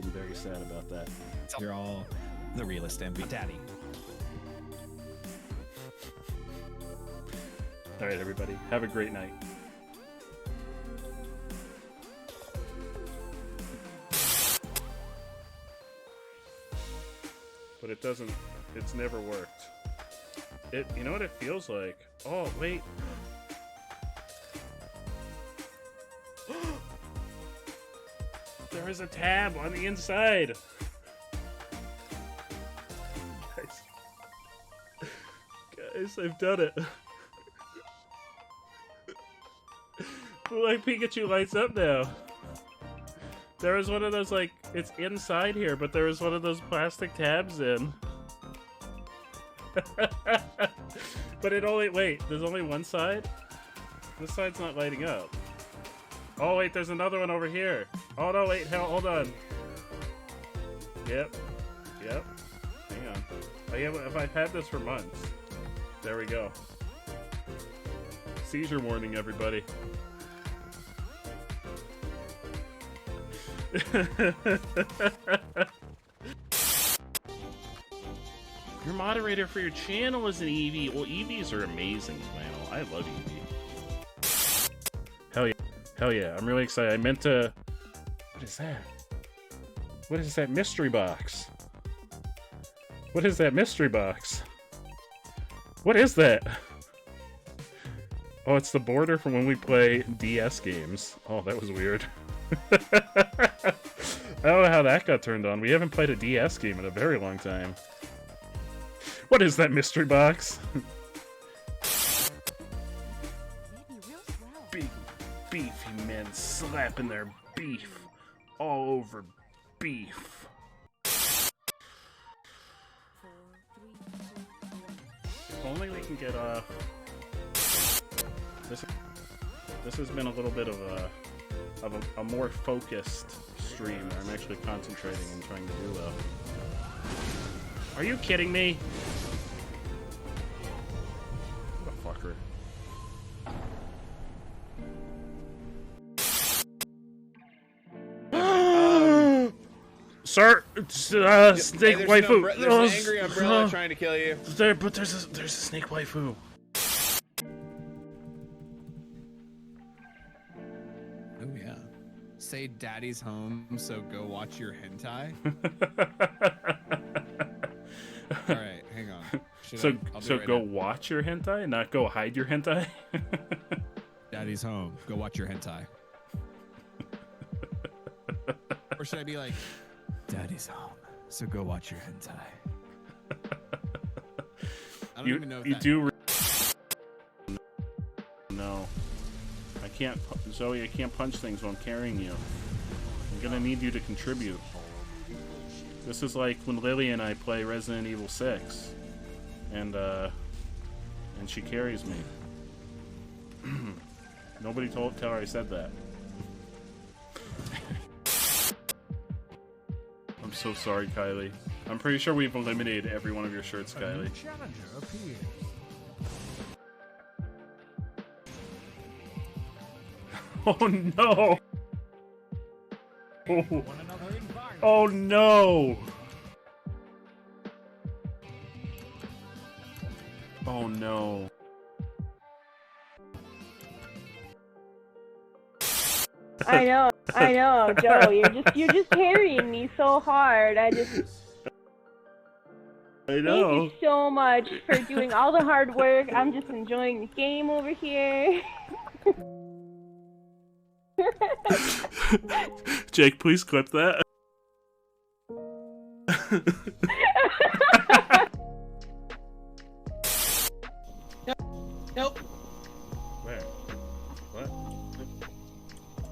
been very sad about that. You're all the realist MVP. Daddy. All right, everybody, have a great night. But it doesn't, it's never worked. You know what it feels like? Oh, wait. There is a tab on the inside. Guys, I've done it. Like Pikachu lights up now. There was one of those, like, it's inside here, but there was one of those plastic tabs in. But it only, wait, there's only one side? This side's not lighting up. Oh wait, there's another one over here. Oh no, wait, hell, hold on. Yep. Hang on. I've had this for months. There we go. Seizure warning, everybody. Your moderator for your channel is an Eevee. Well, Eevees are amazing, man. I love Eevee. Hell yeah. Hell yeah. I'm really excited. I meant to... What is that? What is that mystery box? What is that mystery box? What is that? Oh, it's the border from when we play DS games. Oh, that was weird. I don't know how that got turned on. We haven't played a DS game in a very long time. What is that mystery box? Beefy men slapping their beef all over beef. If only we can get this has been a little bit of a more focused stream. I'm actually concentrating and trying to do well. Are you kidding me? What a fucker. Sir, snake waifu. There's an angry umbrella trying to kill you. There's a snake waifu. Oh yeah. Say daddy's home, so go watch your hentai. All right, hang on. So go watch your hentai, not go hide your hentai. Daddy's home. Go watch your hentai. Or should I be like, Daddy's home, so go watch your hentai? I don't even know if you do. No, I can't, Zoe. I can't punch things while I'm carrying you. I'm gonna need you to contribute. This is like when Lily and I play Resident Evil 6, and she carries me. Nobody tell her I said that. I'm so sorry, Kylie. I'm pretty sure we've eliminated every one of your shirts, Kylie. Oh no! Oh, oh no! Oh no. I know, Joe. You're just carrying me so hard. I know. Thank you so much for doing all the hard work. I'm just enjoying the game over here. Jake, please clip that. Nope. Where? What?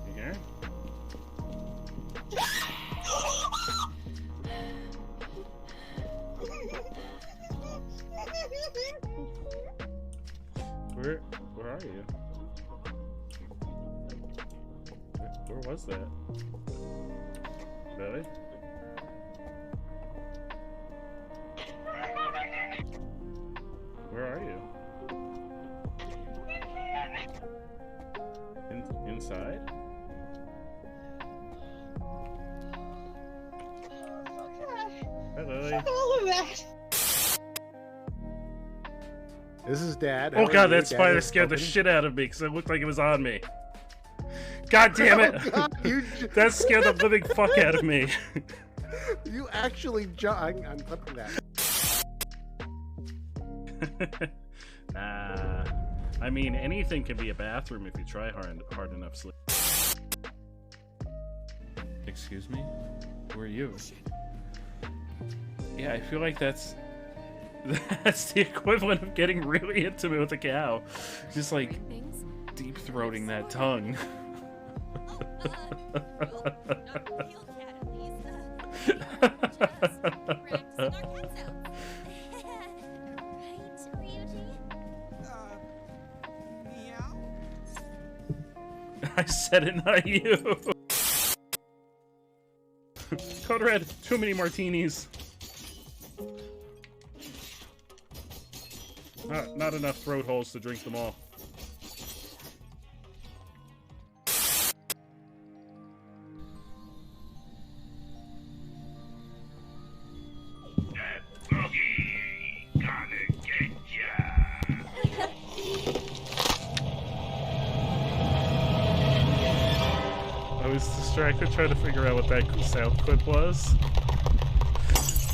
You here? Where are you? Where was that? Really? Where are you? Inside? boy. All of that. This is Dad. Oh god, that spider scared the shit out of me because it looked like it was on me. God damn it! Oh, God, That scared the living fuck out of me. You actually I'm clipping that. Nah. I mean, anything can be a bathroom if you try hard enough. Excuse me? Who are you? Yeah, I feel like that's the equivalent of getting really intimate with a cow. Just like deep throating that tongue. I said it, not you. Code Red, too many martinis. Not enough throat holes to drink them all. I was distracted trying to figure out what that sound clip was.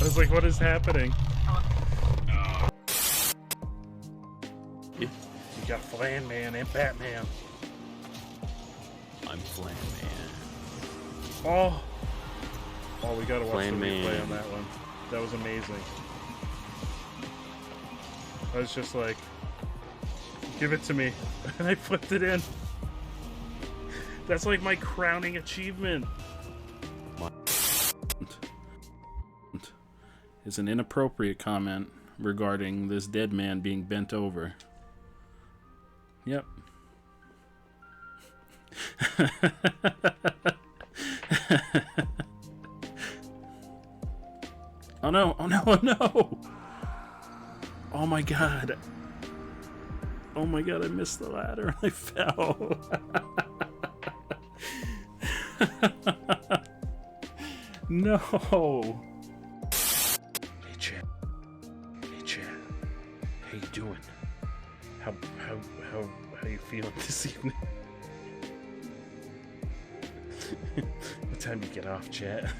I was like, what is happening? You got Flan Man and Batman. I'm Flan Man. Oh, we gotta watch Flan the replay Man. on that one. That was amazing. I was just like, give it to me. And I flipped it in. That's like my crowning achievement. Is an inappropriate comment regarding this dead man being bent over. Yep. Oh no, oh no, oh no! Oh my god. Oh my god, I missed the ladder and I fell. No. Hey Chad. Hey Chad. How you doing? How you feeling this evening? What time do you get off, Chad?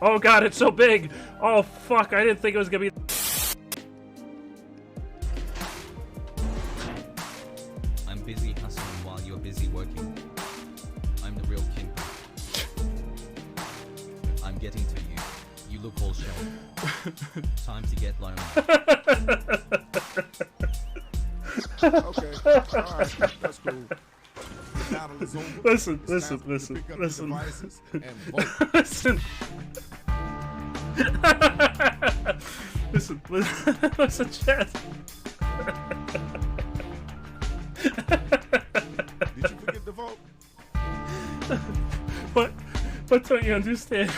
Oh god, it's so big! Oh fuck, I didn't think it was gonna be. I'm busy hustling while you're busy working. I'm the real king. I'm getting to you. You look all shelved. Time to get lonely. Okay. All right. That's cool. Listen. Listen. Listen, Chad. Did you forget to vote? What don't you understand?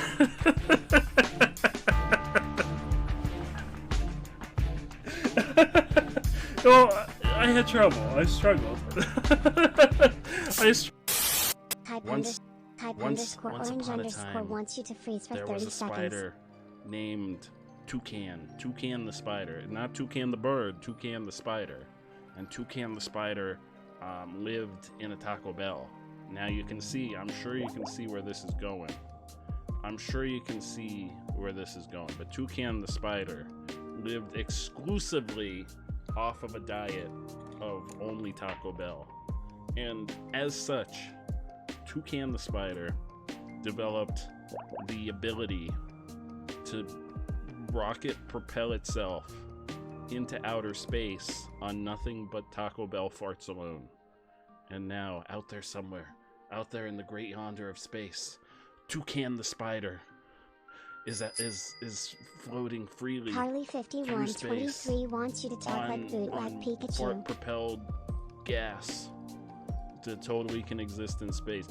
No, I had trouble. I struggled. Once upon a time, wants you to freeze for there 30 was a seconds. spider named Toucan. Toucan the spider. Not Toucan the bird, Toucan the spider. And Toucan the spider lived in a Taco Bell. Now you can see, I'm sure you can see where this is going. But Toucan the spider lived exclusively off of a diet of only Taco Bell. And as such, Toucan the spider developed the ability to rocket propel itself into outer space on nothing but Taco Bell farts alone. And now, out there somewhere, out there in the great yonder of space, Toucan the spider is floating freely Carly through 5123 space wants you to talk like bootleg Pikachu. fart-propelled gas that totally can exist in space.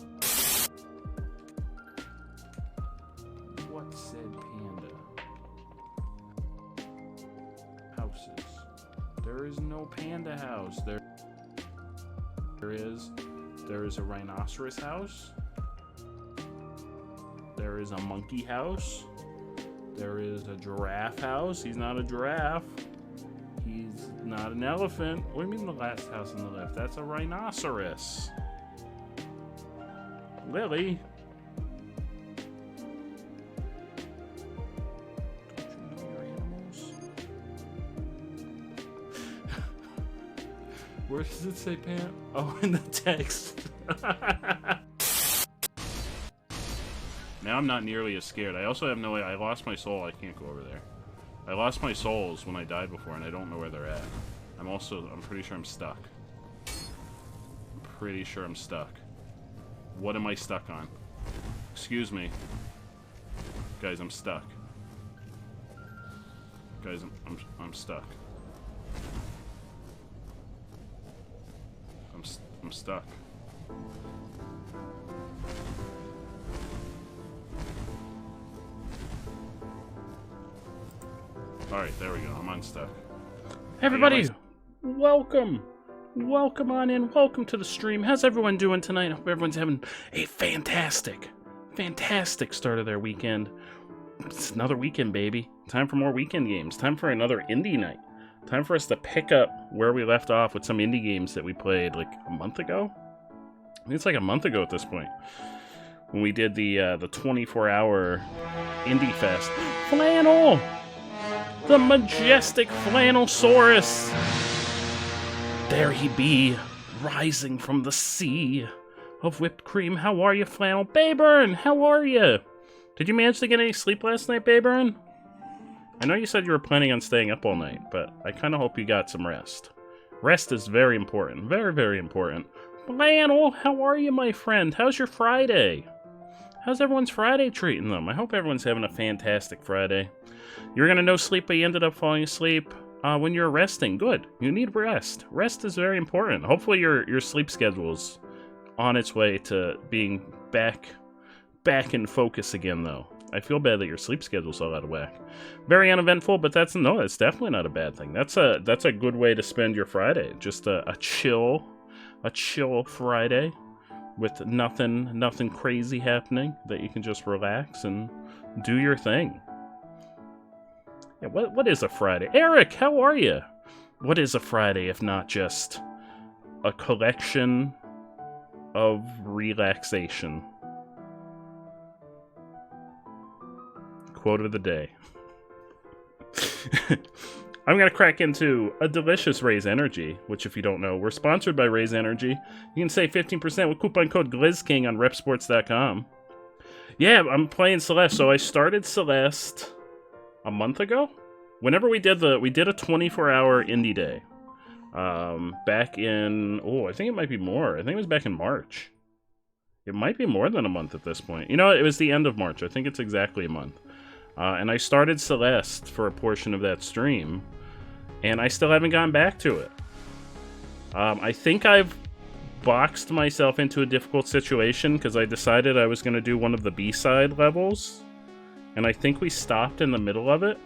What said panda? Houses. There is no panda house. There is a rhinoceros house. There is a monkey house. There is a giraffe house. He's not a giraffe. He's not an elephant. What do you mean the last house on the left? That's a rhinoceros. Lily. Don't you know your animals? Where does it say Pam? Oh, in the text. Now I'm not nearly as scared. I also have no way. I lost my soul. I can't go over there. I lost my souls when I died before, and I don't know where they're at. I'm pretty sure I'm stuck. I'm pretty sure I'm stuck. What am I stuck on? Excuse me. Guys, I'm stuck. Guys, I'm stuck. I'm stuck. Alright, there we go. I'm unstuck. Everybody, welcome! Welcome on in. Welcome to the stream. How's everyone doing tonight? I hope everyone's having a fantastic start of their weekend. It's another weekend, baby. Time for more weekend games. Time for another indie night. Time for us to pick up where we left off with some indie games that we played like a month ago. I think it's like a month ago at this point. When we did the 24-hour Indie Fest. Flannel! The majestic Flannelsaurus! There he be, rising from the sea of whipped cream. How are you, Flannel? Bayburn, how are you? Did you manage to get any sleep last night, Bayburn? I know you said you were planning on staying up all night, but I kind of hope you got some rest. Rest is very important. Very, very important. Flannel, how are you, my friend? How's your Friday? How's everyone's Friday treating them? I hope everyone's having a fantastic Friday. You were going to no sleep, but you ended up falling asleep when you're resting. Good. You need rest. Rest is very important. Hopefully your sleep schedule's on its way to being back in focus again, though. I feel bad that your sleep schedule's all out of whack. Very uneventful, but that's definitely not a bad thing. That's a good way to spend your Friday. Just a chill Friday with nothing crazy happening, that you can just relax and do your thing. Yeah, what is a Friday? Eric, how are you? What is a Friday if not just a collection of relaxation? Quote of the day. I'm going to crack into a delicious Raise Energy, which if you don't know, we're sponsored by Raise Energy. You can save 15% with coupon code GlizzKing on repsports.com. Yeah, I'm playing Celeste. So I started Celeste a month ago. Whenever we did a 24-hour indie day. Back in, I think it might be more. I think it was back in March. It might be more than a month at this point. You know, it was the end of March. I think it's exactly a month. And I started Celeste for a portion of that stream, and I still haven't gone back to it. I think I've boxed myself into a difficult situation because I decided I was going to do one of the B-side levels, and I think we stopped in the middle of it,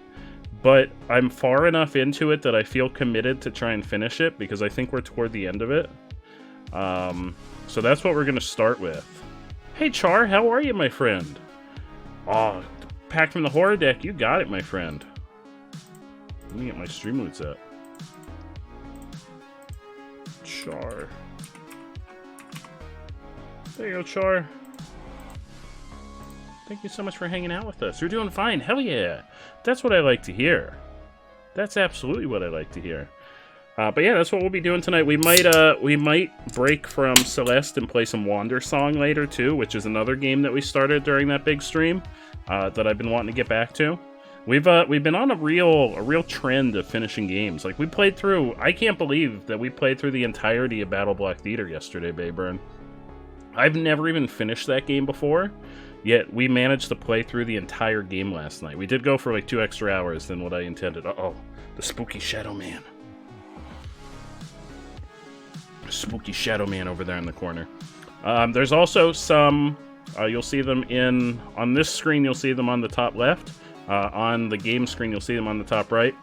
but I'm far enough into it that I feel committed to try and finish it because I think we're toward the end of it. So that's what we're going to start with. Hey Char, how are you, my friend? Oh, Pack from the Horror Deck, you got it, my friend. Let me get my Streamloots up. Char. There you go, Char. Thank you so much for hanging out with us. You're doing fine. Hell yeah. That's what I like to hear. That's absolutely what I like to hear. But yeah, that's what we'll be doing tonight. We might break from Celeste and play some Wander Song later too, which is another game that we started during that big stream that I've been wanting to get back to. We've been on a real trend of finishing games. Like we played through. I can't believe that we played through the entirety of Battle Block Theater yesterday, Bayburn. I've never even finished that game before. Yet we managed to play through the entire game last night. We did go for like 2 extra hours than what I intended. Uh-oh, the spooky Shadow Man. Spooky Shadow Man over there in the corner. There's also some, you'll see them on this screen, you'll see them on the top left. On the game screen, you'll see them on the top right.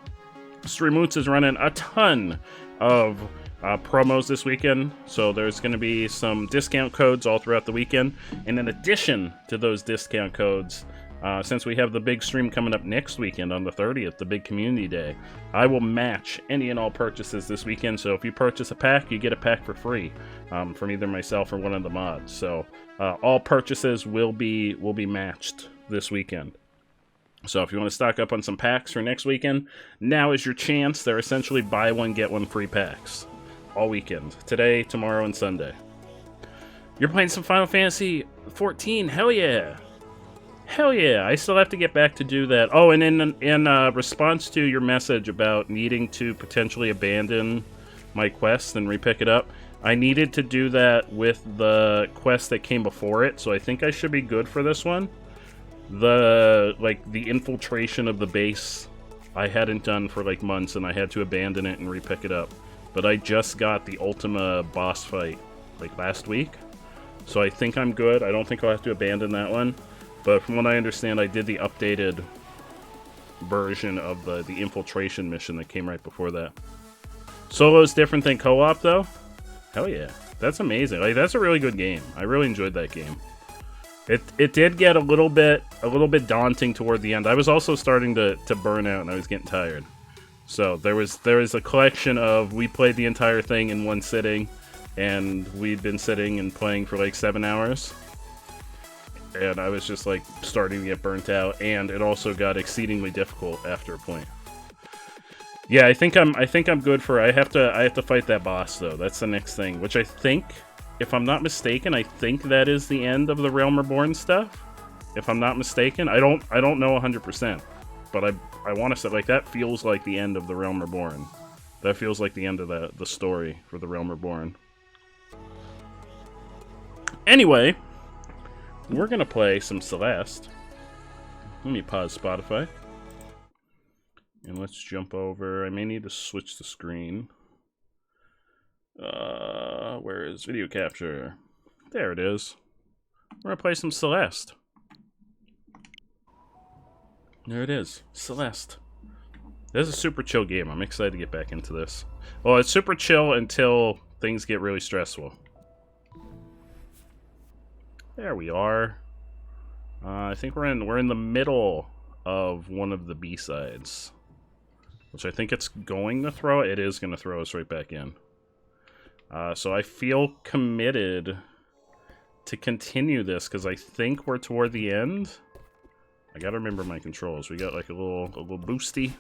Streamloots is running a ton of promos this weekend, so there's going to be some discount codes all throughout the weekend. And in addition to those discount codes, since we have the big stream coming up next weekend on the 30th, the big community day, I will match any and all purchases this weekend. So if you purchase a pack, you get a pack for free from either myself or one of the mods. So all purchases will be matched this weekend. So if you want to stock up on some packs for next weekend, now is your chance. They're essentially buy one, get one free packs all weekend. Today, tomorrow, and Sunday. You're playing some Final Fantasy 14. Hell yeah. Hell yeah. I still have to get back to do that. Oh, and in response to your message about needing to potentially abandon my quest and repick it up, I needed to do that with the quest that came before it, so I think I should be good for this one. The infiltration of the base I hadn't done for like months, and I had to abandon it and repick it up. But I just got the Ultima boss fight like last week, so I think I'm good. I don't think I'll have to abandon that one. But from what I understand, I did the updated version of the infiltration mission that came right before that. Solo is different than co-op though. Hell yeah, that's amazing. Like, that's a really good game. I really enjoyed that game. It did get a little bit daunting toward the end. I was also starting to burn out, and I was getting tired. So there was a collection of, we played the entire thing in one sitting, and we'd been sitting and playing for like 7 hours. And I was just like starting to get burnt out, and it also got exceedingly difficult after a point. Yeah, I think I'm good for. I have to fight that boss though. That's the next thing, which I think, if I'm not mistaken, I think that is the end of the Realm Reborn stuff. If I'm not mistaken, I don't know 100%, but I want to say, like, that feels like the end of the Realm Reborn. That feels like the end of the story for the Realm Reborn. Anyway, we're gonna play some Celeste. Let me pause Spotify. And let's jump over. I may need to switch the screen. Where is video capture? There it is. We're gonna play some Celeste. There it is. Celeste. This is a super chill game. I'm excited to get back into this. Well, it's super chill until things get really stressful. There we are. I think we're in the middle of one of the B-sides, which I think it's going to throw. It is going to throw us right back in. So I feel committed to continue this because I think we're toward the end. I gotta remember my controls. We got like a little boosty.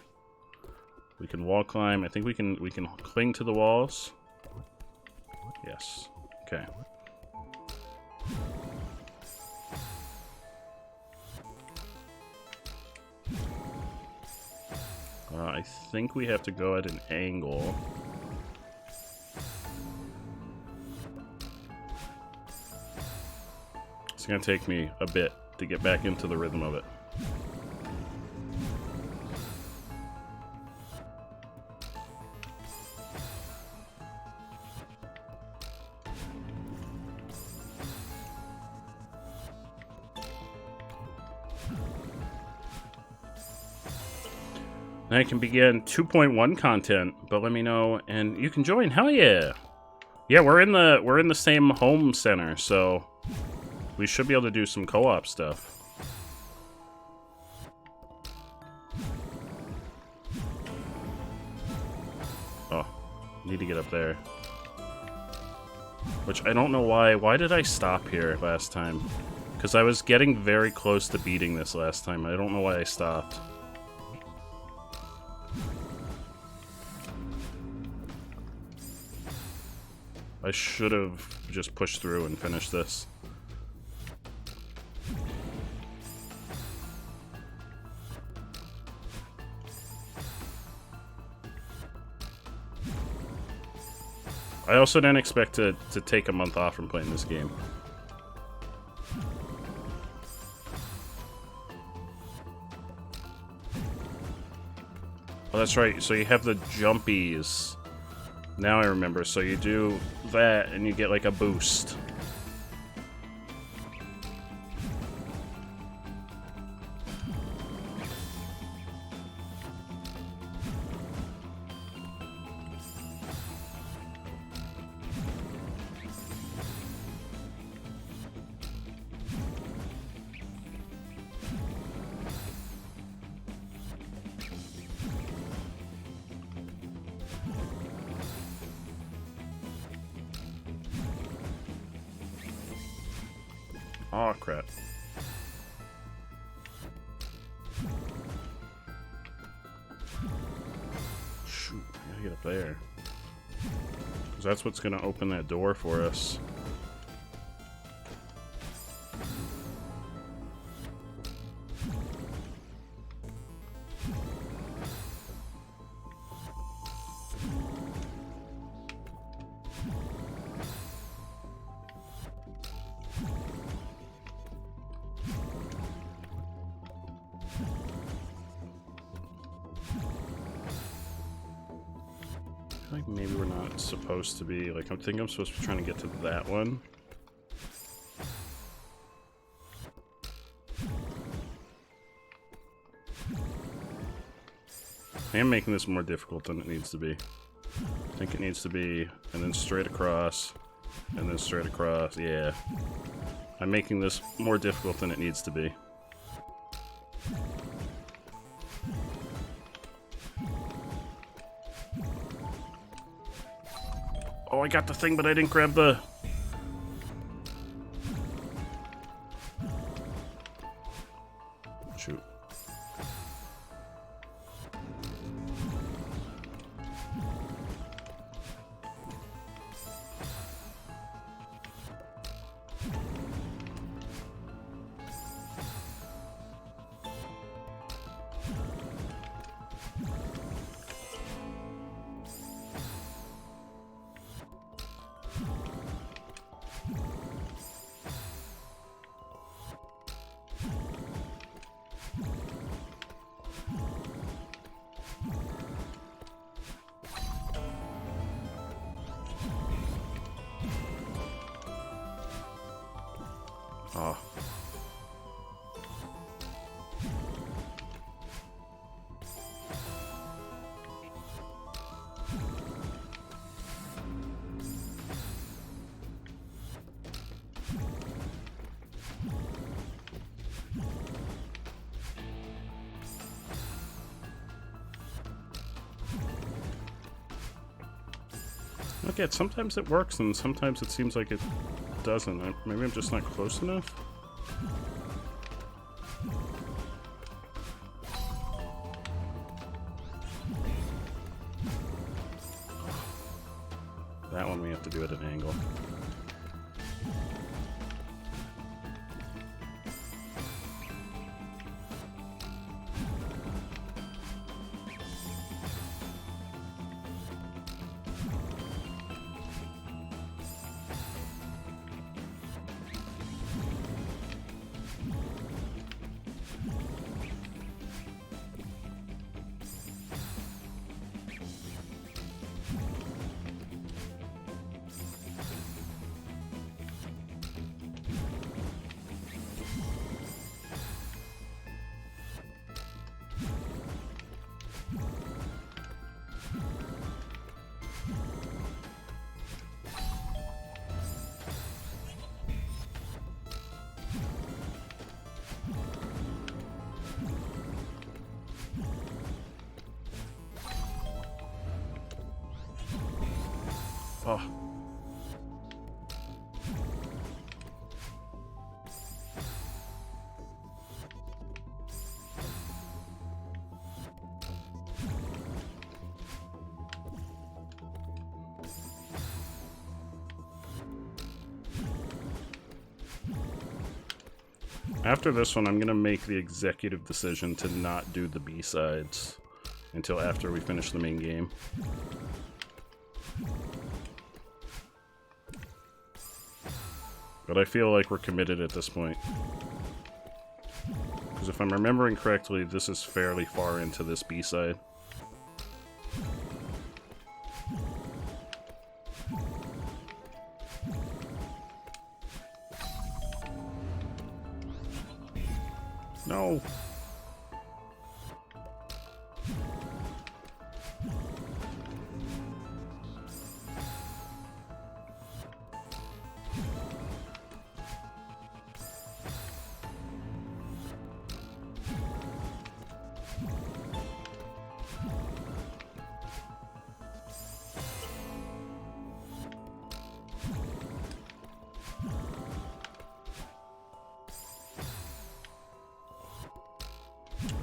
We can wall climb. I think we can cling to the walls. Yes. Okay. I think we have to go at an angle. It's gonna take me a bit to get back into the rhythm of it. Then I can begin 2.1 content, but let me know and you can join. Hell yeah! Yeah, we're in the same home center, so we should be able to do some co-op stuff. Oh, need to get up there. Which I don't know why. Why did I stop here last time? Because I was getting very close to beating this last time. I don't know why I stopped. I should have just pushed through and finished this. I also didn't expect to take a month off from playing this game. Oh, that's right. So you have the jumpies. Now I remember. So you do that and you get like a boost. Oh crap. Shoot, I gotta get up there. Because that's what's gonna open that door for us. I feel like maybe we're not supposed to be, like, I think I'm supposed to be trying to get to that one. I am making this more difficult than it needs to be. I think it needs to be, and then straight across, and then straight across, yeah. I'm making this more difficult than it needs to be. Oh, I got the thing, but I didn't grab the... Shoot. Oh. Okay, sometimes it works and sometimes it seems like it doesn't. Maybe I'm just not close enough? That one we have to do at an angle. Oh. After this one, I'm going to make the executive decision to not do the B-sides until after we finish the main game. But I feel like we're committed at this point. Because if I'm remembering correctly, this is fairly far into this B-side. No!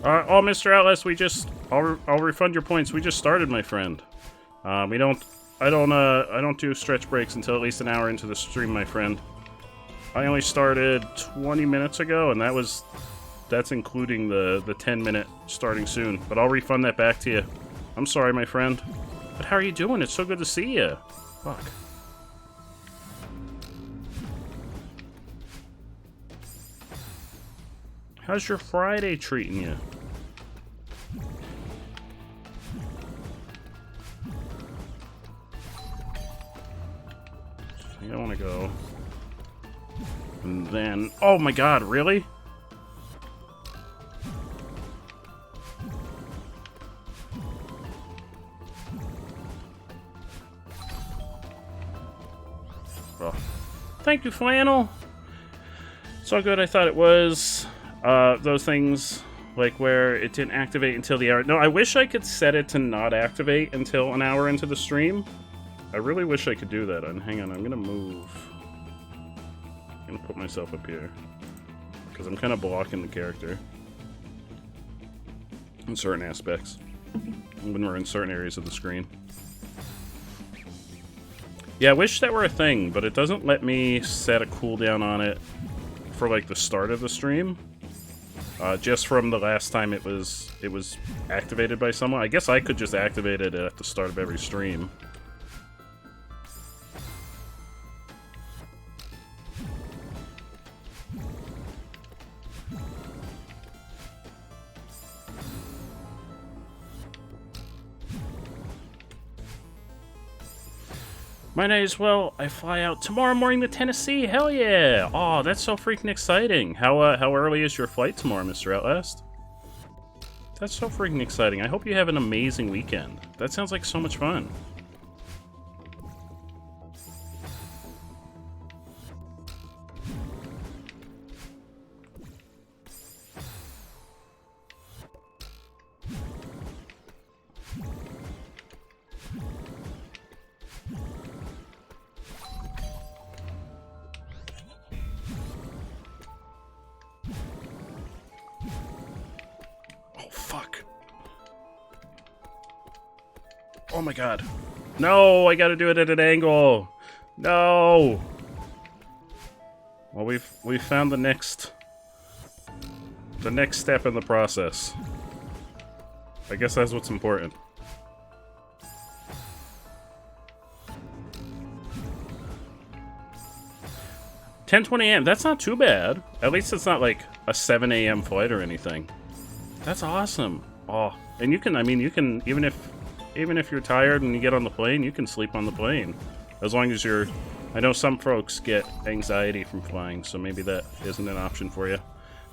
Oh, Mr. Atlas, I'll refund your points. We just started, my friend. I don't do stretch breaks until at least an hour into the stream, my friend. I only started 20 minutes ago, and that's including the 10-minute starting soon. But I'll refund that back to you. I'm sorry, my friend. But how are you doing? It's so good to see you. Fuck. How's your Friday treating you? I think I want to go. And then... Oh my god, really? Oh. Thank you, Flannel. It's all good. I thought it was those things like where it didn't activate until the hour. No, I wish I could set it to not activate until an hour into the stream. I really wish I could do that. And hang on, I'm gonna move. I'm gonna put myself up here because I'm kind of blocking the character in certain aspects when we're in certain areas of the screen. Yeah, I wish that were a thing, but it doesn't let me set a cooldown on it for like the start of the stream. Just from the last time it was activated by someone. I guess I could just activate it at the start of every stream. My night as well. I fly out tomorrow morning to Tennessee. Hell yeah! Oh, that's so freaking exciting. How early is your flight tomorrow, Mr. Outlast? That's so freaking exciting. I hope you have an amazing weekend. That sounds like so much fun. Oh my god. No, I gotta do it at an angle. No. Well, we've found the next step in the process. I guess that's what's important. $10:20 a.m. That's not too bad. At least it's not like a 7 a.m. flight or anything. That's awesome. Oh, and you can, I mean, you can, even if you're tired and you get on the plane, you can sleep on the plane. As long as you're... I know some folks get anxiety from flying, so maybe that isn't an option for you.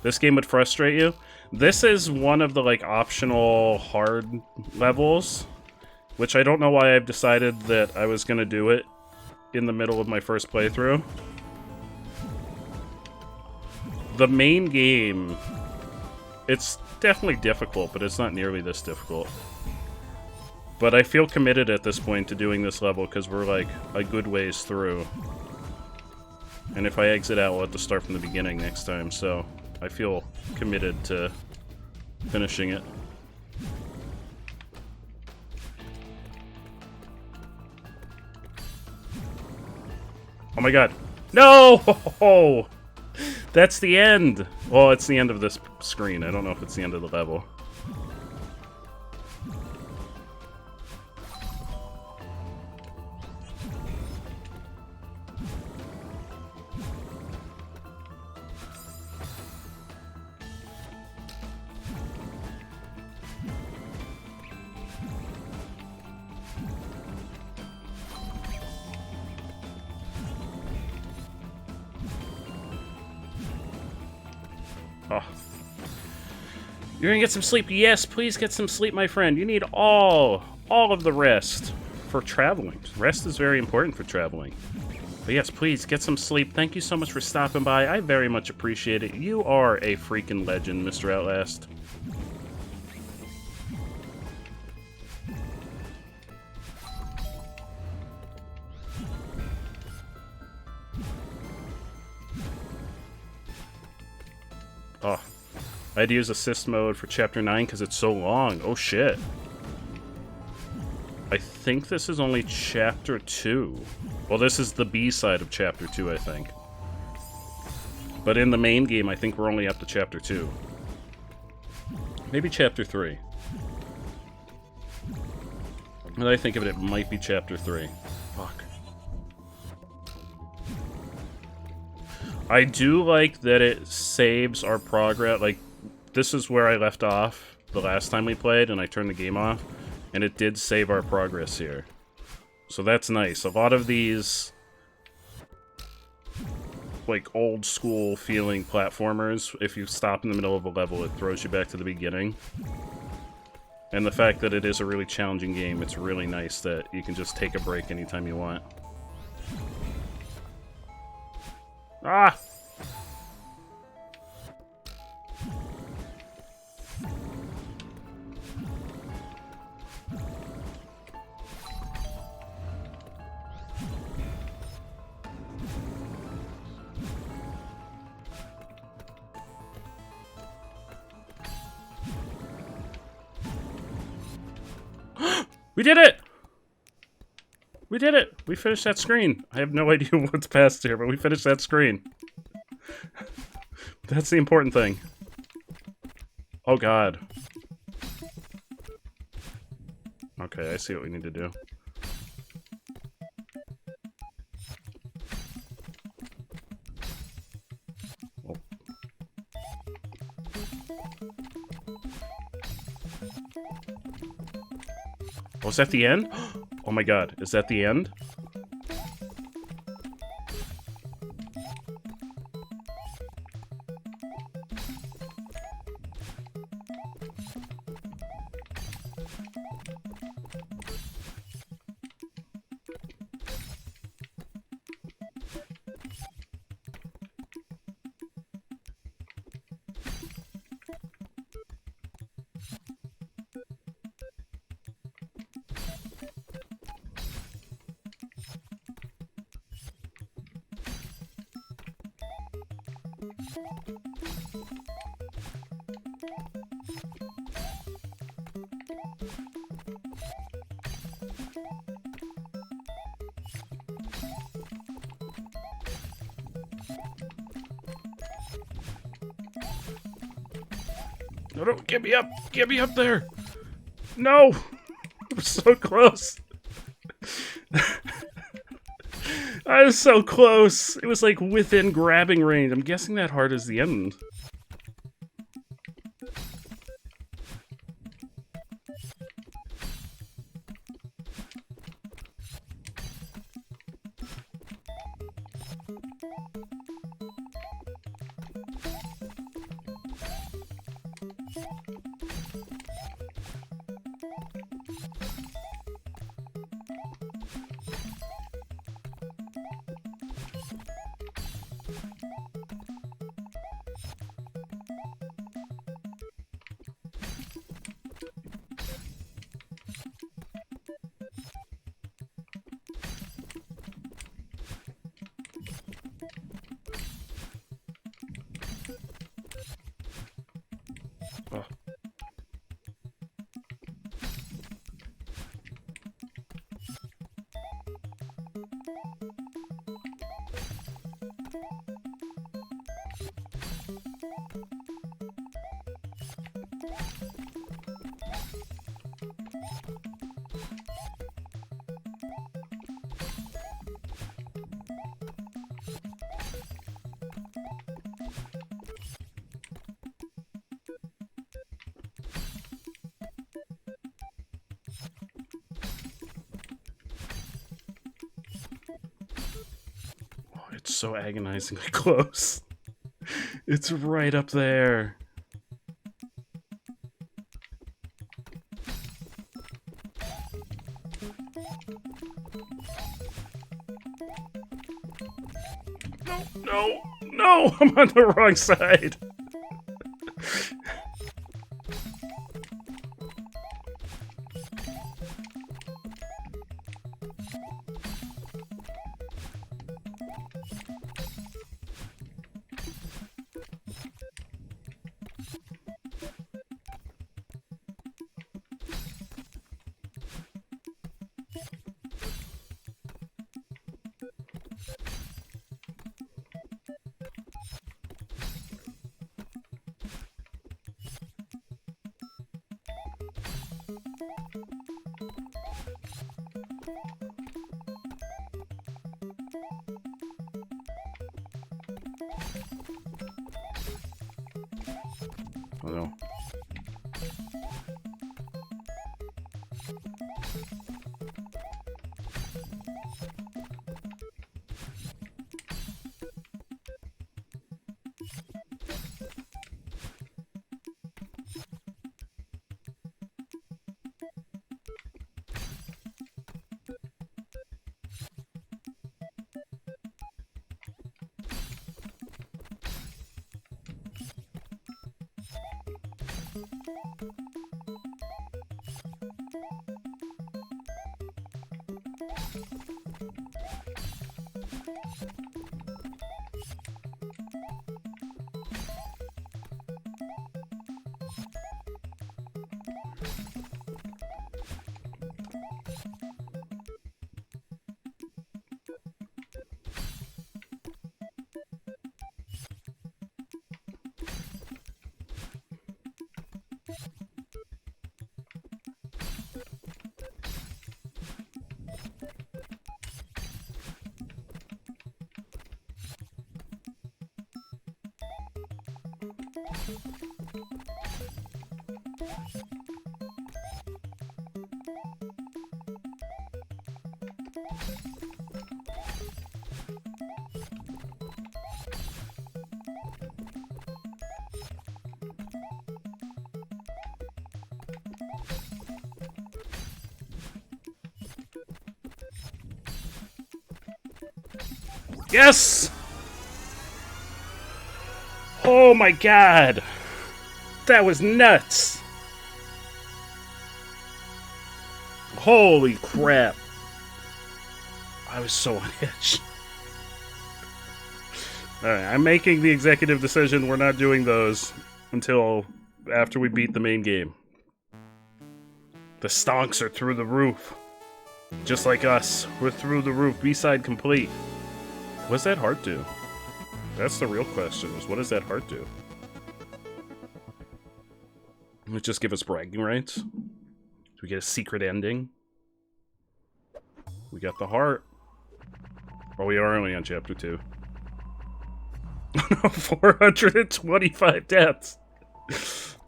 This game would frustrate you. This is one of the, like, optional hard levels, which I don't know why I've decided that I was going to do it in the middle of my first playthrough. The main game, it's definitely difficult, but it's not nearly this difficult. But I feel committed at this point to doing this level because we're like a good ways through. And if I exit out, we'll have to start from the beginning next time, so I feel committed to finishing it. Oh my god. No! That's the end! Well, it's the end of this screen. I don't know if it's the end of the level. Oh. You're gonna get some sleep? Yes, please get some sleep, my friend. You need all of the rest for traveling. Rest is very important for traveling. But yes, please get some sleep. Thank you so much for stopping by. I very much appreciate it. You are a freaking legend, Mr. Outlast. Oh. I had to use assist mode for chapter 9 because it's so long. Oh shit. I think this is only chapter 2. Well, this is the B side of chapter 2, I think. But in the main game, I think we're only up to chapter 2. Maybe chapter 3. When I think of it, it might be chapter 3. Fuck. I do like that it saves our progress. Like, this is where I left off the last time we played, and I turned the game off, and it did save our progress here. So that's nice. A lot of these, like, old school feeling platformers, if you stop in the middle of a level, it throws you back to the beginning. And the fact that it is a really challenging game, it's really nice that you can just take a break anytime you want. Ah! We did it! We did it! We finished that screen. I have no idea what's past here, but we finished that screen. That's the important thing. Oh god. Okay, I see what we need to do. Oh. Was that the end? Oh my god, is that the end? No, no, get me up! Get me up there! No! I'm so close! I was so close! It was like within grabbing range. I'm guessing that heart is the end. Oh. It's so agonizingly close. It's right up there. No, no, no! I'm on the wrong side. Oh no. Yes! Oh my god! That was nuts! Holy crap! I was so on edge. Alright, I'm making the executive decision. We're not doing those until after we beat the main game. The stonks are through the roof. Just like us. We're through the roof. B-side complete. What's that heart do? That's the real question, is what does that heart do? Will it just give us bragging rights? Do we get a secret ending? We got the heart. Oh, we are only on chapter 2. 425 deaths.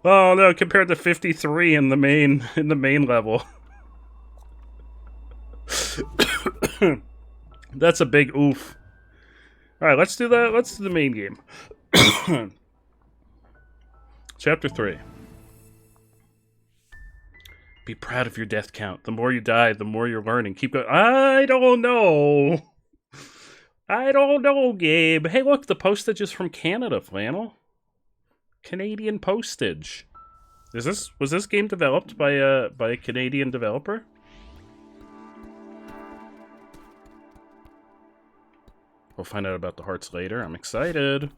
Oh no, compared to 53 in the main level. That's a big oof. Alright, let's do that. Let's do the main game. Chapter 3. Be proud of your death count. The more you die, the more you're learning. Keep going. I don't know. I don't know, Gabe. Hey, look, the postage is from Canada, Flannel. Canadian postage. Was this game developed by a Canadian developer? We'll find out about the hearts later. I'm excited.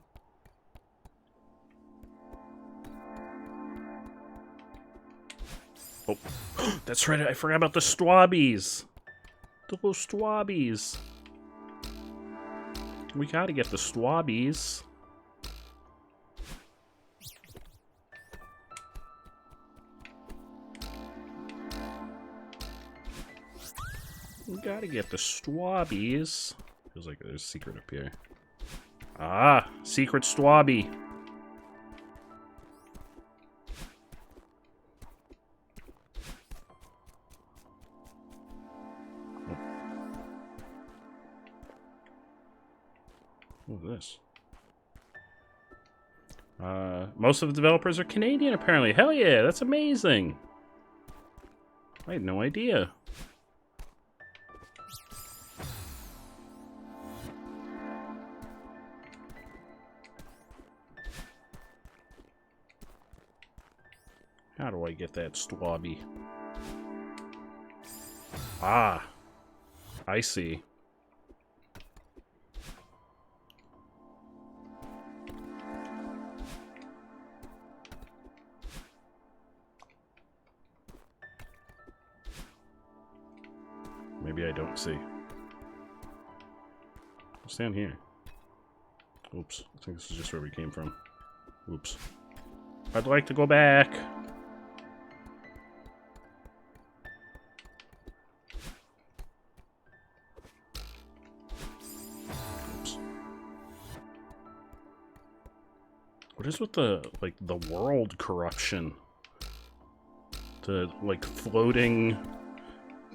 Oh, that's right. I forgot about the stwabbies. The little stwabbies. We gotta get the stwabbies. We gotta get the stwabbies. Feels like there's a secret up here. Ah, secret stwabby. What is this? Most of the developers are Canadian, apparently. Hell yeah, that's amazing. I had no idea. How do I get that stwabby? Ah, I see. Maybe I don't see. What's down here? Oops. I think this is just where we came from. Oops. I'd like to go back. What is with the, like, the world corruption? The, like, floating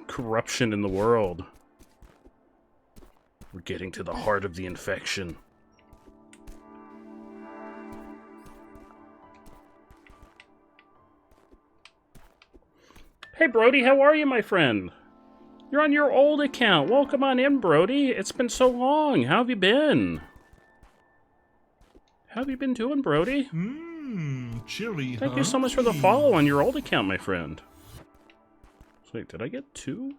corruption in the world. We're getting to the heart of the infection. Hey, Brody, how are you, my friend? You're on your old account. Welcome on in, Brody. It's been so long. How have you been? How have you been doing, Brody? Chilly. Thank you so much for the follow on your old account, my friend. Wait, did I get 2?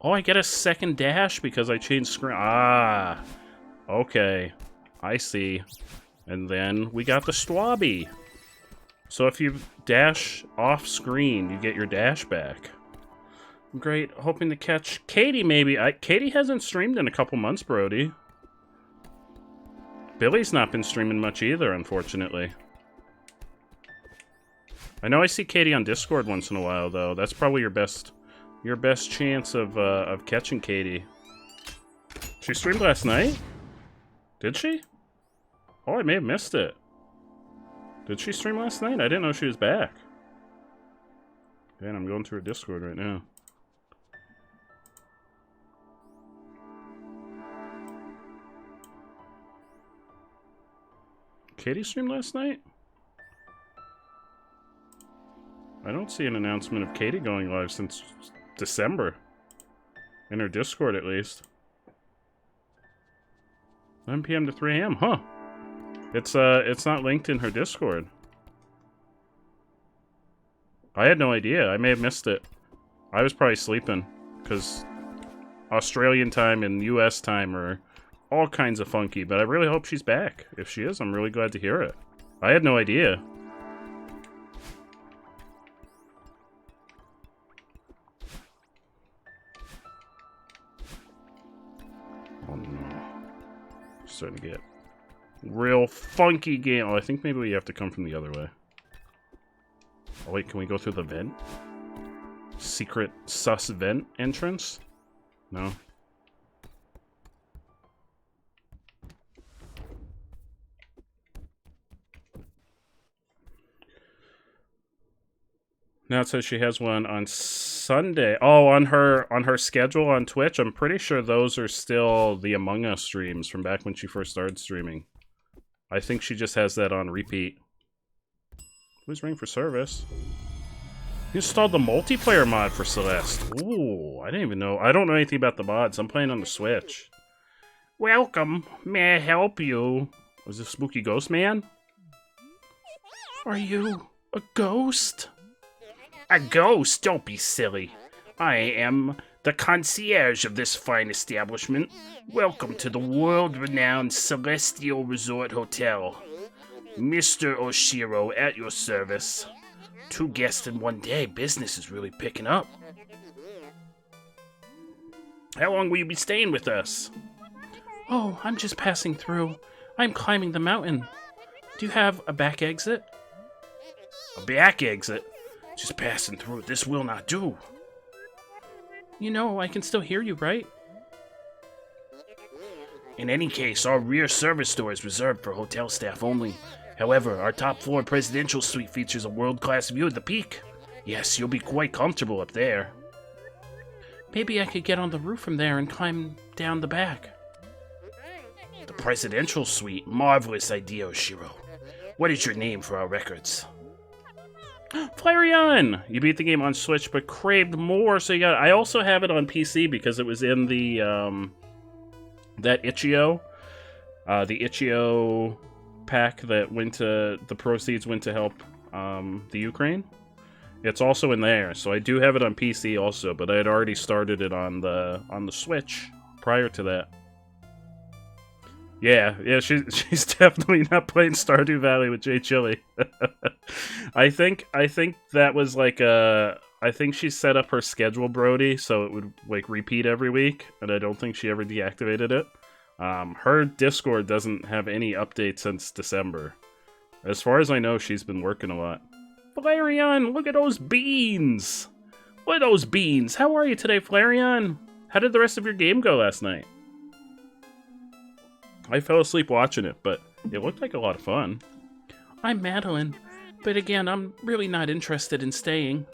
Oh, I get a second dash because I changed screen. Ah, okay. I see. And then we got the Swabby. So if you dash off screen, you get your dash back. Great. Hoping to catch Katie, maybe. Katie hasn't streamed in a couple months, Brody. Billy's not been streaming much either, unfortunately. I know I see Katie on Discord once in a while, though. That's probably your best chance of catching Katie. She streamed last night? Did she? Oh, I may have missed it. Did she stream last night? I didn't know she was back. Man, I'm going to her Discord right now. Katie streamed last night? I don't see an announcement of Katie going live since December. In her Discord, at least. 9 p.m. to 3 a.m., huh? It's not linked in her Discord. I had no idea. I may have missed it. I was probably sleeping, because Australian time and US time are all kinds of funky, but I really hope she's back. If she is, I'm really glad to hear it. I had no idea. Oh no. Starting to get real funky game. Oh, I think maybe we have to come from the other way. Oh wait, can we go through the vent? Secret sus vent entrance? No. Now it says she has one on Sunday. Oh, on her schedule on Twitch. I'm pretty sure those are still the Among Us streams from back when she first started streaming. I think she just has that on repeat. Who's ring for service? You installed the multiplayer mod for Celeste. Ooh, I didn't even know. I don't know anything about the mods. I'm playing on the Switch. Welcome. May I help you? Was this Spooky Ghost Man? Are you a ghost? A ghost? Don't be silly. I am the concierge of this fine establishment. Welcome to the world-renowned Celestial Resort Hotel. Mr. Oshiro at your service. 2 guests in 1 day. Business is really picking up. How long will you be staying with us? Oh, I'm just passing through. I'm climbing the mountain. Do you have a back exit? A back exit? Just passing through. This will not do. You know, I can still hear you, right? In any case, our rear service door is reserved for hotel staff only. However, our top floor presidential suite features a world-class view of the peak. Yes, you'll be quite comfortable up there. Maybe I could get on the roof from there and climb down the back. The presidential suite? Marvelous idea, Oshiro. What is your name for our records? Flareon! You beat the game on Switch, but craved more, so you got. I also have it on PC because it was in the that Itch.io, the Itch.io pack that went to the proceeds went to help the Ukraine. It's also in there, so I do have it on PC also, but I had already started it on the Switch prior to that. Yeah, she's definitely not playing Stardew Valley with Jay Chili. I think that was like I think she set up her schedule, Brody, so it would like repeat every week, and I don't think she ever deactivated it. Her Discord doesn't have any updates since December. As far as I know, she's been working a lot. Flareon, look at those beans! Look at those beans! How are you today, Flareon? How did the rest of your game go last night? I fell asleep watching it, but it looked like a lot of fun. I'm Madeline, but again, I'm really not interested in staying.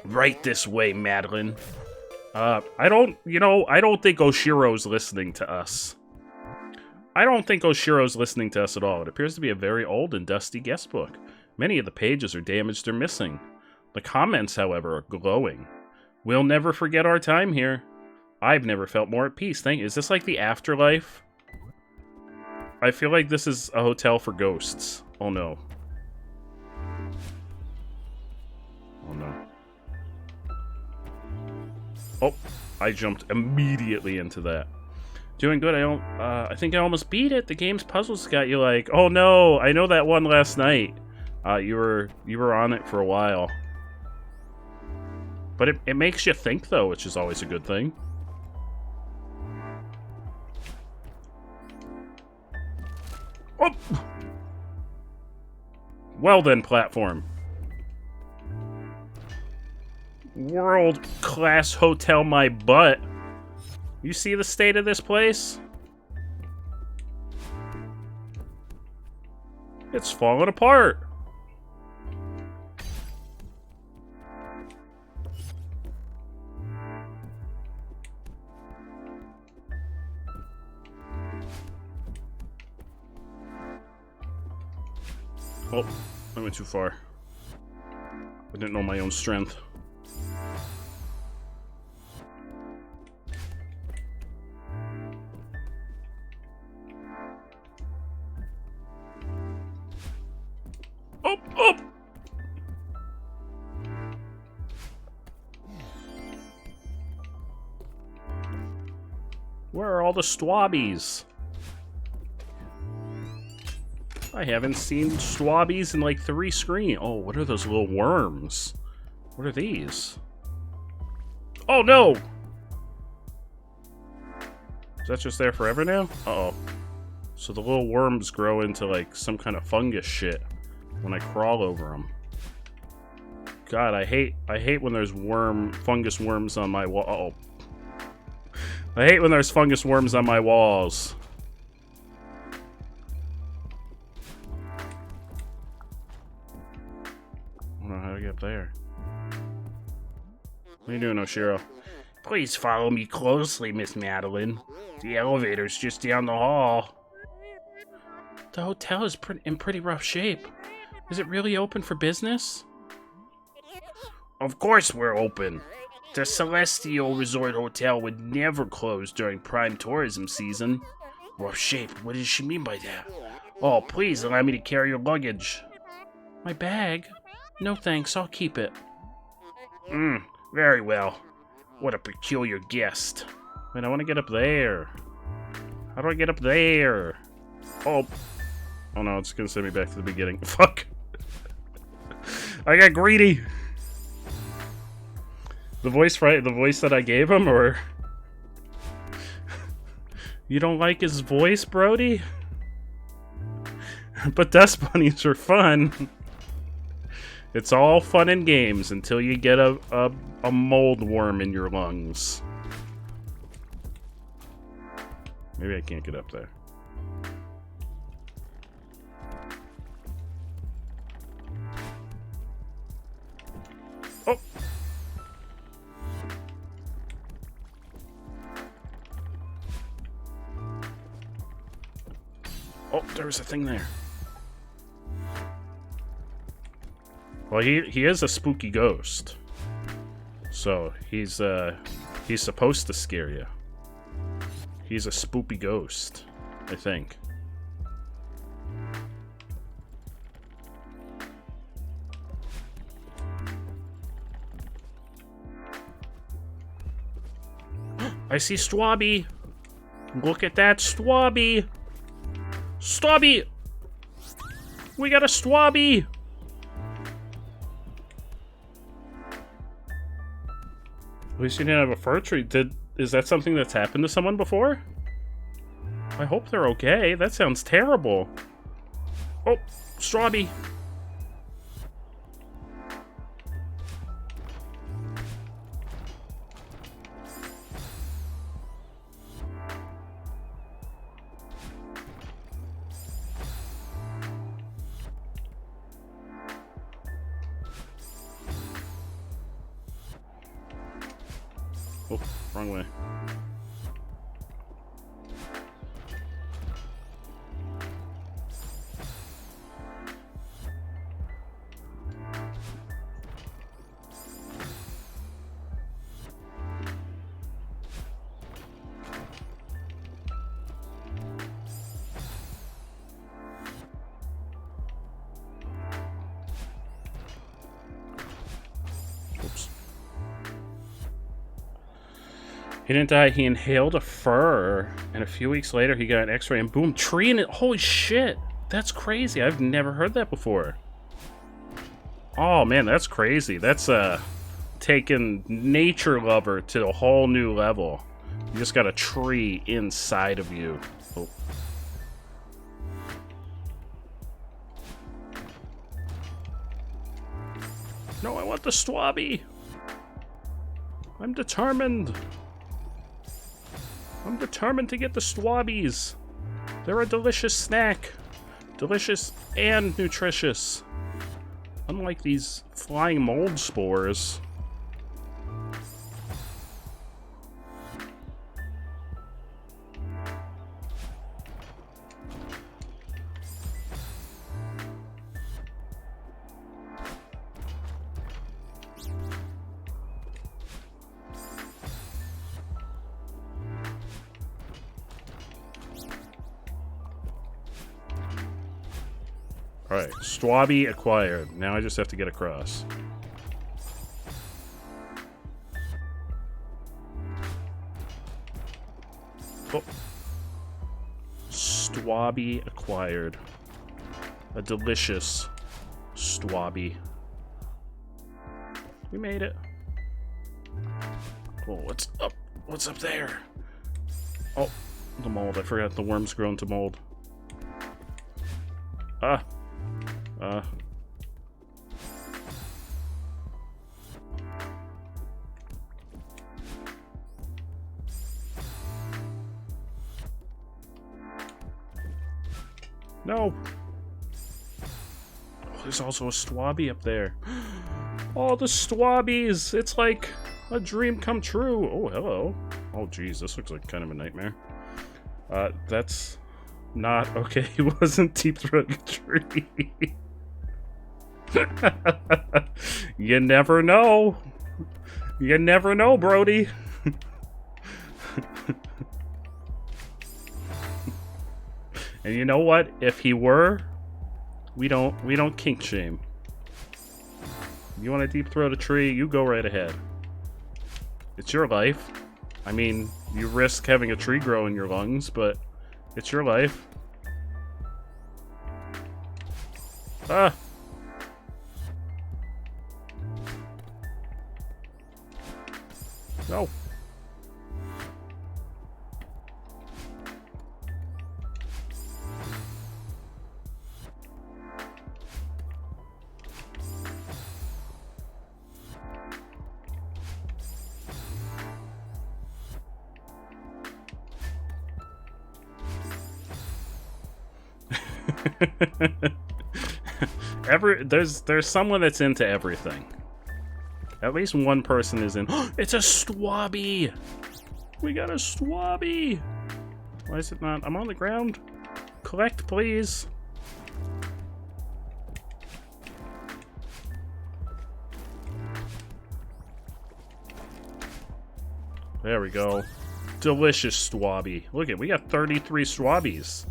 Right this way, Madeline. I don't think Oshiro's listening to us. I don't think Oshiro's listening to us at all. It appears to be a very old and dusty guest book. Many of the pages are damaged or missing. The comments, however, are glowing. We'll never forget our time here. I've never felt more at peace. Is this like the afterlife? I feel like this is a hotel for ghosts. Oh no. Oh no. Oh, I jumped immediately into that. Doing good. I think I almost beat it. The game's puzzles got you like, oh no, I know that one last night. You were on it for a while. But it makes you think though, which is always a good thing. Oh! Well then, platform. World-class hotel my butt. You see the state of this place? It's falling apart. Oh, I went too far. I didn't know my own strength. Oh, oh! Where are all the swabbies? I haven't seen swabbies in like 3 screens. Oh, what are those little worms? What are these? Oh no! Is that just there forever now? Uh-oh. So the little worms grow into like some kind of fungus shit when I crawl over them. God, I hate when there's fungus worms on my wall. Uh-oh. I hate when there's fungus worms on my walls. I don't know how to get up there. What are you doing, Oshiro? Please follow me closely, Miss Madeline. The elevator's just down the hall. The hotel is in pretty rough shape. Is it really open for business? Of course we're open. The Celestial Resort Hotel would never close during prime tourism season. Rough shape? What does she mean by that? Oh, please allow me to carry your luggage. My bag? No thanks, I'll keep it. Very well. What a peculiar guest. Wait, I want to get up there. How do I get up there? Oh. Oh no, it's gonna send me back to the beginning. Fuck. I got greedy. The voice that I gave him, or... You don't like his voice, Brody? But dust bunnies are fun. It's all fun and games until you get a mold worm in your lungs. Maybe I can't get up there. Oh! Oh, there was a thing there. Well, he is a spooky ghost. So, he's supposed to scare you. He's a spoopy ghost, I think. I see Swabby! Look at that Swabby! Swabby! We got a Swabby! At least you didn't have a fur tree. Is that something that's happened to someone before? I hope they're okay. That sounds terrible. Oh, Strawby. Wrong way. Oops. He didn't die. He inhaled a fur, and a few weeks later he got an X-ray, and boom, tree in it. Holy shit, that's crazy. I've never heard that before. Oh man, that's crazy. That's taking nature lover to a whole new level. You just got a tree inside of you. Oh. No, I want the Swabby. I'm determined. I'm determined to get the Swabbies. They're a delicious snack. Delicious and nutritious. Unlike these flying mold spores. Alright, Swabby acquired. Now I just have to get across. Oh. Swabby acquired. A delicious Swabby. We made it. Oh, what's up? What's up there? Oh, the mold. I forgot the worm's grown to mold. Ah. No. Oh, there's also a Swabby up there. Oh, the Swabbies! It's like a dream come true. Oh, hello. Oh, geez, this looks like kind of a nightmare. That's not okay. He wasn't deep throating a tree. You never know. You never know, Brody. And you know what? If he were, we don't kink shame. You want to deep throat a tree, you go right ahead. It's your life. I mean, you risk having a tree grow in your lungs, but it's your life. Ah. No. There's someone that's into everything. At least one person is in. It's a Swabby! We got a Swabby! Why is it not? I'm on the ground. Collect, please. There we go. Delicious Swabby. Look at, we got 33 Swabbies.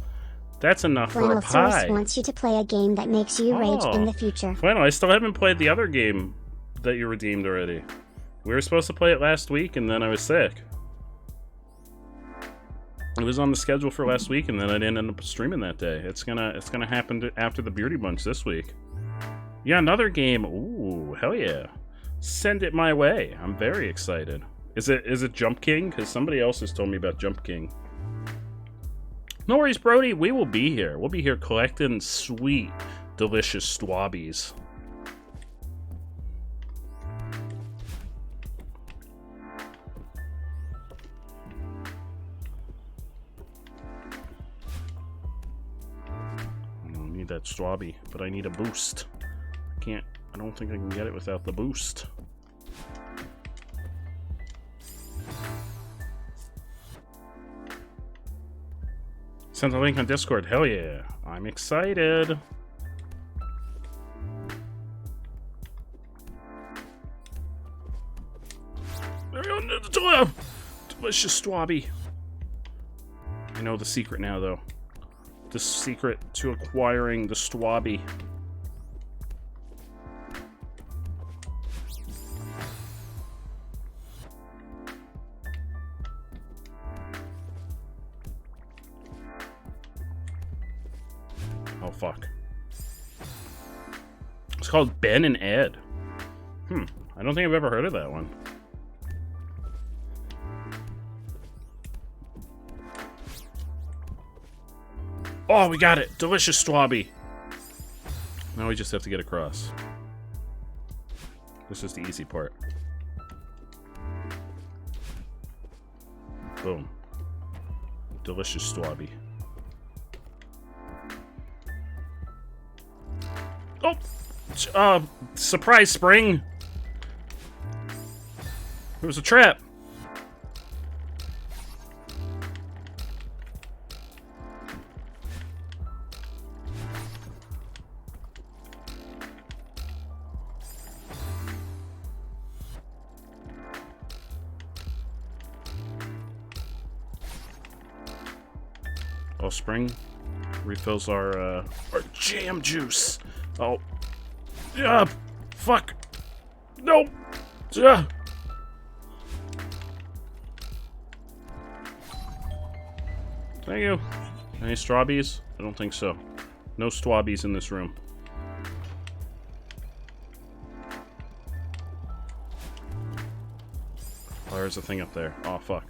That's enough for a pie. Flannelsaurus wants you to play a game that makes you rage in the future. Flannel, I still haven't played the other game that you redeemed already. We were supposed to play it last week, and then I was sick. It was on the schedule for last week, and then I didn't end up streaming that day. It's gonna happen after the Beauty Bunch this week. Yeah, another game. Ooh, hell yeah! Send it my way. I'm very excited. Is it Jump King? Because somebody else has told me about Jump King. No worries, Brody. We will be here. We'll be here collecting sweet, delicious Swabbies. I don't need that Swabby, but I need a boost. I don't think I can get it without the boost. Send the link on Discord. Hell yeah. I'm excited. Delicious Stwabby. I know the secret now, though. The secret to acquiring the Stwabby. Oh, fuck. It's called Ben and Ed. I don't think I've ever heard of that one. Oh, we got it! Delicious Stwabby! Now we just have to get across. This is the easy part. Boom. Delicious Stwabby. Oh! Surprise spring! It was a trap! Oh, spring refills our jam juice. Oh. Yeah. Fuck. Nope. Yeah. Thank you. Any strawberries? I don't think so. No strawberries in this room. Oh, there's a thing up there. Oh, fuck.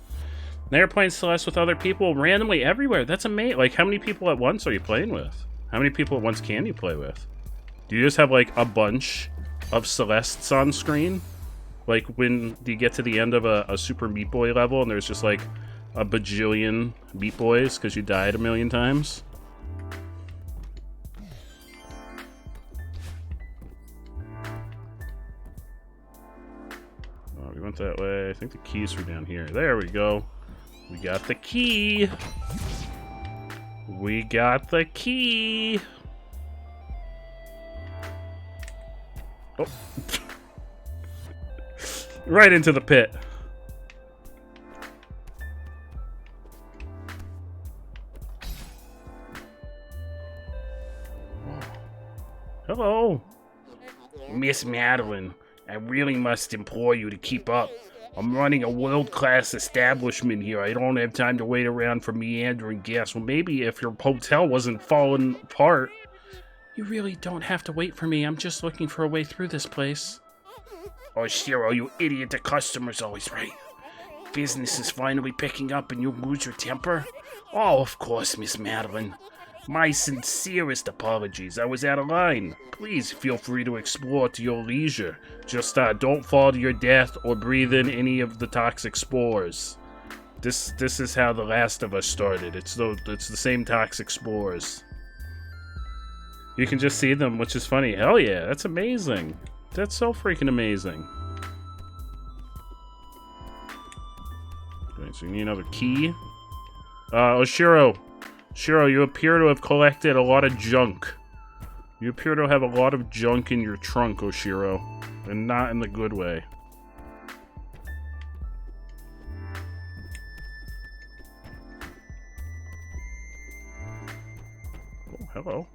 Now you're playing Celeste with other people randomly everywhere. That's amazing. Like, how many people at once are you playing with? How many people at once can you play with? Do you just have, like, a bunch of Celestes on screen? Like, when you get to the end of a Super Meat Boy level and there's just, like, a bajillion Meat Boys because you died a million times? Oh, we went that way. I think the keys were down here. There we go. We got the key. We got the key. Oh. Right into the pit. Hello. Miss Madeline, I really must implore you to keep up. I'm running a world-class establishment here. I don't have time to wait around for meandering guests. Well, maybe if your hotel wasn't falling apart. You really don't have to wait for me. I'm just looking for a way through this place. Oh, Shiro, you idiot. The customer's always right. Business is finally picking up and you lose your temper? Oh, of course, Miss Madeline. My sincerest apologies. I was out of line. Please feel free to explore to your leisure. Just don't fall to your death or breathe in any of the toxic spores. This is how The Last of Us started. It's the same toxic spores. You can just see them, which is funny. Hell yeah, that's amazing. That's so freaking amazing. Okay, so you need another key. Oh, Shiro, you appear to have collected a lot of junk. You appear to have a lot of junk in your trunk, Oshiro. And not in the good way. Oh, hello.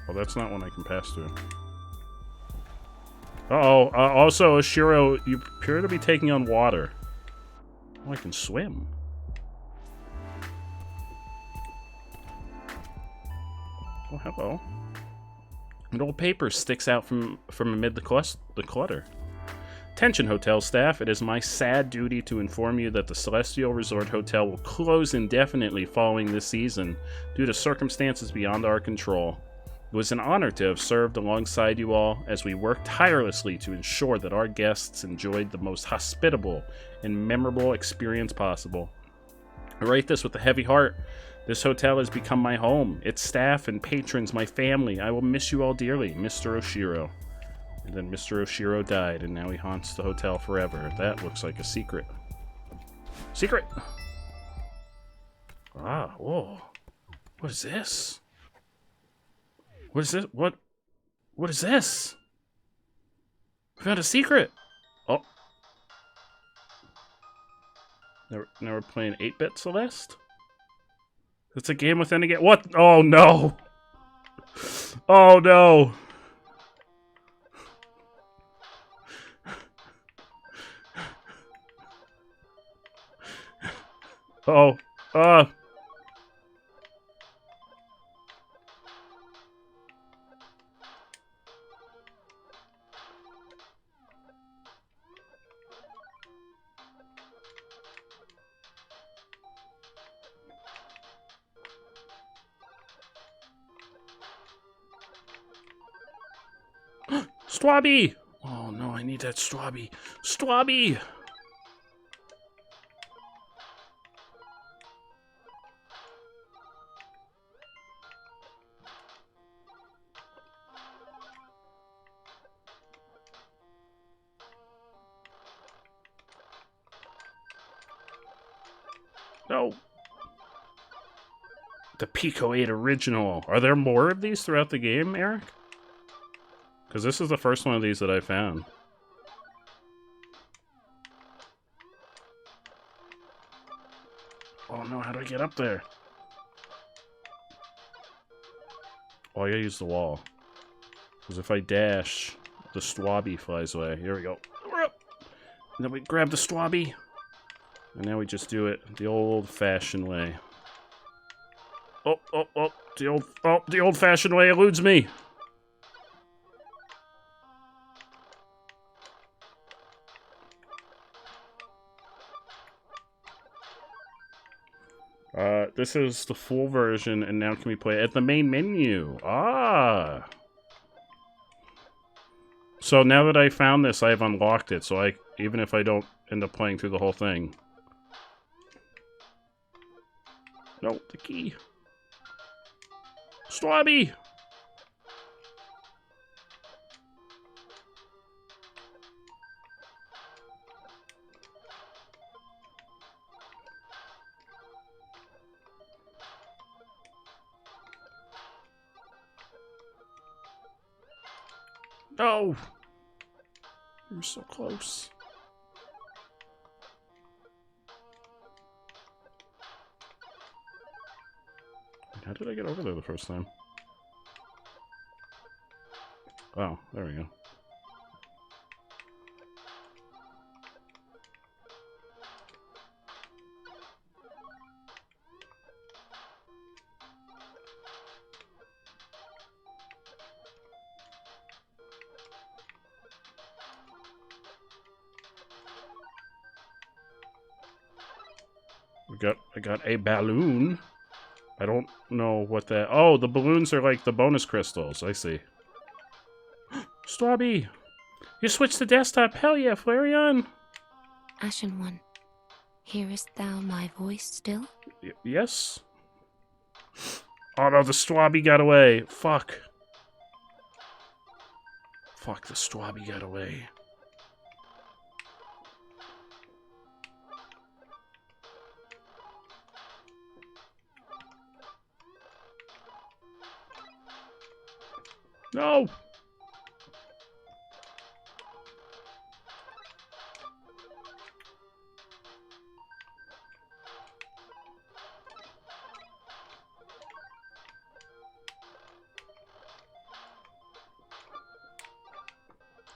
Oh, that's not one I can pass through. Uh-oh. Also, Oshiro, you appear to be taking on water. Oh, I can swim. Oh, hello. An old paper sticks out from amid the clutter. Attention, hotel staff. It is my sad duty to inform you that the Celestial Resort Hotel will close indefinitely following this season due to circumstances beyond our control. It was an honor to have served alongside you all as we worked tirelessly to ensure that our guests enjoyed the most hospitable and memorable experience possible. I write this with a heavy heart. This hotel has become my home, its staff and patrons my family. I will miss you all dearly, Mr. Oshiro. And then Mr. Oshiro died, and now he haunts the hotel forever. That looks like a secret. Secret! Ah, whoa. What is this? What is this? What is this? We found a secret! Oh. Now we're playing 8-bit Celeste? It's a game within a game. What? Oh, no! Oh, no! Oh. Strawby! Oh no, I need that Strawby. Strawby! No. The Pico 8 original. Are there more of these throughout the game, Eric? Because this is the first one of these that I found. Oh no, how do I get up there? Oh, I gotta use the wall. Because if I dash, the Strawby flies away. Here we go. We're up. And then we grab the Strawby. And now we just do it the old-fashioned way. Oh, the old-fashioned way eludes me. This is the full version, and now can we play it at the main menu? Ah! So now that I found this, I've unlocked it, so even if I don't end up playing through the whole thing. No, the key. Strawby! No! You're so close. How did I get over there the first time? Oh, there we go. I got a balloon. I don't know what that... Oh, the balloons are like the bonus crystals. I see. Strawby! You switched to desktop. Hell yeah, Flareon! Ashen One, hearest thou my voice still? Yes? Oh no, the Strawby got away. Fuck. Fuck, the Strawby got away. No!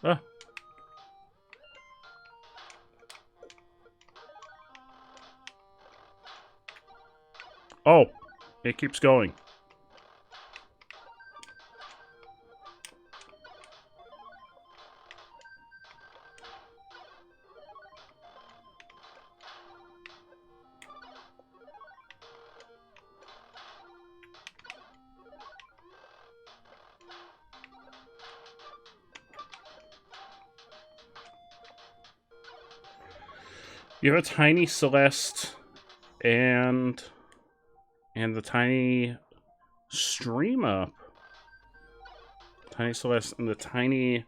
Ah. Oh, it keeps going. You have a tiny Celeste and the tiny stream up. Tiny Celeste and the tiny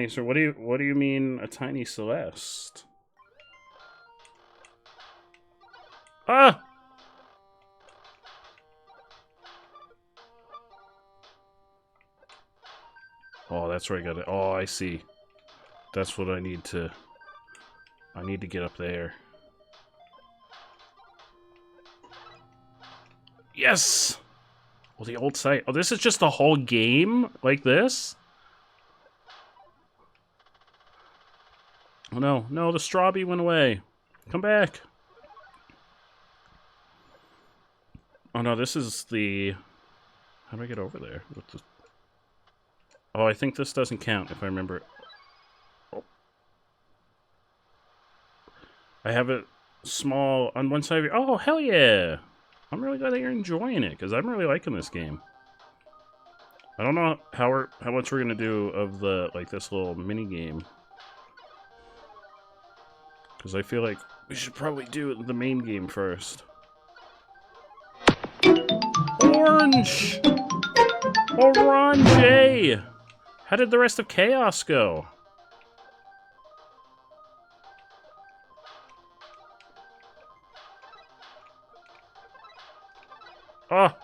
so what do you mean a tiny Celeste? Ah! Oh, that's where I got it. Oh, I see. That's what I need to... I need to get up there. Yes! Well, the old site. Oh, this is just a whole game like this? Oh, no. No, the strawberry went away. Come back. Oh, no, this is the... How do I get over there? With the... Oh, I think this doesn't count, if I remember. Oh. I have it small on one side of your... Oh, hell yeah! I'm really glad that you're enjoying it, because I'm really liking this game. I don't know how much we're gonna do of the this little mini game, because I feel like we should probably do the main game first. Orange, Orange. How did the rest of Chaos go? Ah,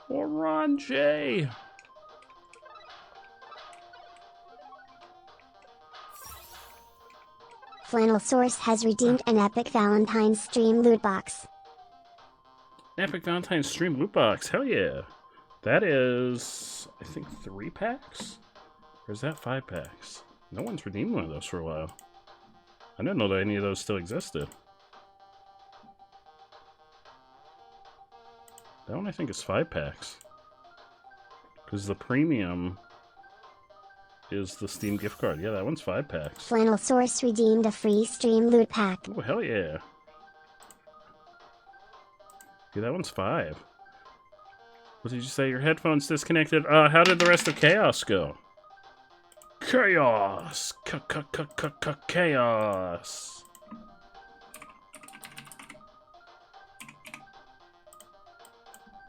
Orange. Flannel Source has redeemed an Epic Valentine's Stream loot box. Epic Valentine's Stream loot box. Hell yeah. That is, I think, 3 packs? Or is that 5 packs? No one's redeemed one of those for a while. I didn't know that any of those still existed. That one I think is 5 packs. Because the premium is the Steam gift card. Yeah, that one's 5 packs. Flannel Source redeemed a free Stream loot pack. Oh, hell yeah. Yeah, that one's 5. What did you say? Your headphones disconnected? How did the rest of Chaos go? Chaos! Chaos!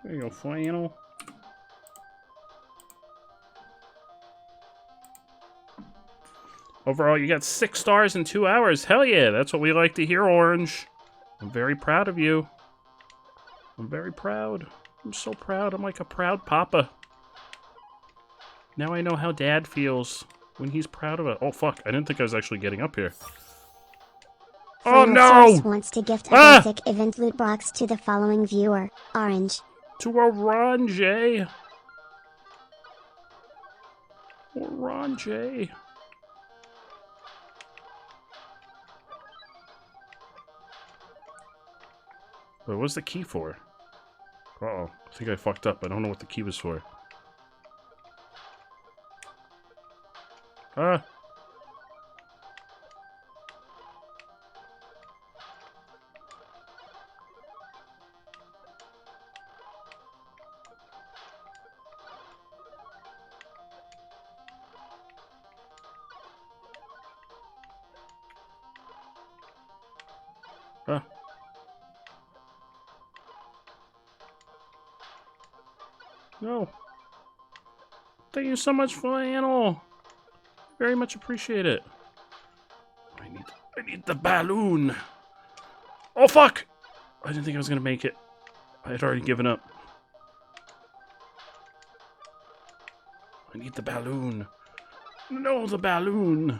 There you go, Flannel. Overall, you got 6 stars in 2 hours. Hell yeah, that's what we like to hear, Orange. I'm very proud of you. I'm very proud. I'm so proud. I'm like a proud papa. Now I know how Dad feels when he's proud of it. Oh, fuck. I didn't think I was actually getting up here. Oh, Flannel no! Source wants to gift a basic event loot box to the following viewer. Orange. To Orange. Orange. Wait, what's the key for? Uh-oh. I think I fucked up. I don't know what the key was for. Ah! Ah. No. Thank you so much, Flannel. Very much appreciate it. I need the balloon. Oh, fuck! I didn't think I was gonna make it. I had already given up. I need the balloon. No, the balloon.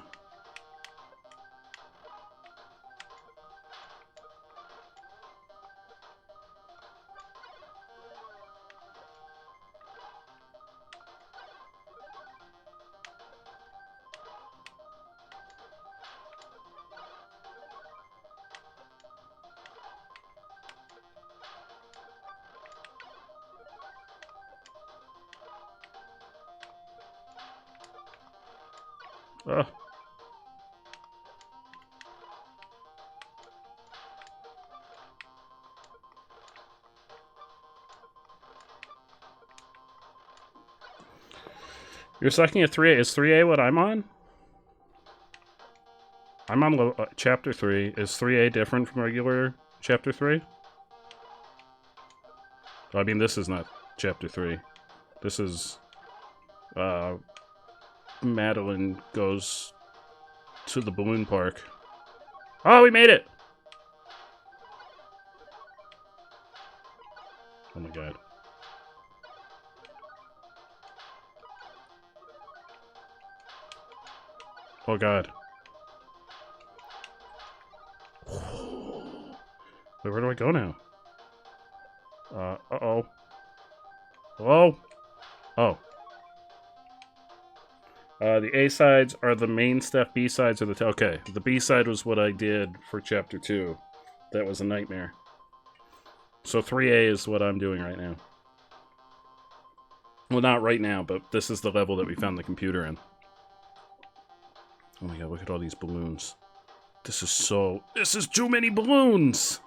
Ugh. You're sucking at 3A. Is 3A what I'm on? I'm on Chapter 3. Is 3A different from regular Chapter 3? I mean, this is not Chapter 3. This is... Madeline goes to the balloon park. Oh, we made it! Oh my god. Oh god. Wait, where do I go now? Uh-oh. Hello? Oh. The A sides are the main stuff, B sides are the... Okay, the B side was what I did for Chapter 2. That was a nightmare. So 3A is what I'm doing right now. Well, not right now, but this is the level that we found the computer in. Oh my god, look at all these balloons. This is too many balloons!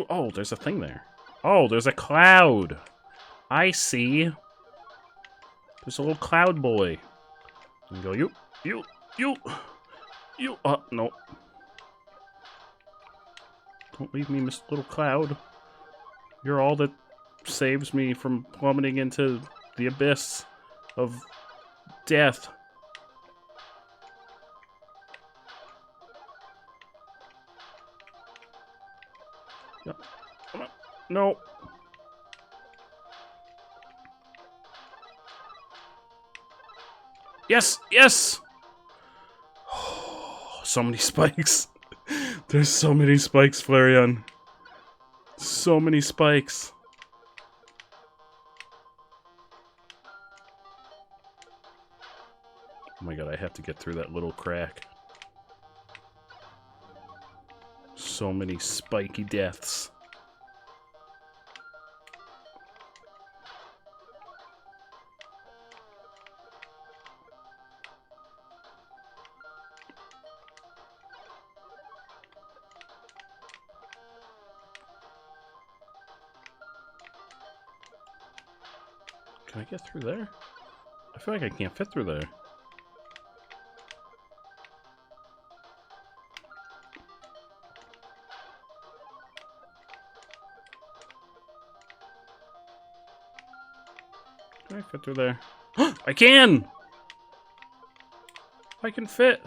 Oh, there's a thing there. Oh, there's a cloud. I see. There's a little cloud boy. And go, you. No. Don't leave me, Mr. Little Cloud. You're all that saves me from plummeting into the abyss of death. Come on. No. Yes! Yes! So many spikes. There's so many spikes, Flareon. So many spikes. Oh my god, I have to get through that little crack. So many spiky deaths. Can I get through there? I feel like I can't fit through there. Can I fit through there? I can! I can fit!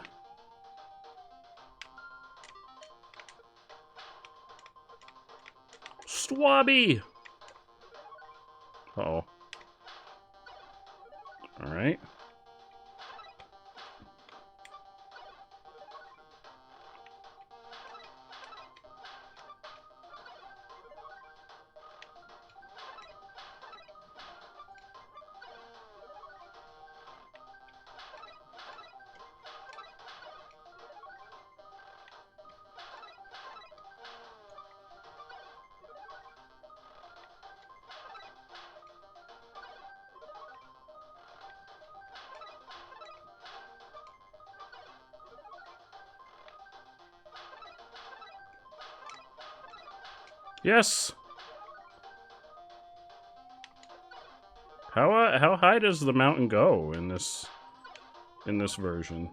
Swabby! Uh-oh. Alright. Yes. How high does the mountain go in this version?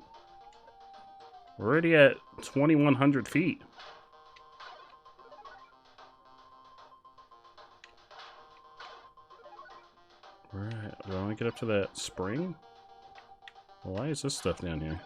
We're already at 2,100 feet. Right. Do I want to get up to that spring? Well, why is this stuff down here?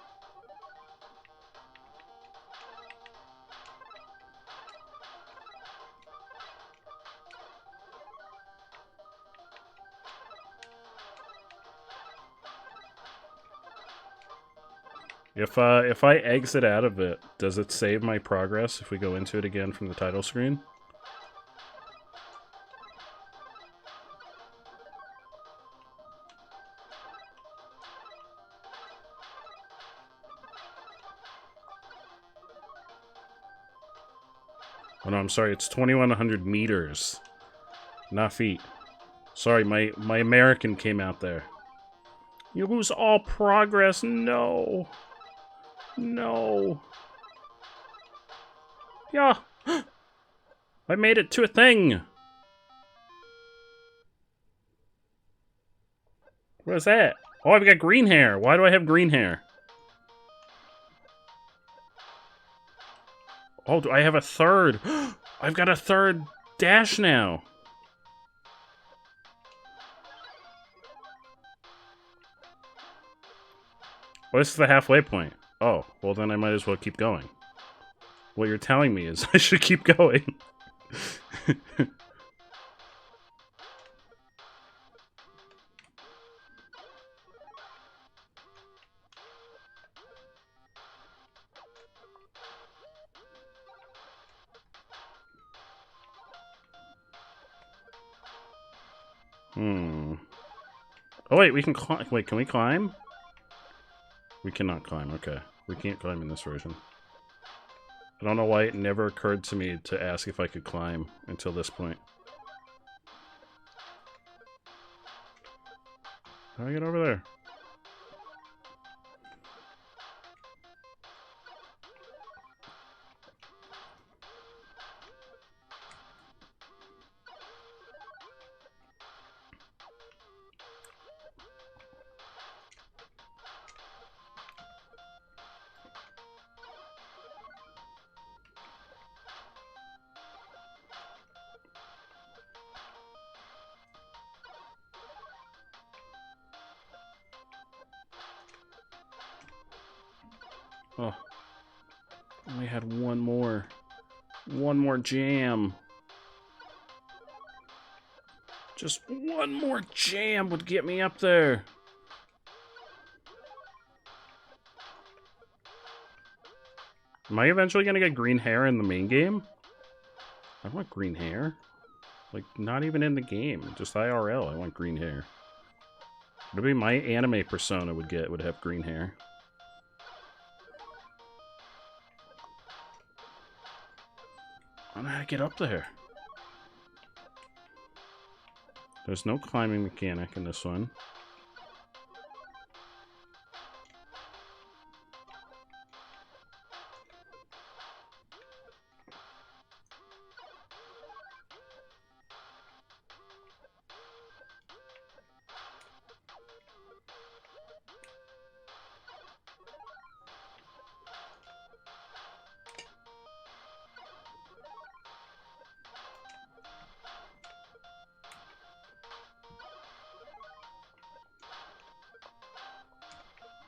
If I exit out of it, does it save my progress if we go into it again from the title screen? Oh no, I'm sorry, it's 2,100 meters, not feet. Sorry, my American came out there. You lose all progress, no. No. Yeah. I made it to a thing. What is that? Oh, I've got green hair. Why do I have green hair? Oh, do I have a third? I've got a third dash now. Well, this is the halfway point. Oh, well then I might as well keep going. What you're telling me is I should keep going. Hmm. Oh, wait, we can climb. Wait, can we climb? We cannot climb. Okay. We can't climb in this version. I don't know why it never occurred to me to ask if I could climb until this point. How do I get over there? Oh. Only had one more. One more jam. Just one more jam would get me up there. Am I eventually gonna get green hair in the main game? I want green hair. Like, not even in the game. Just IRL, I want green hair. Maybe my anime persona would have green hair. I don't know how to get up there. There's no climbing mechanic in this one.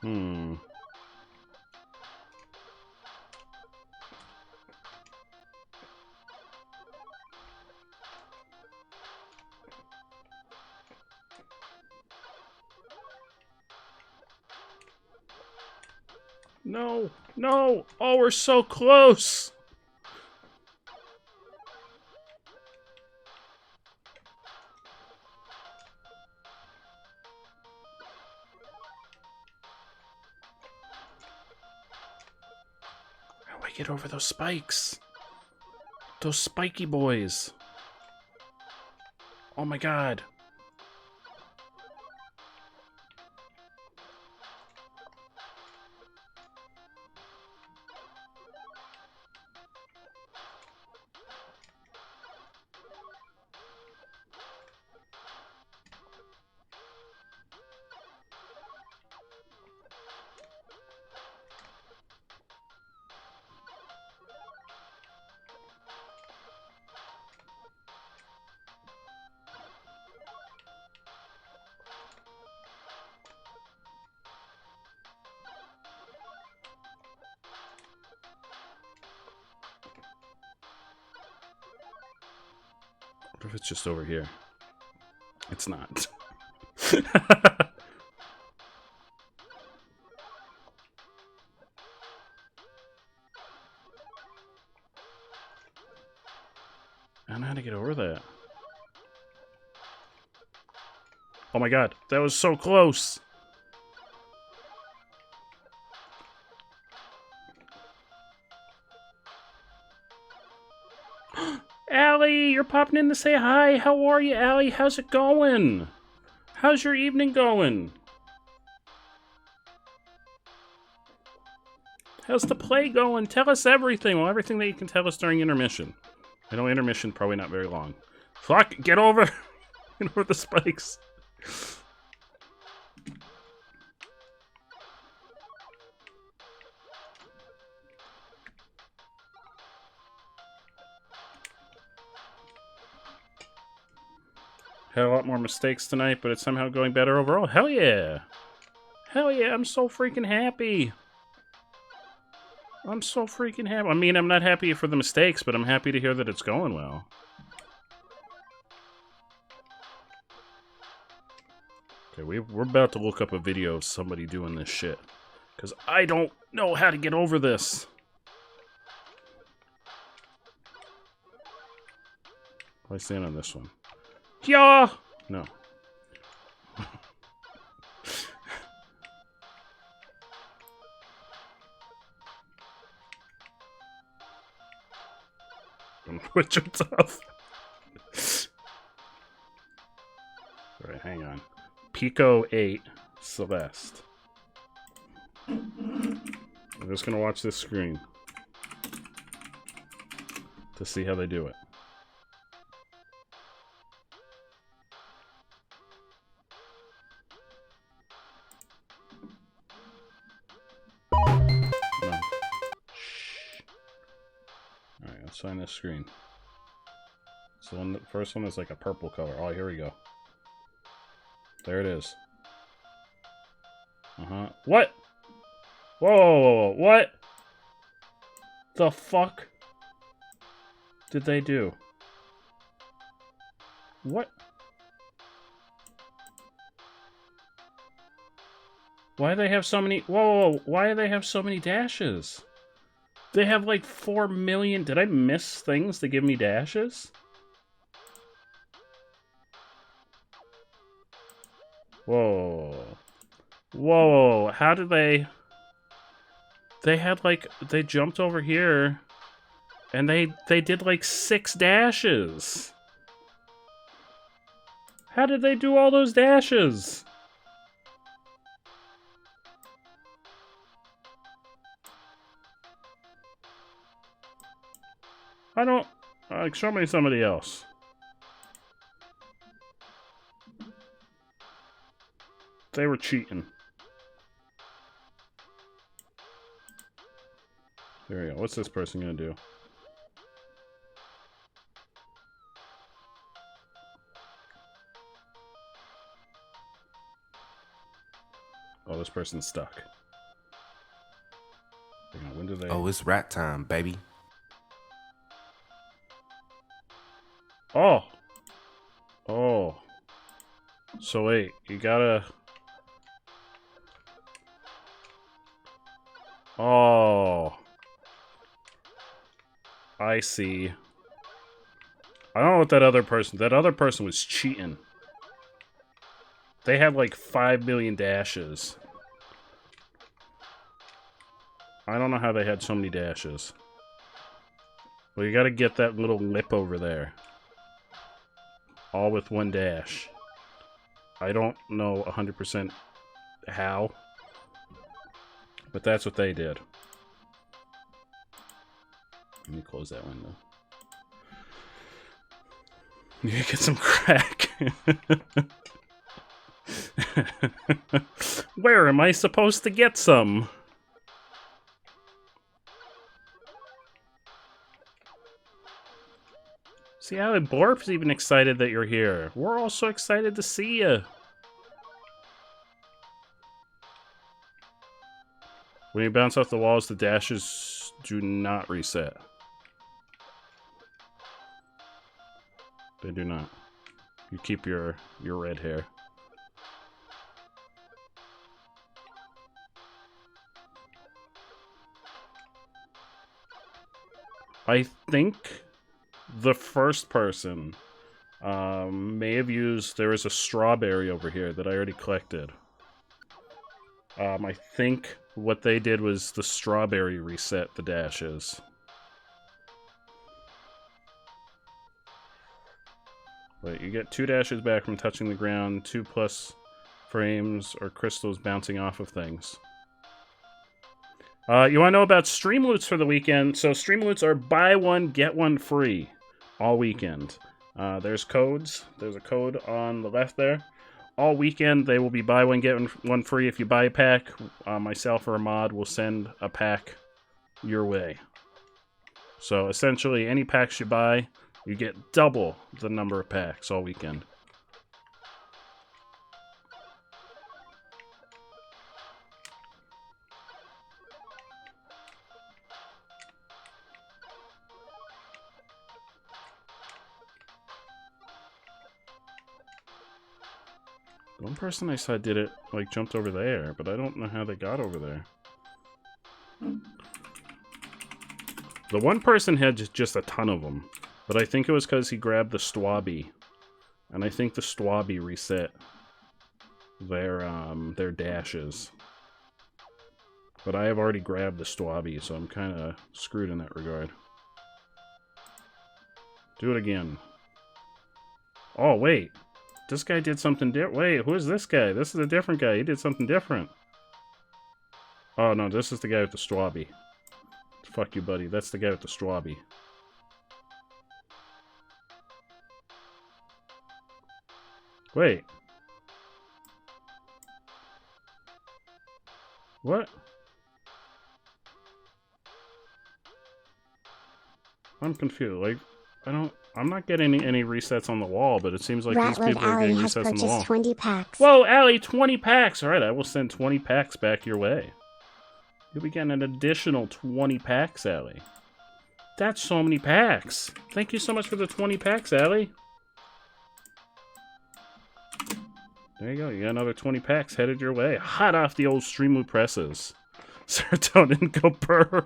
Hmm. No! No! Oh, we're so close! How do I get over those spikes? Those spiky boys. Oh my god. What if it's just over here? It's not. I don't know how to get over that. Oh my god, that was so close! Allie, you're popping in to say hi. How are you, Allie? How's it going? How's your evening going? How's the play going? Tell us everything. Well, everything that you can tell us during intermission. I know intermission probably not very long. Fuck, get over! Get over the spikes. Had a lot more mistakes tonight, but it's somehow going better overall. Hell yeah! Hell yeah, I'm so freaking happy! I'm so freaking happy. I mean, I'm not happy for the mistakes, but I'm happy to hear that it's going well. Okay, we're about to look up a video of somebody doing this shit. Because I don't know how to get over this. I stand on this one. Yeah! No. Which are tough. Alright, hang on. Pico 8, Celeste. I'm just gonna watch this screen to see how they do it. No. Shh. Alright, let's find this screen. So the first one is like a purple color. Oh, here we go. There it is. Uh-huh. What? Whoa, whoa, whoa, whoa, what? The fuck did they do? What? Why do they have so many... Whoa, whoa, whoa, why do they have so many dashes? They have like 4 million... Did I miss things to give me dashes? Whoa. Whoa, how did they... They had like... They jumped over here... And they did like 6 dashes. How did they do all those dashes? I don't... show me somebody else. They were cheating. There we go. What's this person gonna do? Oh, this person's stuck. Hang on, when do they... Oh, it's rat time, baby. Oh! Oh. So wait, you gotta... Oh. I see. I don't know what that other person... That other person was cheating. They had like 5 million dashes. I don't know how they had so many dashes. Well, you gotta get that little lip over there. All with 1 dash. I don't know 100% how. But that's what they did. Let me close that window. You can get some crack. Where am I supposed to get some? See how Borp's even excited that you're here. We're all so excited to see you. When you bounce off the walls, the dashes do not reset. They do not. You keep your red hair. I think the first person may have used... There was a strawberry over here that I already collected. I think what they did was the strawberry reset the dashes. Wait, you get 2 dashes back from touching the ground, 2+ frames or crystals bouncing off of things. You want to know about stream loots for the weekend? So stream loots are buy 1, get 1 free all weekend. There's codes. There's a code on the left there. All weekend, they will be buy 1, get 1 free. If you buy a pack, myself or a mod will send a pack your way. So essentially, any packs you buy, you get double the number of packs all weekend. One person I saw did it, like, jumped over there, but I don't know how they got over there. The one person had just a ton of them, but I think it was because he grabbed the Stwabby. And I think the Stwabby reset their dashes. But I have already grabbed the Stwabby, so I'm kind of screwed in that regard. Do it again. Oh, wait. This guy did something different. Wait, who is this guy? This is a different guy. He did something different. Oh, no, this is the guy with the strawby. Fuck you, buddy. That's the guy with the strawby. Wait. What? I'm confused. Like, I'm not getting any resets on the wall, but it seems like these Ratwood people are Alley getting has resets on the wall. purchased 20 packs. Whoa, Allie, 20 packs! Alright, I will send 20 packs back your way. You'll be getting an additional 20 packs, Allie. That's so many packs. Thank you so much for the 20 packs, Allie. There you go. You got another 20 packs headed your way. Hot off the old Streamloop presses. Serotonin, go burr.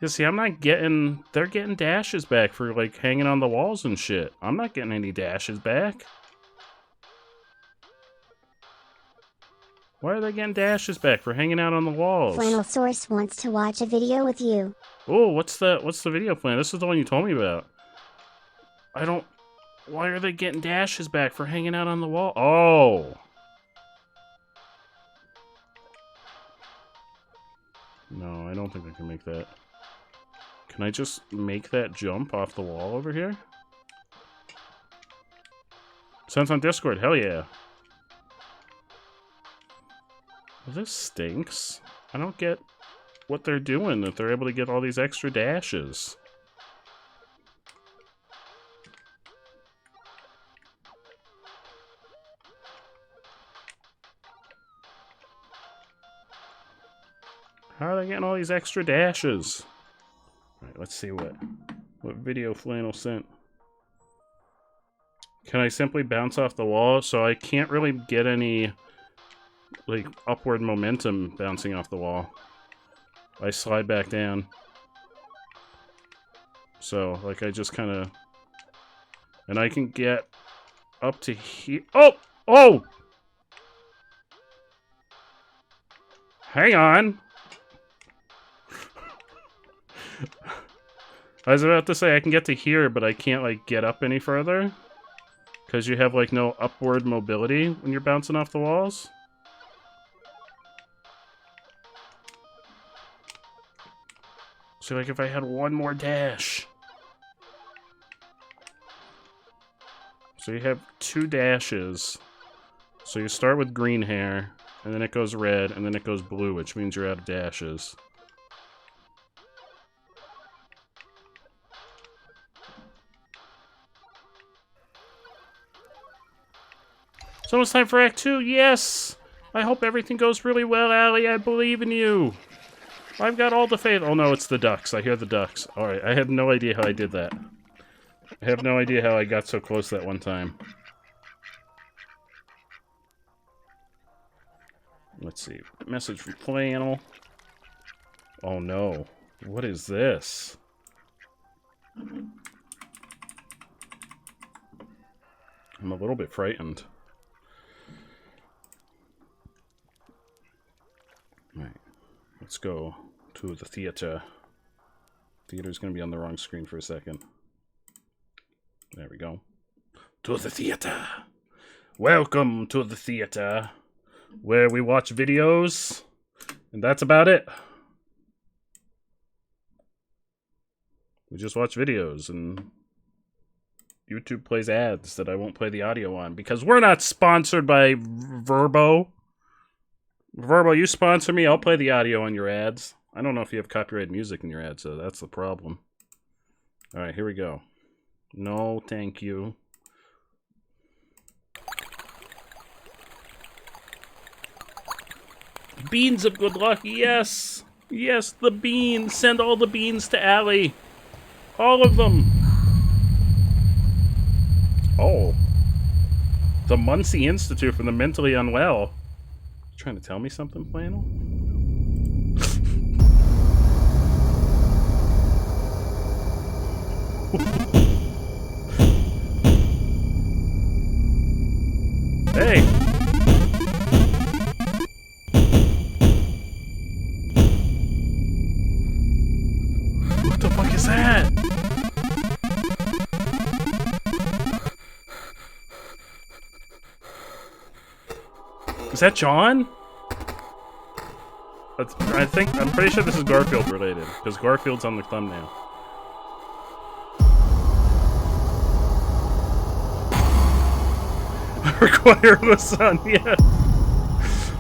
You see, I'm not getting... They're getting dashes back for, like, hanging on the walls and shit. I'm not getting any dashes back. Why are they getting dashes back for hanging out on the walls? Flannel Source wants to watch a video with you. Oh, what's the video plan? This is the one you told me about. I don't... Why are they getting dashes back for hanging out on the wall? Oh! No, I don't think I can make that. Can I just make that jump off the wall over here? Sent on Discord, hell yeah. Well, this stinks. I don't get what they're doing if they're able to get all these extra dashes. How are they getting all these extra dashes? Alright, let's see what video Flannel sent. Can I simply bounce off the wall? So I can't really get any, like, upward momentum bouncing off the wall. I slide back down. So, like, I just kind of... And I can get up to here. Oh! Oh! Hang on! I was about to say I can get to here, but I can't, like, get up any further. Because you have, like, no upward mobility when you're bouncing off the walls. So, like, if I had one more dash. So you have 2 dashes. So you start with green hair, and then it goes red, and then it goes blue, which means you're out of dashes. It's almost time for Act 2, yes! I hope everything goes really well, Allie, I believe in you! I've got all the faith. Oh no, it's the ducks. I hear the ducks. Alright, I have no idea how I did that. I have no idea how I got so close that one time. Let's see. Message from Flannel. Oh no. What is this? I'm a little bit frightened. Alright. Let's go to the theater. Theater's gonna be on the wrong screen for a second. There we go. To the theater. Welcome to the theater, where we watch videos, and that's about it. We just watch videos, and YouTube plays ads that I won't play the audio on, because we're not sponsored by Verbo. Verbo, you sponsor me, I'll play the audio on your ads. I don't know if you have copyrighted music in your ads, so that's the problem. Alright, here we go. No, thank you. Beans of good luck, yes! Yes, the beans! Send all the beans to Allie! All of them! Oh. The Muncie Institute for the Mentally Unwell. You trying to tell me something, Flannel? Hey! What the fuck is that? Is that John? I'm pretty sure this is Garfield related, because Garfield's on the thumbnail. Require lasagna.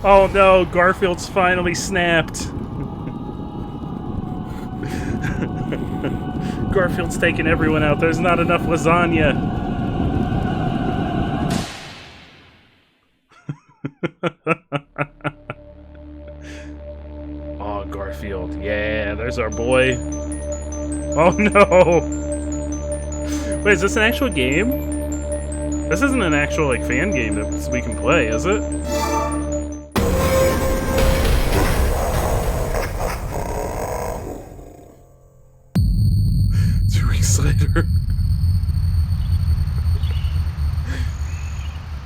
Oh no, Garfield's finally snapped. Garfield's taking everyone out. There's not enough lasagna. Oh, Garfield. Yeah, there's our boy. Oh no. Wait, is this an actual game? This isn't an actual, like, fan game that we can play, is it? 2 weeks later.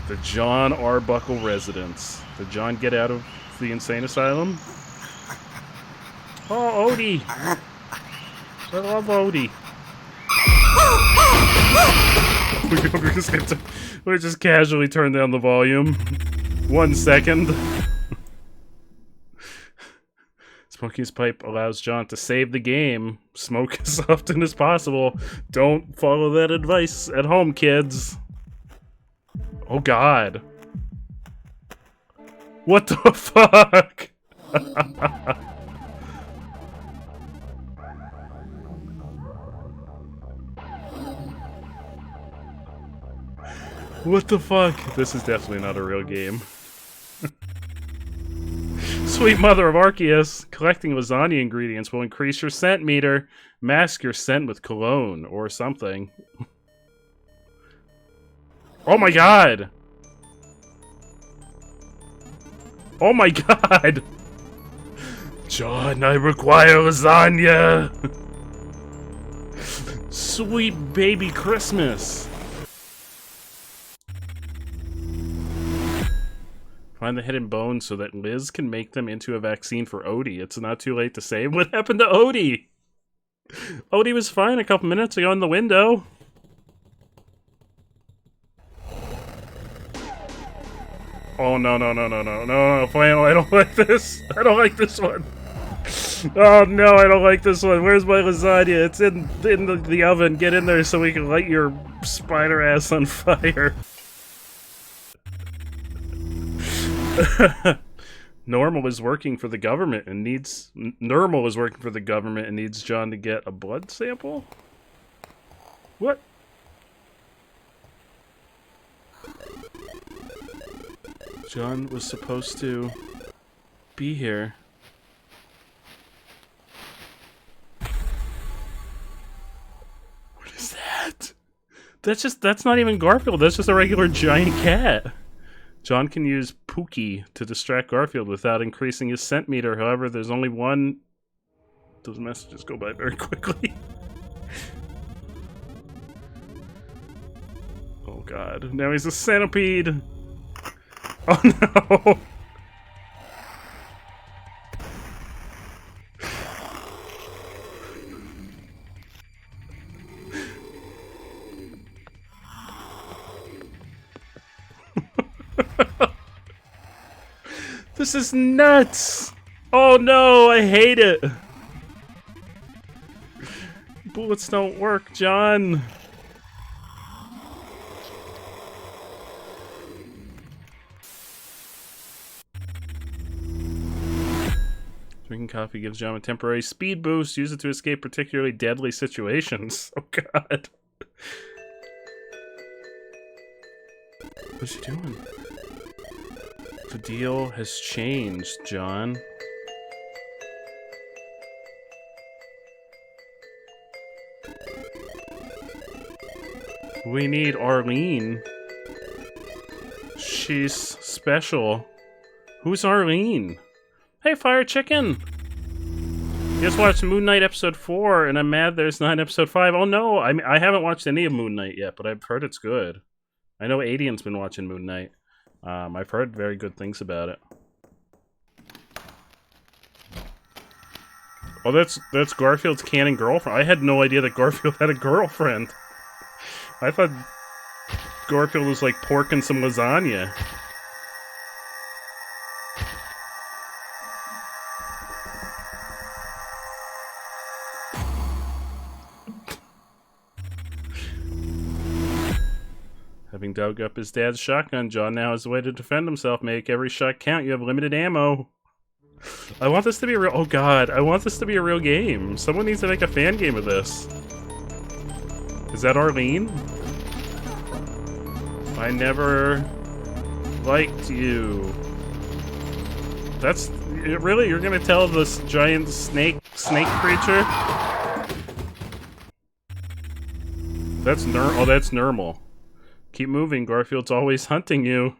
The John Arbuckle residence. Did John get out of the insane asylum? Oh, Odie! I love Odie. We're just casually turn down the volume. 1 second. Smoking his pipe allows John to save the game. Smoke as often as possible. Don't follow that advice at home, kids. Oh god. What the fuck? What the fuck? This is definitely not a real game. Sweet mother of Arceus, collecting lasagna ingredients will increase your scent meter. Mask your scent with cologne or something. Oh my god! Oh my god! John, I require lasagna! Sweet baby Christmas! Find the hidden bones so that Liz can make them into a vaccine for Odie. It's not too late to save. What happened to Odie? Odie was fine a couple minutes ago in the window. Oh, no, no, no, no, no, no, Flannel, I don't like this. I don't like this one. Oh, no, I don't like this one. Where's my lasagna? It's in the oven. Get in there so we can light your spider ass on fire. Normal is working for the government and needs... Normal is working for the government and needs John to get a blood sample? What? John was supposed to be here. What is that? That's not even Garfield. That's just a regular giant cat. John can use Pookie to distract Garfield without increasing his scent meter. However, there's only one... Those messages go by very quickly. Oh god. Now he's a centipede! Oh no! This is nuts! Oh no, I hate it! Bullets don't work, John! Drinking coffee gives John a temporary speed boost. Use it to escape particularly deadly situations. Oh god. What's he doing? The deal has changed, John. We need Arlene. She's special. Who's Arlene? Hey, Fire Chicken! Just watched Moon Knight episode 4, and I'm mad there's not episode 5. Oh no, I haven't watched any of Moon Knight yet, but I've heard it's good. I know Adian's been watching Moon Knight. I've heard very good things about it. Oh, that's Garfield's canon girlfriend. I had no idea that Garfield had a girlfriend. I thought Garfield was like porking some lasagna. Having dug up his dad's shotgun, John now has a way to defend himself. Make every shot count. You have limited ammo. I want this to be a real... Oh god, I want this to be a real game. Someone needs to make a fan game of this. Is that Arlene? I never liked you. That's... Really? You're gonna tell this giant snake creature? That's Oh, that's normal. Keep moving, Garfield's always hunting you.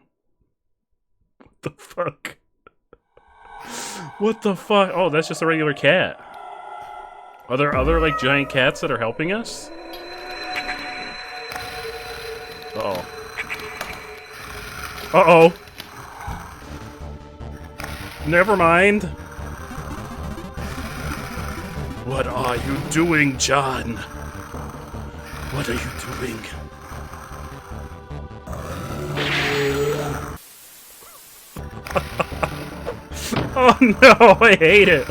What the fuck? What the fuck? Oh, that's just a regular cat. Are there other, like, giant cats that are helping us? Uh-oh. Uh-oh. Never mind. What are you doing, John? What are you doing? Oh no, I hate it.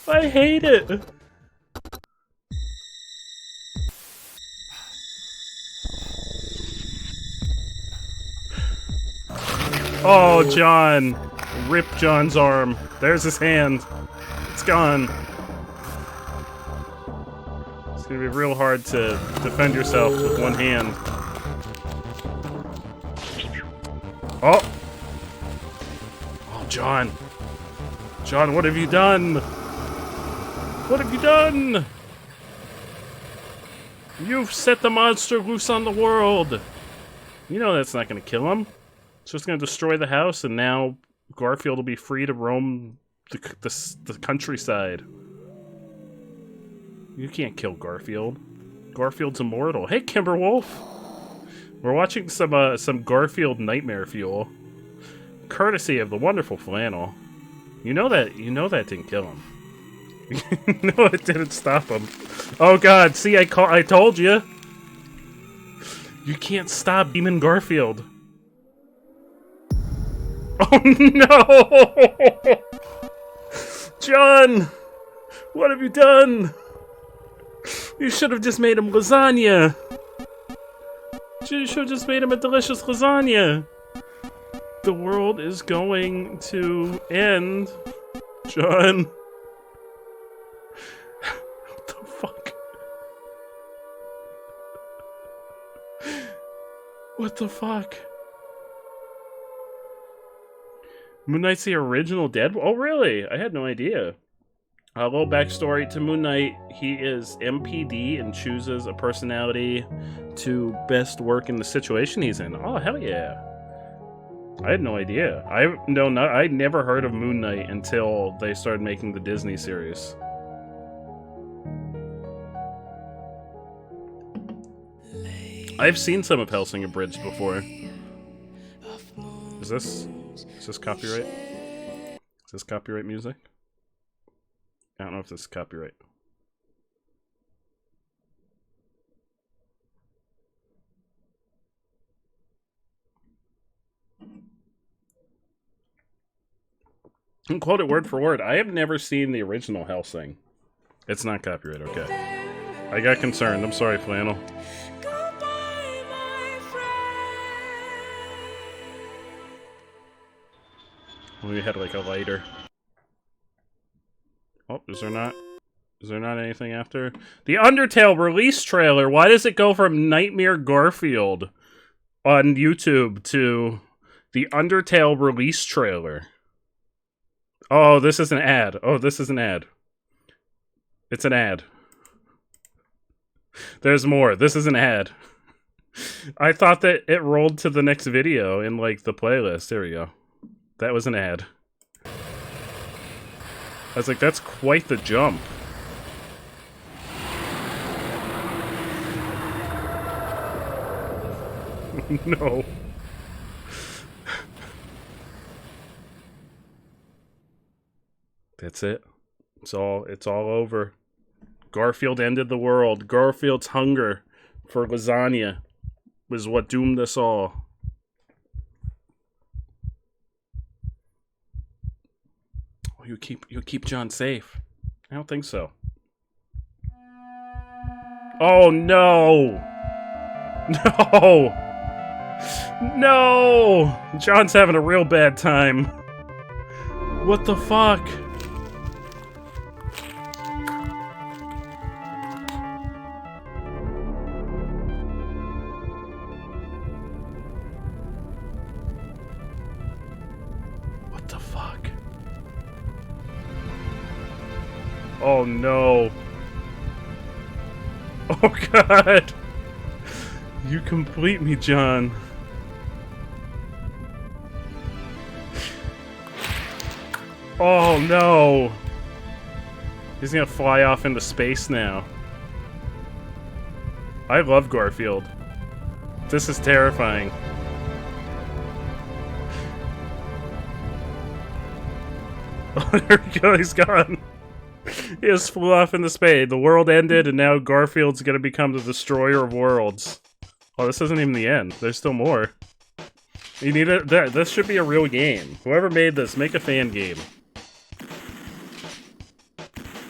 I hate it. Oh, John. Rip John's arm. There's his hand. It's gone. It's gonna be real hard to defend yourself with one hand. Oh! Oh, John. John, what have you done? What have you done? You've set the monster loose on the world. You know that's not gonna kill him. It's just gonna destroy the house, and now Garfield will be free to roam the countryside. You can't kill Garfield. Garfield's immortal. Hey, Kimberwolf! We're watching some Garfield nightmare fuel, courtesy of the wonderful flannel. You know that didn't kill him. No, it didn't stop him. Oh God! See, I told you. You can't stop Demon Garfield. Oh no! John! What have you done? You should have just made him lasagna. You should have just made him a delicious lasagna. The world is going to end. John. What the fuck? What the fuck? Moon Knight's the original Deadpool? Oh, really? I had no idea. A little backstory to Moon Knight. He is MPD and chooses a personality to best work in the situation he's in. Oh, hell yeah. I had no idea. I'd never heard of Moon Knight until they started making the Disney series. I've seen some of Hellsing Abridged before. Is this copyright? Is this copyright music? I don't know if this is copyright. I can quote it word for word. I have never seen the original Hellsing. It's not copyright, okay. I got concerned. I'm sorry, Flannel. We had like a lighter. Oh, is there not anything after? The Undertale release trailer. Why does it go from Nightmare Garfield on YouTube to the Undertale release trailer? Oh, this is an ad. Oh, this is an ad. It's an ad. There's more. This is an ad. I thought that it rolled to the next video in like the playlist. There we go. That was an ad. I was like, that's quite the jump. No. That's it. It's all over. Garfield ended the world. Garfield's hunger for lasagna was what doomed us all. Oh, you keep John safe. I don't think so. Oh no! No! No! John's having a real bad time. What the fuck? What the fuck? Oh no. Oh god. You complete me, John. Oh no. He's gonna fly off into space now. I love Garfield. This is terrifying. Oh, there we go, he's gone. He just flew off into space. The world ended, and now Garfield's gonna become the destroyer of worlds. Oh, this isn't even the end. There's still more. You need it. This should be a real game. Whoever made this, make a fan game.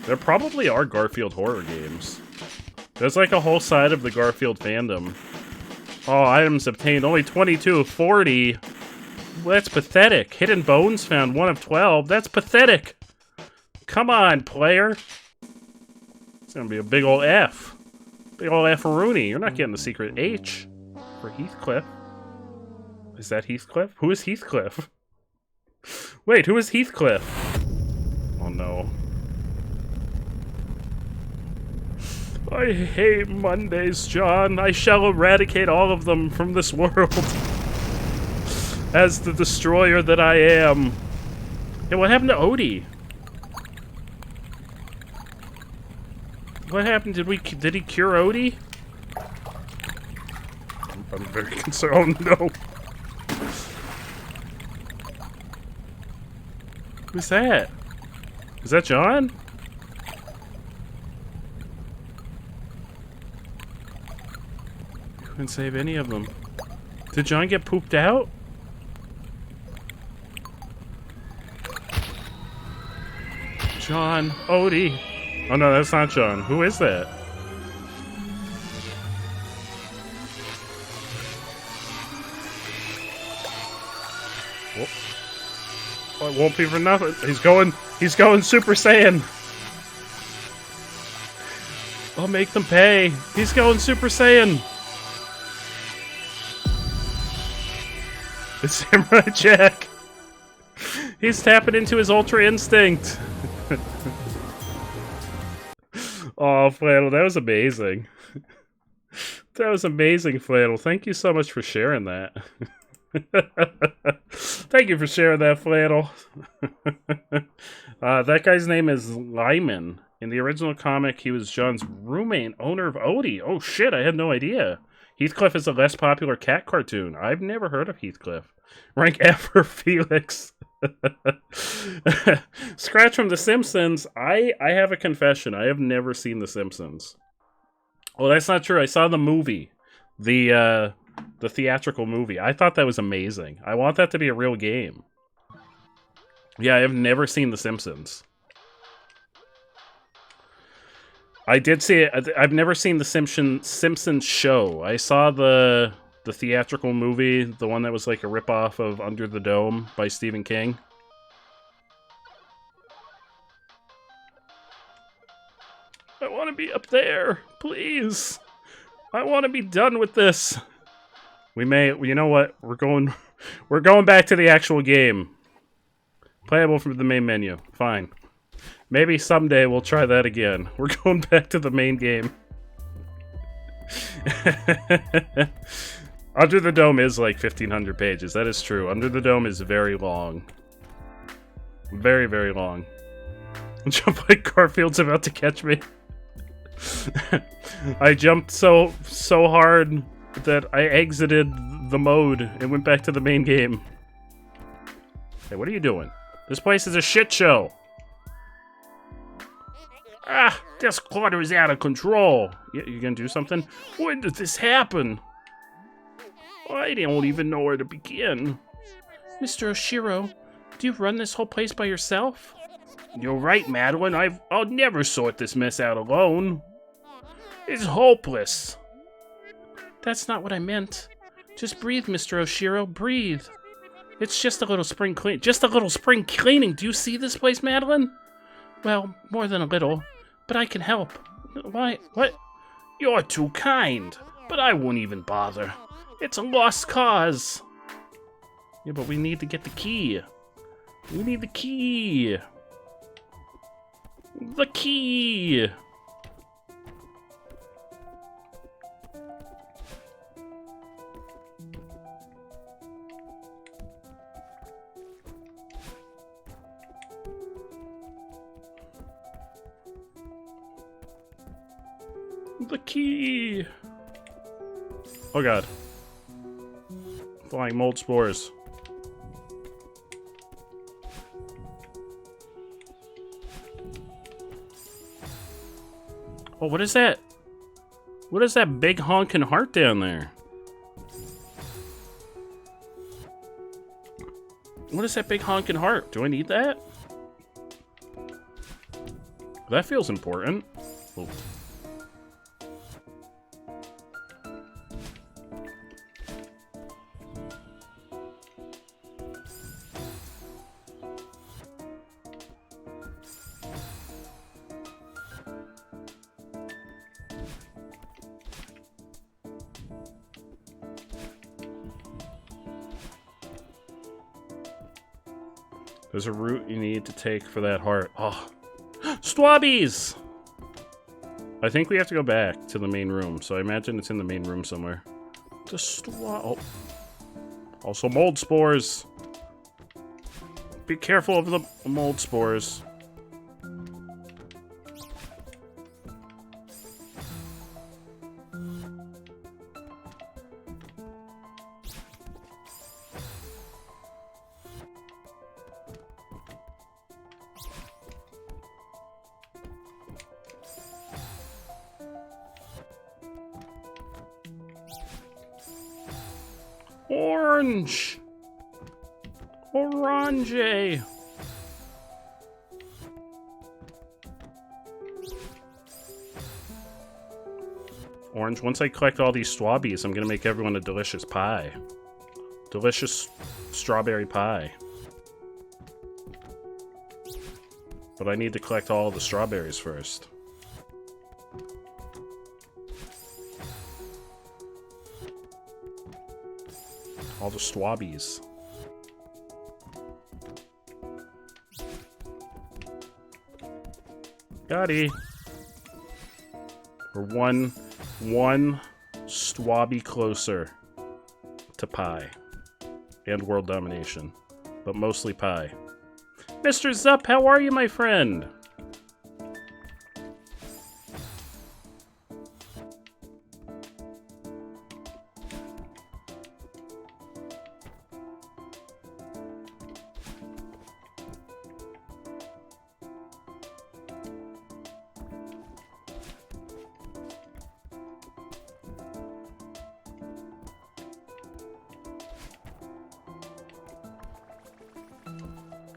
There probably are Garfield horror games. There's like a whole side of the Garfield fandom. Oh, items obtained only 22 of 40. Well, that's pathetic. Hidden bones found 1 of 12. That's pathetic. Come on, player. It's gonna be a big ol' F. Big ol' F-Rooney. You're not getting the secret H for Heathcliff. Is that Heathcliff? Who is Heathcliff? Wait, who is Heathcliff? Oh no. I hate Mondays, John. I shall eradicate all of them from this world. As the destroyer that I am. Hey, what happened to Odie? What happened? Did he cure Odie? I'm very concerned. Oh no. Who's that? Is that John? Couldn't save any of them. Did John get pooped out? John, Odie. Oh no, that's not John. Who is that? Whoop. Oh, it won't be for nothing. He's going Super Saiyan. I'll make them pay. He's going Super Saiyan. It's Samurai Jack. He's tapping into his Ultra Instinct. Oh, Flannel, that was amazing. That was amazing, Flannel. Thank you so much for sharing that. Thank you for sharing that, Flannel. That guy's name is Lyman. In the original comic, he was John's roommate, owner of Odie. Oh shit, I had no idea. Heathcliff is a less popular cat cartoon. I've never heard of Heathcliff. Rank F for Felix. Scratch from The Simpsons. I have a confession. I have never seen The Simpsons. Oh, that's not true. I saw the movie. The theatrical movie. I thought that was amazing. I want that to be a real game. Yeah, I have never seen The Simpsons. I did see it. I've never seen the Simpsons show. I saw the theatrical movie, the one that was like a ripoff of Under the Dome by Stephen King. I want to be up there, please. I want to be done with this. We may, you know what? We're going back to the actual game. Playable from the main menu. Fine. Maybe someday we'll try that again. We're going back to the main game. Under the Dome is like 1,500 pages. That is true. Under the Dome is very long. Very, very long. Jump like Garfield's about to catch me. I jumped so hard that I exited the mode and went back to the main game. Hey, what are you doing? This place is a shit show. Ah, this clutter is out of control. You gonna do something? When did this happen? I don't even know where to begin. Mr. Oshiro, do you run this whole place by yourself? You're right, Madeline. I'll never sort this mess out alone. It's hopeless. That's not what I meant. Just breathe, Mr. Oshiro, breathe. It's just a little spring clean. Just a little spring cleaning. Do you see this place, Madeline? Well, more than a little, but I can help. Why? What? You're too kind, but I won't even bother. It's a lost cause. Yeah, but we need to get the key. We need the key. The key. The key. Oh god. Flying mold spores. Oh, what is that? What is that big honking heart down there? What is that big honking heart? Do I need that? That feels important. Oh. There's a route you need to take for that heart. Oh. Swabbies! I think we have to go back to the main room, so I imagine it's in the main room somewhere. The oh. Also mold spores. Be careful of the mold spores. Orange! Orange! Orange, once I collect all these swabbies, I'm gonna make everyone a delicious pie. Delicious strawberry pie. But I need to collect all the strawberries first. All the swabbies. Gotti. We're one swabby closer to pie. And world domination. But mostly pie. Mr. Zup, how are you, my friend?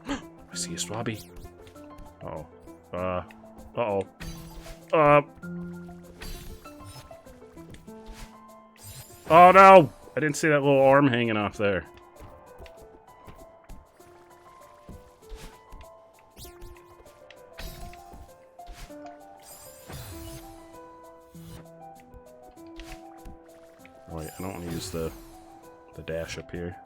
I see a swabby. Uh-oh. Uh-oh. Oh no! I didn't see that little arm hanging off there. Wait, I don't want to use the dash up here.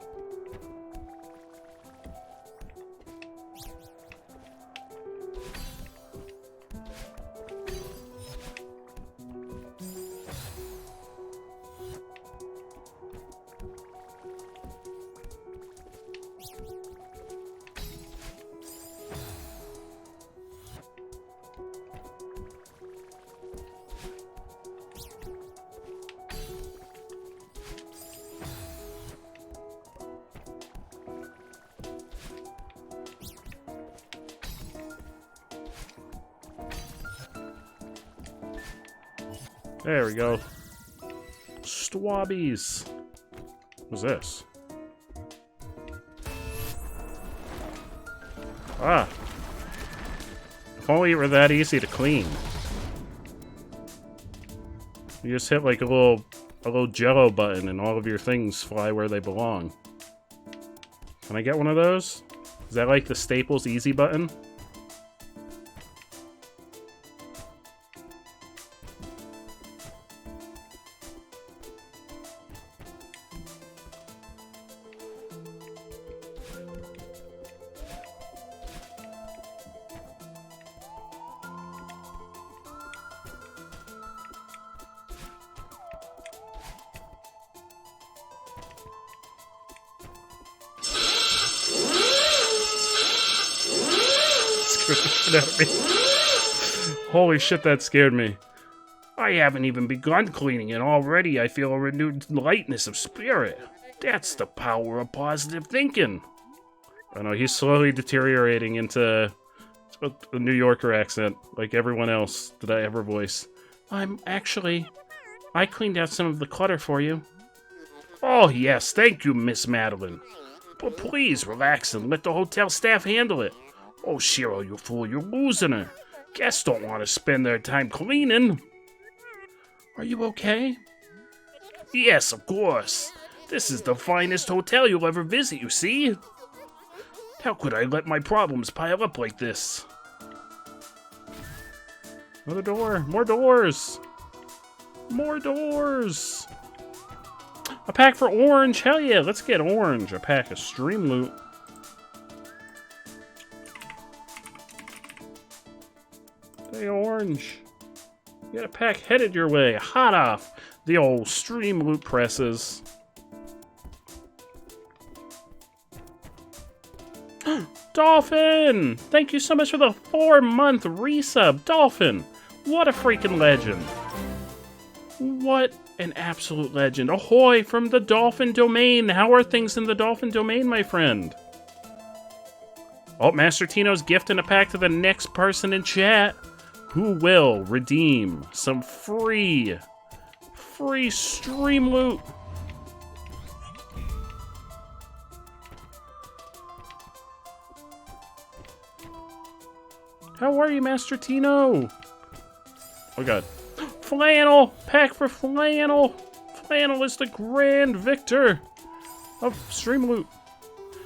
There we go. Swabbies. What's this? Ah. If only it were that easy to clean. You just hit like a little a little jello button and all of your things fly where they belong. Can I get one of those? Is that like the Staples easy button? Scared the shit out of me. Holy shit, that scared me. I haven't even begun cleaning and already I feel a renewed lightness of spirit. That's the power of positive thinking. I know, he's slowly deteriorating into a New Yorker accent, like everyone else that I ever voice. I cleaned out some of the clutter for you. Oh yes, thank you, Miss Madeline. But please relax and let the hotel staff handle it. Oh, Shiro, you fool, you're losing her. Guests don't want to spend their time cleaning. Are you okay? Yes, of course. This is the finest hotel you'll ever visit, you see? How could I let my problems pile up like this? Another door. More doors. More doors. A pack for orange. Hell yeah, let's get orange. A pack of stream loot. Hey, orange. You got a pack headed your way. Hot off the old stream loot presses. Dolphin! Thank you so much for the 4-month resub. Dolphin! What a freaking legend. What an absolute legend. Ahoy from the Dolphin Domain. How are things in the Dolphin Domain, my friend? Oh, Master Tino's gifting a pack to the next person in chat who will redeem some free stream loot. How are you, Master Tino? Oh god. Flannel! Pack for Flannel! Flannel is the grand victor of stream loot.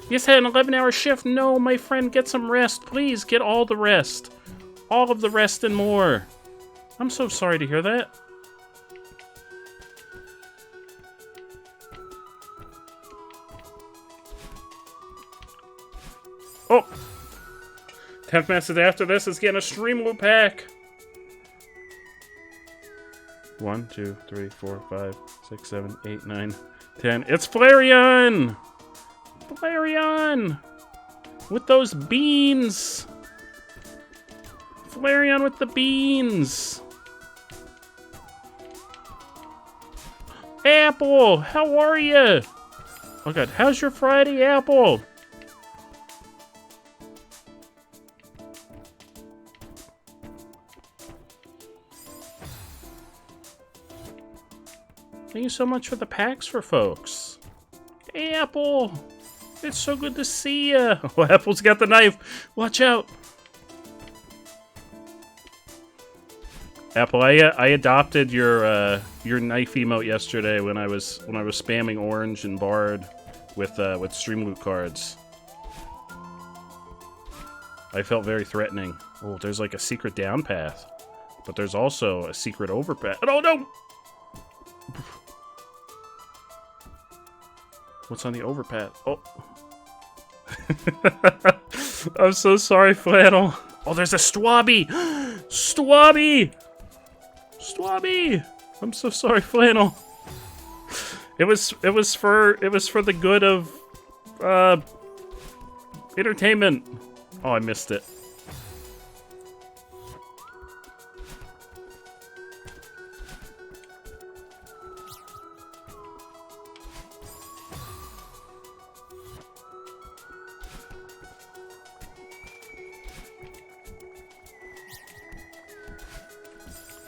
Yes, had an 11-hour shift. No, my friend, get some rest. Please, get all the rest. All of the rest and more. I'm so sorry to hear that. Oh! 10th message after this is getting a stream loot pack. 1, 2, 3, 4, 5, 6, 7, 8, 9, 10. It's Flareon! Flareon! With those beans! Flareon with the beans! Apple! How are you? Oh god, how's your Friday, Apple? Thank you so much for the packs for folks. Hey, Apple! It's so good to see ya! Oh, Apple's got the knife! Watch out! Apple, I adopted your knife emote yesterday when I was spamming orange and Bard with stream loot cards. I felt very threatening. Oh, there's like a secret down path, but there's also a secret overpath. Oh no! What's on the overpath? Oh. I'm so sorry, Flannel. Oh, there's a Swabby! Swabby! Swabby! I'm so sorry, Flannel. It was for the good of entertainment. Oh, I missed it.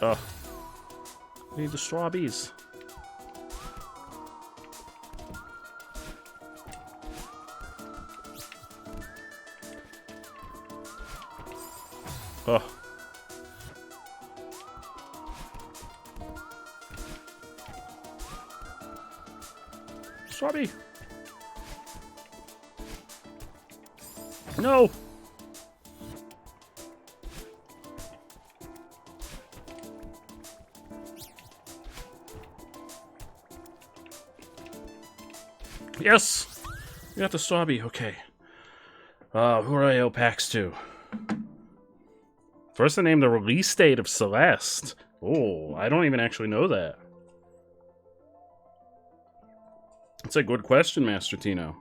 Oh. I need the strawberries. Oh. Swabby. No. Yes. We got the Swabby. Okay. Who are I owe packs to? First, I named the release date of Celeste. Oh, I don't even actually know that. That's a good question, Master Tino.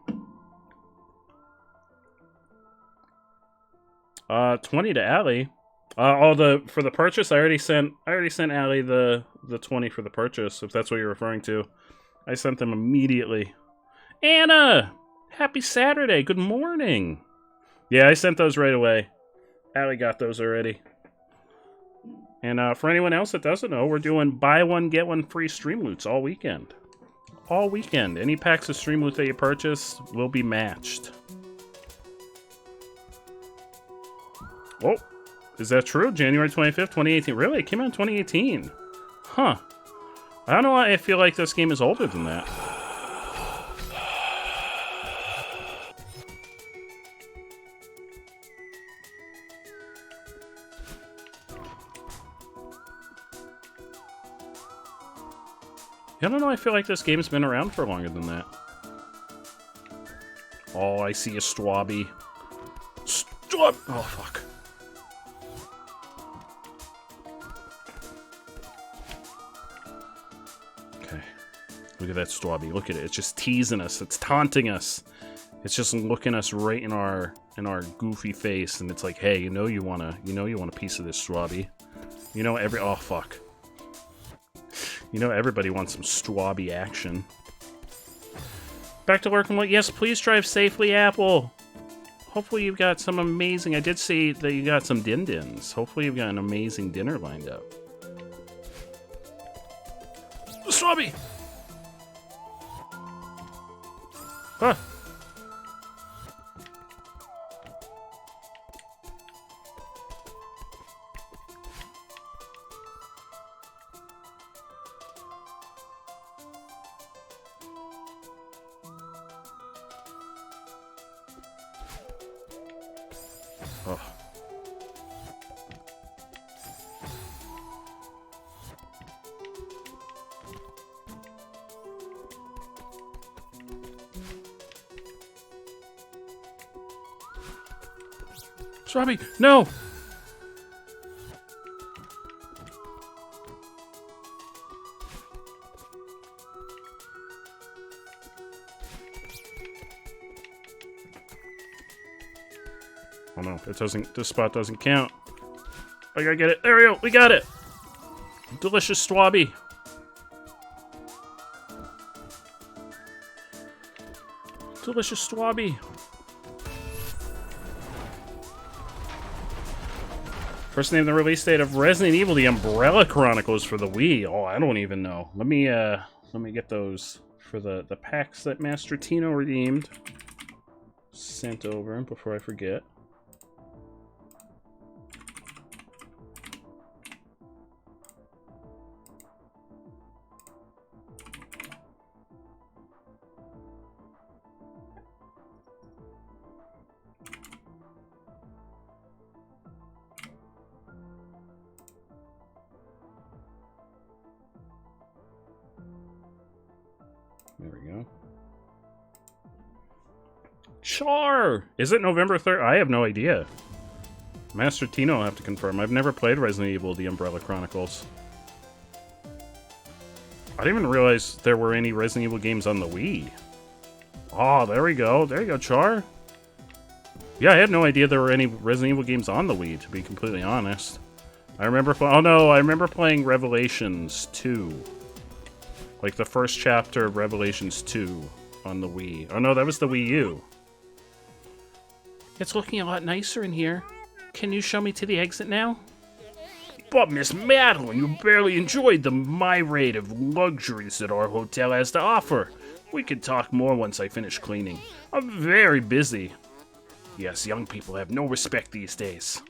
20 to Allie. For the purchase, I already sent Allie the 20 for the purchase, if that's what you're referring to. I sent them immediately. Anna! Happy Saturday. Good morning. Yeah, I sent those right away. Allie got those already. And for anyone else that doesn't know, we're doing buy one, get one free stream loots all weekend. All weekend. Any packs of stream loot that you purchase will be matched. Oh, is that true? January 25th, 2018. Really? It came out in 2018. Huh. I don't know why I feel like this game is older than that. I don't know, I feel like this game's been around for longer than that. Oh, I see a Swabby. Swab! Oh, fuck. Okay. Look at that Swabby. Look at it. It's just teasing us. It's taunting us. It's just looking us right in our goofy face, and it's like, hey, you know you want a piece of this Swabby. You know oh, fuck. You know everybody wants some Swabby action. Back to work and what? Yes, please drive safely, Apple. Hopefully you've got some amazing... I did see that you got some din-dins. Hopefully you've got an amazing dinner lined up. Swabby! Huh. Oh. Swabby, no! Oh no, it doesn't, this spot doesn't count. I gotta get it. There we go, we got it! Delicious Swabby. Delicious Swabby. First name the release date of Resident Evil: The Umbrella Chronicles for the Wii. Oh, I don't even know. Let me get those for the packs that Master Tino redeemed. Sent over before I forget. There we go. Char! Is it November 3rd? I have no idea. Master Tino will have to confirm. I've never played Resident Evil: The Umbrella Chronicles. I didn't even realize there were any Resident Evil games on the Wii. Oh, there we go. There you go, Char. Yeah, I had no idea there were any Resident Evil games on the Wii, to be completely honest. I remember I remember playing Revelations 2. Like the first chapter of Revelations 2 on the Wii. Oh no, that was the Wii U. It's looking a lot nicer in here. Can you show me to the exit now? But Miss Madeline, you barely enjoyed the myriad of luxuries that our hotel has to offer. We can talk more once I finish cleaning. I'm very busy. Yes, young people have no respect these days.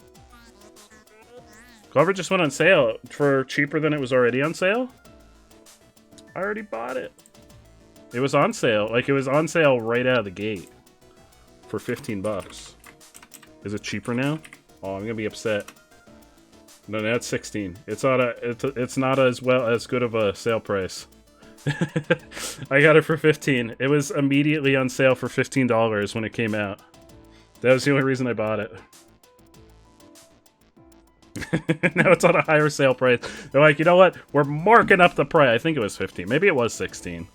Clover just went on sale for cheaper than it was already on sale? I already bought it. It was on sale. Like, it was on sale right out of the gate for 15 bucks. Is it cheaper now? Oh, I'm gonna be upset. No, now it's 16. It's not as good of a sale price. I got it for 15. It was immediately on sale for $15 when it came out. That was the only reason I bought it. Now it's on a higher sale price. They're like, you know what? We're marking up the price. I think it was 15. Maybe it was 16.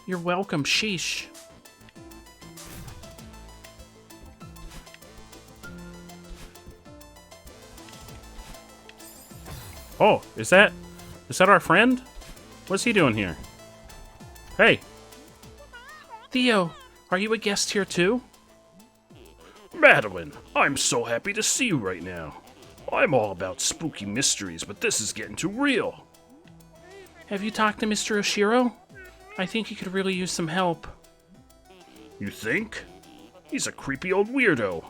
You're welcome, sheesh. Oh, is that our friend? What's he doing here? Hey. Theo, are you a guest here too? Madeline, I'm so happy to see you right now. I'm all about spooky mysteries, but this is getting too real. Have you talked to Mr. Oshiro? I think he could really use some help. You think? He's a creepy old weirdo.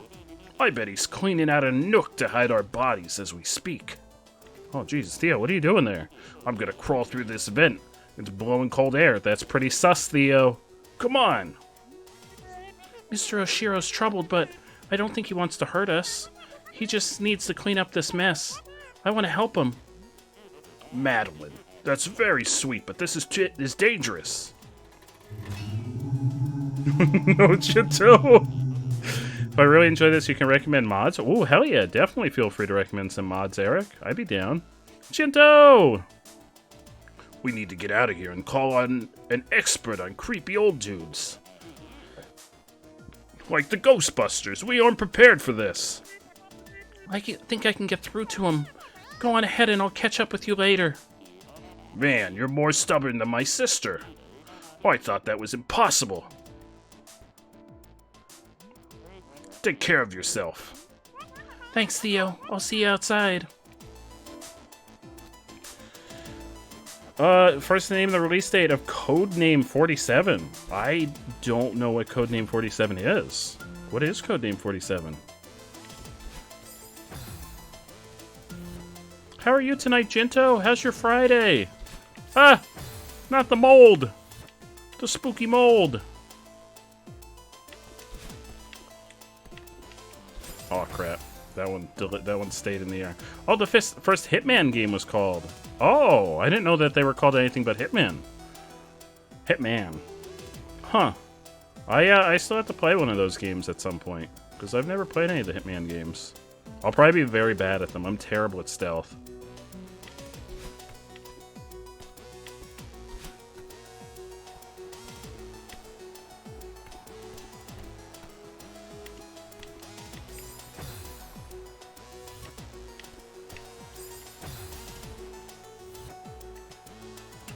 I bet he's cleaning out a nook to hide our bodies as we speak. Oh, Jesus, Theo, what are you doing there? I'm gonna crawl through this vent. It's blowing cold air. That's pretty sus, Theo. Come on. Mr. Oshiro's troubled, but I don't think he wants to hurt us. He just needs to clean up this mess. I want to help him. Madeline, that's very sweet, but this is dangerous. No, Chito. If I really enjoy this, you can recommend mods. Oh, hell yeah. Definitely feel free to recommend some mods, Eric. I'd be down. Chinto! We need to get out of here and call on an expert on creepy old dudes. Like the Ghostbusters. We aren't prepared for this. I think I can get through to him. Go on ahead and I'll catch up with you later. Man, you're more stubborn than my sister. Oh, I thought that was impossible. Take care of yourself. Thanks, Theo. I'll see you outside. First name the release date of Codename 47. I don't know what Codename 47 is. What is Codename 47? How are you tonight, Jinto? How's your Friday? Ah! Not the mold! The spooky mold! Oh crap! That one stayed in the air. Oh, the first Hitman game was called. Oh, I didn't know that they were called anything but Hitman. Hitman. Huh. I still have to play one of those games at some point because I've never played any of the Hitman games. I'll probably be very bad at them. I'm terrible at stealth.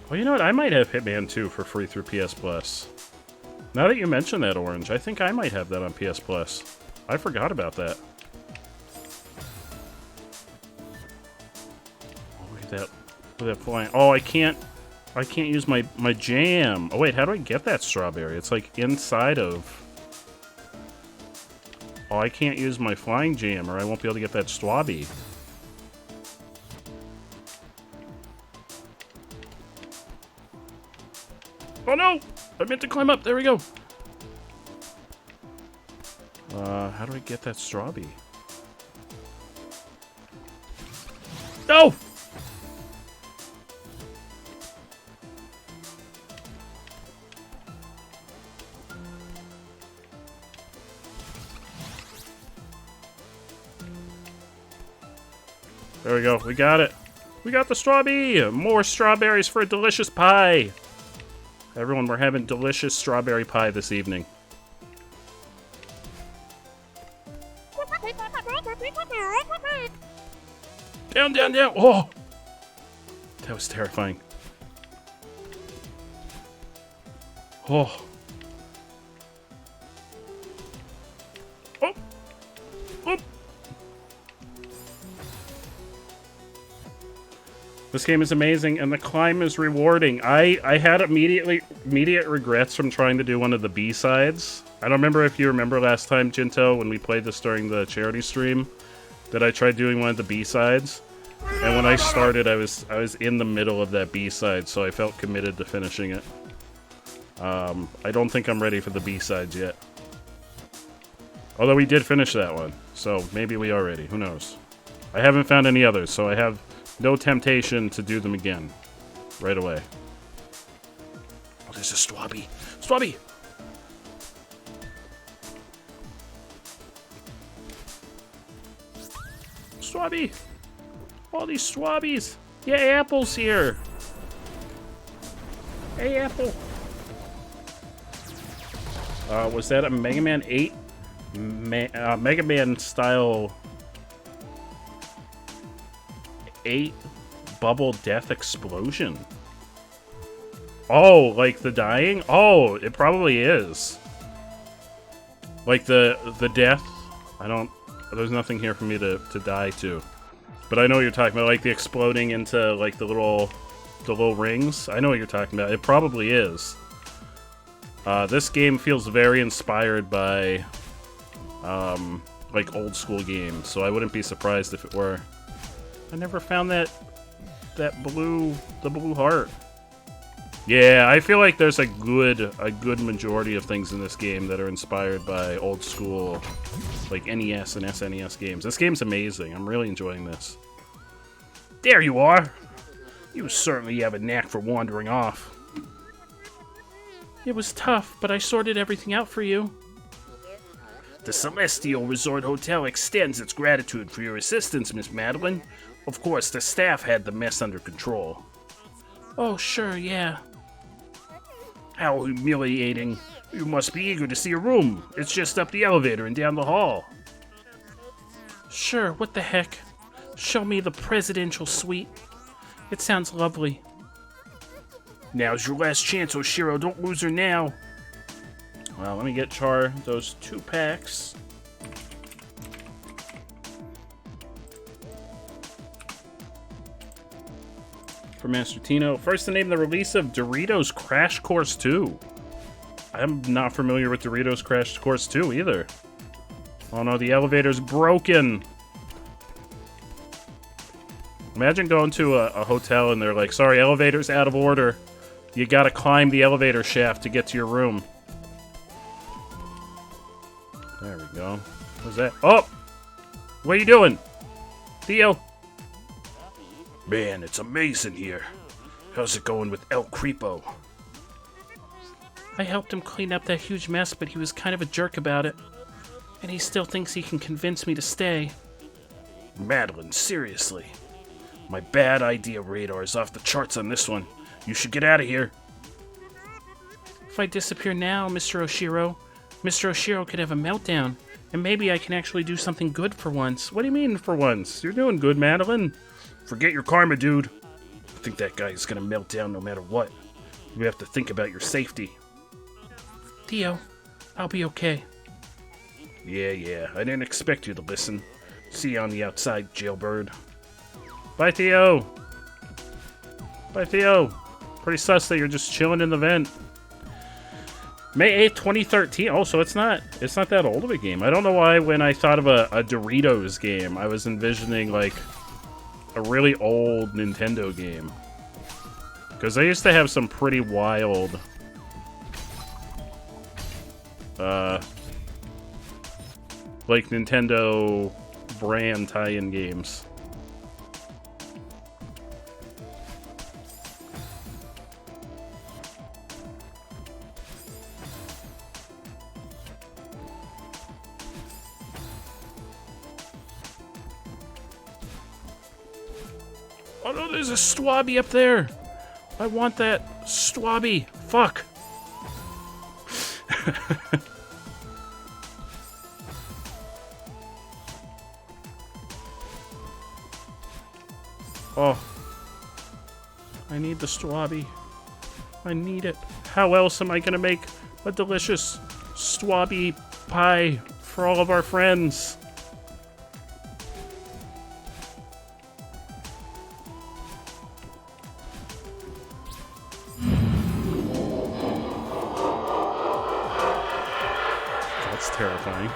Well, you know what? I might have Hitman 2 for free through PS Plus. Now that you mention that, Orange, I think I might have that on PS Plus. I forgot about that. Oh, look at that. Look at that flying. Oh, I can't use my jam. Oh, wait, how do I get that strawberry? It's like inside of... Oh, I can't use my flying jam or I won't be able to get that strawberry. Oh no! I meant to climb up. There we go. How do I get that strawberry? No! There we go. We got it. We got the strawberry. More strawberries for a delicious pie. Everyone, we're having delicious strawberry pie this evening. Down, down, down. Oh! That was terrifying. Oh. Oh! Oh! This game is amazing, and the climb is rewarding. I had immediate regrets from trying to do one of the B-sides. I don't remember if you remember last time, Jinto, when we played this during the charity stream, that I tried doing one of the B-sides. And when I started, I was in the middle of that B-side, so I felt committed to finishing it. I don't think I'm ready for the B-sides yet. Although we did finish that one, so maybe we are ready. Who knows? I haven't found any others, so I have no temptation to do them again right away. Oh, there's a Swabby. Swabby! Swabby! All these Swabbies! Yeah, Apple's here! Hey, Apple! Was that a Mega Man 8? Mega Man style 8 bubble death explosion? Oh, like the dying? Oh, it probably is. Like the death. I don't... There's nothing here for me to die to. But I know what you're talking about, like the exploding into like the little rings. I know what you're talking about. It probably is. This game feels very inspired by like old school games, so I wouldn't be surprised if it were. I never found the blue heart. Yeah, I feel like there's a good majority of things in this game that are inspired by old school, like NES and SNES games. This game's amazing. I'm really enjoying this. There you are! You certainly have a knack for wandering off. It was tough, but I sorted everything out for you. The Celestial Resort Hotel extends its gratitude for your assistance, Miss Madeline. Of course, the staff had the mess under control. Oh, sure, yeah. How humiliating. You must be eager to see a room. It's just up the elevator and down the hall. Sure, what the heck. Show me the presidential suite. It sounds lovely. Now's your last chance, Oshiro. Don't lose her now. Well, let me get Char those 2 packs. For Master Tino. First to name the release of Doritos Crash Course 2. I'm not familiar with Doritos Crash Course 2 either. Oh no, the elevator's broken. Imagine going to a hotel and they're like, sorry, elevator's out of order. You gotta climb the elevator shaft to get to your room. There we go. What's that? Oh! What are you doing? Theo? Man, it's amazing here. How's it going with El Creepo? I helped him clean up that huge mess, but he was kind of a jerk about it. And he still thinks he can convince me to stay. Madeline, seriously. My bad idea radar is off the charts on this one. You should get out of here. If I disappear now, Mr. Oshiro could have a meltdown. And maybe I can actually do something good for once. What do you mean, for once? You're doing good, Madeline. Forget your karma, dude. I think that guy is gonna melt down no matter what. You have to think about your safety. Theo, I'll be okay. Yeah, I didn't expect you to listen. See you on the outside, jailbird. Bye, Theo. Bye, Theo. Pretty sus that you're just chilling in the vent. May 8th, 2013. Oh, so it's not that old of a game. I don't know why when I thought of a Doritos game, I was envisioning like a really old Nintendo game. Because they used to have some pretty wild like Nintendo brand tie-in games. Oh no, there's a Swabby up there! I want that Swabby! Fuck! Oh. I need the Swabby. I need it. How else am I gonna make a delicious Swabby pie for all of our friends? That's terrifying.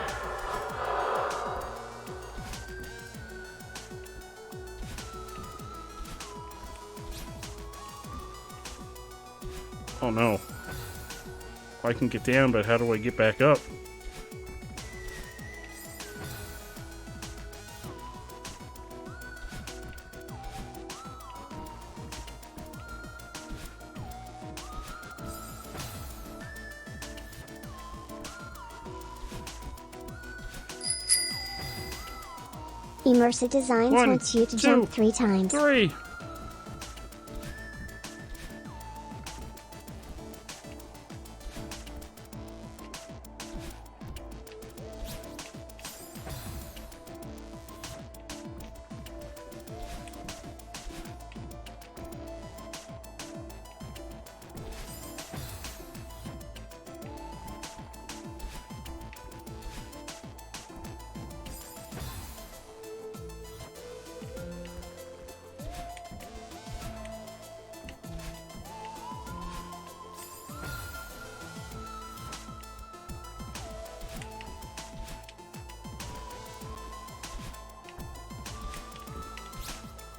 Oh no. I can get down, but how do I get back up? Immersive Designs One, wants you to two, jump 3 times. 3.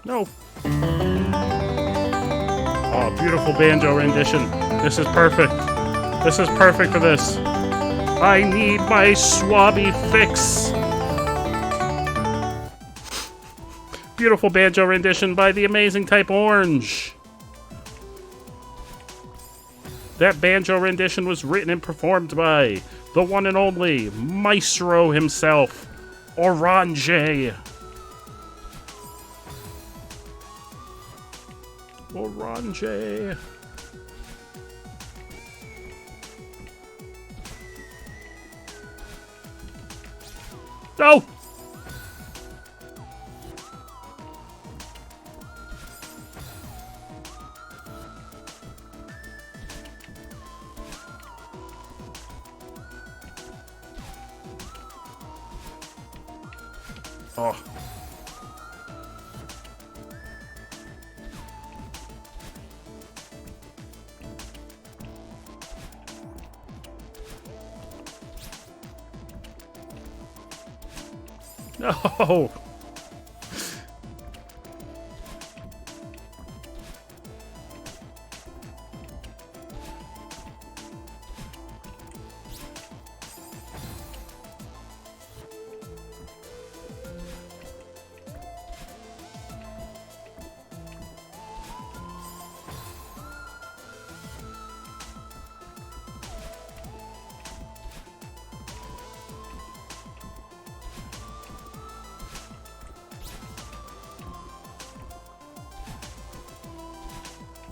No. Oh, beautiful banjo rendition. This is perfect. This is perfect for this. I need my swabby fix. Beautiful banjo rendition by the amazing Type Orange. That banjo rendition was written and performed by the one and only Maestro himself, Orange. Orange. No! Oh. No!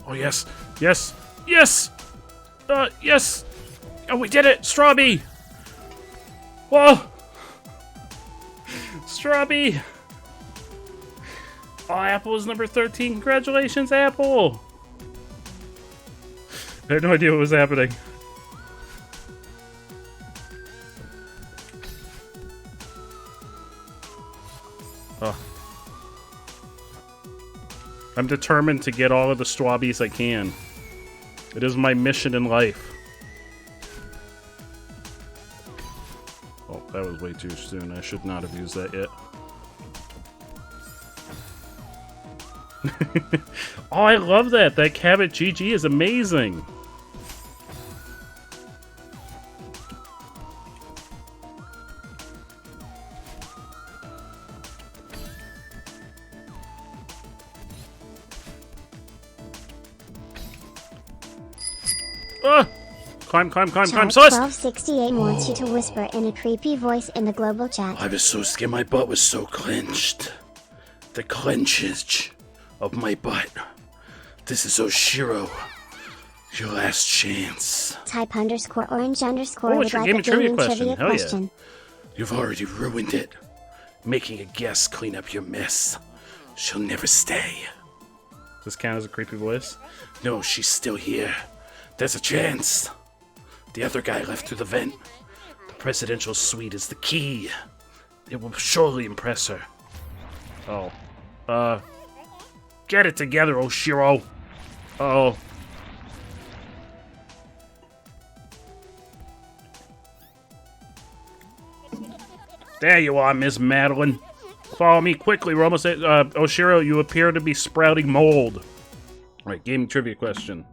Oh, yes. Yes. Yes! Yes! Oh, we did it! Strawby! Whoa! Strawby! Oh, Apple is number 13. Congratulations, Apple! I had no idea what was happening. Oh. I'm determined to get all of the Strawbies I can. It is my mission in life. Oh, that was way too soon. I should not have used that yet. Oh, I love that. That Cabot GG is amazing. Climb, climb, climb, climb. Celeste! 1268 wants you to whisper in a creepy voice in the global chat. I was so scared. My butt was so clenched. The clenchage of my butt. This is Oshiro. Your last chance. Type _orange_ Oh, would it's your like gaming a trivia gaming question. trivia Hell yeah. question. You've already ruined it. Making a guest clean up your mess. She'll never stay. Does this count as a creepy voice? No, she's still here. There's a chance. The other guy left through the vent. The presidential suite is the key. It will surely impress her. Oh. Get it together, Oshiro. Uh-oh. There you are, Miss Madeline. Follow me quickly. We're almost at... Oshiro, you appear to be sprouting mold. Alright, gaming trivia question.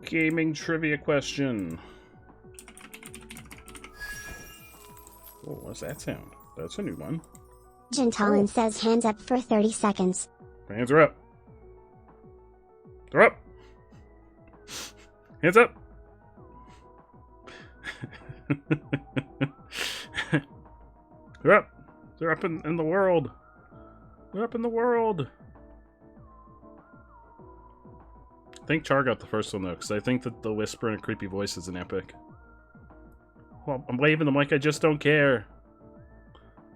Gaming trivia question. Oh, what's that sound? That's a new one. Gentalin says hands up for 30 seconds. Hands are up. They're up. Hands up. They're up. They're up in the world. They're up in the world. I think Char got the first one though, because I think that the whisper in a creepy voice is an epic. Well, I'm waving them like I just don't care.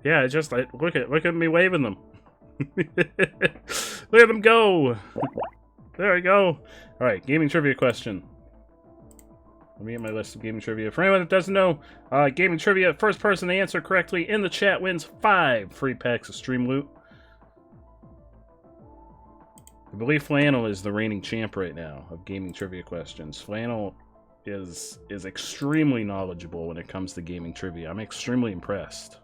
Yeah, look at me waving them. Look at them go. There we go. All right, gaming trivia question. Let me get my list of gaming trivia. For anyone that doesn't know, gaming trivia, first person to answer correctly in the chat wins 5 free packs of stream loot. I believe Flannel is the reigning champ right now of gaming trivia questions. Flannel is extremely knowledgeable when it comes to gaming trivia. I'm extremely impressed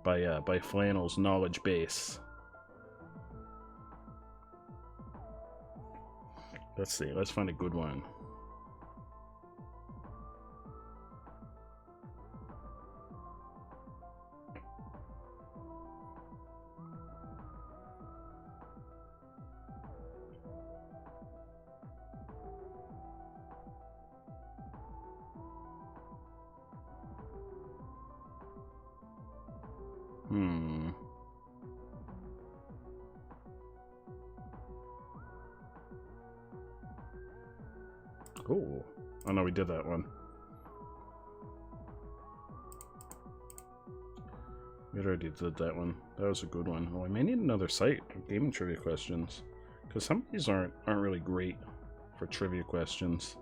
by Flannel's knowledge base. Let's see. Let's find a good one. Oh no, we did that one. We already did that one. That was a good one. Oh, I may need another site for gaming trivia questions, because some of these aren't really great for trivia questions.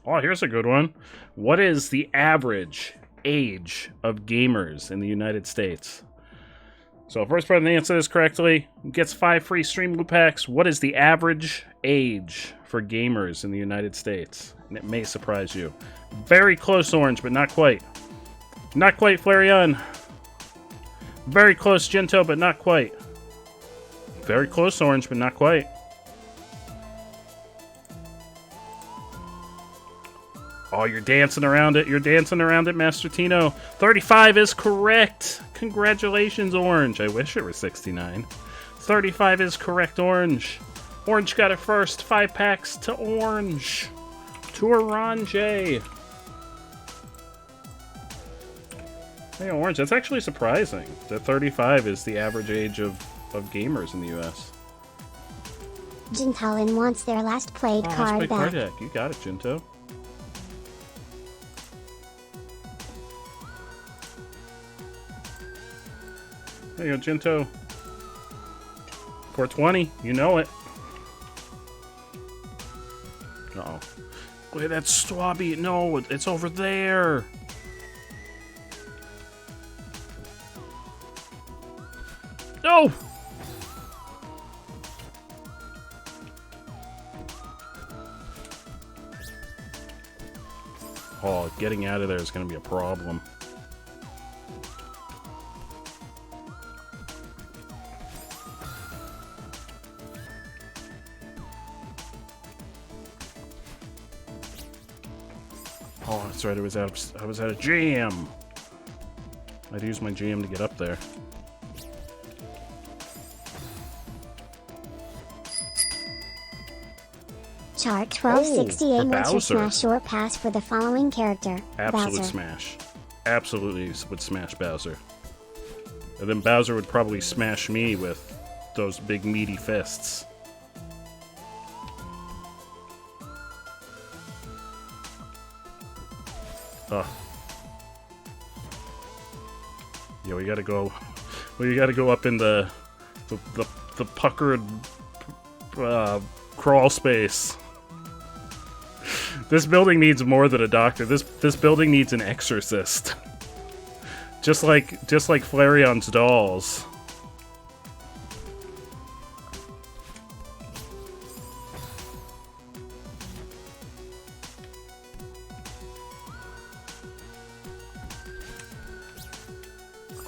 Oh, here's a good one. What is the average age of gamers in the United States? So, first person to answer this correctly gets 5 free stream loot packs. What is the average age for gamers in the United States? And it may surprise you. Very close, Orange, but not quite. Not quite, Flareon. Very close, Gento, but not quite. Very close, Orange, but not quite. Oh, you're dancing around it. You're dancing around it, Master Tino. 35 is correct. Congratulations, Orange. I wish it were 69. 35 is correct, Orange. Orange got it first. 5 packs to Orange. To Orange. Hey, Orange, that's actually surprising that 35 is the average age of gamers in the U.S. Gentalin wants their last played card back. You got it, Jinto. There you go, Jinto. 420, you know it. Uh-oh. Look at that Swabby. No, it's over there. No! Oh, getting out of there is going to be a problem. Oh, that's right. I was at a jam. I'd use my jam to get up there. Chart 1268 wants to Bowser. smash short pass for the following character. Absolute Bowser. smash. Absolutely would smash Bowser. And then Bowser would probably smash me with those big meaty fists. Ugh. Yeah, we gotta go. We gotta go up in the puckered crawl space. This building needs more than a doctor. This building needs an exorcist. Just like Flareon's dolls.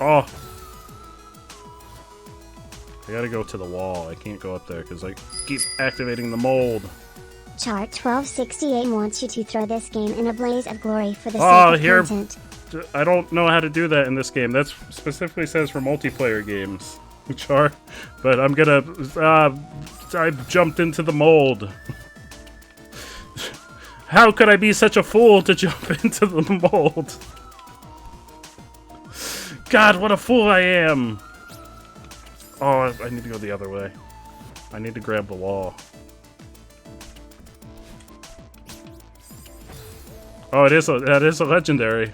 Oh. I gotta go to the wall. I can't go up there because I keep activating the mold. Chart 1268 wants you to throw this game in a blaze of glory for the Oh, sake of here. content. I don't know how to do that in this game. That specifically says for multiplayer games, Char. But I'm gonna. I jumped into the mold. How could I be such a fool to jump into the mold? God, what a fool I am! Oh, I need to go the other way. I need to grab the wall. Oh, that is a legendary.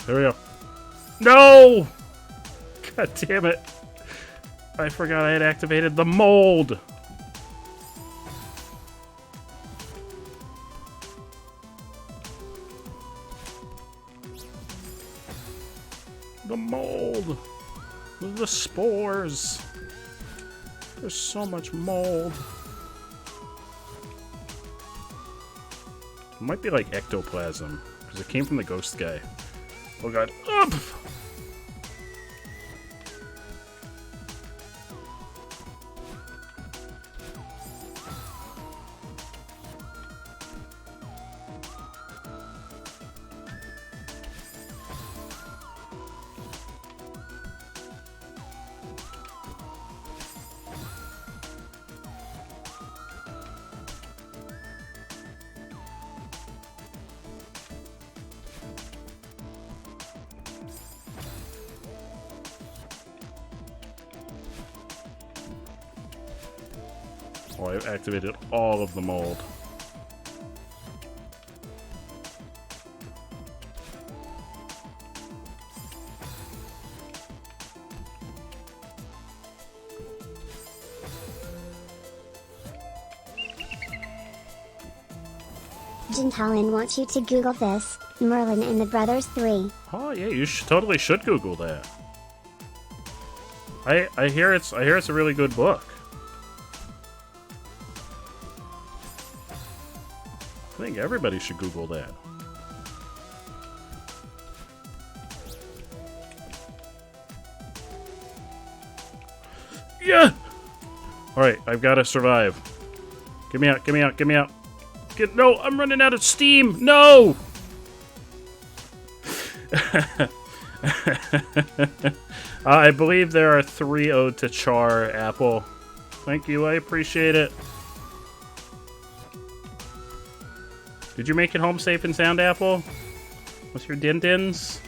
There we go. No! God damn it. I forgot I had activated the mold. The mold. The spores. There's so much mold. It might be like ectoplasm, because it came from the ghost guy. Oh god. Up! Oh, I've activated all of the mold. Jintalin wants you to Google this, Merlin and the Brothers 3. Oh yeah, you totally should Google that. I hear it's a really good book. I think everybody should Google that. Yeah! Alright, I've got to survive. Get me out, get me out, get me out. No, I'm running out of steam! No! I believe there are 3 ode to Char, Apple. Thank you, I appreciate it. Did you make it home safe and sound, Apple? With your din-dins?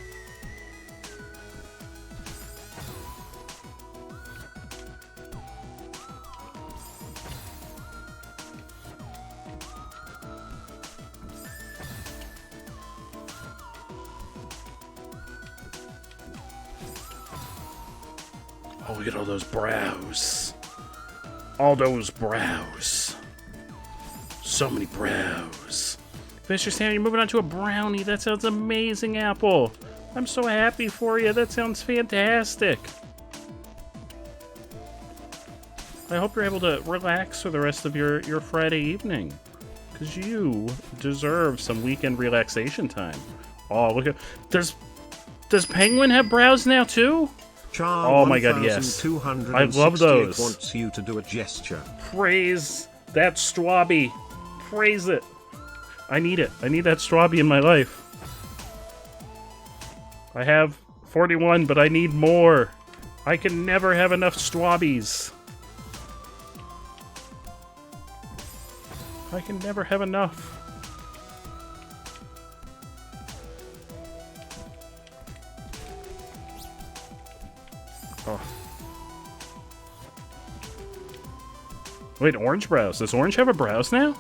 Oh, look at all those brows. All those brows. So many brows. Mr. Sam, you're moving on to a brownie. That sounds amazing, Apple. I'm so happy for you. That sounds fantastic. I hope you're able to relax for the rest of your Friday evening. Because you deserve some weekend relaxation time. Oh, look at... Does Penguin have brows now, too? Char oh my god, yes. I love those. Wants you to do a gesture. Praise that Strawby. Praise it. I need it. I need that Strawby in my life. I have 41, but I need more. I can never have enough Strawbies. I can never have enough. Oh. Wait, orange brows. Does orange have a brows now?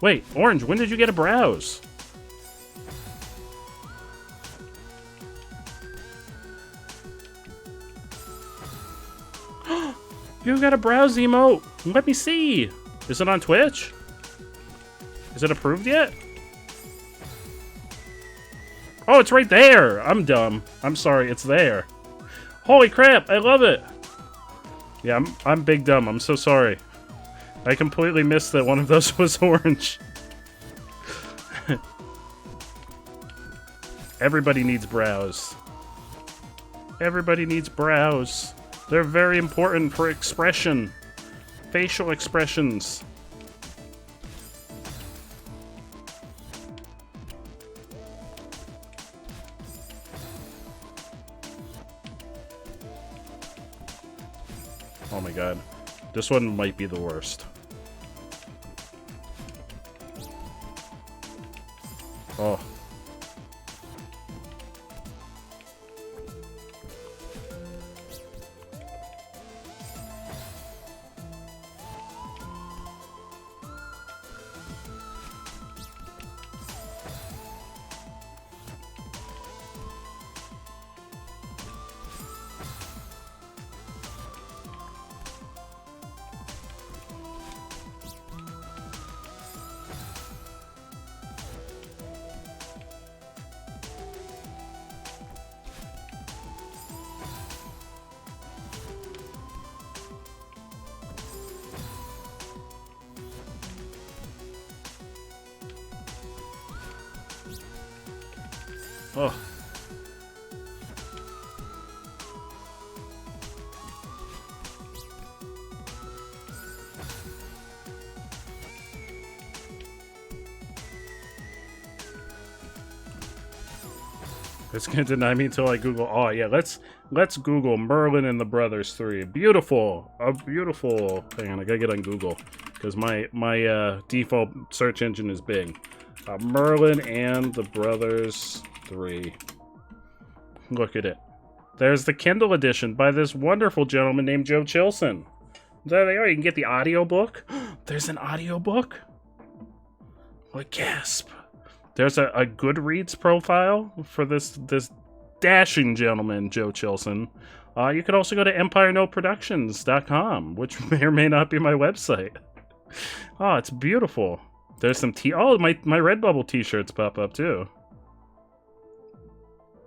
Wait, orange, when did you get a brows? You got a brows emote. Let me see. Is it on Twitch? Is it approved yet? Oh, it's right there. I'm dumb. I'm sorry. It's there. Holy crap. I love it. Yeah, I'm big dumb. I'm so sorry. I completely missed that one of those was orange. Everybody needs brows. Everybody needs brows. They're very important for expression. Facial expressions. Oh my god. This one might be the worst. Oh. Oh. It's gonna deny me until I Google. Oh yeah, let's Google Merlin and the Brothers 3. Beautiful, a beautiful. Hang on, I gotta get on Google because my default search engine is Bing. Merlin and the Brothers 3. Look at it. There's the Kindle edition by this wonderful gentleman named Joe Chilson. There they are. You can get the audiobook. There's an audiobook. What gasp. There's a Goodreads profile for this dashing gentleman, Joe Chilson. You could also go to EmpireNoteProductions.com, which may or may not be my website. Oh, it's beautiful. There's some oh, my Redbubble t-shirts pop up too.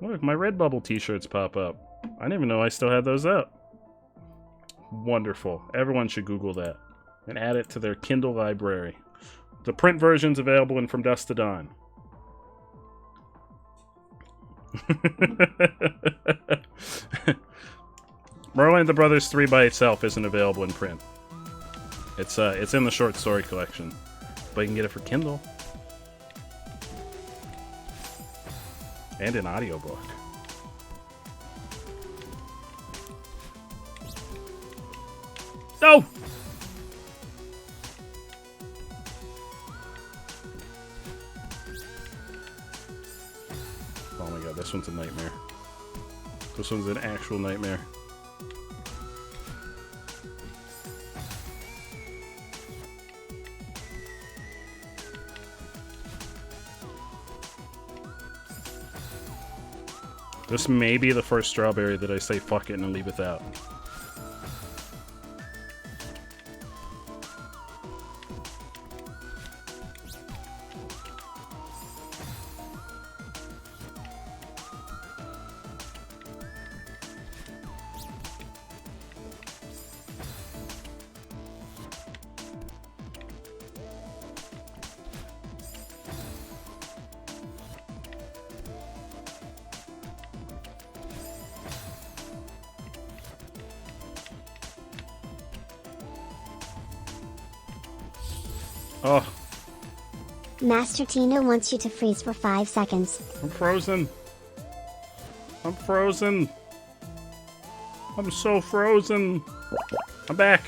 Look, my Redbubble t-shirts pop up. I didn't even know I still had those up. Wonderful. Everyone should Google that and add it to their Kindle library. The print version's available in From Dusk to Dawn. Merlin and the Brothers 3 by itself isn't available in print. It's in the short story collection. But you can get it for Kindle. And an audiobook. No! Oh my god, this one's a nightmare. This one's an actual nightmare. This may be the first strawberry that I say fuck it and leave without. Oh. Master Tina wants you to freeze for 5 seconds. I'm frozen. I'm frozen. I'm so frozen. I'm back.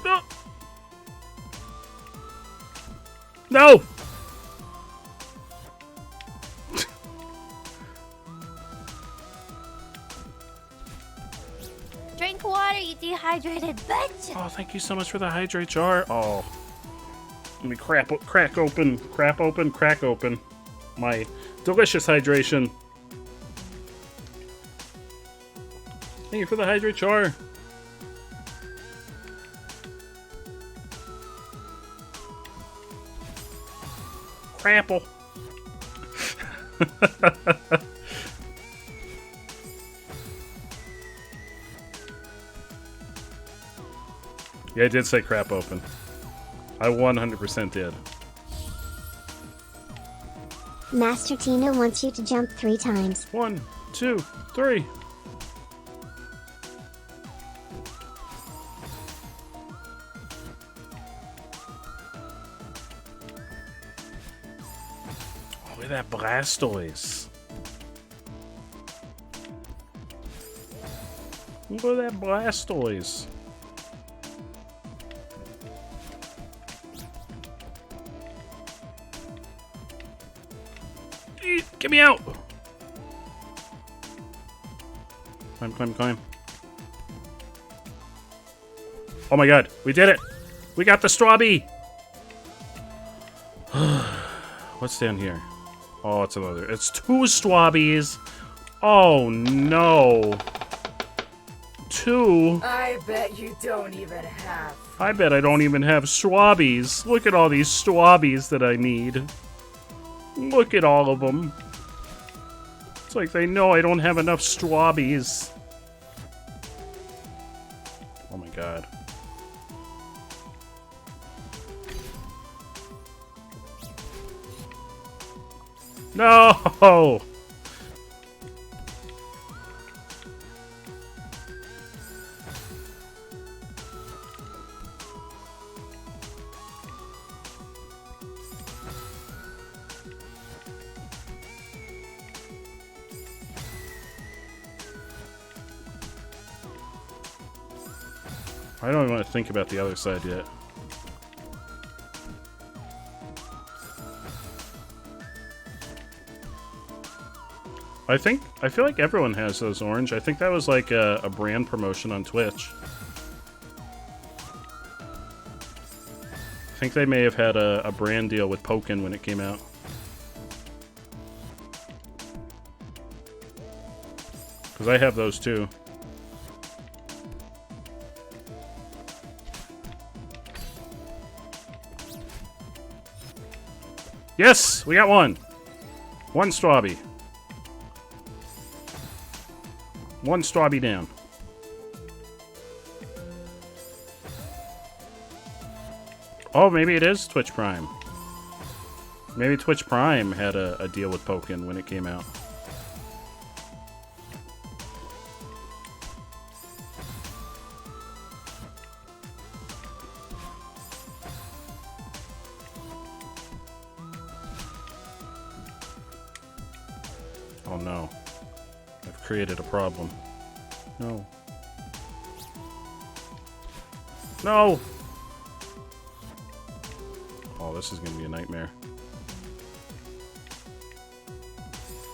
No. No. hydrated, bitch! Oh, thank you so much for the hydrate jar. Oh. Let me crack open my delicious hydration. Thank you for the hydrate jar. Crapple. Yeah, I did say crap open. I 100% did. Master Tina wants you to jump 3 times. 1, 2, 3. Oh, look at that Blastoise. Look at that Blastoise. Get me out! Climb. Oh my god, we did it! We got the Strawbee! What's down here? Oh, it's another. It's 2 Strawbees! Oh no! 2? I bet you don't even have. I bet I don't even have Strawbees. Look at all these Strawbees that I need. Look at all of them. It's like they know I don't have enough Strawbees. Oh my god. No! I don't even want to think about the other side yet. I feel like everyone has those orange. I think that was like a brand promotion on Twitch. I think they may have had a brand deal with Pokken when it came out. Because I have those too. Yes! We got one! One Strawbee. One Strawbee down. Oh, maybe it is Twitch Prime. Maybe Twitch Prime had a deal with Pokken when it came out. Oh no. I've created a problem. No. No! Oh, this is gonna be a nightmare.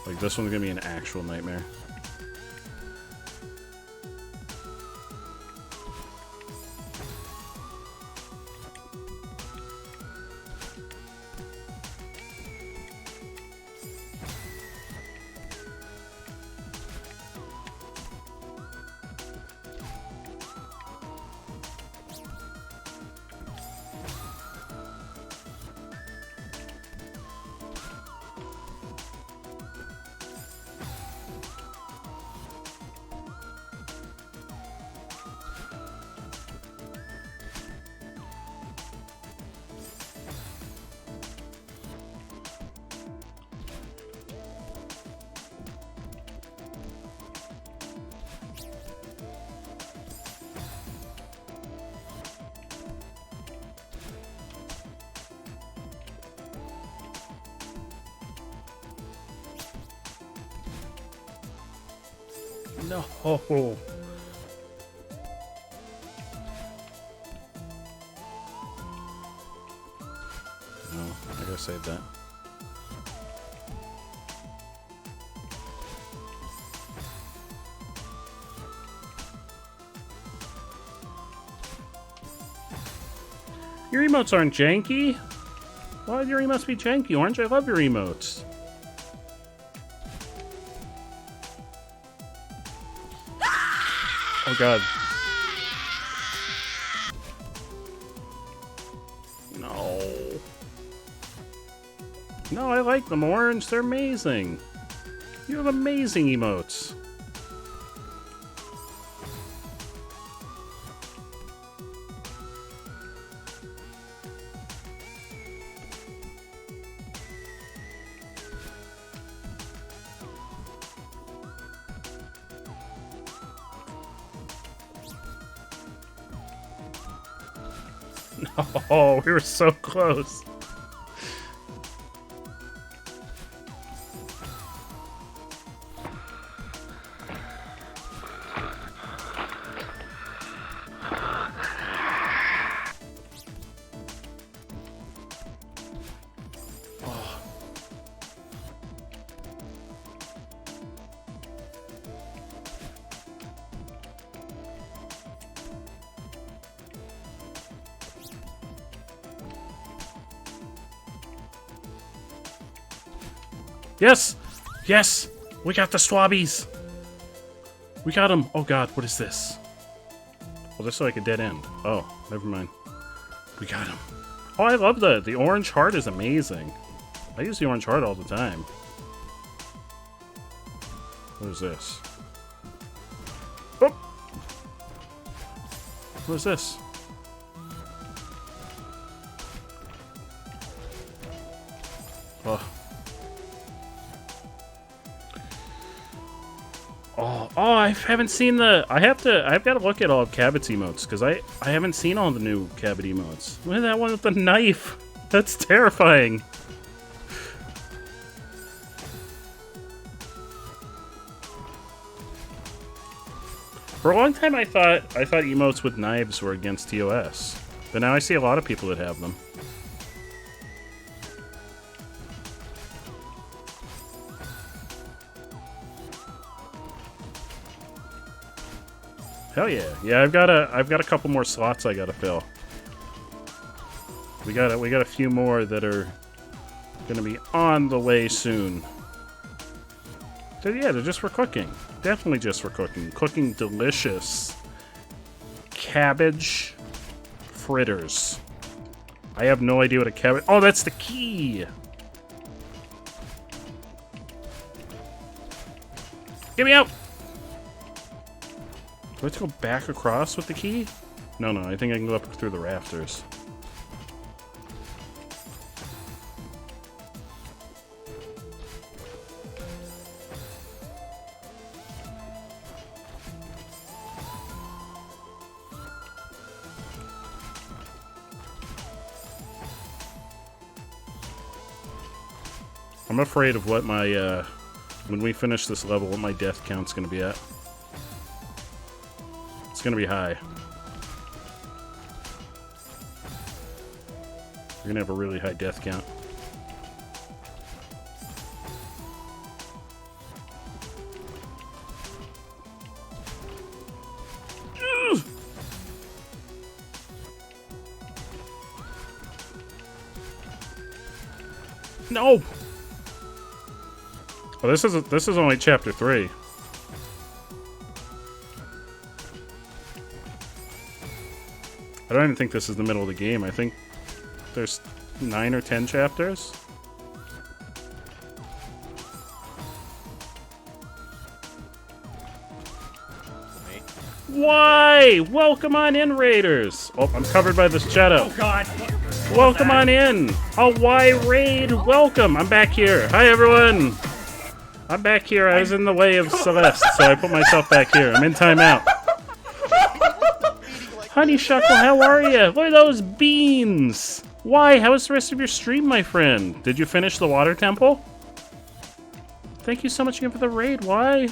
Like, this one's gonna be an actual nightmare. No. No, I gotta save that. emotes aren't janky. Why your emotes be janky, Orange? I love your emotes. Oh god. No. No, I like them, Orange. They're amazing. You have amazing emotes. Oh, we were so close. Yes! Yes! We got the swabbies! We got them! Oh god, what is this? Well, this is like a dead end. Oh, never mind. We got him. Oh, I love the orange heart is amazing. I use the orange heart all the time. What is this? Oh! What is this? Oh. Oh, I haven't seen the... I've got to look at all of Cabot's emotes, because I haven't seen all the new Cabot emotes. Look at that one with the knife! That's terrifying! For a long time I thought emotes with knives were against TOS. But now I see a lot of people that have them. Hell yeah. Yeah, I've got a couple more slots I gotta fill. We got a few more that are gonna be on the way soon. So yeah, they're just for cooking. Definitely just for cooking. Cooking delicious cabbage fritters. I have no idea what a cabbage... Oh, that's the key! Get me out! Do I have to go back across with the key? No, I think I can go up through the rafters. I'm afraid of what my, when we finish this level, what my death count's gonna be at. It's gonna be high. We're gonna have a really high death count. No! Oh, this is only chapter 3. I don't even think this is the middle of the game. I think there's 9 or 10 chapters. Why? Welcome on in, Raiders! Oh, I'm covered by this shadow. Oh god! Welcome on in! A Y raid! Welcome! I'm back here. Hi, everyone! I'm back here. I was in the way of Celeste, so I put myself back here. I'm in timeout. Honeyshuckle, how are you? Look at those beans! Why? How was the rest of your stream, my friend? Did you finish the water temple? Thank you so much again for the raid. Why?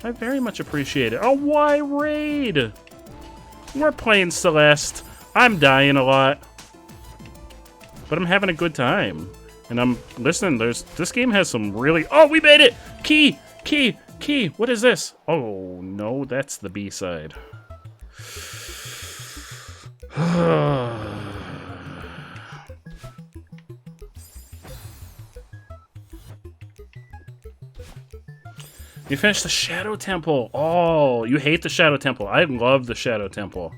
I very much appreciate it. Oh, why raid? We're playing Celeste. I'm dying a lot. But I'm having a good time. And I'm... Listen, this game has some really... Oh, we made it! Key! Key! Key! What is this? Oh, no, that's the B-side. You finished the Shadow Temple. Oh, you hate the Shadow Temple. I love the Shadow Temple.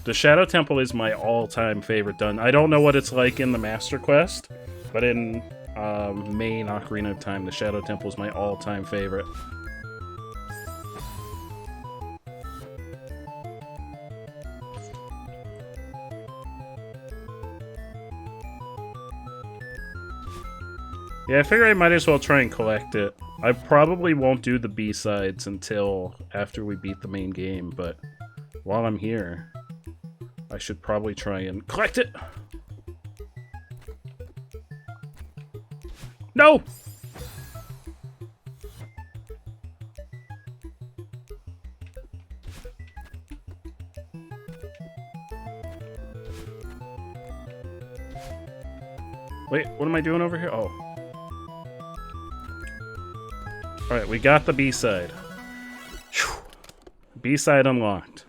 The Shadow Temple is my all-time favorite done. I don't know what it's like in the Master Quest, but in main Ocarina of Time, the Shadow Temple is my all-time favorite. Yeah, I figure I might as well try and collect it. I probably won't do the B-sides until after we beat the main game, but while I'm here, I should probably try and collect it! No! Wait, what am I doing over here? Oh. Alright, we got the B-side. B-side unlocked.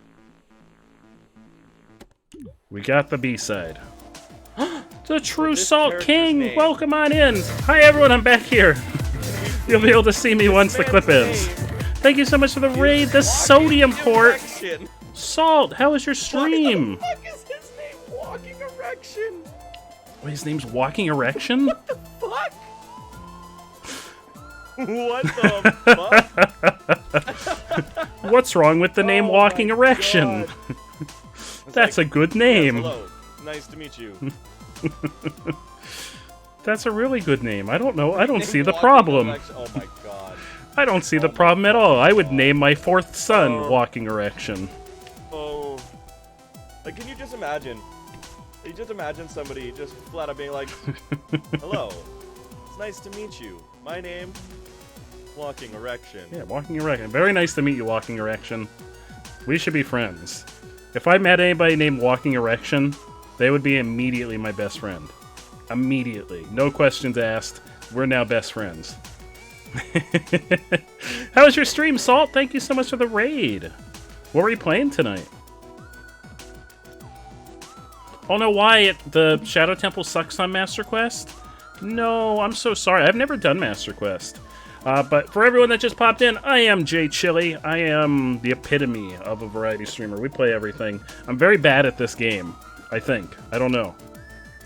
We got the B-side. The True Salt King! Welcome on in! Hi everyone, I'm back here! You'll be able to see me once the clip ends. Thank you so much for the raid, the sodium port! Salt, how was your stream? What the fuck is his name? Walking Erection? Wait, his name's Walking Erection? What the fuck? What the fuck? What's wrong with the name Walking Erection? That's like, a good name. Yes, hello. Nice to meet you. That's a really good name. I don't know. I don't see the problem. Oh my god. I don't see the problem at all. I would name my fourth son Walking Erection. Oh. Like, can you just imagine? You just imagine somebody just flat out being like, hello, it's nice to meet you. My name, Walking Erection. Yeah, Walking Erection. Very nice to meet you, Walking Erection. We should be friends. If I met anybody named Walking Erection, they would be immediately my best friend. Immediately. No questions asked. We're now best friends. How was your stream, Salt? Thank you so much for the raid. What were you playing tonight? Oh no, why? The Shadow Temple sucks on Master Quest? No, I'm so sorry. I've never done Master Quest. But for everyone that just popped in, I am Jay Chili. I am the epitome of a variety streamer. We play everything. I'm very bad at this game, I think. I don't know.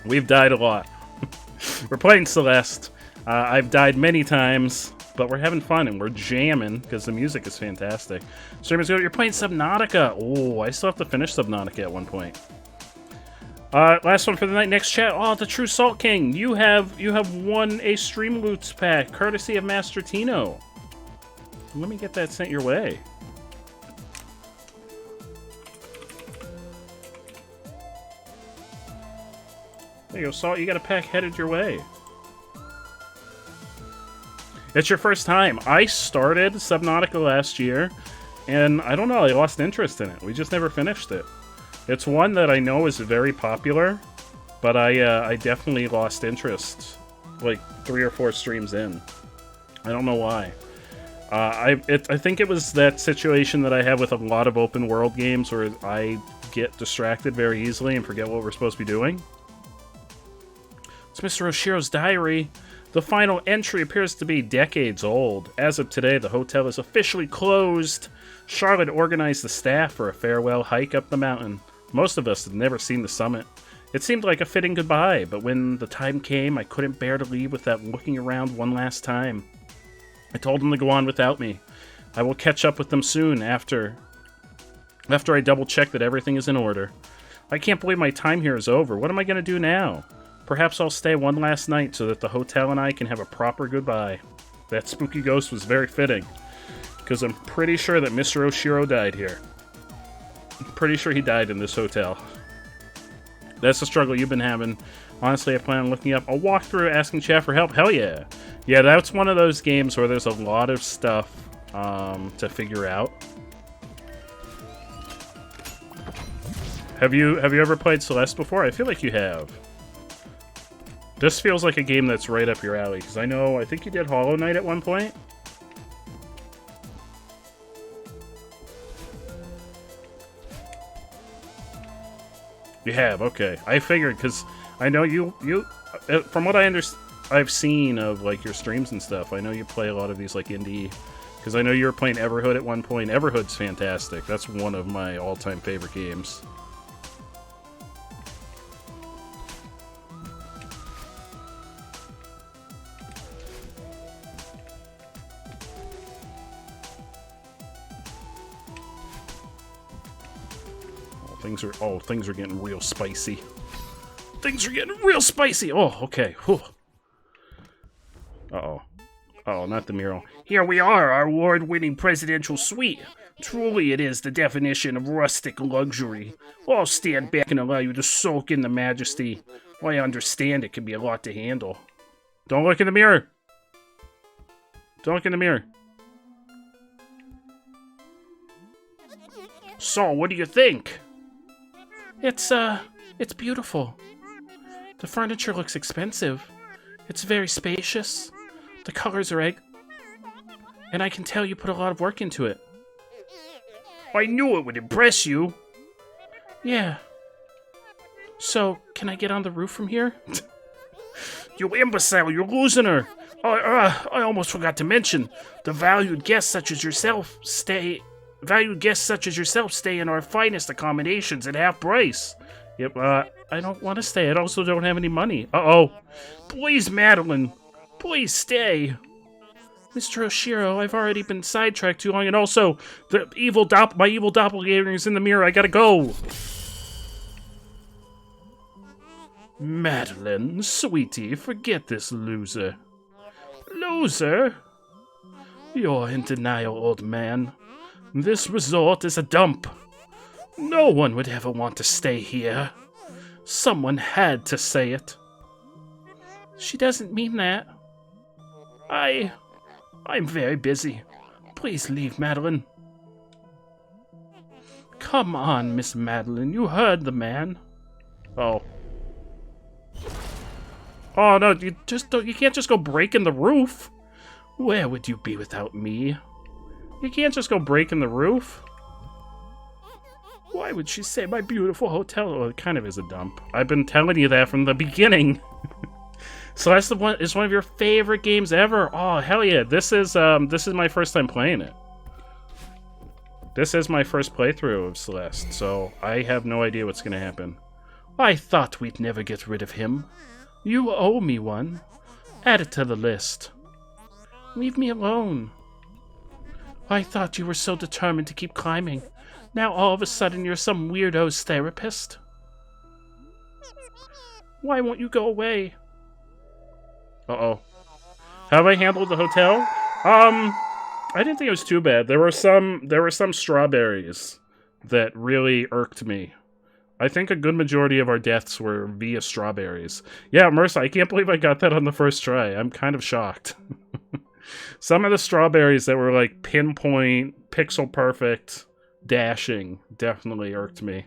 We've died a lot. We're playing Celeste. I've died many times, but we're having fun and we're jamming because the music is fantastic. Streamers go, you're playing Subnautica. Oh, I still have to finish Subnautica at one point. Last one for the night. Next chat. Oh, the True Salt King. You have won a Stream Loots pack, courtesy of Master Tino. Let me get that sent your way. There you go, Salt. You got a pack headed your way. It's your first time. I started Subnautica last year, and I don't know. I lost interest in it. We just never finished it. It's one that I know is very popular, but I definitely lost interest like 3 or 4 streams in. I don't know why. I think it was that situation that I have with a lot of open world games where I get distracted very easily and forget what we're supposed to be doing. It's Mr. Oshiro's diary. The final entry appears to be decades old. As of today, the hotel is officially closed. Charlotte organized the staff for a farewell hike up the mountain. Most of us had never seen the summit. It seemed like a fitting goodbye, but when the time came, I couldn't bear to leave without looking around one last time. I told them to go on without me. I will catch up with them soon after I double-check that everything is in order. I can't believe my time here is over. What am I going to do now? Perhaps I'll stay one last night so that the hotel and I can have a proper goodbye. That spooky ghost was very fitting, because I'm pretty sure that Mr. Oshiro died here. I'm pretty sure he died in this hotel. That's the struggle you've been having. Honestly, I plan on looking up a walkthrough, asking chat for help. Hell yeah. Yeah, that's one of those games where there's a lot of stuff to figure out. Have you ever played Celeste before? I feel like you have. This feels like a game that's right up your alley, because I think you did Hollow Knight at one point. You have, okay. I figured, because I know you from what I understand, I've seen of like your streams and stuff. I know you play a lot of these like indie, because I know you were playing Everhood at one point. Everhood's fantastic. That's one of my all-time favorite games. Things are getting real spicy. Things are getting real spicy. Oh, okay. Whew. Uh-oh. Uh-oh, not the mural. Here we are, our award-winning presidential suite. Truly it is the definition of rustic luxury. I'll stand back and allow you to soak in the majesty. I understand it can be a lot to handle. Don't look in the mirror. Don't look in the mirror. So, what do you think? It's beautiful. The furniture looks expensive. It's very spacious. The colors are egg. And I can tell you put a lot of work into it. I knew it would impress you. Yeah. So, can I get on the roof from here? You imbecile, you're losing her. I almost forgot to mention, the valued guests such as yourself stay in our finest accommodations at half price. Yep, I don't want to stay. I also don't have any money. Uh-oh. Please, Madeline. Please stay. Mr. Oshiro, I've already been sidetracked too long, and also, my evil doppelganger is in the mirror. I gotta go. Madeline, sweetie, forget this loser. Loser? You're in denial, old man. This resort is a dump. No one would ever want to stay here. Someone had to say it. She doesn't mean that. I'm very busy. Please leave, Madeline. Come on, Miss Madeline. You heard the man. Oh. Oh no, you can't just go breaking the roof. Where would you be without me? You can't just go breaking the roof. Why would she say my beautiful hotel? Well, it kind of is a dump. I've been telling you that from the beginning. Celeste is one of your favorite games ever. Oh, hell yeah. This is my first time playing it. This is my first playthrough of Celeste, so I have no idea what's going to happen. I thought we'd never get rid of him. You owe me one. Add it to the list. Leave me alone. I thought you were so determined to keep climbing. Now all of a sudden you're some weirdo's therapist. Why won't you go away? Uh-oh. How have I handled the hotel? I didn't think it was too bad. There were some strawberries that really irked me. I think a good majority of our deaths were via strawberries. Yeah, Mercer, I can't believe I got that on the first try. I'm kind of shocked. Some of the strawberries that were like pinpoint, pixel perfect, dashing definitely irked me.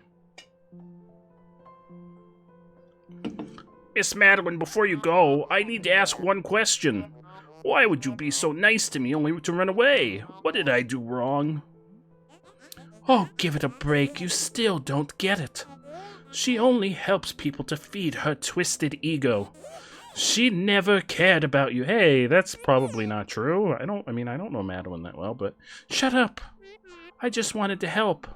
Miss Madeline, before you go, I need to ask one question. Why would you be so nice to me only to run away? What did I do wrong? Oh, give it a break. You still don't get it. She only helps people to feed her twisted ego. She never cared about you. Hey, that's probably not true. I don't know Madeline that well, but shut up. I just wanted to help.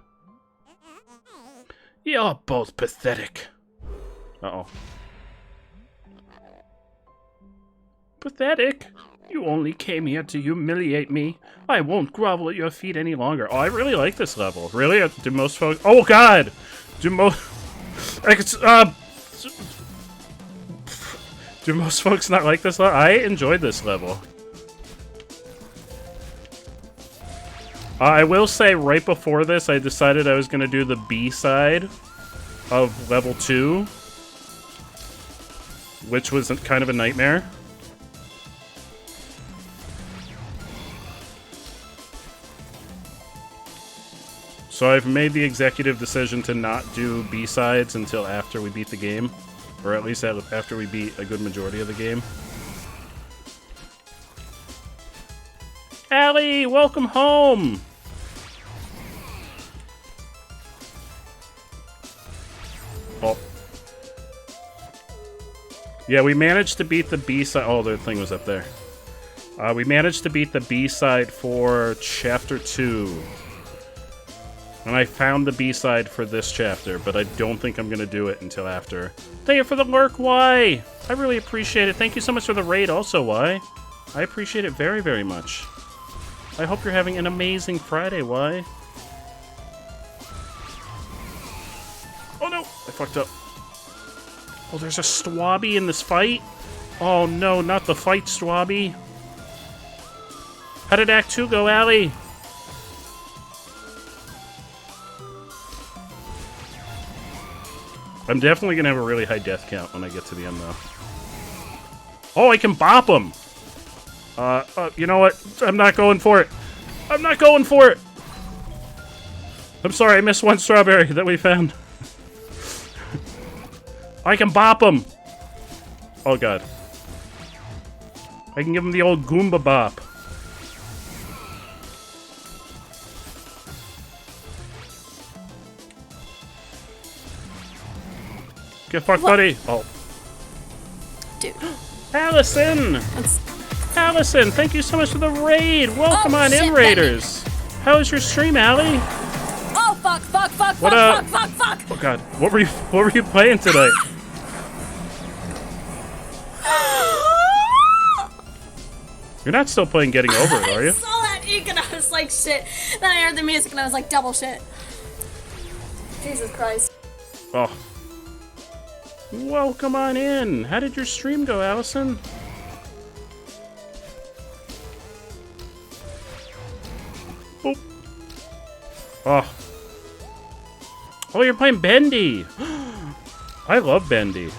You're both pathetic. Uh-oh. Pathetic? You only came here to humiliate me. I won't grovel at your feet any longer. Oh, I really like this level. Really? Do most folks... Oh, God! Do most folks not like this level? I enjoyed this level. I will say, right before this, I decided I was going to do the B-side of level 2. Which was kind of a nightmare. So I've made the executive decision to not do B-sides until after we beat the game. Or at least after we beat a good majority of the game. Allie, welcome home! Oh. Yeah, we managed to beat the B-side. Oh, the thing was up there. We managed to beat the B-side for Chapter 2. And I found the B-side for this chapter, but I don't think I'm going to do it until after. Thank you for the lurk, Y! I really appreciate it. Thank you so much for the raid also, Y. I appreciate it very, very much. I hope you're having an amazing Friday, Y. Oh no! I fucked up. Oh, there's a Swabby in this fight? Oh no, not the fight, Swabby. How did Act 2 go, Allie? I'm definitely going to have a really high death count when I get to the end, though. Oh, I can bop him! You know what? I'm not going for it. I'm not going for it! I'm sorry, I missed one strawberry that we found. I can bop him! Oh, God. I can give him the old Goomba bop. Get fucked, buddy. Oh. Dude. Allison! Allison, thank you so much for the raid. Welcome on in, Raiders. How was your stream, Allie? Oh, fuck. What up? Fuck. Oh, God. What were you playing tonight? You're not still playing Getting Over It, are you? I saw that ink and I was like, shit. Then I heard the music and I was like, double shit. Jesus Christ. Oh. Welcome on in. How did your stream go, Allison? Oh. Oh. Oh, you're playing Bendy. I love Bendy.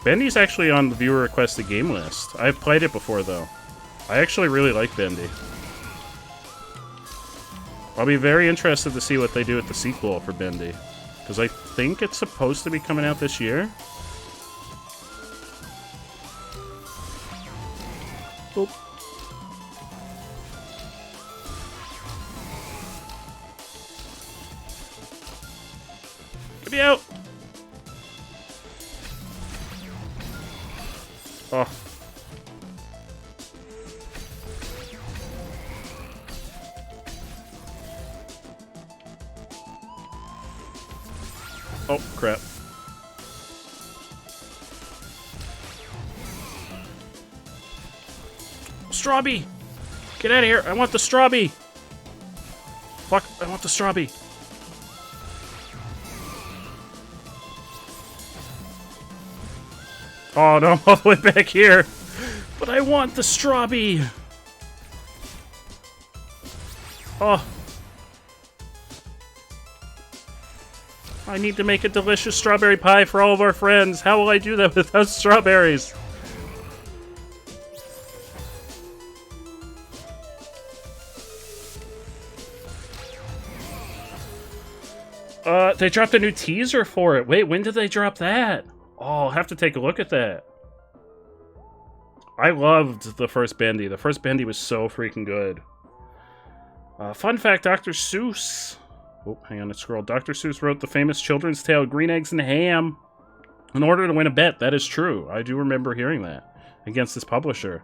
Bendy's actually on the viewer requested game list. I've played it before, though. I actually really like Bendy. I'll be very interested to see what they do with the sequel for Bendy. Because I think it's supposed to be coming out this year. Oop. Get me out! Oh. Oh, crap. Strawby! Get out of here! I want the Strawby! Fuck, I want the Strawby! Oh no, I'm all the way back here! But I want the Strawby! Oh. I need to make a delicious strawberry pie for all of our friends. How will I do that without strawberries? They dropped a new teaser for it. Wait, when did they drop that? Oh, I'll have to take a look at that. I loved the first Bendy. The first Bendy was so freaking good. Fun fact, Dr. Seuss... Oh, hang on, let's scroll. Dr. Seuss wrote the famous children's tale Green Eggs and Ham in order to win a bet. That is true. I do remember hearing that against this publisher.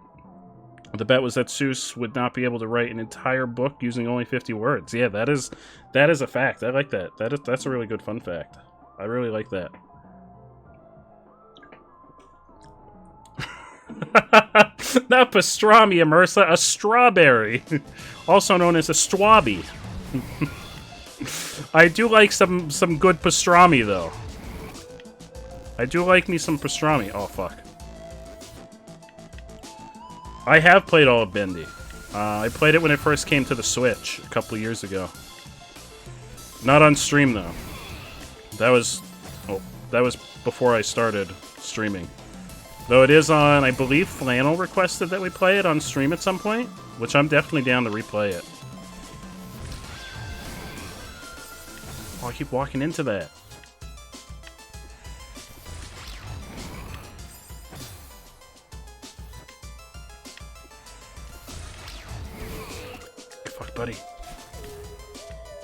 The bet was that Seuss would not be able to write an entire book using only 50 words. Yeah, that is a fact. I like that. That's a really good fun fact. I really like that. Not pastrami, Immersa, a strawberry. Also known as a strawby. I do like some good pastrami, though. I do like me some pastrami. Oh, fuck. I have played all of Bendy. I played it when it first came to the Switch a couple years ago. Not on stream, though. That was before I started streaming. Though it is on, I believe Flannel requested that we play it on stream at some point, which I'm definitely down to replay it. Oh, I keep walking into that. Fuck, buddy.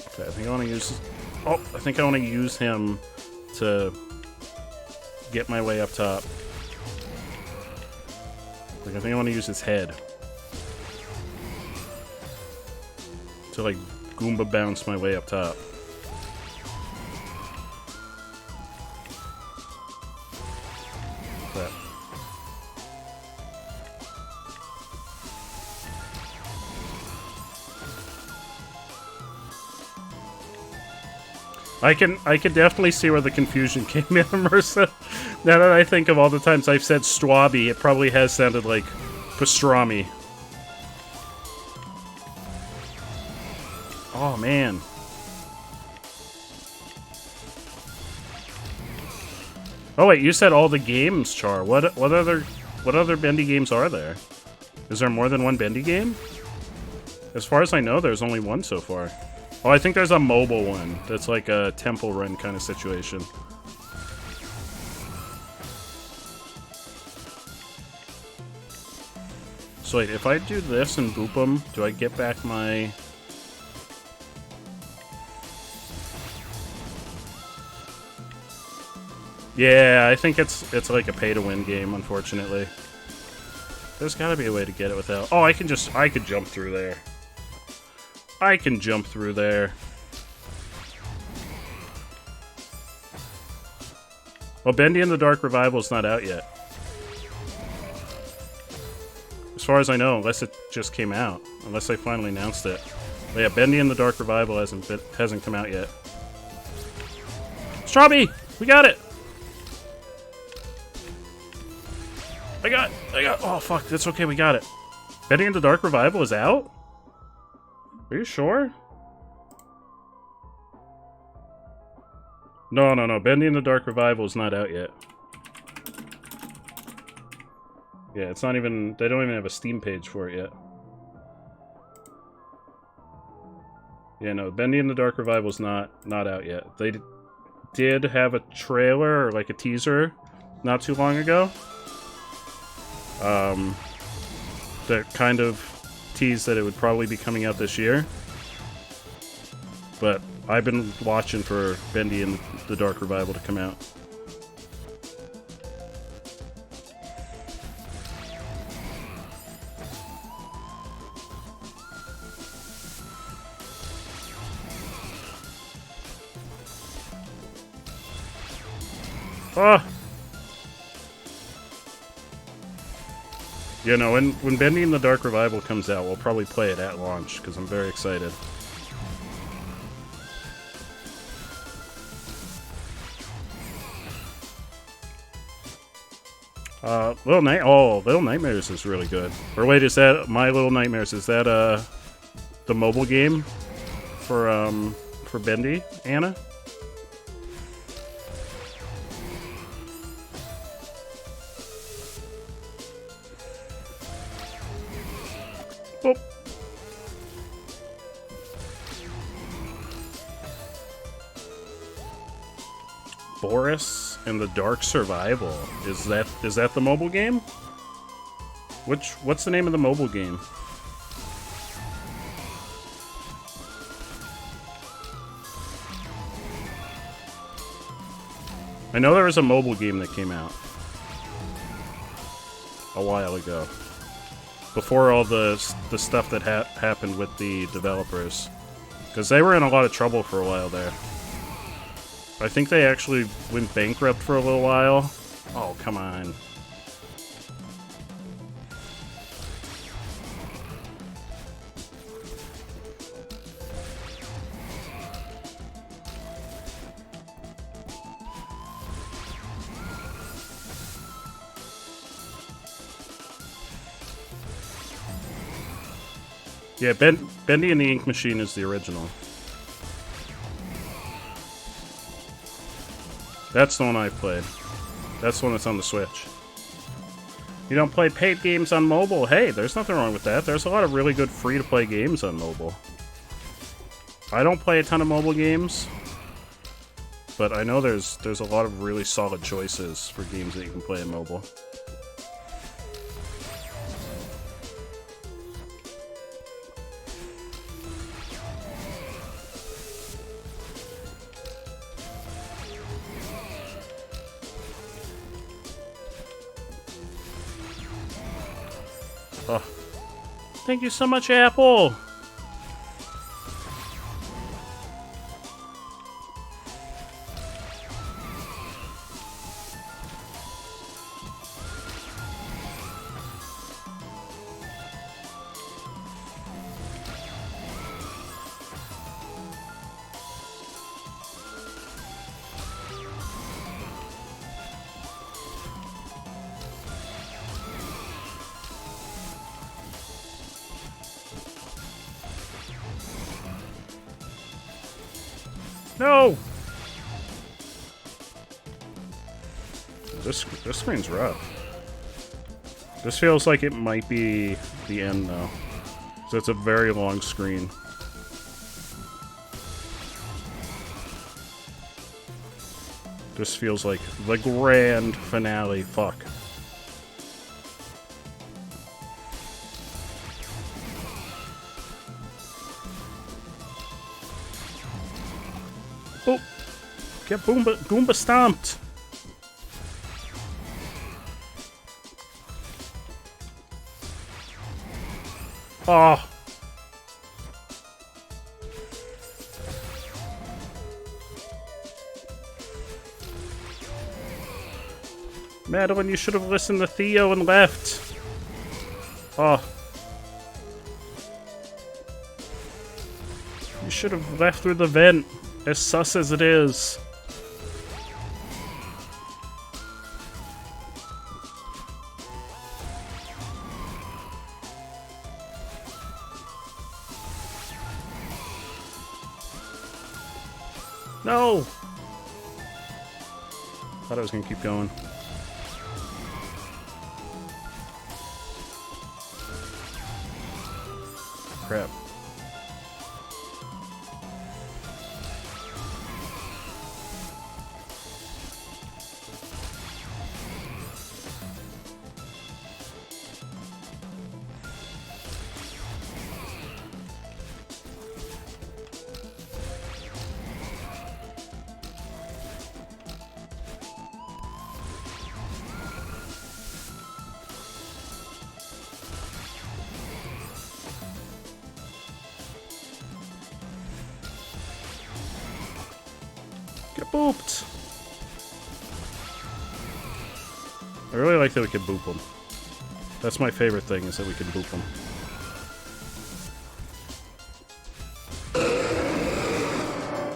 Okay, I think I want to use... Oh, I think I want to use him to get my way up top. Like, I think I want to use his head. To, like, Goomba bounce my way up top. That. I can definitely see where the confusion came in, Marissa. Now that I think of all the times I've said Strawby, it probably has sounded like pastrami. Oh man. Oh wait, you said all the games, Char. What other bendy games are there? Is there more than one bendy game? As far as I know, there's only one so far. Oh, I think there's a mobile one. That's like a temple run kind of situation. So wait, if I do this and boop them, do I get back my... Yeah, I think it's like a pay-to-win game, unfortunately. There's gotta be a way to get it without... Oh, I could jump through there. I can jump through there. Well, Bendy and the Dark Revival is not out yet. As far as I know, unless it just came out. Unless they finally announced it. But yeah, Bendy and the Dark Revival hasn't come out yet. Strawby! We got it! I got... Oh, fuck. That's okay, we got it. Bendy and the Dark Revival is out? Are you sure? No. Bendy and the Dark Revival is not out yet. Yeah, it's not even... They don't even have a Steam page for it yet. Yeah, no, Bendy and the Dark Revival is not out yet. They did have a trailer, or like a teaser, not too long ago. That kind of teased that it would probably be coming out this year. But I've been watching for Bendy and the Dark Revival to come out. Ah! You know, when Bendy and the Dark Revival comes out, we'll probably play it at launch, because I'm very excited. Little Nightmares is really good. Or wait, is that My Little Nightmares? Is that the mobile game for Bendy, Anna? Oh. Boris and the Dark Survival. Is that the mobile game? What's the name of the mobile game? I know there was a mobile game that came out a while ago. Before all the stuff that happened with the developers. Because they were in a lot of trouble for a while there. I think they actually went bankrupt for a little while. Oh, come on. Yeah, Bendy and the Ink Machine is the original. That's the one I've played. That's the one that's on the Switch. You don't play paid games on mobile? Hey, there's nothing wrong with that. There's a lot of really good free-to-play games on mobile. I don't play a ton of mobile games, but I know there's a lot of really solid choices for games that you can play on mobile. Oh. Thank you so much, Apple. No! This screen's rough. This feels like it might be the end, though. So it's a very long screen. This feels like the grand finale. Fuck. Oh! Get Goomba stomped! Oh! Madeline, you should have listened to Theo and left. Oh. You should have left through the vent, as sus as it is. No! Thought I was gonna keep going. Crap. Get booped! I really like that we can boop them. That's my favorite thing, is that we can boop them.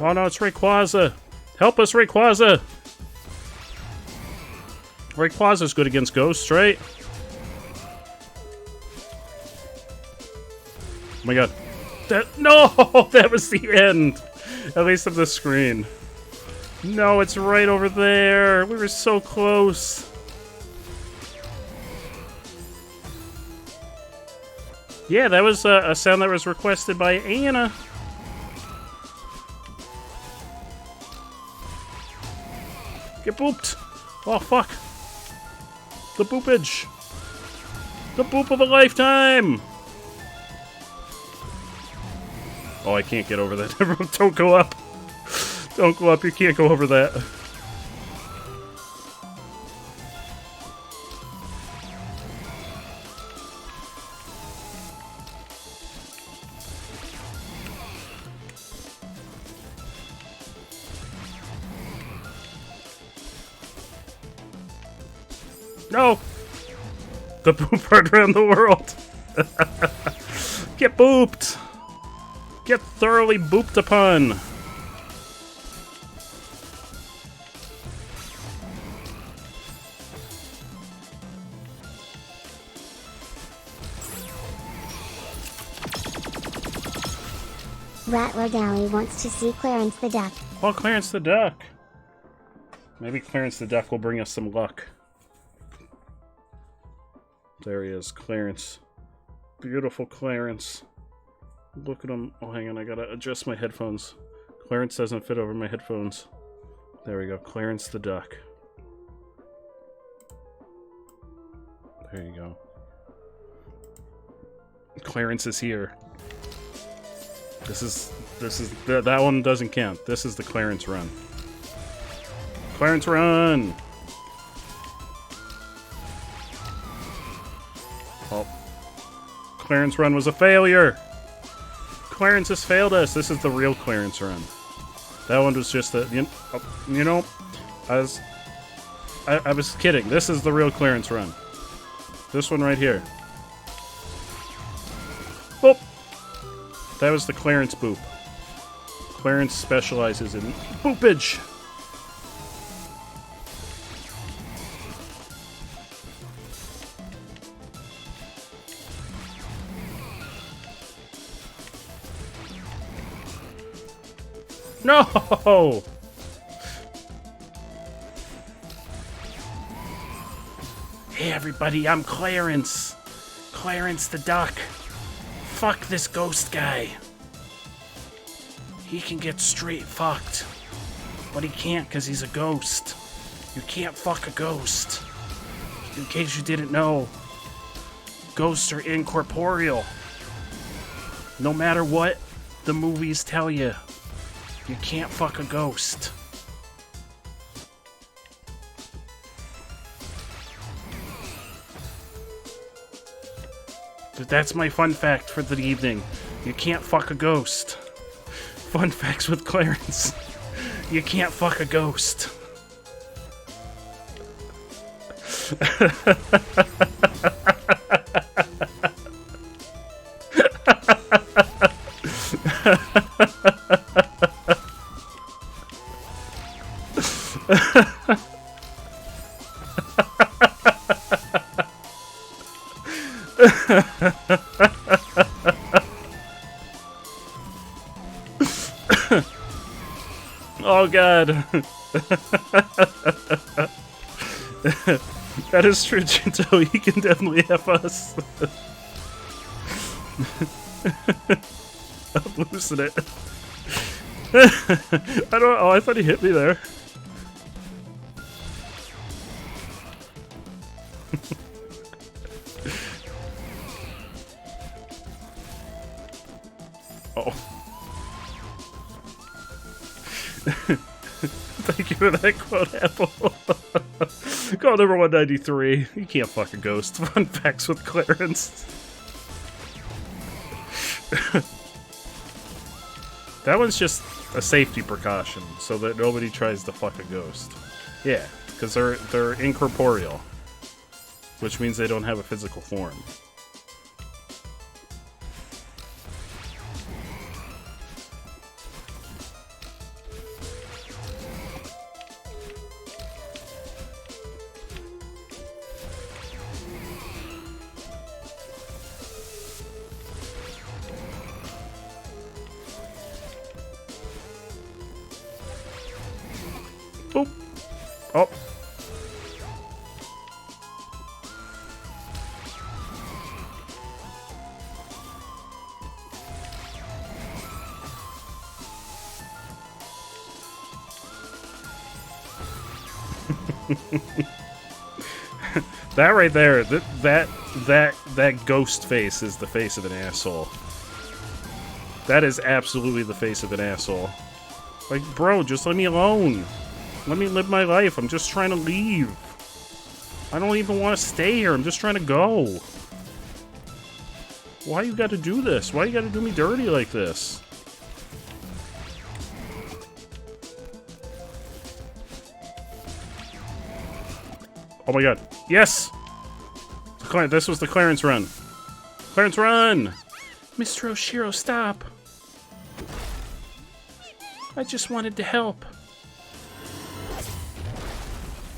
Oh no, it's Rayquaza! Help us, Rayquaza! Rayquaza's good against ghosts, right? Oh my god. No! That was the end! At least of the screen. No, it's right over there. We were so close. Yeah, that was a sound that was requested by Anna. Get booped. Oh, fuck. The boopage. The boop of a lifetime. Oh, I can't get over that. Don't go up. Don't go up, you can't go over that. No! The poop heard around the world! Get booped! Get thoroughly booped upon! Rattler Dally wants to see Clarence the Duck. Oh, Clarence the Duck. Maybe Clarence the Duck will bring us some luck. There he is, Clarence. Beautiful Clarence. Look at him. Oh, hang on, I gotta adjust my headphones. Clarence doesn't fit over my headphones. There we go, Clarence the Duck. There you go. Clarence is here. That one doesn't count. This is the Clarence run. Clarence run! Oh. Clarence run was a failure. Clarence has failed us. This is the real Clarence run. That one was just a, you know, I was kidding. This is the real Clarence run. This one right here. Boop. That was the Clarence boop. Clarence specializes in boopage. No! Hey everybody, I'm Clarence. Clarence the Duck. Fuck this ghost guy. He can get straight fucked. But he can't because he's a ghost. You can't fuck a ghost. In case you didn't know, ghosts are incorporeal. No matter what the movies tell you, you can't fuck a ghost. That's my fun fact for the evening. You can't fuck a ghost. Fun facts with Clarence. You can't fuck a ghost. Oh god. That is true, Jinto. He can definitely have us. I'm losing it. I don't. Oh, I thought he hit me there. Oh. Thank you for that quote, Apple. Call number 193. You can't fuck a ghost. Fun facts with Clarence. That one's just a safety precaution so that nobody tries to fuck a ghost. Yeah, because they're incorporeal, which means they don't have a physical form. Boop. Oh. That right there, that ghost face is the face of an asshole. That is absolutely the face of an asshole. Like, bro, just let me alone. Let me live my life. I'm just trying to leave. I don't even want to stay here. I'm just trying to go. Why you gotta do this? Why you gotta do me dirty like this? Oh my god. Yes! This was the Clarence run. Clarence run! Mr. Oshiro, stop! I just wanted to help.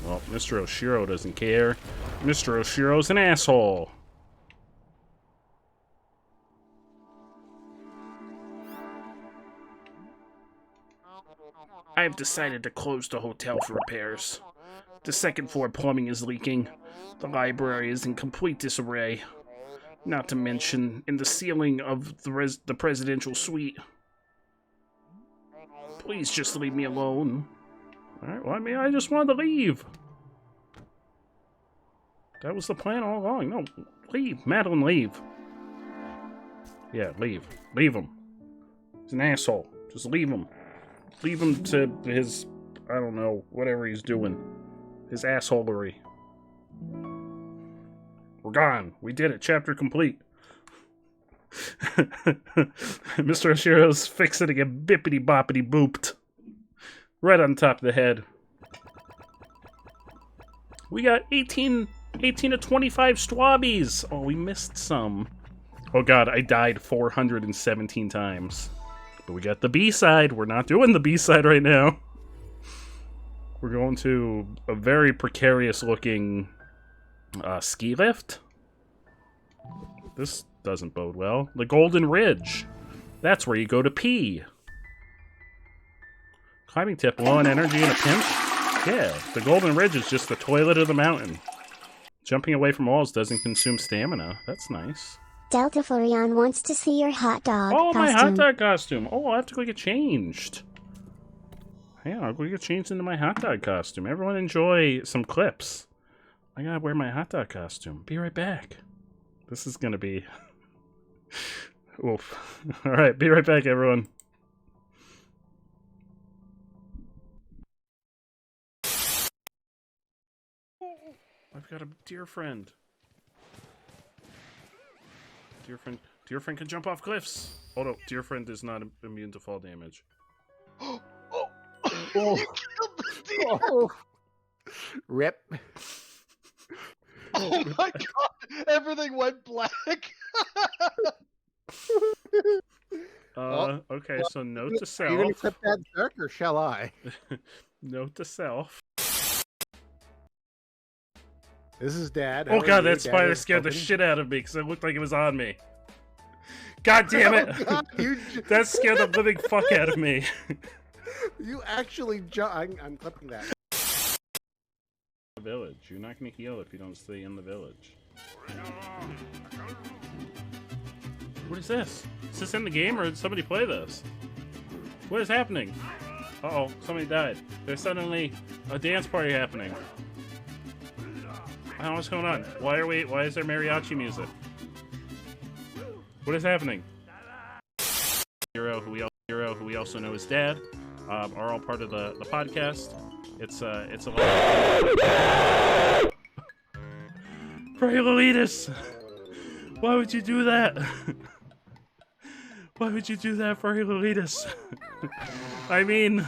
Well, Mr. Oshiro doesn't care. Mr. Oshiro's an asshole. I've decided to close the hotel for repairs. The second floor plumbing is leaking. The library is in complete disarray. Not to mention in the ceiling of the presidential suite. Please just leave me alone. Alright, well, I mean, I just wanted to leave. That was the plan all along. No, leave. Madeline, leave. Yeah, leave. Leave him. He's an asshole. Just leave him. Leave him to his, I don't know, whatever he's doing. His assholery. We're gone. We did it. Chapter complete. Mr. Oshiro's fixing to get bippity boppity booped. Right on top of the head. We got 18 to 25 Stwabbies. Oh, we missed some. Oh god, I died 417 times. But we got the B-side. We're not doing the B-side right now. We're going to a very precarious looking ski lift. This doesn't bode well. The Golden Ridge. That's where you go to pee. Climbing tip, low on energy in a pinch? Yeah, the Golden Ridge is just the toilet of the mountain. Jumping away from walls doesn't consume stamina. That's nice. Delta Florian wants to see your hot dog costume. My hot dog costume. Oh, I have to go get changed. Yeah, I'll go get changed into my hot dog costume. Everyone enjoy some clips. I gotta wear my hot dog costume. Be right back. This is gonna be... Oof. Alright, be right back, everyone. I've got a dear friend. Dear friend can jump off cliffs. Oh no, dear friend is not immune to fall damage. Oh. You killed the deer. Oh. Rip. Oh my god! Everything went black. Okay, so note to self. Are you gonna clip that jerk, or shall I? Note to self. This is Dad. Oh god, that spider scared the shit out of me because it looked like it was on me. God damn it! Oh god, that scared the living fuck out of me. You actually I'm clipping that. Village. You're not gonna heal if you don't stay in the village. What is this? Is this in the game or did somebody play this? What is happening? Uh-oh, somebody died. There's suddenly a dance party happening. I don't know what's going on. Why is there mariachi music? What is happening? Hero, who we also know as Dad, are all part of the podcast. It's a lot. Pray, Lolitas! Why would you do that? Why would you do that, Furry Lolitas? I mean,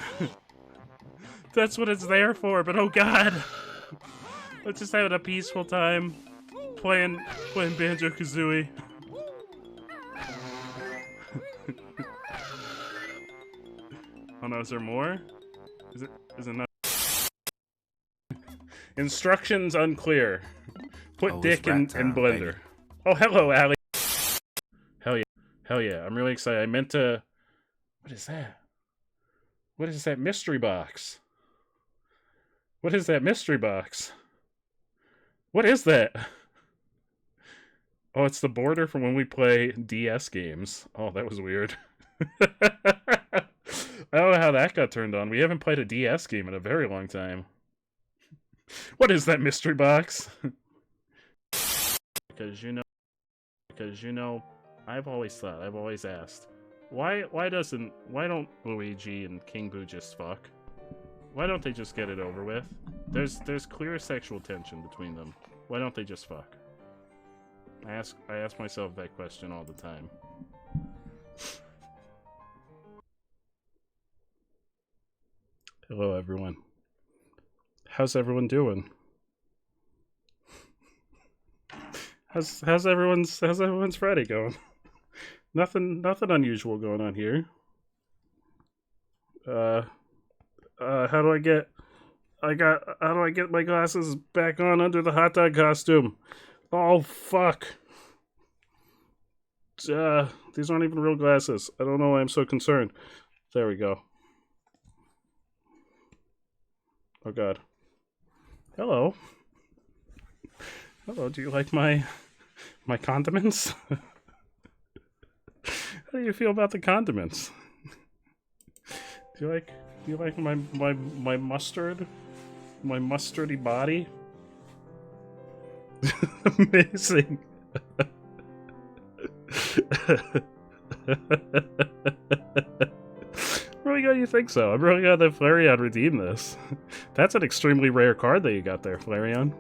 that's what it's there for, but oh god. Let's just have a peaceful time playing Banjo-Kazooie. Oh no, is there more? Is it not? Instructions unclear. Put dick in blender. Baby. Oh, hello, Allie. Hell yeah, I'm really excited. I meant to... What is that? What is that mystery box? What is that mystery box? What is that? Oh, it's the border from when we play DS games. Oh, that was weird. I don't know how that got turned on. We haven't played a DS game in a very long time. What is that mystery box? Because you know, I've always asked, why don't Luigi and King Boo just fuck? Why don't they just get it over with? There's clear sexual tension between them. Why don't they just fuck? I ask myself that question all the time. Hello, everyone. How's everyone doing? How's everyone's Friday going? Nothing unusual going on here. How do I get my glasses back on under the hot dog costume? Oh fuck. These aren't even real glasses. I don't know why I'm so concerned. There we go. Oh god. Hello. Hello, do you like my condiments? How do you feel about the condiments? Do you like my mustard? My mustardy body? Amazing. Really glad you think so. I'm really glad that Flareon redeemed this. That's an extremely rare card that you got there, Flareon.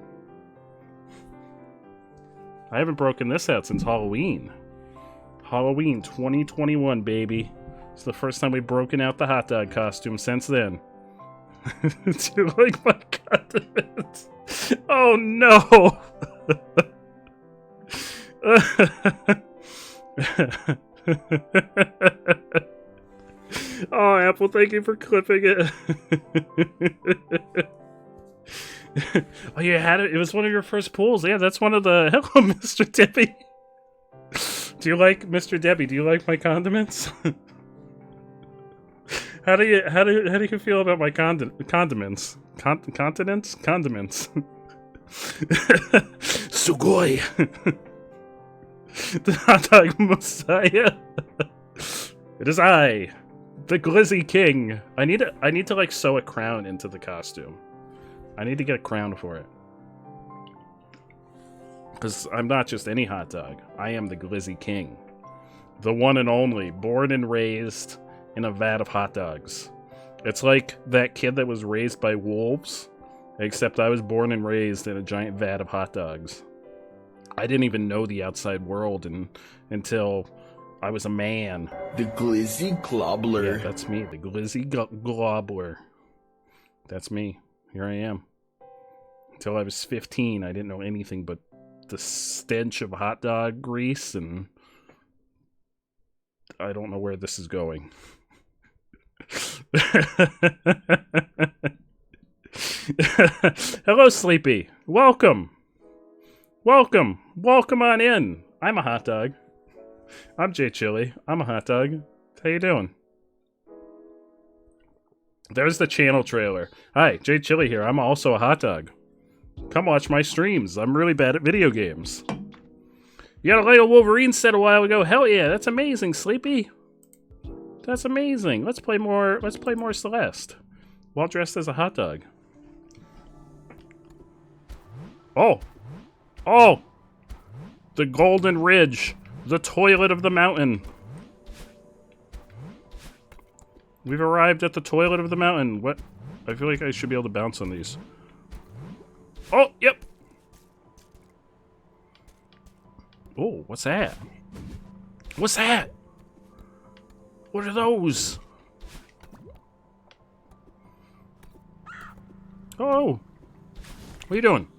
I haven't broken this out since Halloween. Halloween 2021, baby. It's the first time we've broken out the hot dog costume since then. Do you like my condiments? Oh no! Oh, Apple, thank you for clipping it. Oh, you had it. It was one of your first pulls. Yeah, that's one of the. Hello, Mr. Debbie. Do you like Mr. Debbie? Do you like my condiments? How do you feel about my condiments? Continents? Condiments. Sugoi. The hot dog messiah. It is I, the Glizzy King. I need to like sew a crown into the costume. I need to get a crown for it. Because I'm not just any hot dog. I am the Glizzy King. The one and only, born and raised in a vat of hot dogs. It's like that kid that was raised by wolves, except I was born and raised in a giant vat of hot dogs. I didn't even know the outside world until I was a man. The Glizzy Globler. Yeah, that's me, the Glizzy Globler. That's me. Here I am. Until I was 15, I didn't know anything but the stench of hot dog grease, and I don't know where this is going. Hello, Sleepy. Welcome. Welcome. Welcome on in. I'm a hot dog. I'm Jay Chili. I'm a hot dog. How you doing? There's the channel trailer. Hi, Jay Chili here. I'm also a hot dog. Come watch my streams. I'm really bad at video games. You got a Lego Wolverine set a while ago. Hell yeah, that's amazing, Sleepy. That's amazing. Let's play more Celeste. While dressed as a hot dog. Oh. Oh. The Golden Ridge. The toilet of the mountain. We've arrived at the toilet of the mountain. What? I feel like I should be able to bounce on these. Oh, yep. Oh, what's that? What's that? What are those? Oh. What are you doing?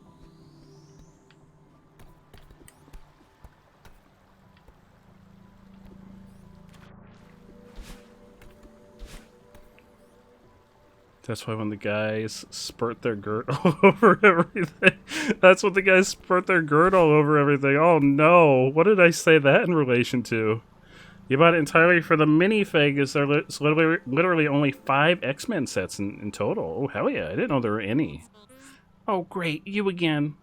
That's why when the guys spurt their girt all over everything. That's when the guys spurt their girt all over everything. Oh no. What did I say that in relation to? You bought it entirely for the minifigs. There's literally only 5 X-Men sets in total. Oh, hell yeah. I didn't know there were any. Oh, great. You again.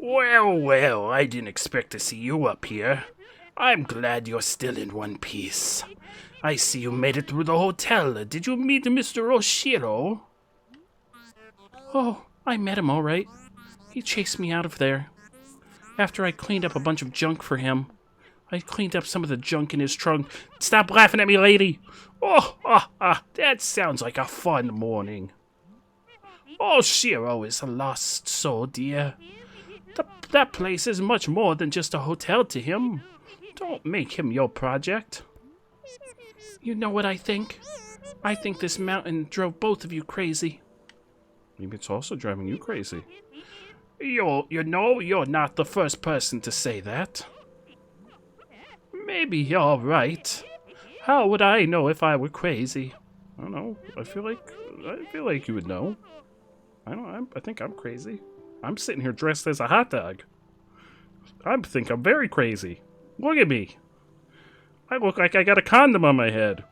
Well, I didn't expect to see you up here. I'm glad you're still in one piece. I see you made it through the hotel. Did you meet Mr. Oshiro? Oh, I met him all right. He chased me out of there. After I cleaned up a bunch of junk for him. I cleaned up some of the junk in his trunk. Stop laughing at me, lady! That sounds like a fun morning. Oshiro is a lost soul, dear. That place is much more than just a hotel to him. Don't make him your project. You know what I think? I think this mountain drove both of you crazy. Maybe it's also driving you crazy. You know, you're not the first person to say that. Maybe you're right. How would I know if I were crazy? I don't know. I feel like you would know. I think I'm crazy. I'm sitting here dressed as a hot dog. I think I'm very crazy. Look at me. I look like I got a condom on my head.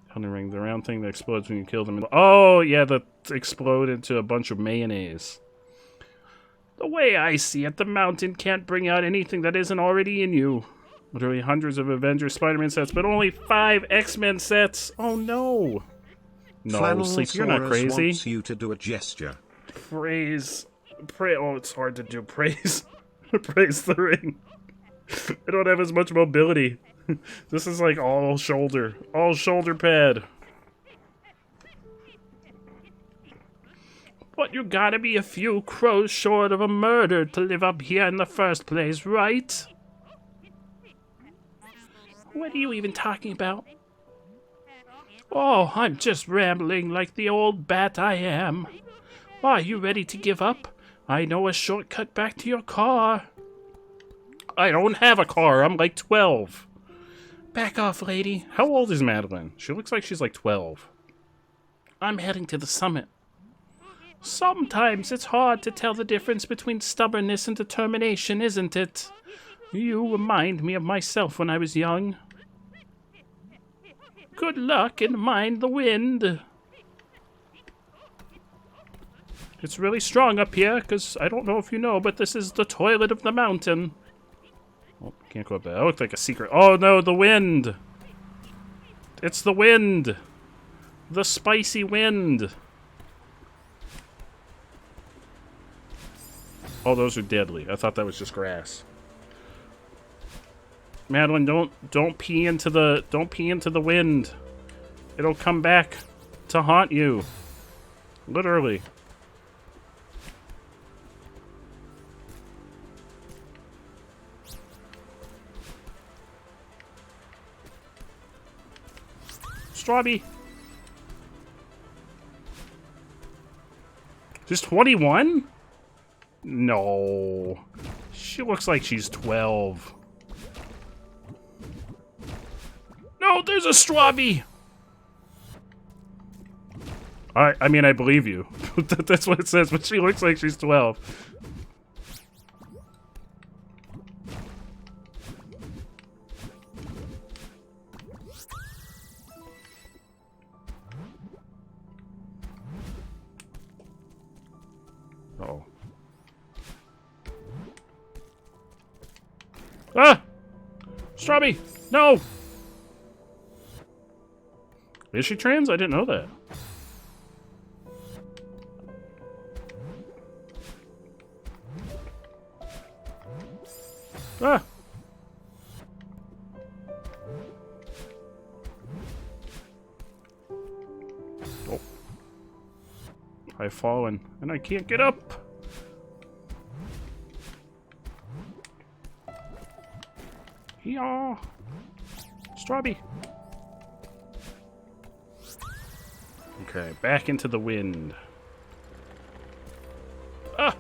Honey ring, the round thing that explodes when you kill them. Oh, yeah, that explode into a bunch of mayonnaise. The way I see it, the mountain can't bring out anything that isn't already in you. Literally hundreds of Avengers Spider-Man sets, but only 5 X-Men sets. Oh, no. No, Sleep, you're not crazy. Wants you to do a gesture. Oh, it's hard to do praise. Praise the ring. I don't have as much mobility. This is like all shoulder pad. But you gotta be a few crows short of a murder to live up here in the first place, right? What are you even talking about? Oh, I'm just rambling like the old bat I am. Are you ready to give up? I know a shortcut back to your car. I don't have a car. I'm like 12. Back off, lady. How old is Madeline? She looks like she's like 12. I'm heading to the summit. Sometimes it's hard to tell the difference between stubbornness and determination, isn't it? You remind me of myself when I was young. Good luck and mind the wind. It's really strong up here, because I don't know if you know, but this is the toilet of the mountain. Oh, can't go up there. That looked like a secret. Oh no, the wind! It's the wind! The spicy wind! Oh, those are deadly. I thought that was just grass. Madeline, don't pee into the wind. It'll come back to haunt you. Literally. Strawby. She's 21? No. She looks like she's 12. No, there's a Strawby! I mean, I believe you. That's what it says, but she looks like she's 12. Uh-oh. Ah! Strawby! No! Is she trans? I didn't know that. Ah! Oh. I've fallen, and I can't get up! Yeah. Strawby. Okay, back into the wind. Ah!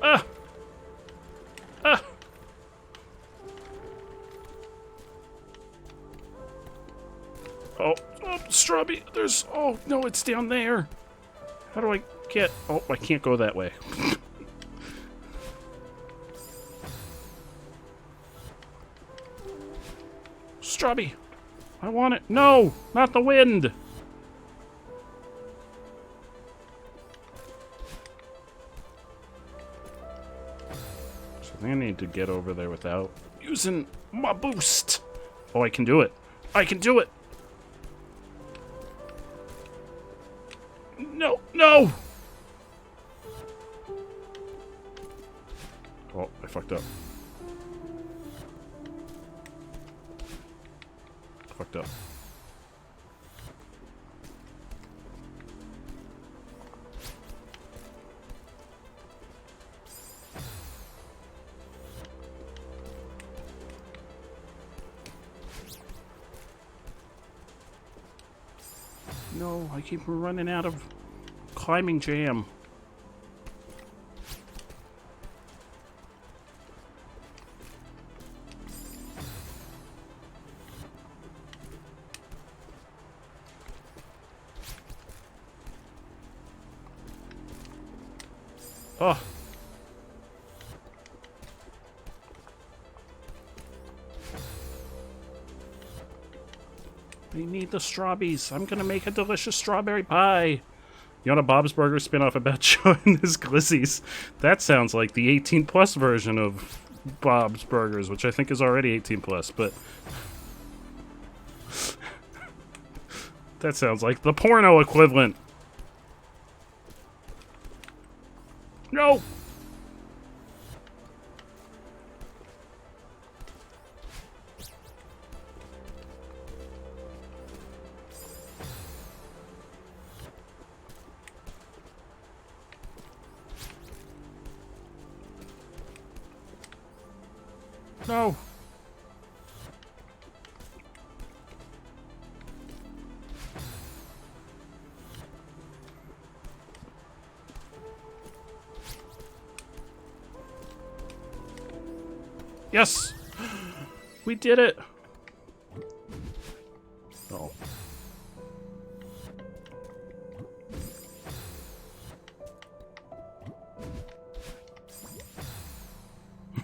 Ah! Ah! Oh, Strawby, there's... Oh, no, it's down there. How do I get... Oh, I can't go that way. Strawby, I want it. No, not the wind. So I need to get over there without using my boost. Oh, I can do it. I can do it. No, no. Oh, I fucked up. Fucked up. No, I keep running out of climbing jam. Oh. I need the strawberries. I'm gonna make a delicious strawberry pie. You want a Bob's Burger spin-off about showing his glissies? That sounds like the 18+ version of Bob's Burgers, which I think is already 18+, but... that sounds like the porno equivalent. No! No. Yes! We did it! Oh.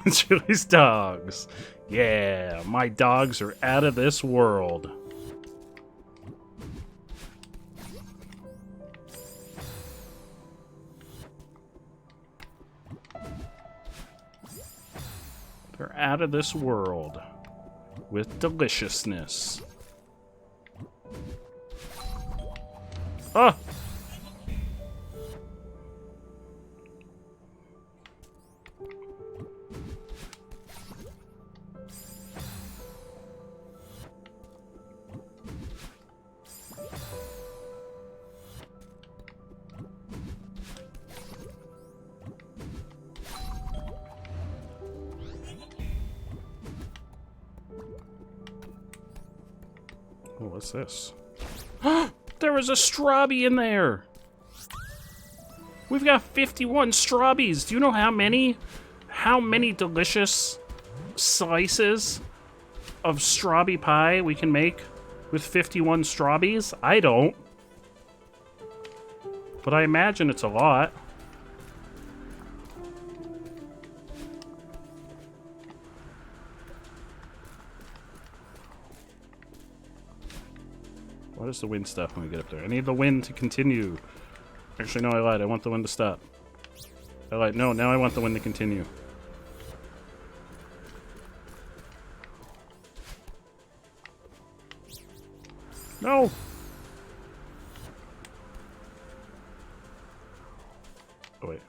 Julie's dogs. Yeah, my dogs are out of this world. They're out of this world with deliciousness. Ah! Oh, what's this? There was a strawbie in there! We've got 51 strawbies. Do you know how many delicious slices of strawbie pie we can make with 51 strawbies? I don't. But I imagine it's a lot. What is the wind stuff when we get up there? I need the wind to continue. Actually, no, I lied. I want the wind to stop. I lied. No, now I want the wind to continue. No! Oh, wait.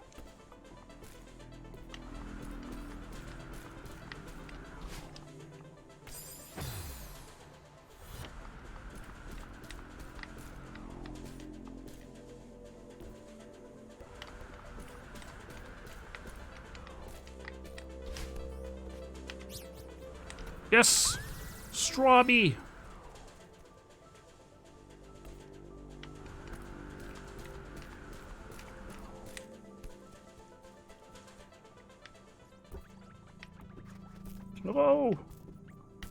Yes! Strawbie! Hello!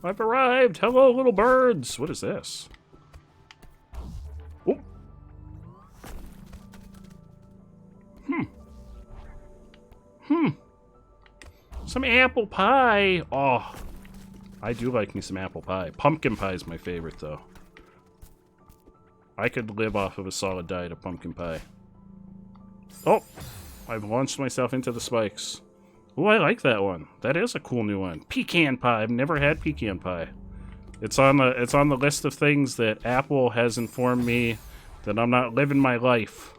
I've arrived! Hello, little birds! What is this? Oh! Some apple pie! Oh! I do like me some apple pie. Pumpkin pie is my favorite, though. I could live off of a solid diet of pumpkin pie. Oh! I've launched myself into the spikes. Oh, I like that one. That is a cool new one. Pecan pie. I've never had pecan pie. It's on the list of things that Apple has informed me that I'm not living my life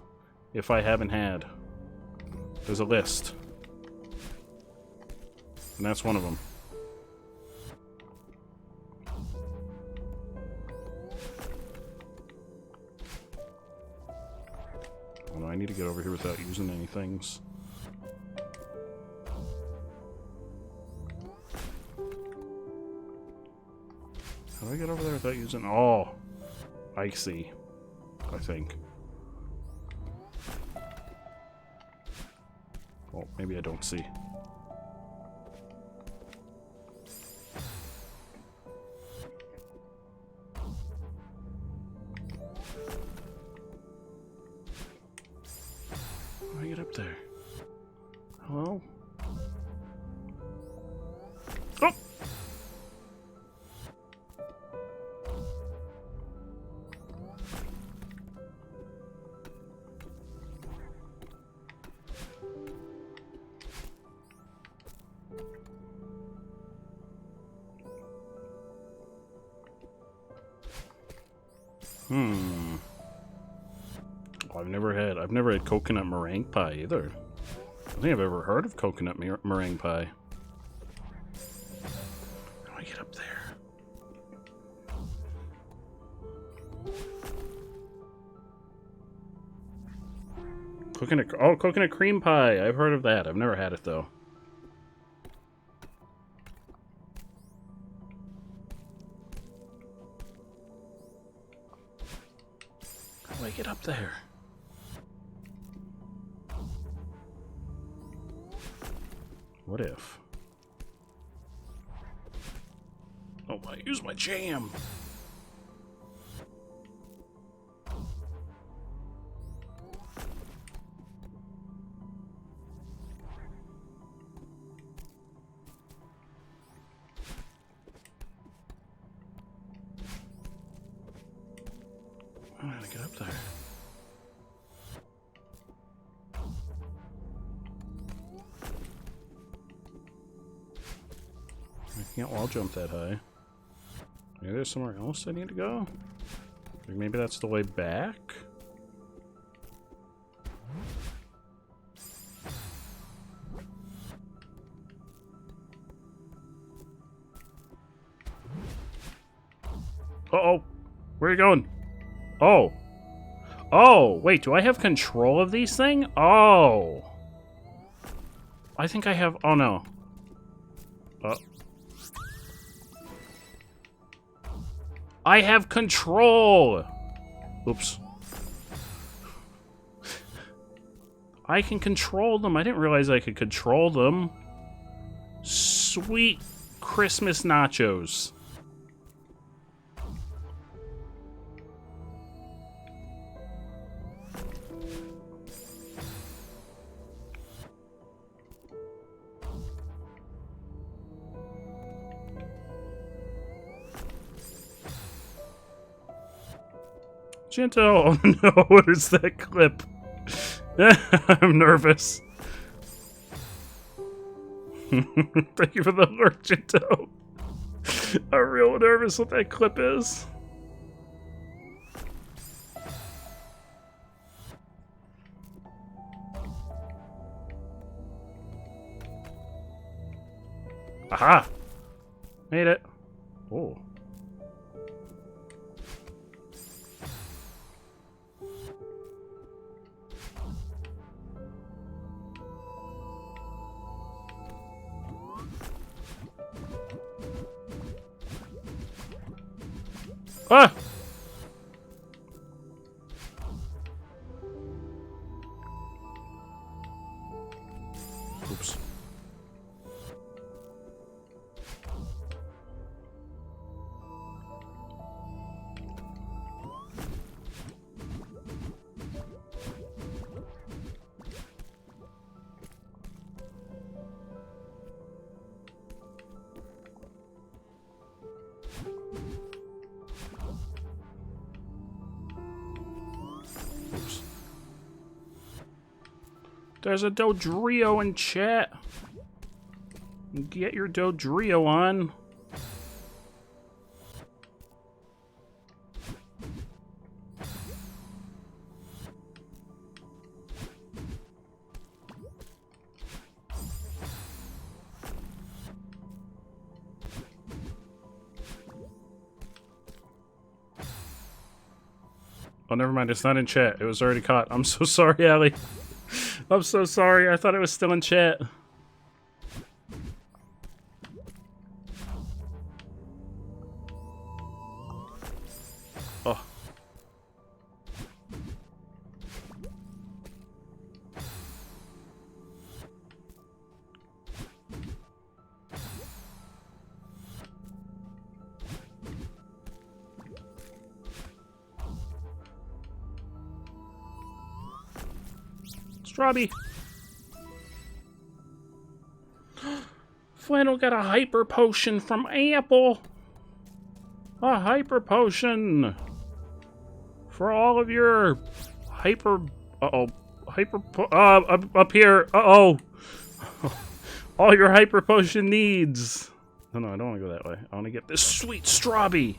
if I haven't had. There's a list. And that's one of them. Oh no, I need to get over here without using any things. How do I get over there without using... Oh! I see. I think. Oh, maybe I don't see. How do I get up there? Hello? Oh! Oh, I've never had coconut meringue pie either. I don't think I've ever heard of coconut meringue pie. How do I get up there? Coconut cream pie. I've heard of that. I've never had it though. up there? What if? Oh, I use my jam. I'm gonna get up there. I can't wall jump that high. Maybe there's somewhere else I need to go? Like maybe that's the way back? Uh-oh! Where are you going? Oh! Oh! Wait, do I have control of these things? Oh! I think I have... Oh, no. I have control! Oops. I can control them. I didn't realize I could control them. Sweet Christmas nachos. Jinto, oh no, what is that clip? I'm nervous. Thank you for the alert, Jinto. I'm real nervous what that clip is. Aha! Made it. Oh. Ah! Oops. There's a Dodrio in chat. Get your Dodrio on. Oh, never mind. It's not in chat. It was already caught. I'm so sorry, Allie. I'm so sorry. I thought it was still in chat. Oh. Strawby. Flannel got a hyper potion from Apple. A hyper potion for all of your hyper. Up here. All your hyper potion needs. No, I don't want to go that way. I want to get this sweet Strawby.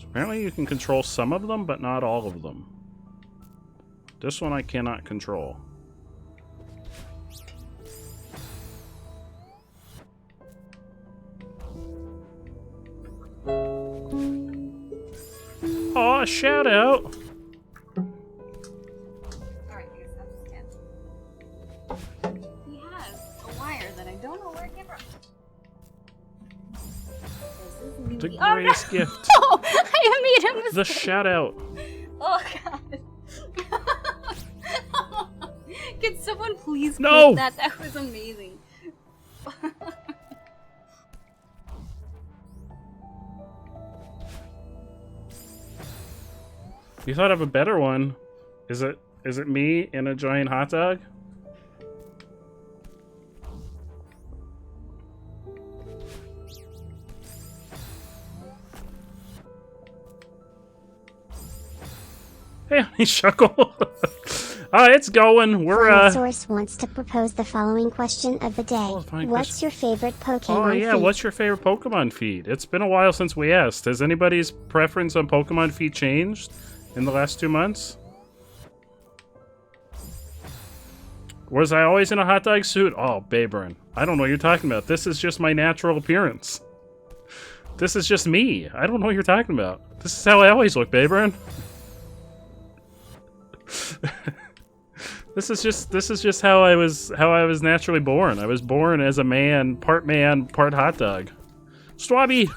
Apparently you can control some of them, but not all of them. This one I cannot control. Aw, shout out! Alright, I guess that's the scan. He has a wire that I don't know where it came from. The greatest gift. Oh, I made a mistake. The shout out. Oh god. Can someone please No! clip that? That was amazing. You thought of a better one. Is it me in a giant hot dog? Hey, honey, Shuckle. It's going. We're Source wants to propose the following question of the day. What's your favorite Pokemon yeah, feed? what's your favorite Pokemon feed? It's been a while since we asked. Has anybody's preference on Pokemon feed changed in the last 2 months? Was I always in a hot dog suit? Oh, Bayburn. I don't know what you're talking about. This is just my natural appearance. This is just me. I don't know what you're talking about. This is how I always look, Bayburn. This is just how I was naturally born. I was born as a man, part hot dog. Swabby.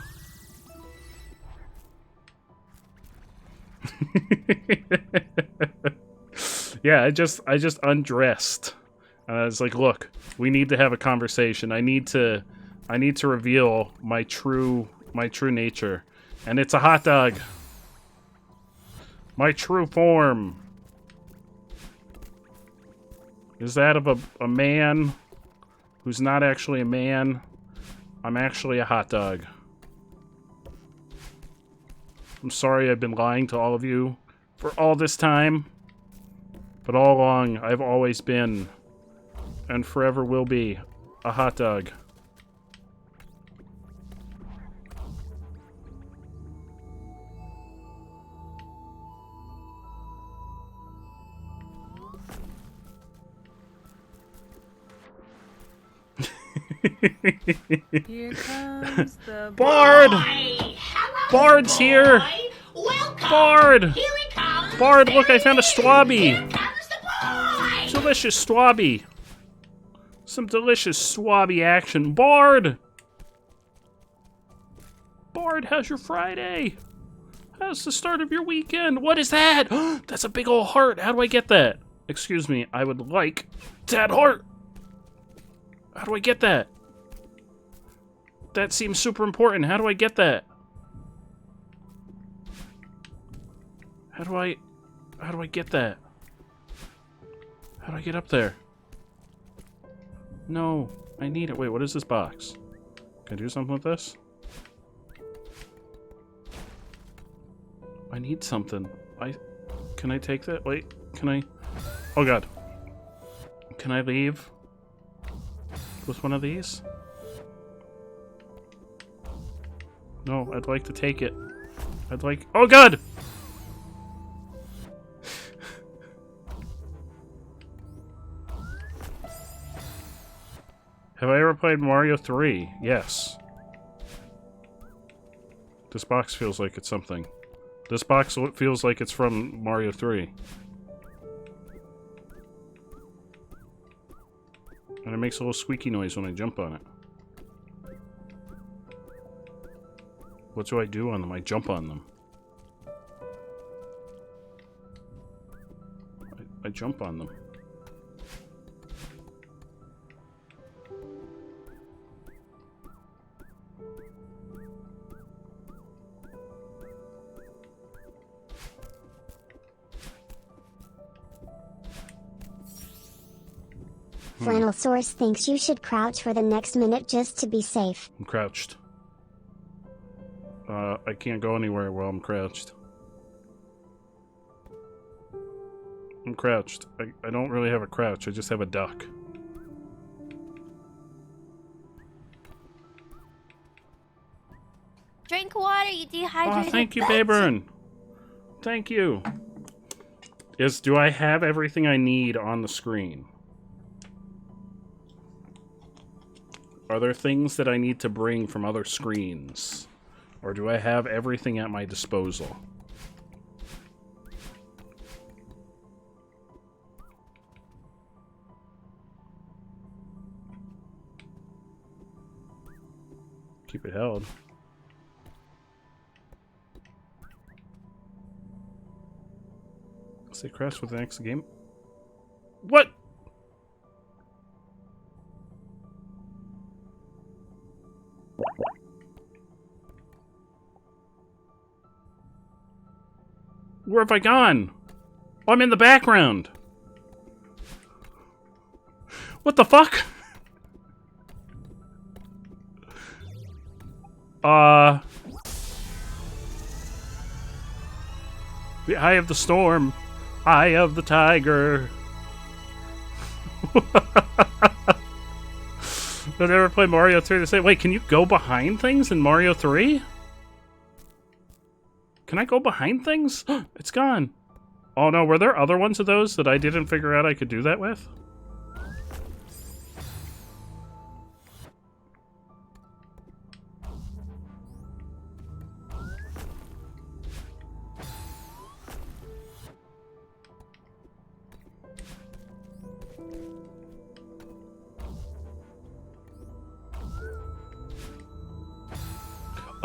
Yeah, I just undressed. And I was like, look, we need to have a conversation. I need to reveal my true nature. And it's a hot dog. My true form is that of a man who's not actually a man. I'm actually a hot dog. I'm sorry I've been lying to all of you for all this time. But all along, I've always been, and forever will be, a hot dog. Here comes the Bard! boy. Bard's here! Welcome. Bard! Here he comes. Bard, look, I found a Swabby! Here comes the boy. Delicious Swabby! Some delicious Swabby action. Bard! Bard, how's your Friday? How's the start of your weekend? What is that? That's a big old heart. How do I get that? Excuse me, I would like that heart. How do I get that? That seems super important. How do I get that? How do I get that? How do I get up there? No, I need it. Wait, what is this box? Can I do something with this? I need something. Can I take that? Wait, can I? Oh god. Can I leave with one of these? No, I'd like to take it. Oh god! Have I ever played Mario 3? Yes. This box feels like it's something. This box feels like it's from Mario 3. And it makes a little squeaky noise when I jump on it. What do I do on them? I jump on them. I jump on them. Flannelsaurus thinks you should crouch for the next minute just to be safe. I'm crouched. I can't go anywhere while I'm crouched. I'm crouched. I don't really have a crouch, I just have a duck. Drink water, you dehydrated. Oh, thank you, Bayburn. Thank you. Do I have everything I need on the screen? Are there things that I need to bring from other screens? Or do I have everything at my disposal? Keep it held. Say crash with the next game. What? Where have I gone? Oh, I'm in the background. What the fuck? The eye of the storm. Eye of the tiger. I've never played Mario 3 the same. Wait, can you go behind things in Mario 3? Can I go behind things? It's gone. Oh no, were there other ones of those that I didn't figure out I could do that with?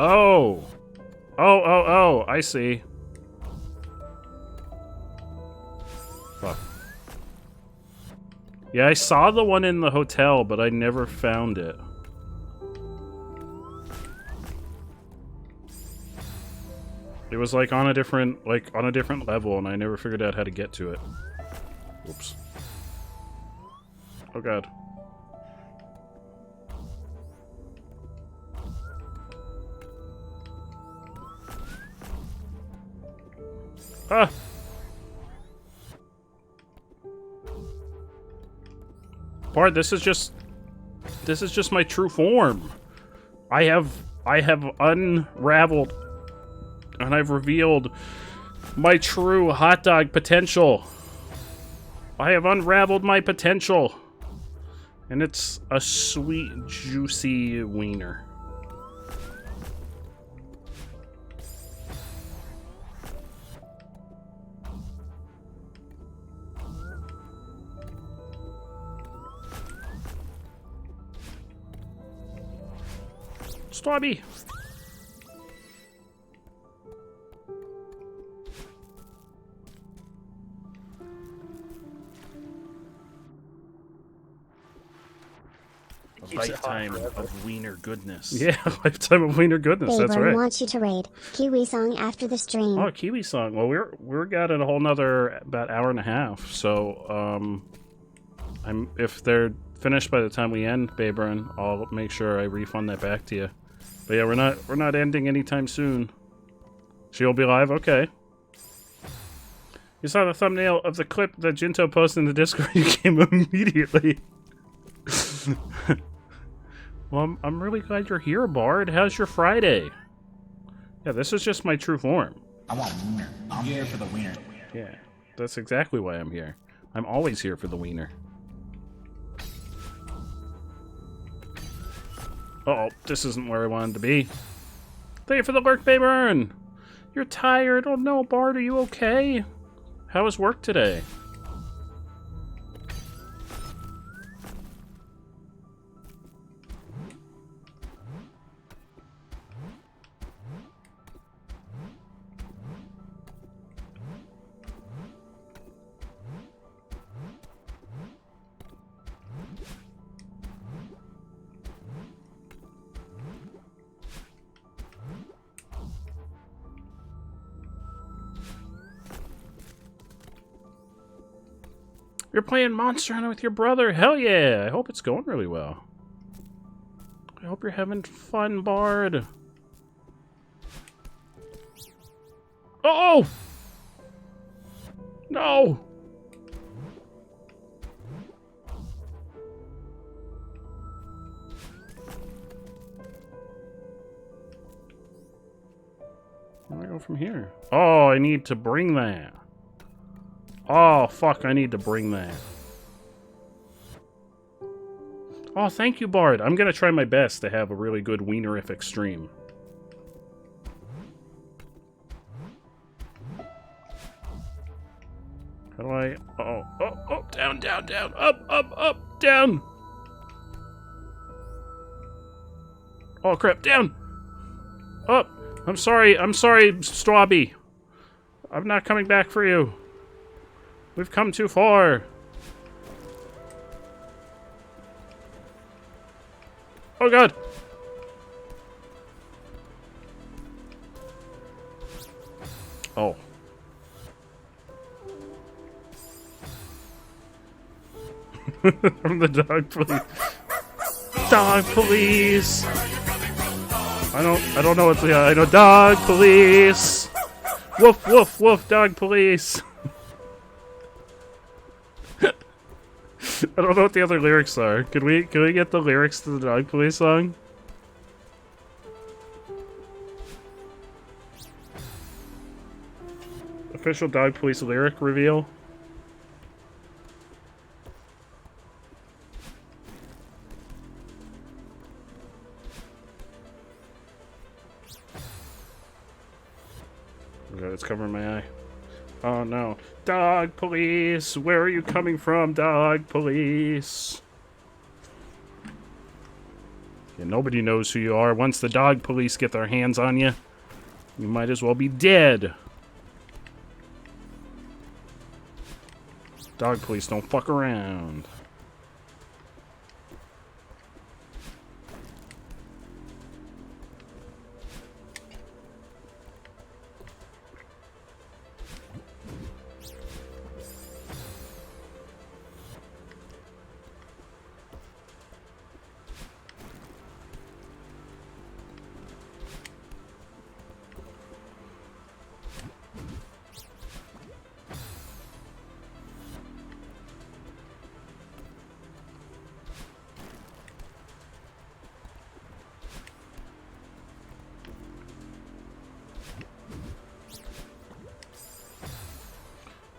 Oh! Oh, I see. Fuck. Yeah, I saw the one in the hotel, but I never found it. It was like on a different level, and I never figured out how to get to it. Oops. Oh god. Ah! Bard, this is just my true form. I have unraveled and I've revealed my true hot dog potential. I have unraveled my potential. And it's a sweet, juicy wiener. Stobby! A lifetime of wiener goodness. Yeah, a lifetime of wiener goodness. That's right. wants you to raid Kiwi Song after the stream. Oh, Kiwi Song. Well, we're got it a whole nother about hour and a half. So, if they're finished by the time we end, Baberin, I'll make sure I refund that back to you. But yeah, we're not ending anytime soon. She'll be live. Okay. You saw the thumbnail of the clip that Jinto posted in the Discord. You came immediately. Well, I'm really glad you're here, Bard. How's your Friday? Yeah, this is just my true form. I want wiener. I'm here for the wiener. Yeah, that's exactly why I'm here. I'm always here for the wiener. Uh-oh, this isn't where I wanted to be. Thank you for the lurk, Baberin. You're tired. Oh no, Bard, are you okay? How was work today? You're playing Monster Hunter with your brother. Hell yeah. I hope it's going really well. I hope you're having fun, Bard. Oh! No! Where do I go from here? Oh, I need to bring that. Oh, fuck, I need to bring that. Oh, thank you, Bard. I'm gonna try my best to have a really good wienerific stream. How do I... Oh, down, down, down, up, down! Oh, crap, down! Up! I'm sorry, Strawby. I'm not coming back for you. We've come too far. Oh god. Oh. From the dog police. Dog police. I don't know what's the I know dog police. Woof woof woof dog police. I don't know what the other lyrics are. Can we get the lyrics to the dog police song? Official dog police lyric reveal. Okay, it's covering my eye. Oh no. Dog police! Where are you coming from, dog police? Yeah, nobody knows who you are. Once the dog police get their hands on you, you might as well be dead. Dog police don't fuck around.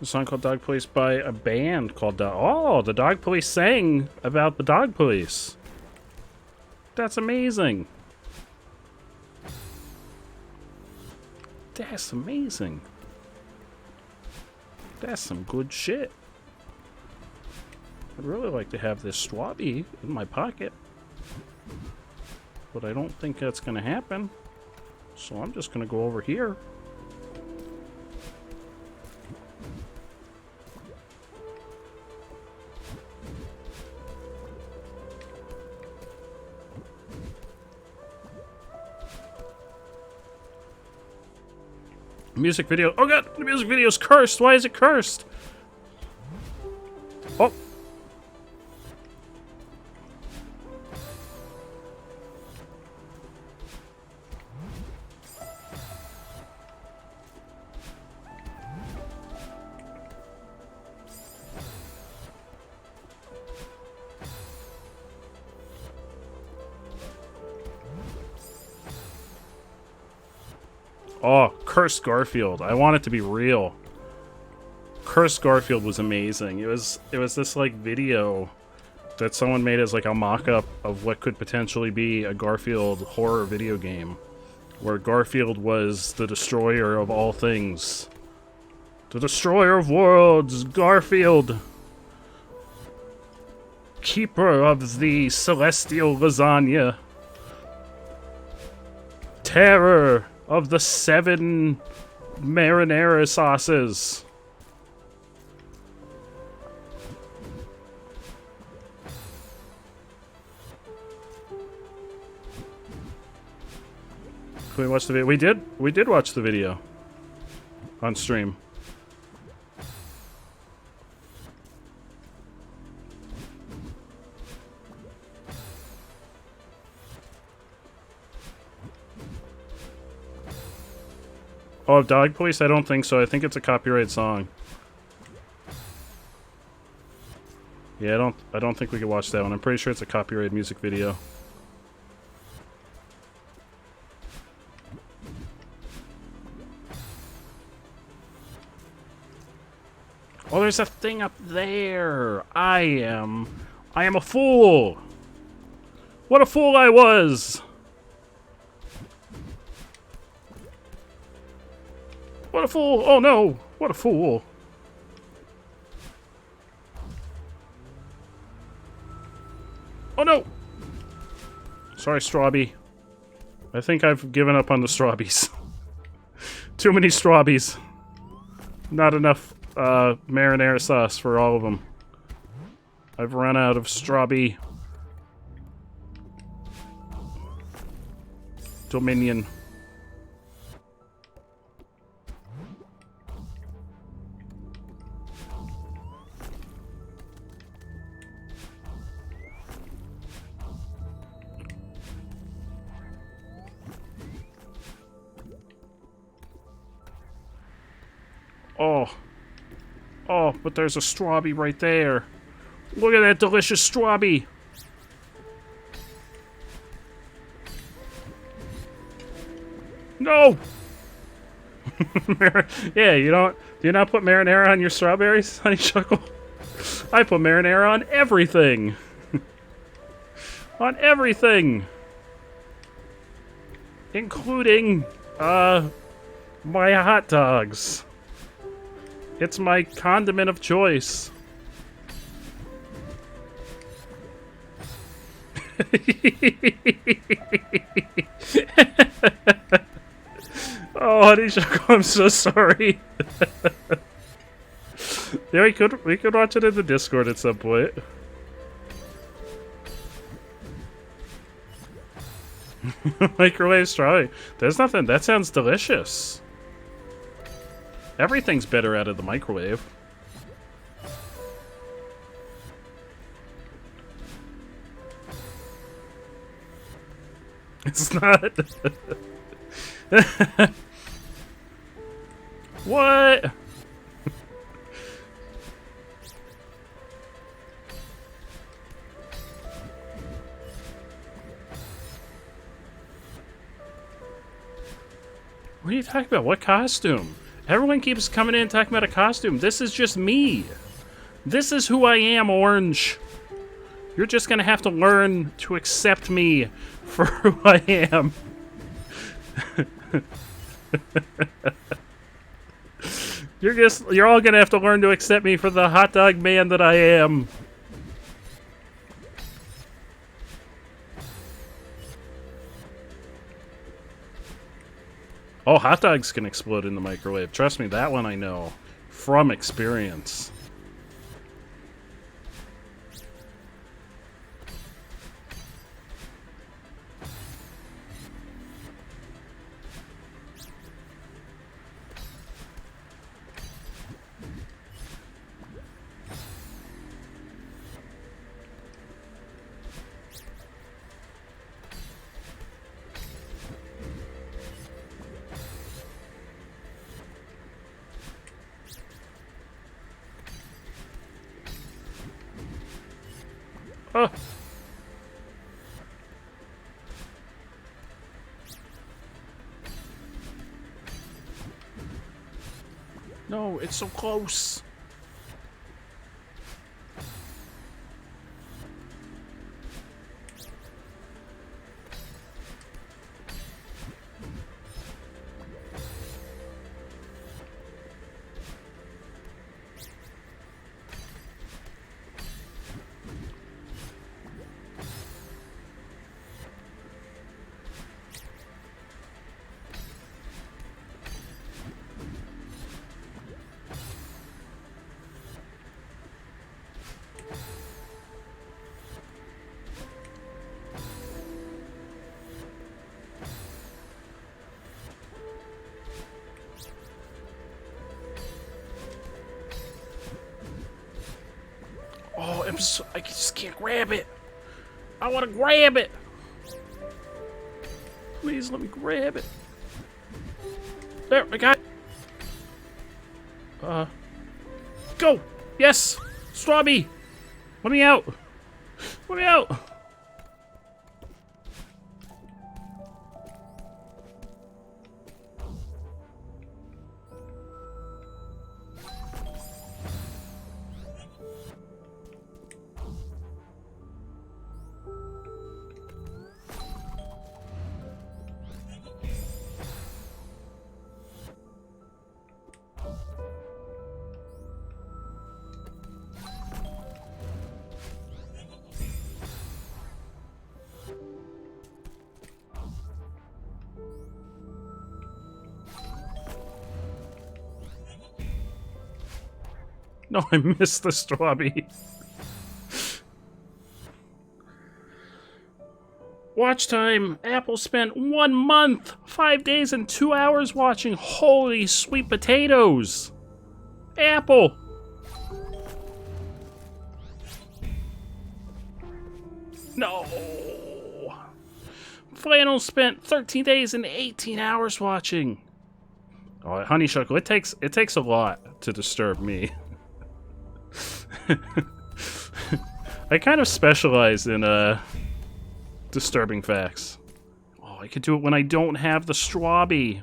A song called Dog Police by a band called Oh, the Dog Police sang about the Dog Police. That's amazing. That's amazing. That's some good shit. I'd really like to have this Swabby in my pocket. But I don't think that's going to happen. So I'm just going to go over here. Music video. Oh god, the music video is cursed. Why is it cursed? Oh. Oh, Cursed Garfield. I want it to be real. Cursed Garfield was amazing. It was this like video that someone made as like a mock-up of what could potentially be a Garfield horror video game, where Garfield was the destroyer of all things. The destroyer of worlds, Garfield. Keeper of the celestial lasagna. Terror of the 7 marinara sauces. Can we watch the video? We did watch the video on stream. Oh, Dog Police? I don't think so. I think it's a copyrighted song. Yeah, I don't think we can watch that one. I'm pretty sure it's a copyrighted music video. Oh, there's a thing up there. I am a fool. What a fool I was. What a fool! Oh no! What a fool! Oh no! Sorry, Strawby. I think I've given up on the Strawbies. Too many Strawbies. Not enough marinara sauce for all of them. I've run out of strawberry Dominion. Oh, but there's a strawberry right there. Look at that delicious strawberry. No! Yeah, do you not put marinara on your strawberries, Honey Chuckle? I put marinara on everything. On everything. Including, my hot dogs. It's my condiment of choice. Oh, Honey Chuckle, I'm so sorry. Yeah, we could watch it in the Discord at some point. Microwave strawberry. There's nothing. That sounds delicious. Everything's better out of the microwave. It's not. What? What are you talking about? What costume? Everyone keeps coming in and talking about a costume. This is just me. This is who I am, Orange. You're just gonna have to learn to accept me for who I am. You're all gonna have to learn to accept me for the hot dog man that I am. Oh, hot dogs can explode in the microwave. Trust me, that one I know from experience. Oh. No, it's so close. Oh, I just can't grab it. I want to grab it. Please let me grab it. There, I got it. Go! Yes! Strawberry! Let me out! Let me out! No, I missed the strawberry. Watch time. Apple spent 1 month, 5 days, and 2 hours watching. Holy sweet potatoes. Apple. No. Flannel spent 13 days and 18 hours watching. Oh, Honeysuckle, it takes a lot to disturb me. I kind of specialize in disturbing facts. Oh, I could do it when I don't have the strawberry.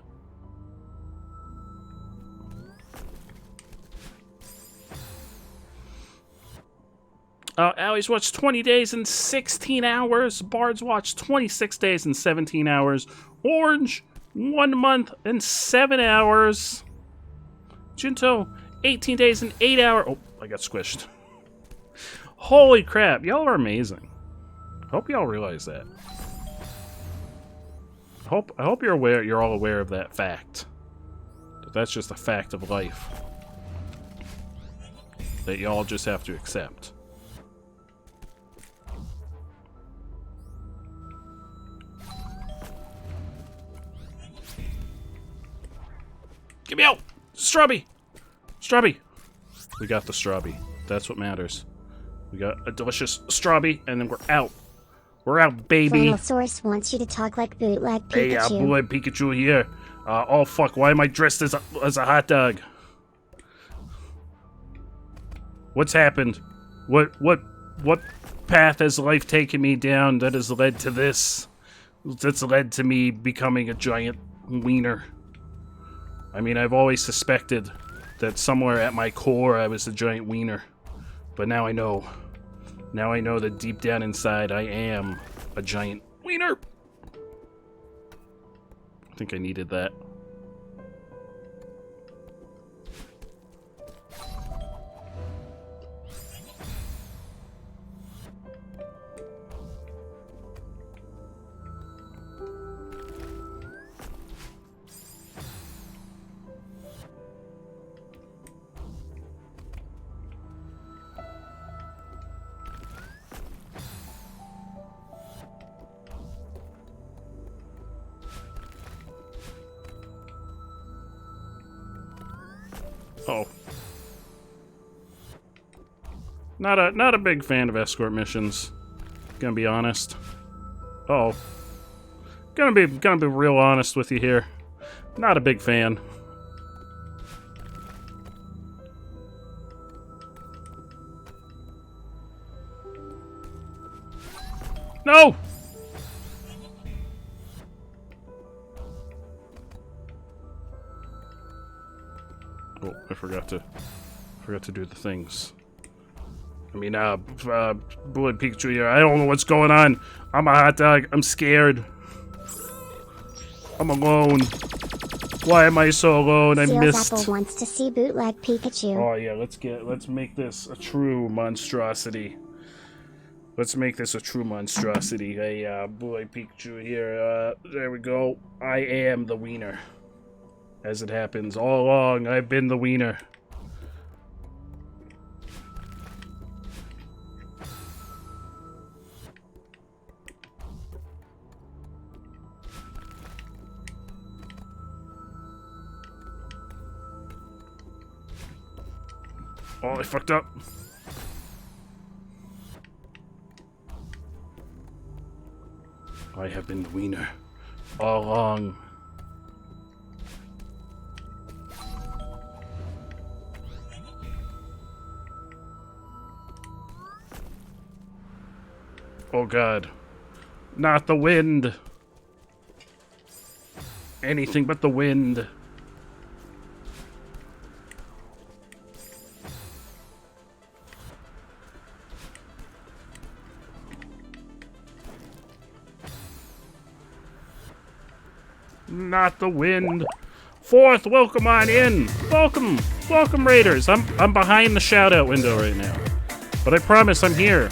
Allie's watched 20 days and 16 hours. Bard's watched 26 days and 17 hours. Orange, 1 month and 7 hours. Jinto, 18 days and 8 hours. Oh, I got squished. Holy crap, y'all are amazing. Hope y'all realize that. I hope you're all aware of that fact. That's just a fact of life. That y'all just have to accept. Get me out! Strawberry! Strawberry! We got the strawberry. That's what matters. We got a delicious strawberry, and then we're out. We're out, baby. Flannelsaurus wants you to talk like bootleg Pikachu. Hey, bootleg Pikachu here. Oh fuck! Why am I dressed as a hot dog? What's happened? What path has life taken me down that has led to this? That's led to me becoming a giant wiener. I mean, I've always suspected that somewhere at my core I was a giant wiener. But now I know. Now I know that deep down inside I am a giant wiener. I think I needed that. Oh. Not a big fan of escort missions. Gonna be honest. Uh oh. Gonna be real honest with you here. Not a big fan. No! Oh, I forgot to do the things. I mean, Bullet Pikachu here. I don't know what's going on. I'm a hot dog. I'm scared. I'm alone. Why am I so alone? I missed. Apple wants to see bootleg Pikachu. Oh yeah, let's make this a true monstrosity. Let's make this a true monstrosity. Hey, Bullet Pikachu here. There we go. I am the wiener. As it happens, all along, I've been the wiener. Oh, I fucked up. I have been the wiener all along. Oh god. Not the wind. Anything but the wind. Not the wind. Fourth, welcome on in. Welcome. Welcome, Raiders. I'm behind the shout-out window right now. But I promise I'm here.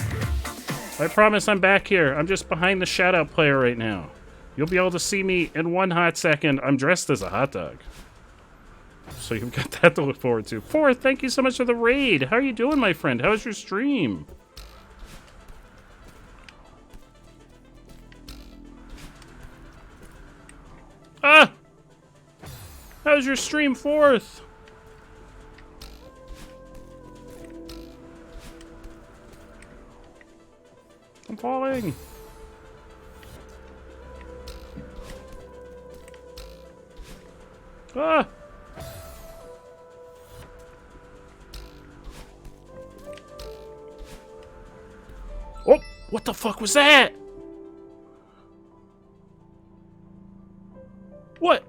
I promise I'm back here. I'm just behind the shout-out player right now. You'll be able to see me in one hot second. I'm dressed as a hot dog. So you've got that to look forward to. Fourth, thank you so much for the raid. How are you doing, my friend? How's your stream? Ah! How's your stream, Fourth? I'm falling. Ah! Oh! What the fuck was that? What?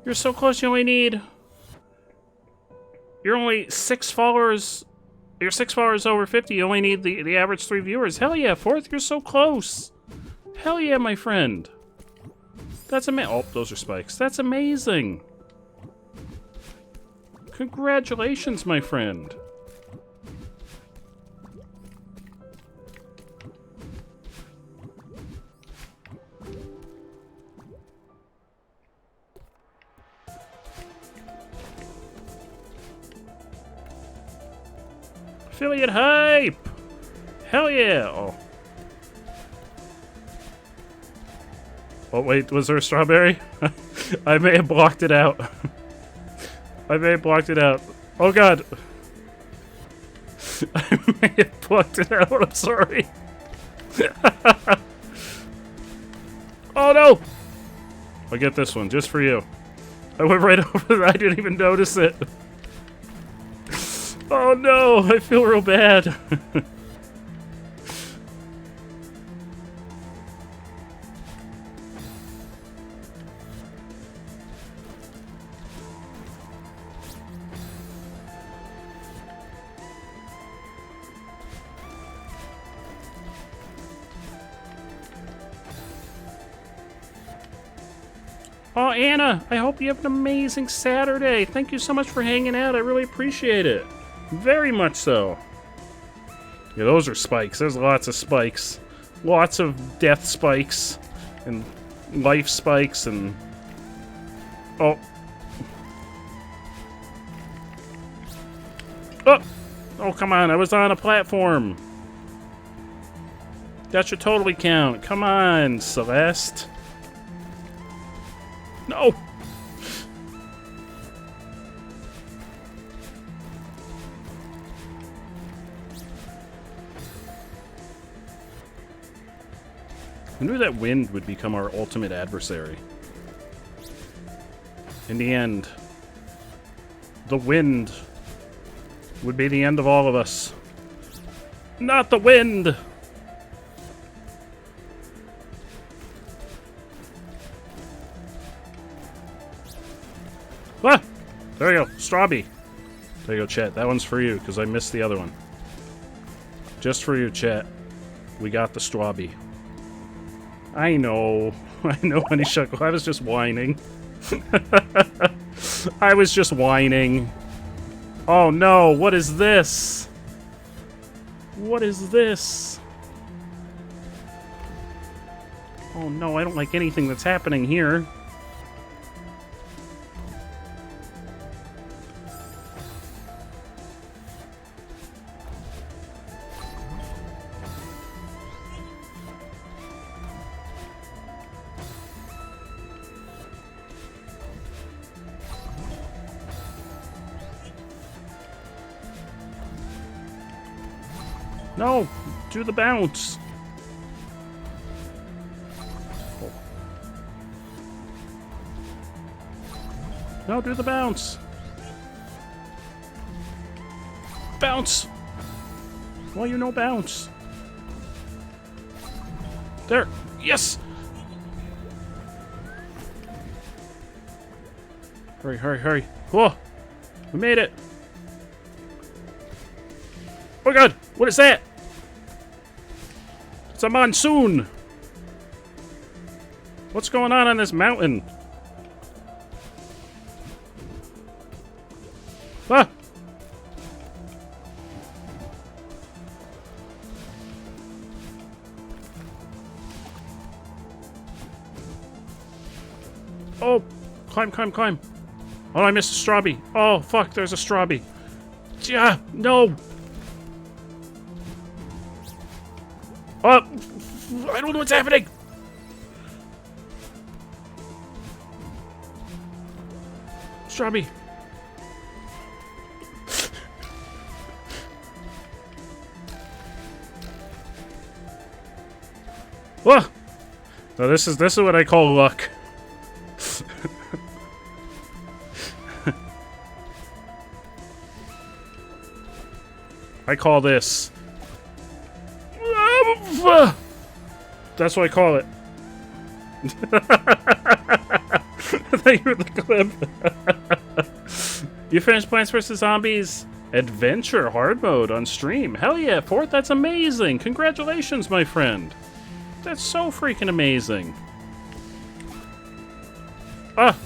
You're so close, you only need... You're only 6 followers... You're 6 followers over 50, you only need the average 3 viewers. Hell yeah, Fourth, you're so close! Hell yeah, my friend! That's amazing. Oh, those are spikes. That's amazing! Congratulations, my friend! Affiliate hype! Hell yeah! Oh. Oh wait, was there a strawberry? I may have blocked it out. I may have blocked it out. Oh god! I may have blocked it out, I'm sorry. Oh no! I'll get this one, just for you. I went right over it, I didn't even notice it. Oh no, I feel real bad. Oh, Anna, I hope you have an amazing Saturday. Thank you so much for hanging out. I really appreciate it. Very much so. Yeah, those are spikes. There's lots of spikes. Lots of death spikes. And life spikes and... Oh. Oh! Oh, come on. I was on a platform. That should totally count. Come on, Celeste. No! I knew that wind would become our ultimate adversary. In the end, the wind would be the end of all of us. Not the wind! Ah! There you go, Strawby. There you go, chat. That one's for you, because I missed the other one. Just for you, chat. We got the Strawby. I know, Honey Shuckle. I was just whining. I was just whining. Oh no, what is this? What is this? Oh no, I don't like anything that's happening here. No! Do the bounce! Oh. No, do the bounce! Bounce! Well, you know bounce. There! Yes! Hurry, hurry, hurry. Whoa! We made it! Oh god! What is that? It's a monsoon! What's going on this mountain? Ah! Oh, climb, climb, climb. Oh, I missed a strawberry. Oh, fuck, there's a strawberry. Yeah, no. Oh, I don't know what's happening. Strawberry. Whoa! So this is what I call luck. I call this. That's what I call it. Thank you for the clip. You finished Plants vs. Zombies Adventure Hard Mode on stream. Hell yeah, Fort, that's amazing. Congratulations, my friend. That's so freaking amazing. Ah!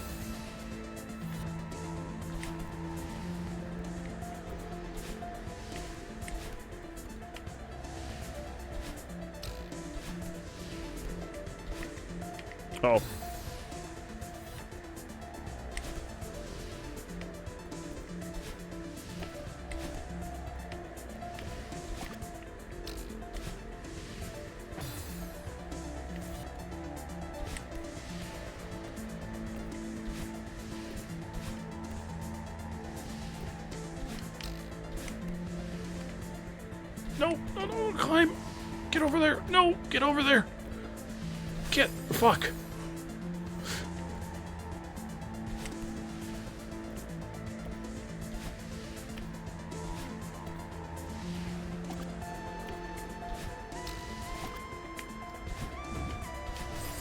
Oh. No, no, no, climb. Get over there. No, get over there. Get, fuck.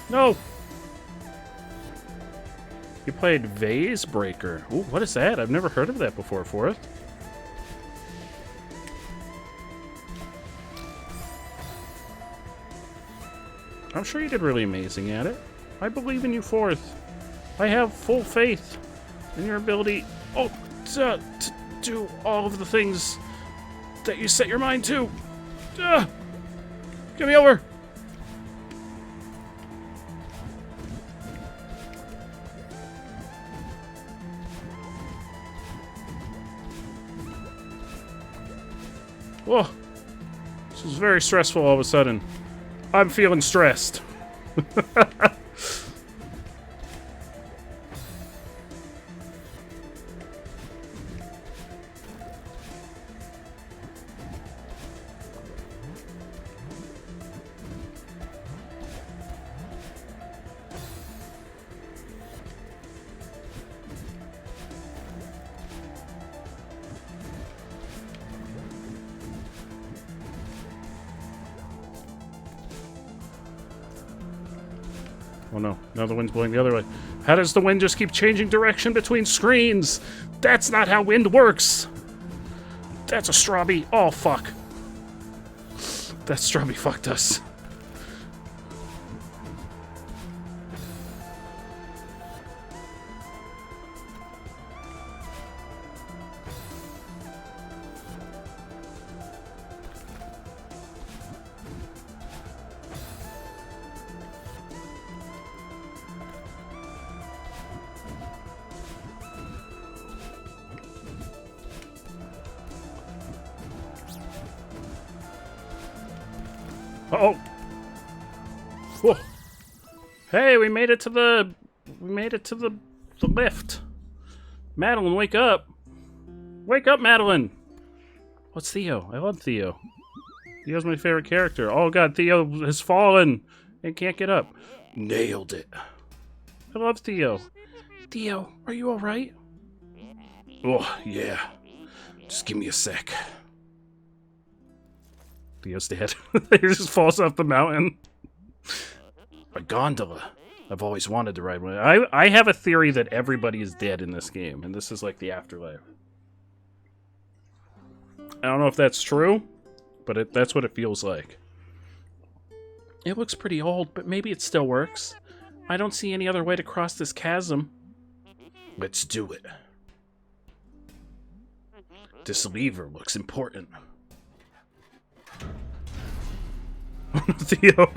No. You played Vase Breaker. Ooh, what is that? I've never heard of that before, Forth. I'm sure you did really amazing at it. I believe in you, Forth. I have full faith in your ability to do all of the things that you set your mind to. Get me over. Whoa. This is very stressful all of a sudden. I'm feeling stressed. Oh no, now the wind's blowing the other way. How does the wind just keep changing direction between screens? That's not how wind works! That's a strawberry. Oh, fuck. That strawberry fucked us. Uh-oh. Whoa. Hey, we made it to the lift. Madeline, wake up. Wake up, Madeline. What's Theo? I love Theo. Theo's my favorite character. Oh god, Theo has fallen and can't get up. Nailed it. I love Theo. Theo, are you alright? Oh, yeah. Just give me a sec. Theo's dead. He just falls off the mountain. A gondola. I've always wanted to ride one. I have a theory that everybody is dead in this game, and this is like the afterlife. I don't know if that's true, but that's what it feels like. It looks pretty old, but maybe it still works. I don't see any other way to cross this chasm. Let's do it. This lever looks important. Theo.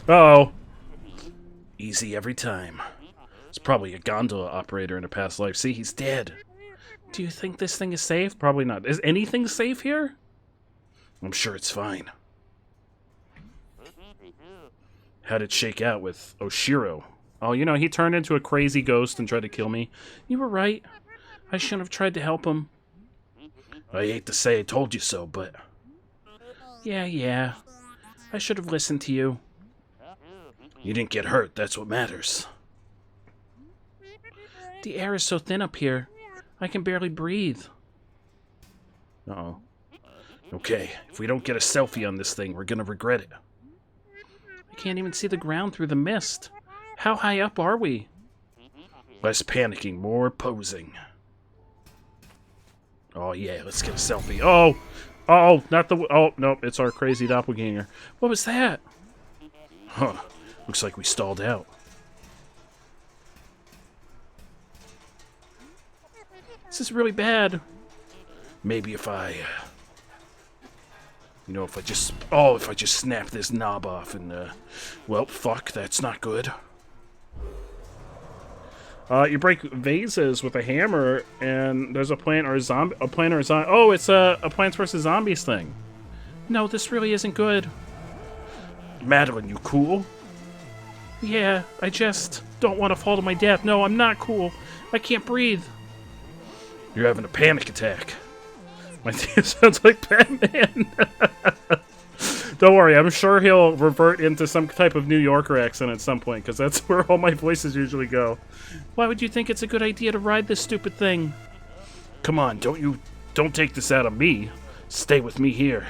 Uh-oh. Easy every time. It's probably a gondola operator in a past life. See, he's dead. Do you think this thing is safe? Probably not. Is anything safe here? I'm sure it's fine. How'd it shake out with Oshiro? Oh, you know, he turned into a crazy ghost and tried to kill me. You were right. I shouldn't have tried to help him. I hate to say I told you so, but... Yeah. I should have listened to you. You didn't get hurt, that's what matters. The air is so thin up here. I can barely breathe. Uh-oh. Okay, if we don't get a selfie on this thing, we're gonna regret it. I can't even see the ground through the mist. How high up are we? Less panicking, more posing. Oh yeah, let's get a selfie. Oh, not the... Oh, nope, it's our crazy doppelganger. What was that? Huh, looks like we stalled out. This is really bad. Maybe if I... You know, if I just... Oh, if I just snap this knob off and, well, fuck, that's not good. You break vases with a hammer, and there's a plant or a zombie... Oh, it's a Plants vs. Zombies thing. No, this really isn't good. Madeline, you cool? Yeah, I just don't want to fall to my death. No, I'm not cool. I can't breathe. You're having a panic attack. My name sounds like Batman. Don't worry, I'm sure he'll revert into some type of New Yorker accent at some point, because that's where all my voices usually go. Why would you think it's a good idea to ride this stupid thing? Come on, don't take this out on me. Stay with me here.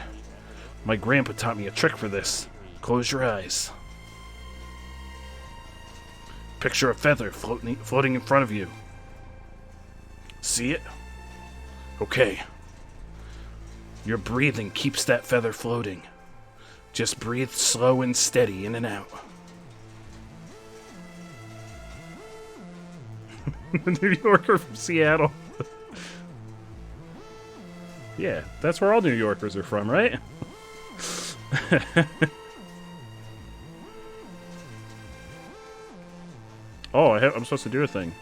My grandpa taught me a trick for this. Close your eyes. Picture a feather floating in front of you. See it? Okay. Your breathing keeps that feather floating. Just breathe slow and steady in and out. New Yorker from Seattle. Yeah, that's where all New Yorkers are from, right? Oh, I'm supposed to do a thing.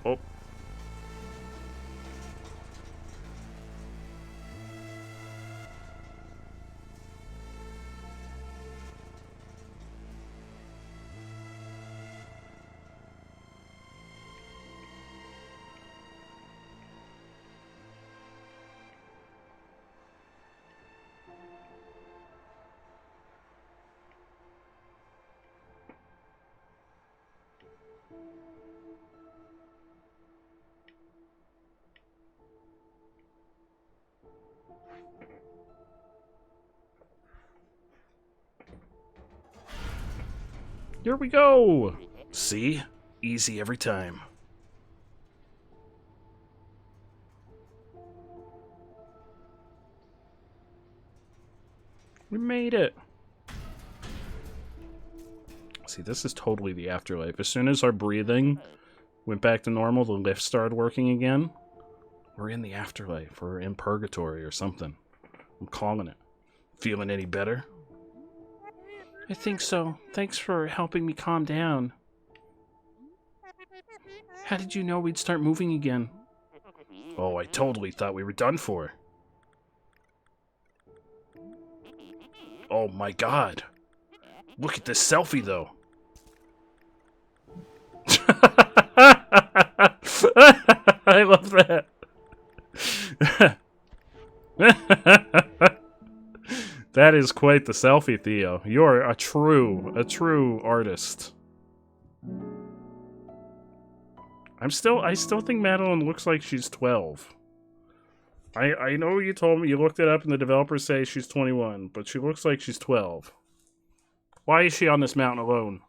Oh. Here we go! See? Easy every time. We made it! See, this is totally the afterlife. As soon as our breathing went back to normal, the lift started working again. We're in the afterlife. We're in purgatory or something. I'm calling it. Feeling any better? I think so. Thanks for helping me calm down. How did you know we'd start moving again? Oh, I totally thought we were done for. Oh my god. Look at this selfie, though. I love that. That is quite the selfie, Theo. You're a true artist. I still think Madeline looks like she's 12. I know you told me, you looked it up and the developers say she's 21, but she looks like she's 12. Why is she on this mountain alone?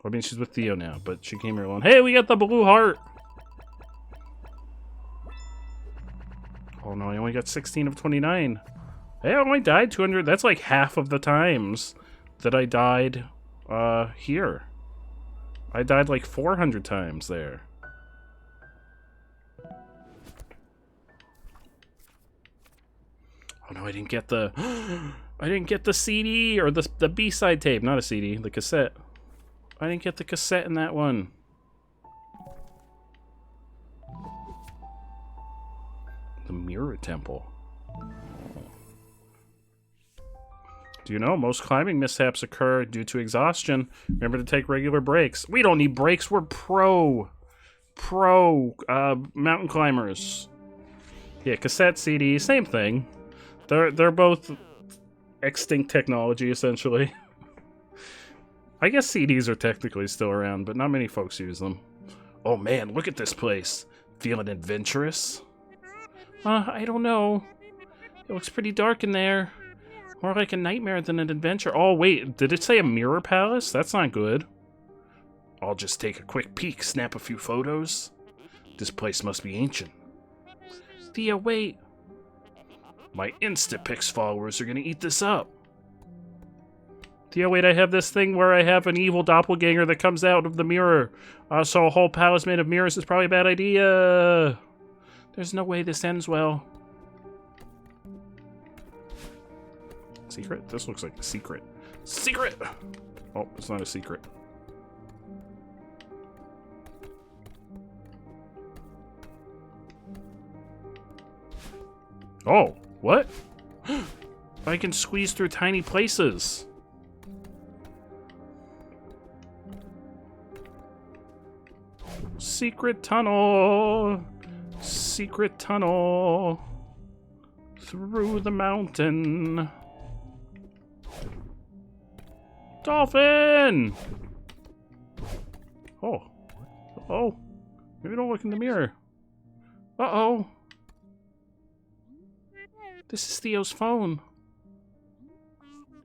I mean, she's with Theo now, but she came here alone. Hey, we got the blue heart! Oh no, I only got 16 of 29. Hey, I only died 200. That's like half of the times that I died here. I died like 400 times there. Oh no, I didn't get the... I didn't get the CD or the B-side tape, not a CD, the cassette. I didn't get the cassette in that one. The Mirror Temple. Do you know most climbing mishaps occur due to exhaustion? Remember to take regular breaks. We don't need breaks. We're pro mountain climbers. Yeah, cassette, CD, same thing. They're both extinct technology essentially. I guess CDs are technically still around, but not many folks use them. Oh man, look at this place. Feeling adventurous? I don't know. It looks pretty dark in there. More like a nightmare than an adventure. Oh wait, did it say a mirror palace? That's not good. I'll just take a quick peek, snap a few photos. This place must be ancient. Thea, wait. My Instapix followers are gonna eat this up. Thea, wait, I have this thing where I have an evil doppelganger that comes out of the mirror. So a whole palace made of mirrors is probably a bad idea. There's no way this ends well. Secret? This looks like a secret. Secret! Oh, it's not a secret. Oh, what? I can squeeze through tiny places. Secret tunnel. Secret tunnel. Through the mountain. Dolphin! Oh. Uh-oh. Maybe don't look in the mirror. Uh-oh. This is Theo's phone.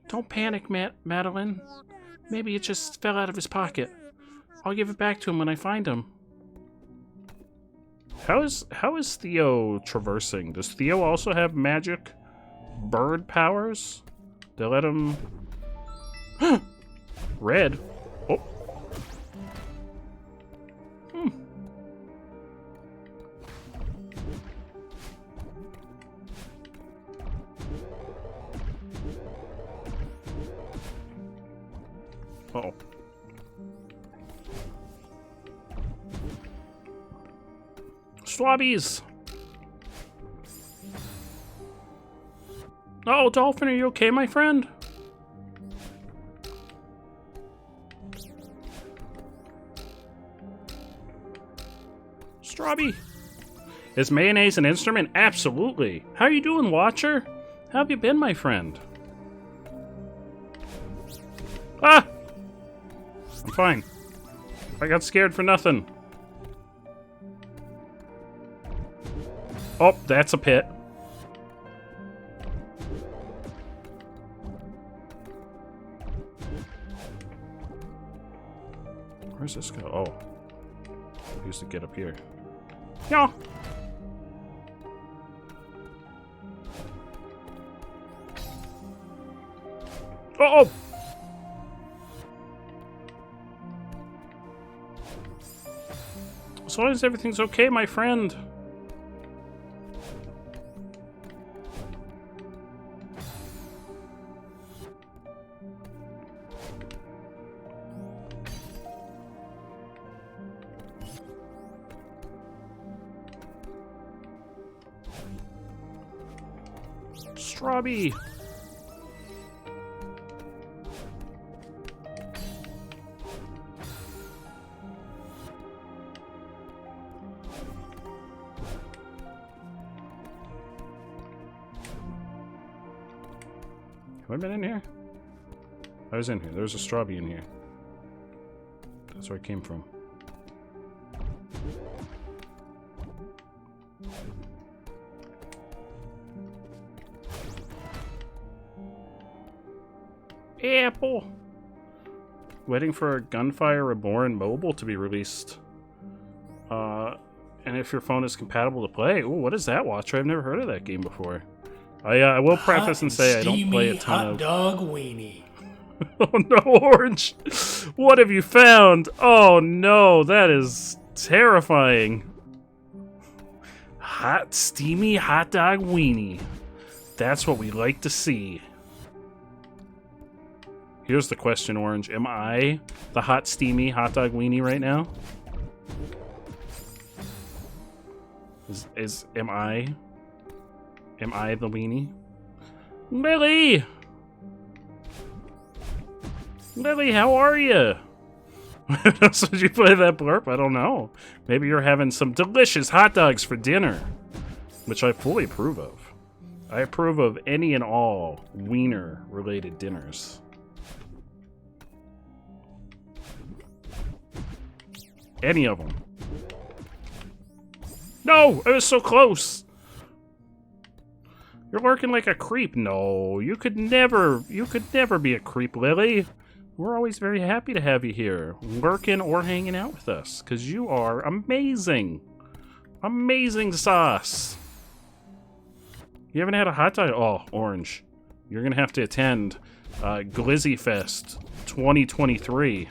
Don't panic, Madeline. Maybe it just fell out of his pocket. I'll give it back to him when I find him. How is Theo traversing? Does Theo also have magic bird powers? They let him... Red. Oh. Uh-oh. Swabbies! Oh, Dolphin, are you okay, my friend? Strawby! Is mayonnaise an instrument? Absolutely! How you doing, Watcher? How have you been, my friend? Ah! I'm fine. I got scared for nothing. Oh, that's a pit. Where's this go? Oh. I used to get up here. Yeah. Oh! As long as everything's okay, my friend. Strawby. Have I been in here? I was in here. There's a strawberry in here. That's where I came from. Apple! Waiting for Gunfire Reborn Mobile to be released. And if your phone is compatible to play. Ooh, what is that, Watcher? I've never heard of that game before. I will preface and say I don't play a ton of... Dog weenie. Oh no, Orange! What have you found? Oh no, that is terrifying. Hot, steamy hot dog weenie. That's what we like to see. Here's the question, Orange. Am I the hot, steamy hot dog weenie right now? Am I the weenie? Lily! Lily, how are you? So did you play that blurb? I don't know. Maybe you're having some delicious hot dogs for dinner, which I fully approve of. I approve of any and all wiener-related dinners. Any of them. No! I was so close! You're lurking like a creep. No, you could never be a creep, Lily. We're always very happy to have you here, lurking or hanging out with us, because you are amazing. Amazing sauce. You haven't had a hot dog? Oh, Orange. You're going to have to attend Glizzy Fest 2023,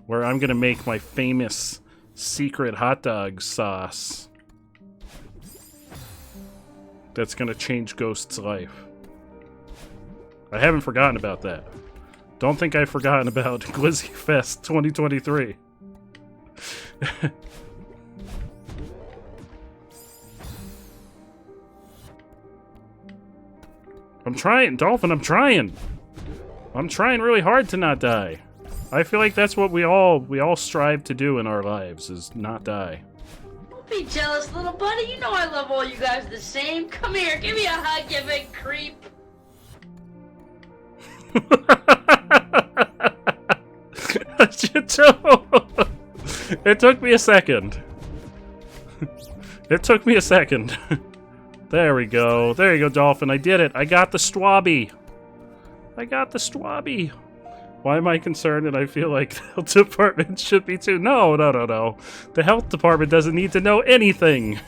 where I'm going to make my famous secret hot dog sauce that's going to change Ghost's life. I haven't forgotten about that. Don't think I've forgotten about Glizzy Fest 2023. I'm trying, Dolphin, I'm trying. I'm trying really hard to not die. I feel like that's what we all strive to do in our lives, is not die. Don't be jealous, little buddy. You know I love all you guys the same. Come here, give me a hug, you big creep. It took me a second. It took me a second. There we go. There you go, Dolphin. I did it. I got the Stwabby. I got the Stwabby. Why am I concerned? And I feel like the health department should be too. No, no, no, no. The health department doesn't need to know anything.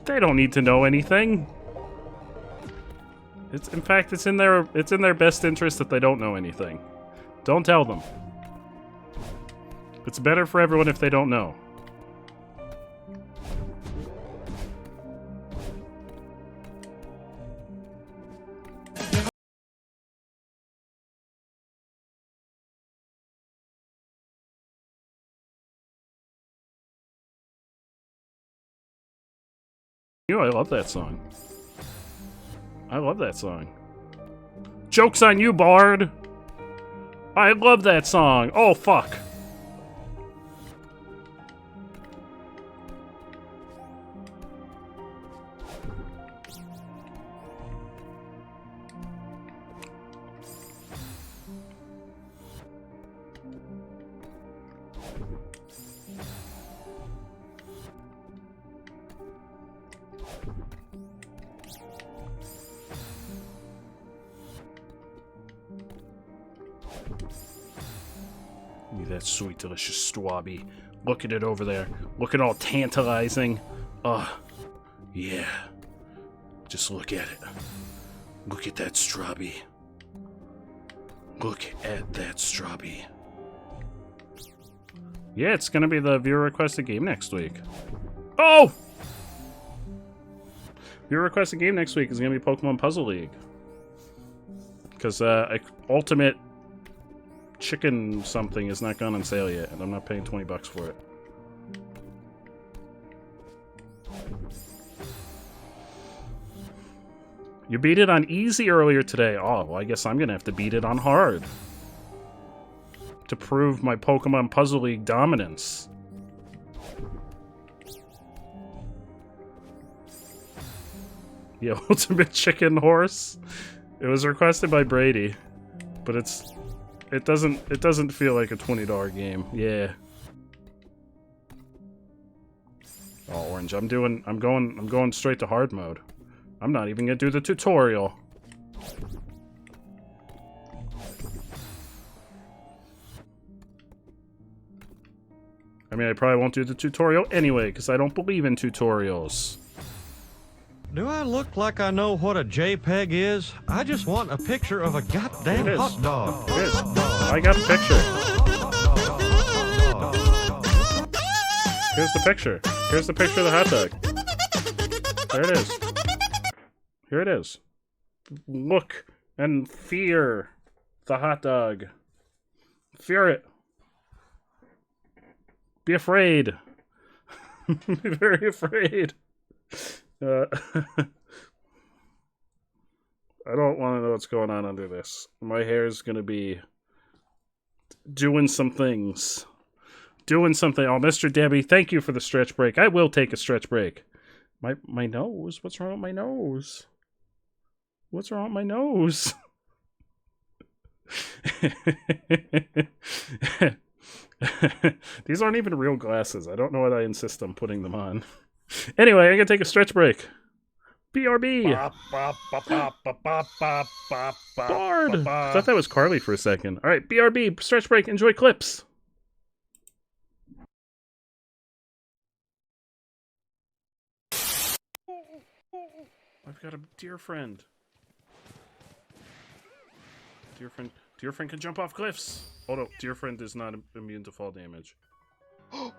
They don't need to know anything. In fact, it's in their best interest that they don't know anything. Don't tell them. It's better for everyone if they don't know. I love that song. I love that song. Joke's on you, Bard! I love that song! Oh, fuck! That sweet, delicious Stwabby. Look at it over there. Looking all tantalizing. Yeah. Just look at it. Look at that Strawby. Look at that Strawby. Yeah, it's gonna be the viewer requested game next week. Oh! Viewer requested game next week is gonna be Pokemon Puzzle League. Because Ultimate Chicken something is not gone on sale yet, and I'm not paying $20 for it. You beat it on easy earlier today. Oh, well, I guess I'm gonna have to beat it on hard to prove my Pokemon Puzzle League dominance. Yeah, Ultimate Chicken Horse. It was requested by Brady, but it doesn't feel like a $20 game. Yeah. Oh, Orange, I'm going straight to hard mode. I'm not even gonna do the tutorial. I mean, I probably won't do the tutorial anyway, because I don't believe in tutorials. Do I look like I know what a JPEG is? I just want a picture of a goddamn hot dog. It is. I got the picture. Here's the picture. Here's the picture of the hot dog. There it is. Here it is. Look and fear the hot dog. Fear it. Be afraid. Be very afraid. I don't want to know what's going on under this. My hair is going to be doing some things. Doing something. Oh, Mr. Debbie, thank you for the stretch break. I will take a stretch break. My nose? What's wrong with my nose? What's wrong with my nose? These aren't even real glasses. I don't know why I insist on putting them on. Anyway, I'm gonna take a stretch break. BRB! Bard! I thought that was Carly for a second. Alright, BRB, stretch break, enjoy clips. I've got a dear friend. Dear friend can jump off cliffs. Oh no, dear friend is not immune to fall damage. Oh.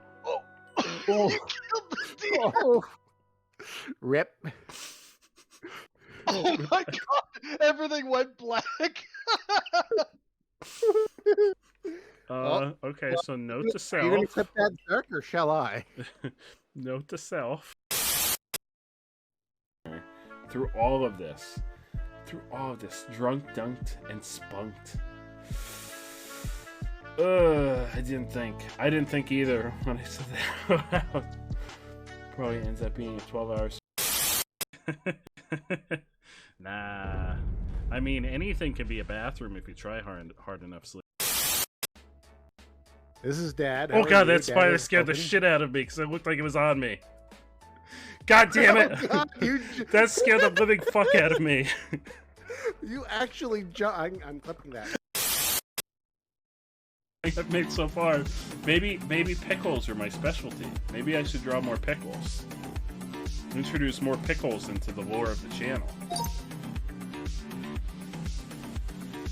You killed the deer. Oh. Rip. Oh my god! Everything went black. Okay, so note to self. Are you gonna clip that, Dirk, or shall I? Note to self. Through all of this, drunk, dunked, and spunked. I didn't think either when I said that out. Probably ends up being a 12 hours. Nah. I mean, anything can be a bathroom if you try hard enough. Sleep. This is Dad. Oh god, that spider scared the shit out of me because it looked like it was on me. God damn it! Oh god, that scared the living fuck out of me. You actually I'm clipping that. I've made so far. Maybe pickles are my specialty. Maybe I should draw more pickles. Introduce more pickles into the lore of the channel.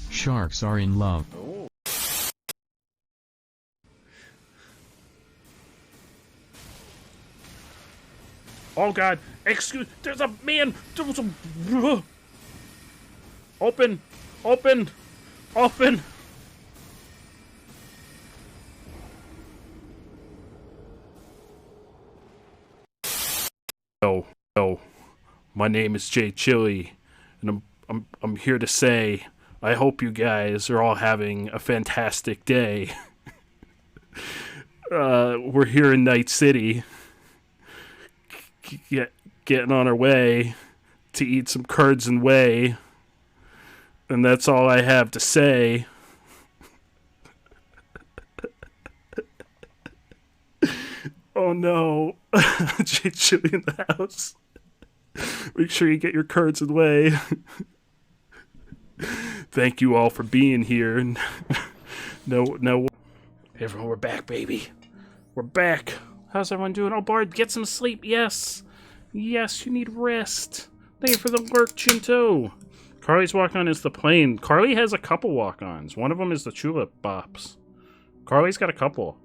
Sharks are in love. Oh. Oh god! Excuse. There's a man. There's a. Open. Open. Open. Hello. My name is Jay Chili, and I'm here to say I hope you guys are all having a fantastic day. We're here in Night City, getting on our way to eat some curds and whey, and that's all I have to say. Oh no, Jay Chili in the house. Make sure you get your curds and whey. Thank you all for being here. No. Everyone, we're back, baby. We're back. How's everyone doing? Oh, Bard, get some sleep. Yes, you need rest. Thank you for the lurk, Chinto. Carly's walk-on is the plane. Carly has a couple walk-ons. One of them is the Tulip Bops. Carly's got a couple.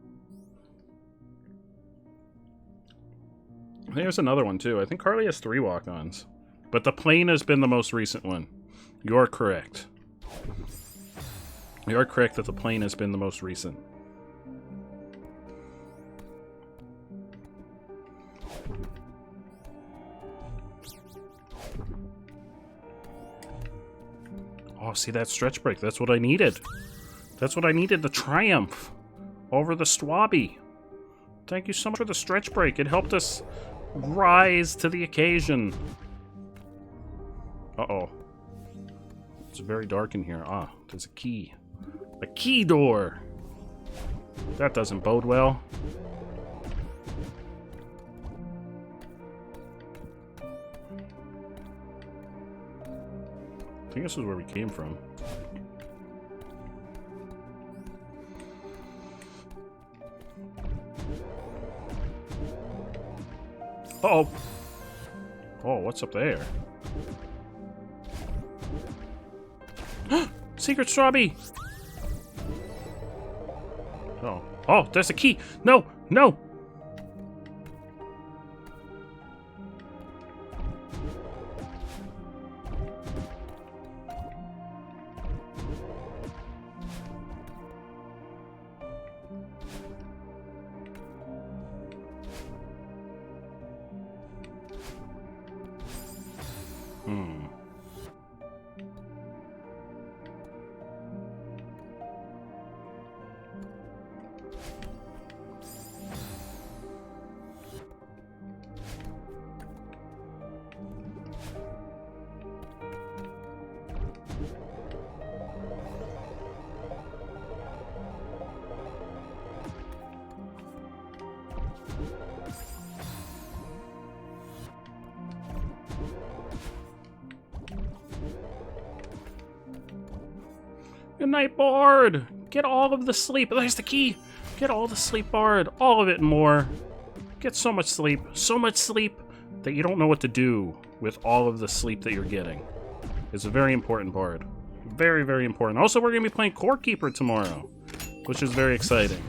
I think there's another one, too. I think Carly has 3 walk-ons. But the plane has been the most recent one. You're correct. You are correct that the plane has been the most recent. Oh, see that stretch break? That's what I needed. That's what I needed to triumph over the Swabby. Thank you so much for the stretch break. It helped us rise to the occasion. Uh-oh. It's very dark in here. Ah, there's a key. A key door! That doesn't bode well. I think this is where we came from. Uh-oh! Oh, what's up there? Secret Strawby! Oh. Oh, there's a key! No! No! Good night, Bard. Get all of the sleep. There's the key. Get all the sleep, Bard. All of it and more. Get so much sleep that you don't know what to do with all of the sleep that you're getting. It's a very important, Bard. Very, very important. Also, we're going to be playing Core Keeper tomorrow, which is very exciting.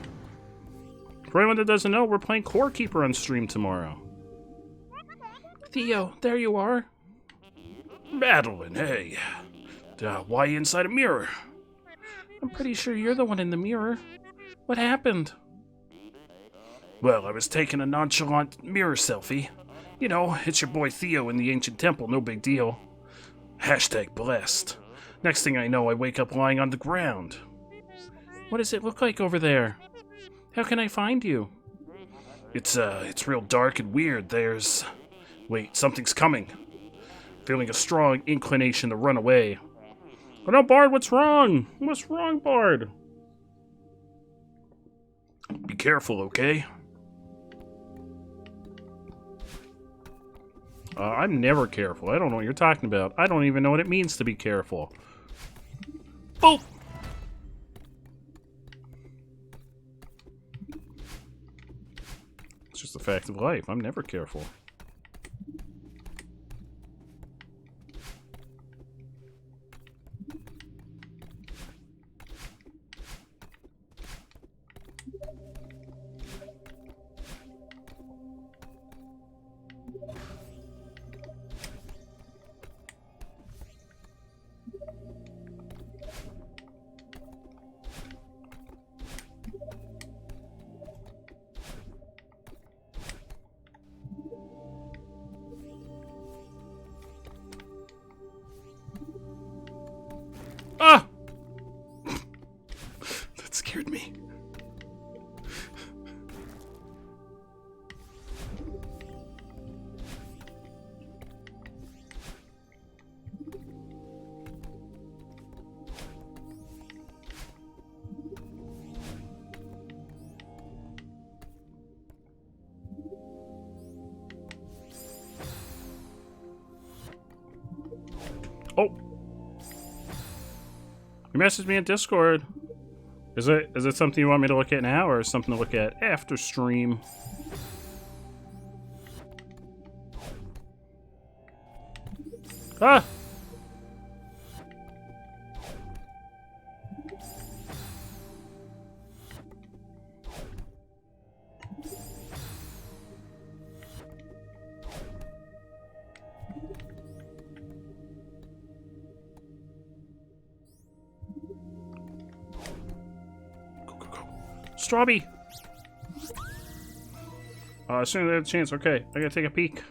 For anyone that doesn't know, we're playing Core Keeper on stream tomorrow. Theo, there you are. Madeline, hey. Why inside a mirror? I'm pretty sure you're the one in the mirror. What happened? Well, I was taking a nonchalant mirror selfie. You know, it's your boy Theo in the ancient temple, no big deal. #blessed. Next thing I know, I wake up lying on the ground. What does it look like over there? How can I find you? It's real dark and weird. Wait, something's coming. Feeling a strong inclination to run away. Oh no, Bard, what's wrong? What's wrong, Bard? Be careful, okay? I'm never careful. I don't know what you're talking about. I don't even know what it means to be careful. Boop! It's just a fact of life. I'm never careful. Ah! That scared me. Oh! You messaged me in Discord. Is it something you want me to look at now, or something to look at after stream? Ah! Strawby! As soon as I have a chance, okay. I gotta take a peek.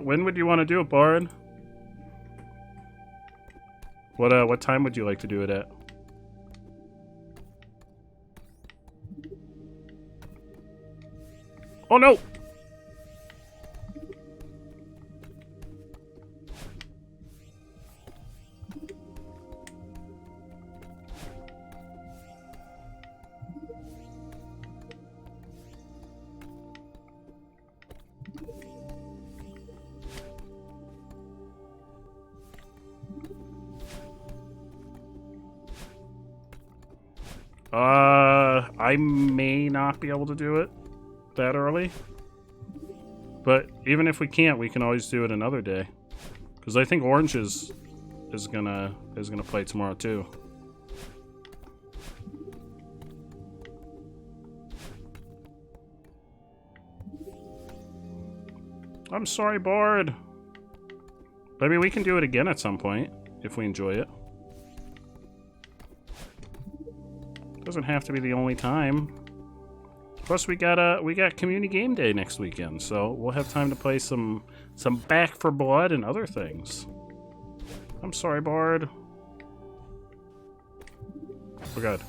When would you want to do it, Bard? What time would you like to do it at? Oh no! I may not be able to do it that early. But even if we can't, we can always do it another day. Because I think Orange is gonna play tomorrow too. I'm sorry, Bard. But I mean, we can do it again at some point if we enjoy it. Doesn't have to be the only time. Plus, we got community game day next weekend, so we'll have time to play some Back for Blood and other things. I'm sorry, Bard. We're good.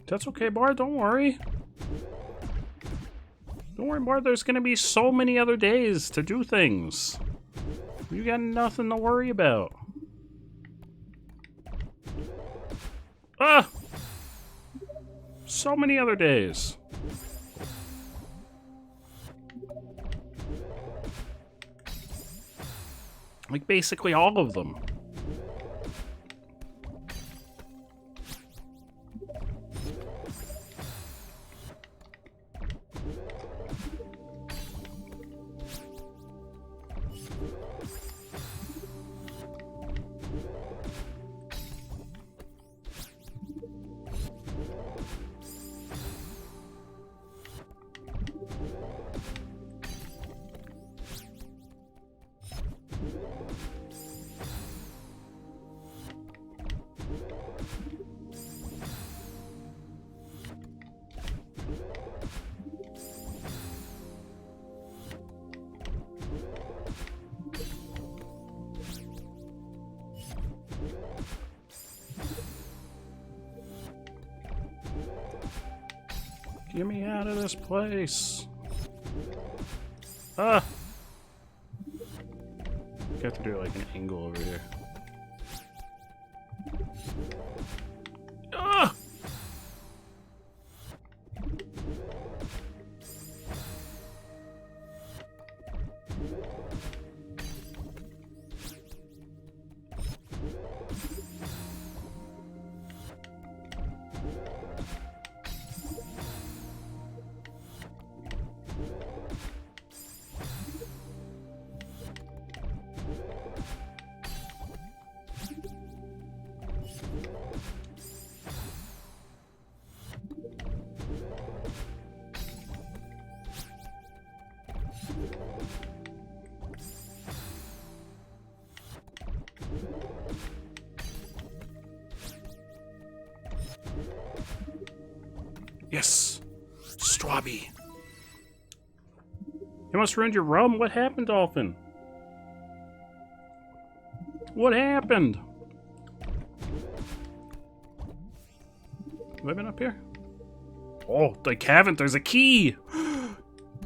That's okay, Bard. Don't worry. Don't worry, Bard. There's gonna be so many other days to do things. You got nothing to worry about. Ah! So many other days. Like, basically all of them. Get me out of this place. Ah! I have to do like an angle over here. Ah! Yes! Strawby! You must ruined your rum? What happened, Dolphin? What happened? Have I been up here? Oh, I haven't. There's a key!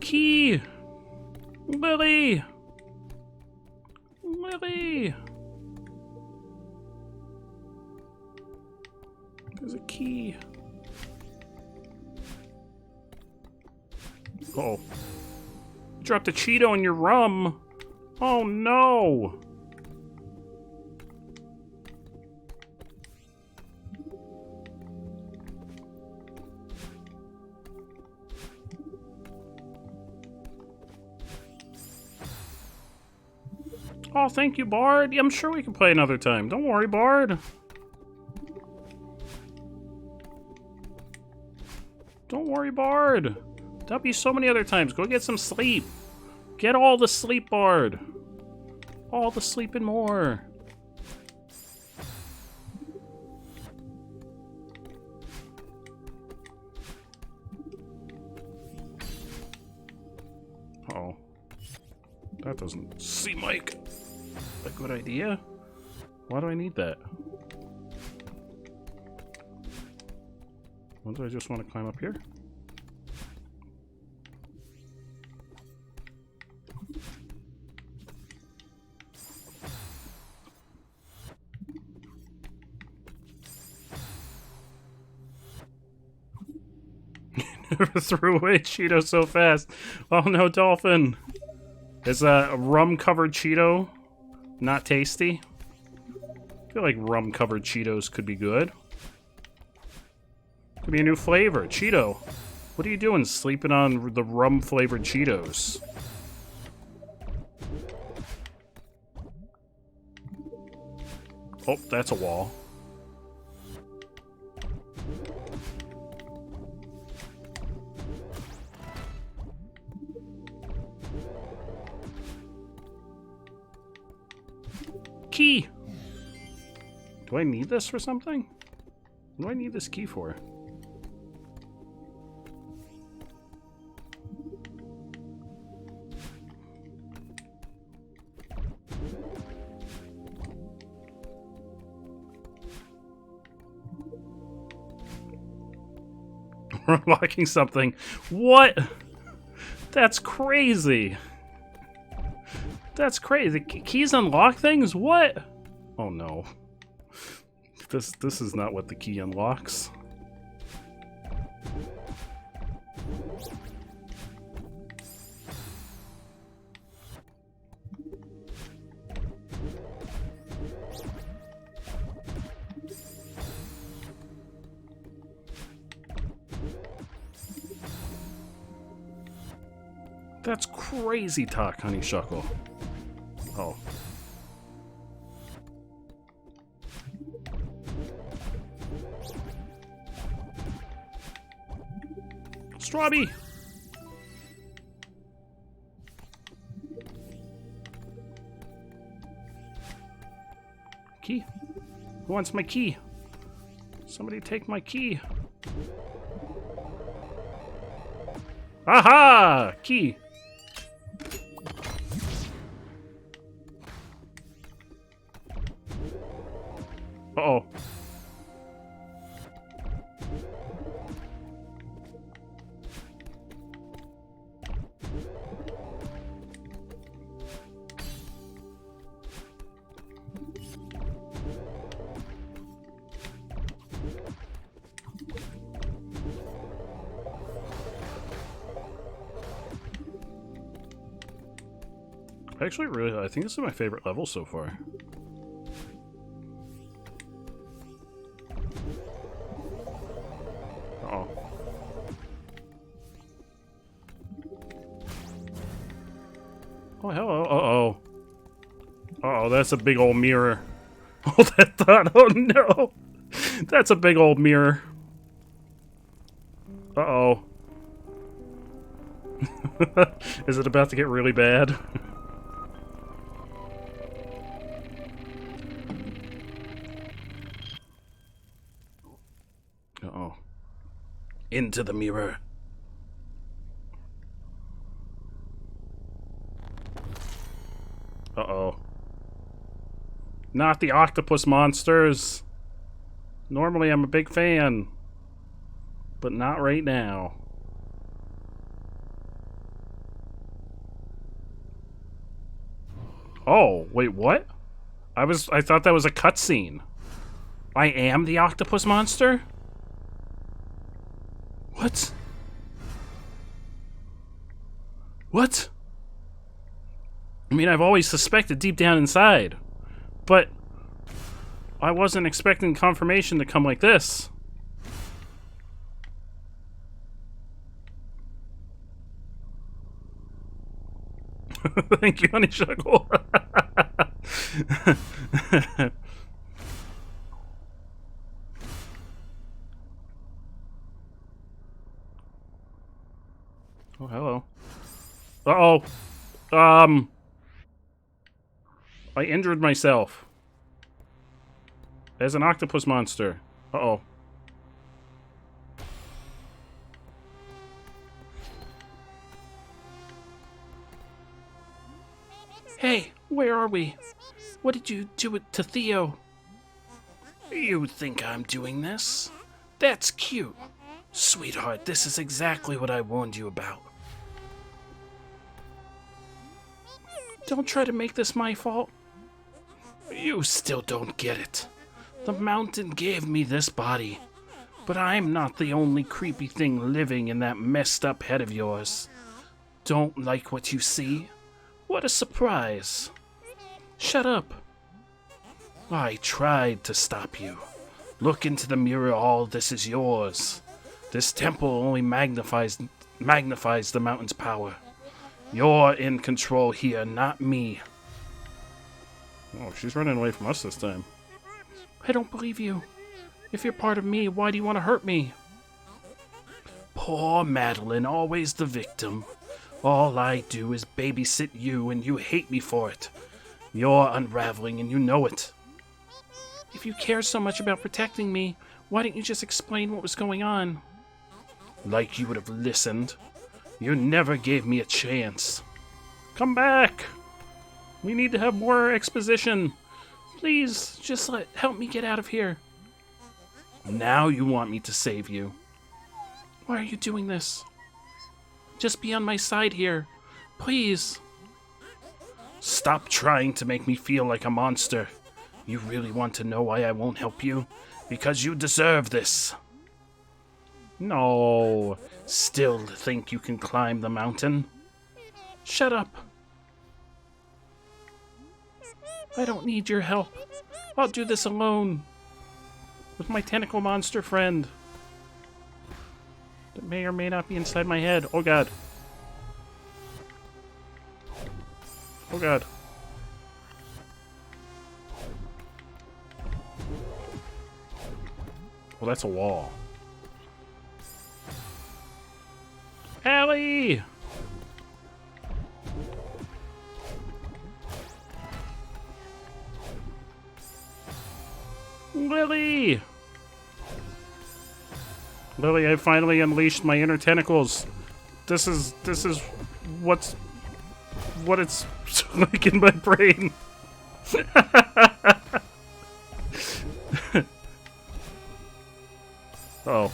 Key! Lily! Lily! There's a key. Uh-oh. You dropped a Cheeto in your rum. Oh no! Oh, thank you, Bard. I'm sure we can play another time. Don't worry, Bard. Don't worry, Bard. There'll be so many other times. Go get some sleep. Get all the sleep, Bard. All the sleep and more. Uh-oh. That doesn't seem like a good idea. Why do I need that? Why do I just want to climb up here? Never threw away Cheeto so fast. Oh no, Dolphin. Is a rum-covered Cheeto not tasty? I feel like rum-covered Cheetos could be good. Could be a new flavor. Cheeto. What are you doing sleeping on the rum-flavored Cheetos? Oh, that's a wall. Key! Do I need this for something? What do I need this key for? We're unlocking something. What? That's crazy. That's crazy. Keys unlock things? What? Oh no. This is not what the key unlocks. That's crazy talk, Honeysuckle. Oh. Strawby! Key? Who wants my key? Somebody take my key. Aha! Key! Uh-oh. Actually, really, I think this is my favorite level so far. Uh-oh. Oh, hello. Uh-oh. Uh-oh, that's a big old mirror. Oh, that thought. Oh, no. That's a big old mirror. Uh-oh. Is it about to get really bad? Uh-oh. Into the mirror. Uh-oh. Not the octopus monsters. Normally I'm a big fan. But not right now. Oh, wait, what? I thought that was a cutscene. I am the octopus monster? What? What? I mean, I've always suspected deep down inside, but I wasn't expecting confirmation to come like this. Thank you, Honeysuckle. Oh, hello. Uh-oh. I injured myself. As an octopus monster. Uh-oh. Hey, where are we? What did you do to Theo? You think I'm doing this? That's cute. Sweetheart, this is exactly what I warned you about. Don't try to make this my fault. You still don't get it. The mountain gave me this body, but I'm not the only creepy thing living in that messed up head of yours. Don't like what you see? What a surprise. Shut up. I tried to stop you. Look into the mirror, all this is yours. This temple only magnifies the mountain's power. You're in control here, not me. Oh, she's running away from us this time. I don't believe you. If you're part of me, why do you want to hurt me? Poor Madeline, always the victim. All I do is babysit you, and you hate me for it. You're unraveling, and you know it. If you care so much about protecting me, why didn't you just explain what was going on? Like you would have listened. You never gave me a chance. Come back! We need to have more exposition. Please, just help me get out of here. Now you want me to save you. Why are you doing this? Just be on my side here. Please. Stop trying to make me feel like a monster. You really want to know why I won't help you? Because you deserve this. No. Still think you can climb the mountain? Shut up. I don't need your help. I'll do this alone. With my tentacle monster friend. That may or may not be inside my head. Oh god. Oh god. Well, that's a wall. Allie! Lily! Lily, I finally unleashed my inner tentacles. This is what it's like in my brain. Oh.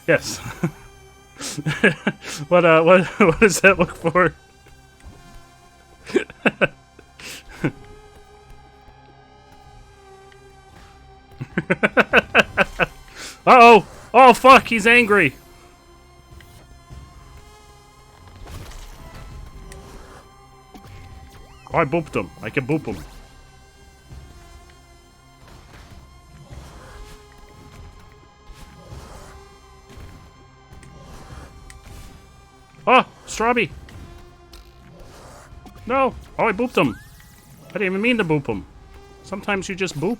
Yes. What does that look for? Uh-oh! Oh, fuck, he's angry! Oh, I booped him. I can boop him. Oh, Strawby! No! Oh, I booped him! I didn't even mean to boop him. Sometimes you just boop.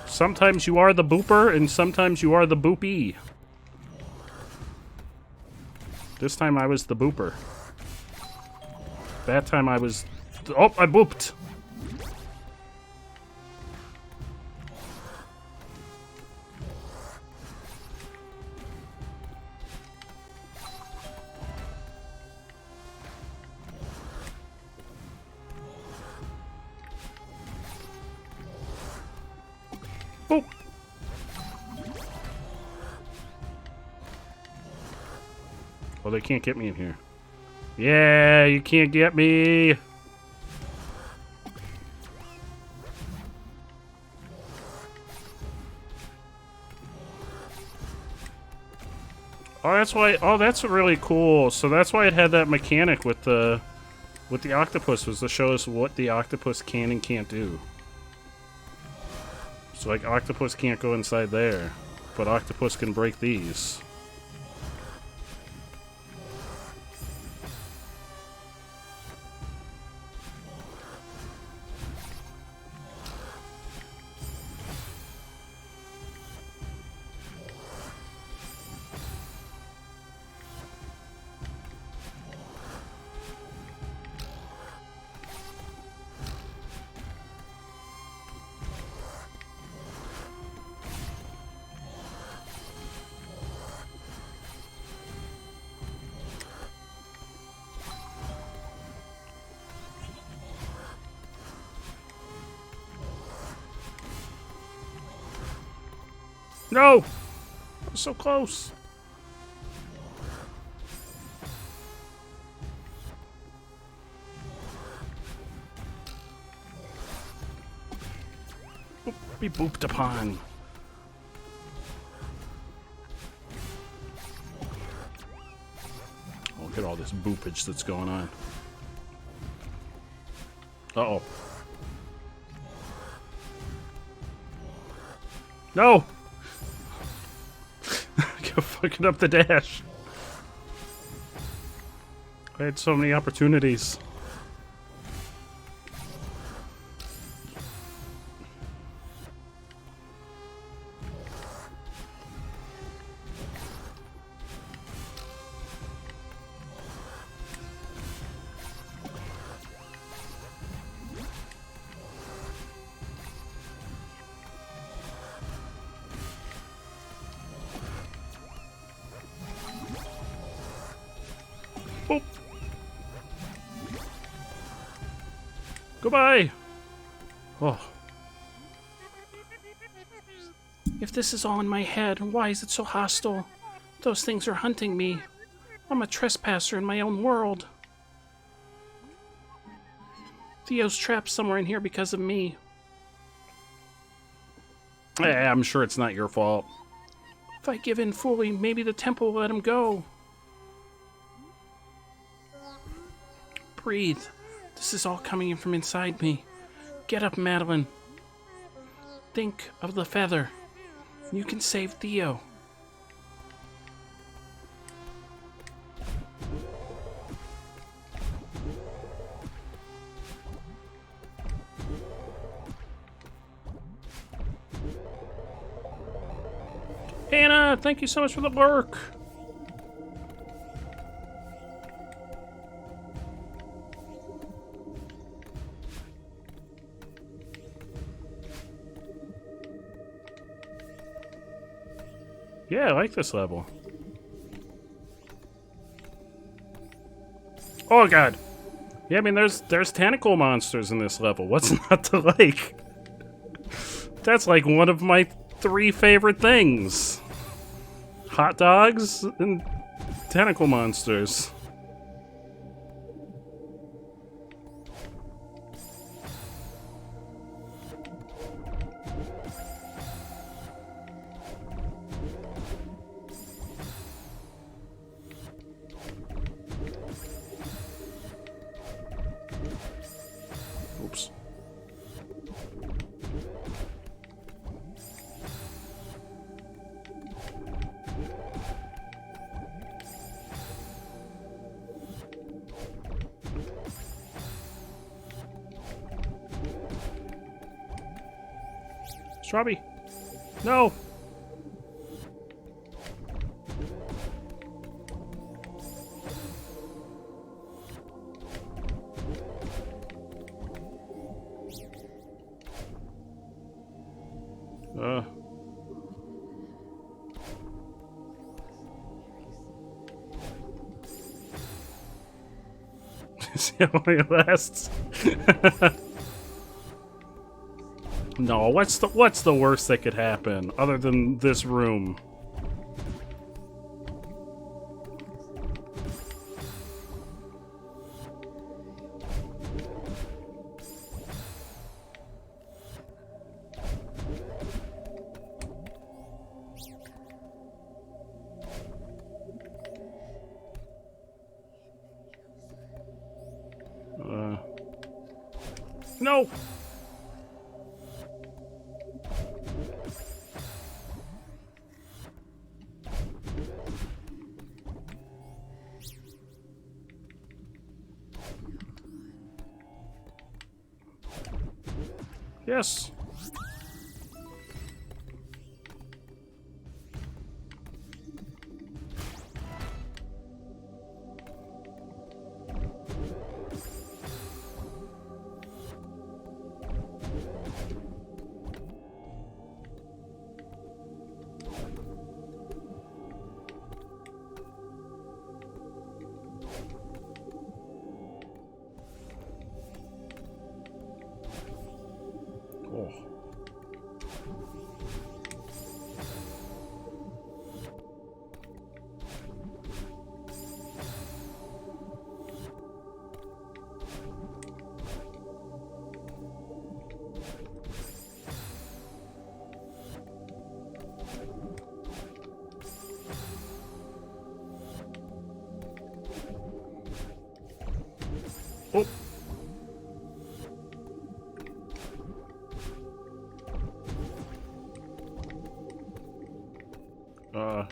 Sometimes you are the booper, and sometimes you are the boopy. This time I was the booper. That time I was... Oh, I booped! Boop! Oh, they can't get me in here. Yeah, you can't get me! Oh, that's why. Oh, that's really cool. So that's why it had that mechanic with the octopus, was to show us what the octopus can and can't do. So like, octopus can't go inside there, but octopus can break these. No! I was so close. Boop, be booped upon. Oh, look at all this boopage that's going on. Uh-oh. No! You're fucking up the dash. I had so many opportunities. Boop. Goodbye. Oh. If this is all in my head, why is it so hostile? Those things are hunting me. I'm a trespasser in my own world. Theo's trapped somewhere in here because of me. I'm sure it's not your fault. If I give in fully, maybe the temple will let him go. Breathe. This is all coming in from inside me. Get up, Madeline. Think of the feather. You can save Theo. Hannah, thank you so much for the work. Yeah, I like this level. Oh god. Yeah, I mean there's tentacle monsters in this level. What's not to like? That's like one of my 3 favorite things. Hot dogs and tentacle monsters. Oops. Strawberry. No. See how long it lasts. No, what's the worst that could happen other than this room? No. Yes. Oh. Oh.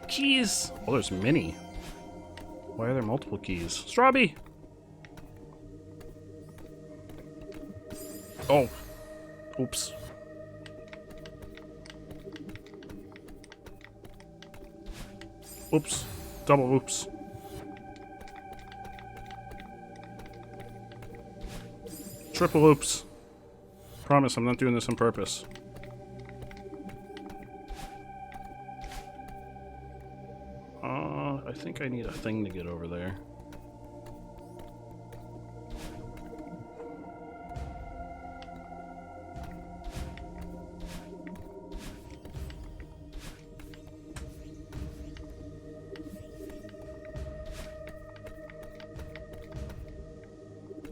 Keys! Oh, there's many. Why are there multiple keys? Strawberry! Oh. Oops. Oops. Double oops. triple oops. Promise, I'm not doing this on purpose. I think I need a thing to get over there.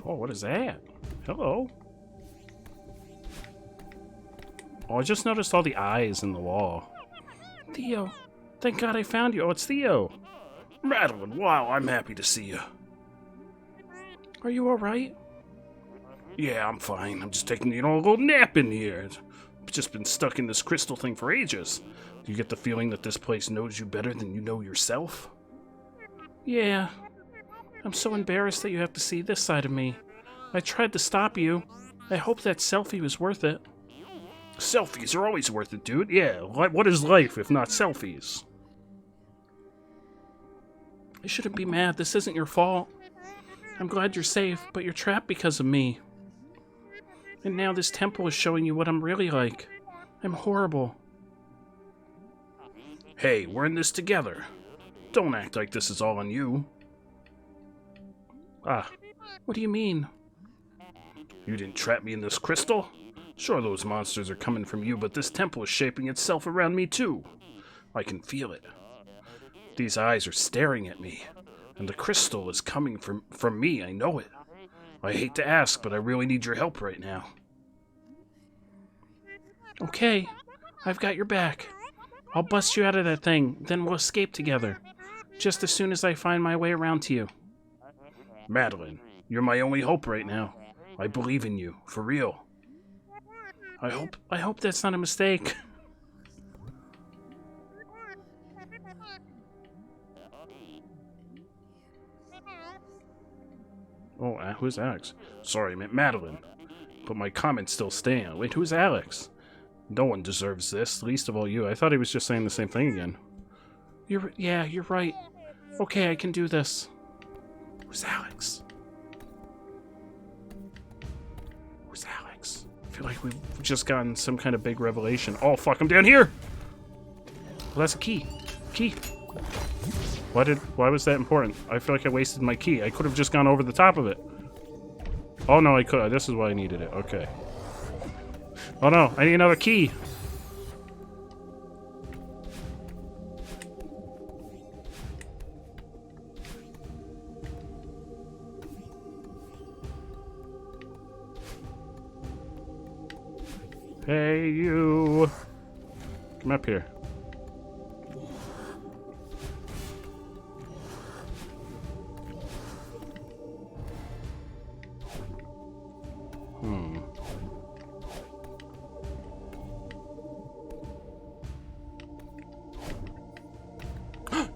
Oh, what is that? Hello? Oh, I just noticed all the eyes in the wall. Theo, thank God I found you. Oh, it's Theo. Madeline, wow, I'm happy to see you. Are you alright? Yeah, I'm fine. I'm just taking, a little nap in here. I've just been stuck in this crystal thing for ages. Do you get the feeling that this place knows you better than you know yourself? Yeah. I'm so embarrassed that you have to see this side of me. I tried to stop you. I hope that selfie was worth it. Selfies are always worth it, dude. Yeah, what is life if not selfies? I shouldn't be mad. This isn't your fault. I'm glad you're safe, but you're trapped because of me. And now this temple is showing you what I'm really like. I'm horrible. Hey, we're in this together. Don't act like this is all on you. Ah, what do you mean? You didn't trap me in this crystal? Sure, those monsters are coming from you, but this temple is shaping itself around me too. I can feel it. These eyes are staring at me, and the crystal is coming from me, I know it. I hate to ask, but I really need your help right now. Okay, I've got your back. I'll bust you out of that thing, then we'll escape together. Just as soon as I find my way around to you. Madeline, you're my only hope right now. I believe in you, for real. I hope that's not a mistake. Oh, who's Alex? Sorry, I meant Madeline. But my comments still stand. Wait, who's Alex? No one deserves this, least of all you. I thought he was just saying the same thing again. You're right. Okay, I can do this. Who's Alex? Who's Alex? I feel like we've just gotten some kind of big revelation. Oh, fuck, I'm down here! Well, that's a key. Key. Why was that important? I feel like I wasted my key. I could have just gone over the top of it. Oh, no, I could. This is why I needed it. Okay. Oh, no, I need another key. Hey, you. Come up here.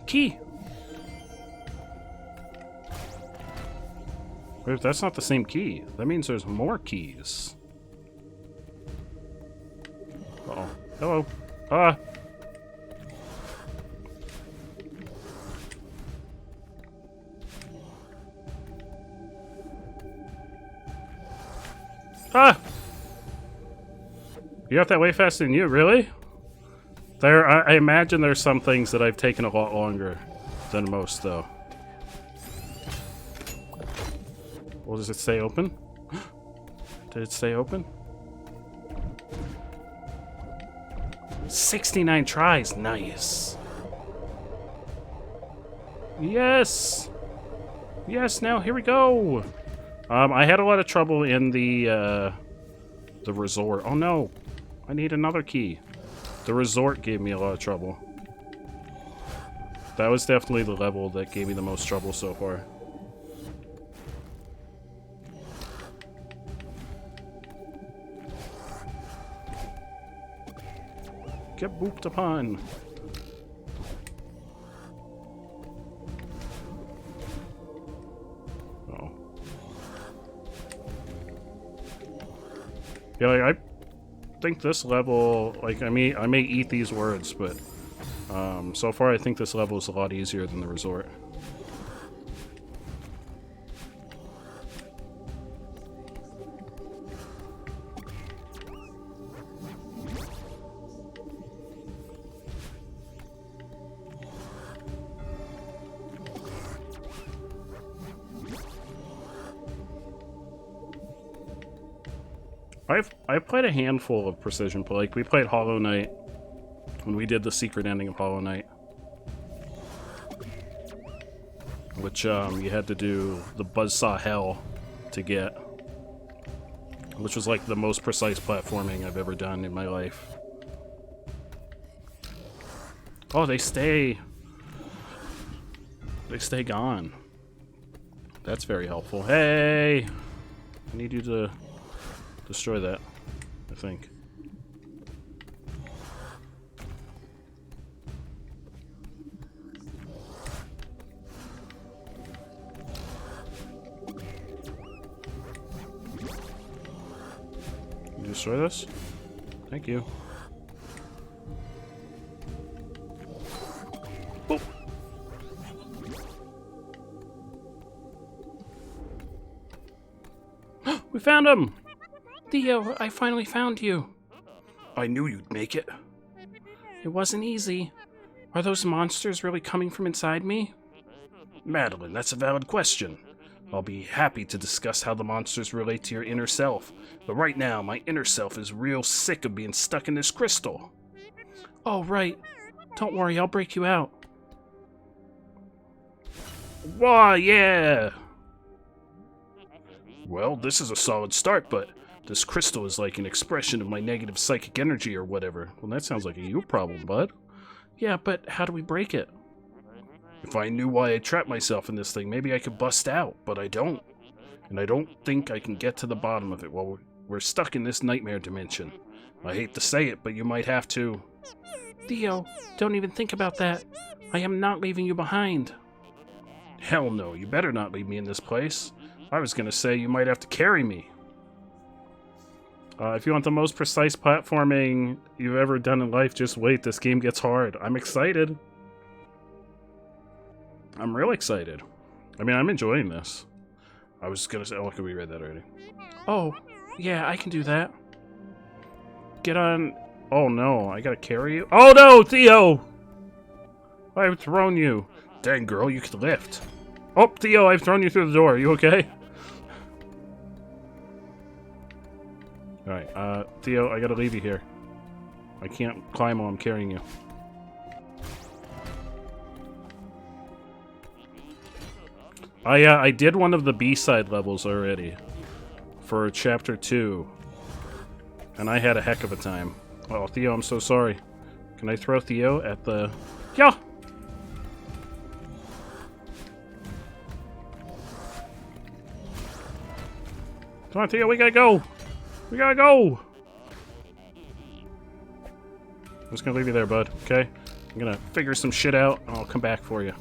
Key. Wait, that's not the same key. That means there's more keys. Uh-oh. Hello. Ah. Ah! You got that way faster than you, really? I imagine there's some things that I've taken a lot longer than most, though. Well, does it stay open? Did it stay open? 69 tries. Nice. Yes! Yes, now here we go! I had a lot of trouble in the resort. Oh no! I need another key. The resort gave me a lot of trouble. That was definitely the level that gave me the most trouble so far. Get booped upon. Oh. Yeah, like, I think this level, like, I may eat these words, but so far I think this level is a lot easier than the resort. I've played a handful of precision play. Like we played Hollow Knight when we did the secret ending of Hollow Knight, which you had to do the buzzsaw hell to get, which was like the most precise platforming I've ever done in my life. Oh, they stay gone. That's very helpful. Hey, I need you to destroy that, I think. You destroy this? Thank you. Boop. We found him! Theo, I finally found you. I knew you'd make it. It wasn't easy. Are those monsters really coming from inside me? Madeline, that's a valid question. I'll be happy to discuss how the monsters relate to your inner self, but right now my inner self is real sick of being stuck in this crystal. Oh, right. Don't worry, I'll break you out. Why, yeah! Well, this is a solid start, but this crystal is like an expression of my negative psychic energy or whatever. Well, that sounds like a you problem, bud. Yeah, but how do we break it? If I knew why I trapped myself in this thing, maybe I could bust out, but I don't. And I don't think I can get to the bottom of it while we're stuck in this nightmare dimension. I hate to say it, but you might have to... Theo, don't even think about that. I am not leaving you behind. Hell no, you better not leave me in this place. I was gonna say you might have to carry me. If you want the most precise platforming you've ever done in life, just wait. This game gets hard. I'm excited. I'm real excited. I mean, I'm enjoying this. I was gonna say, oh, look, we read that already. Oh, yeah, I can do that. Get on. Oh no, I gotta carry you. Oh no, Theo! I've thrown you. Dang, girl, you could lift. Oh, Theo, I've thrown you through the door. Are you okay? Alright, Theo, I gotta leave you here. I can't climb while I'm carrying you. I did one of the B-side levels already. For Chapter 2. And I had a heck of a time. Oh, Theo, I'm so sorry. Can I throw Theo at the... Yeah! Come on, Theo, we gotta go! We gotta go! I'm just gonna leave you there, bud, okay? I'm gonna figure some shit out, and I'll come back for you.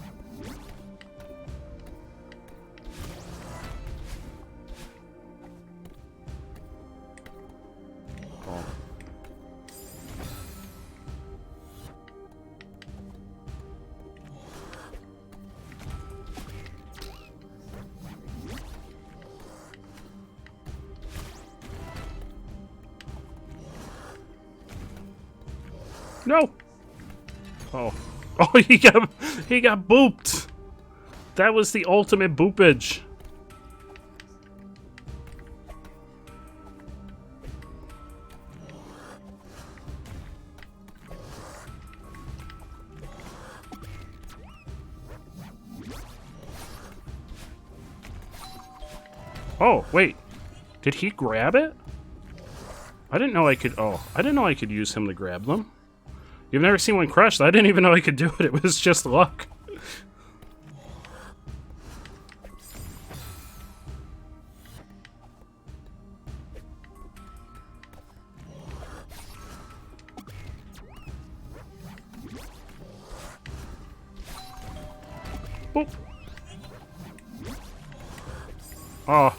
Oh. No! Oh. Oh, he got booped! That was the ultimate boopage. Oh, wait. Did he grab it? I didn't know I could... Oh, I didn't know I could use him to grab them. You've never seen one crushed. I didn't even know I could do it. It was just luck. Boop. Oh.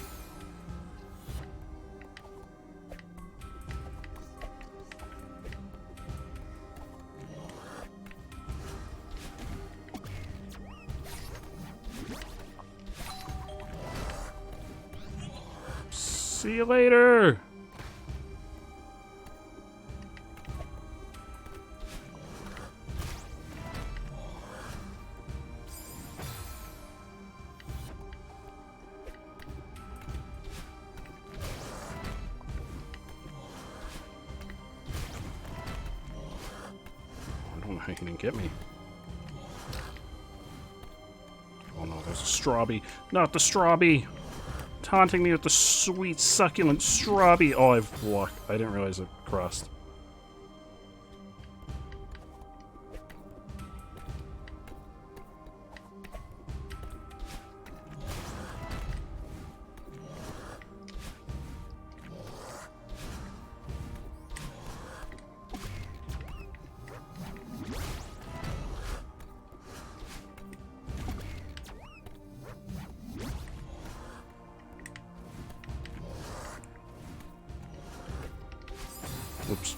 See you later. he didn't get me. Oh no, there's a strawberry. Not the strawberry! Taunting me with the sweet, succulent strawberry. Oh, I've walked. I didn't realize it crossed. Oops.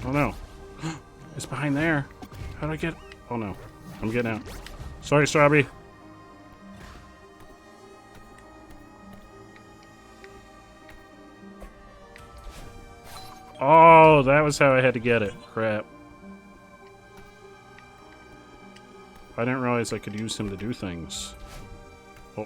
Oh no. It's behind there. How do I get... Oh no. I'm getting out. Sorry, Strawberry. Oh, that was how I had to get it. Crap. I didn't realize I could use him to do things. Oh.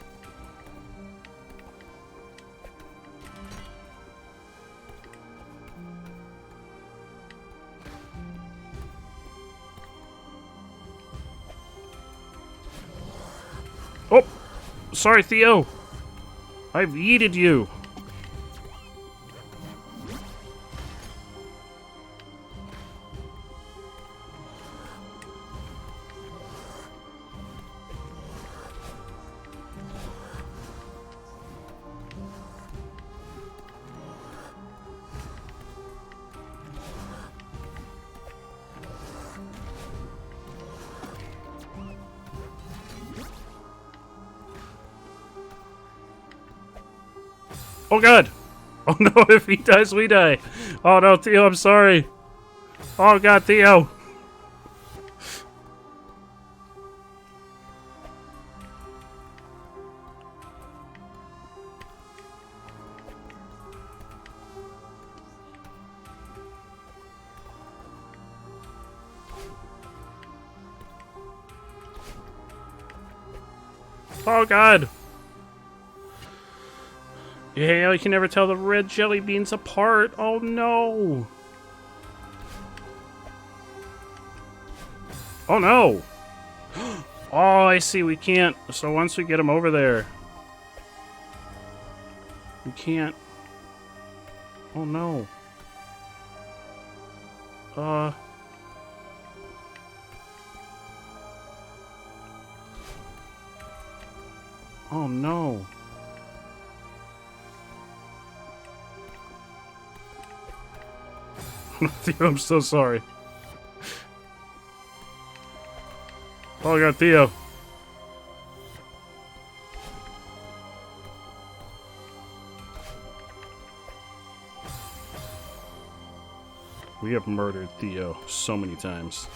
Oh! Sorry, Theo! I've yeeted you! Oh god! Oh no, if he dies, we die! Oh no, Theo, I'm sorry! Oh god, Theo! Oh god! Yeah, you can never tell the red jelly beans apart. Oh no! Oh no! Oh, I see. We can't. So once we get him over there, we can't. Oh no. Oh no. Theo, I'm so sorry. Oh god, Theo. We have murdered Theo so many times.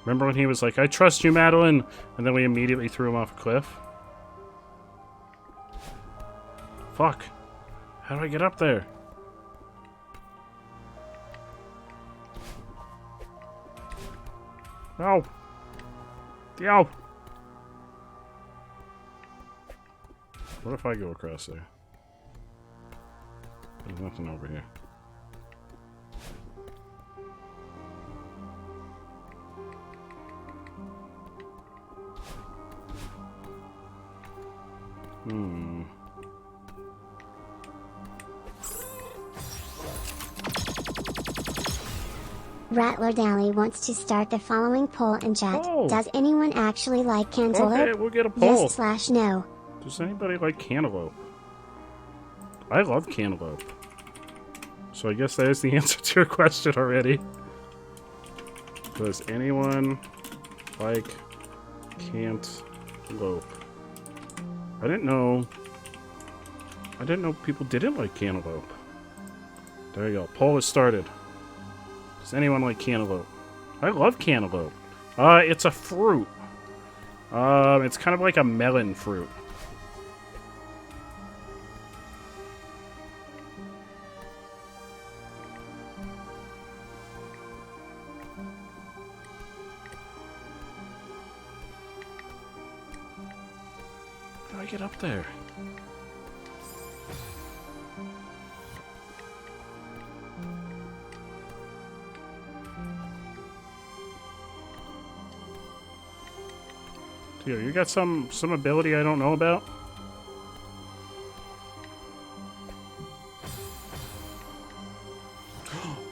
Remember when he was like, I trust you, Madeline? And then we immediately threw him off a cliff? Fuck. How do I get up there? No! Theo! What if I go across there? There's nothing over here. Rattler Dally wants to start the following poll in chat. Oh. Does anyone actually like cantaloupe? Okay, we'll get a poll. Yes/no. Does anybody like cantaloupe? I love cantaloupe. So I guess that is the answer to your question already. Does anyone like cantaloupe? I didn't know people didn't like cantaloupe. There you go. Poll has started. Does anyone like cantaloupe? I love cantaloupe. It's a fruit. It's kind of like a melon fruit. How do I get up there? Dude, you got some ability I don't know about?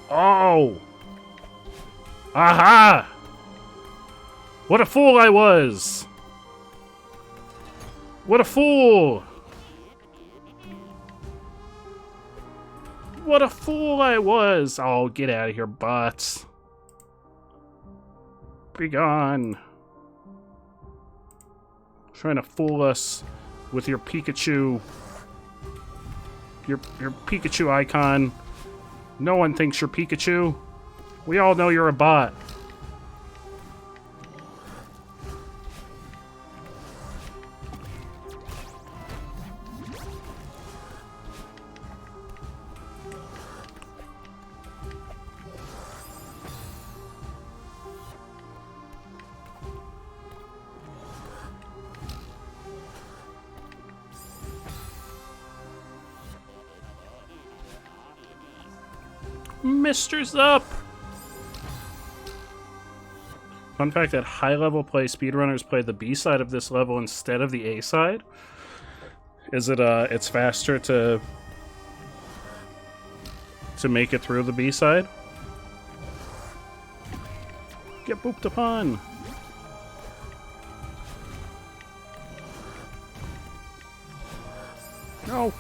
Oh! Aha! What a fool I was! What a fool! What a fool I was! Oh, get out of here, bots. Be gone. Trying to fool us with your Pikachu. Your Pikachu icon. No one thinks you're Pikachu. We all know you're a bot. Mister's up! Fun fact that high-level play speedrunners play the B side of this level instead of the A side. Is it it's faster to make it through the B side? Get booped upon! No!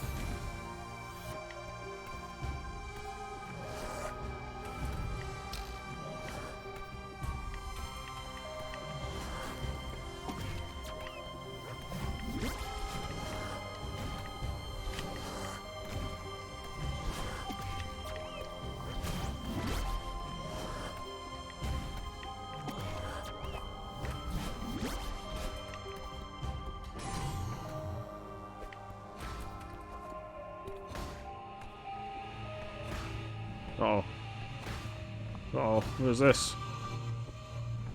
Uh-oh. Uh-oh. What is this?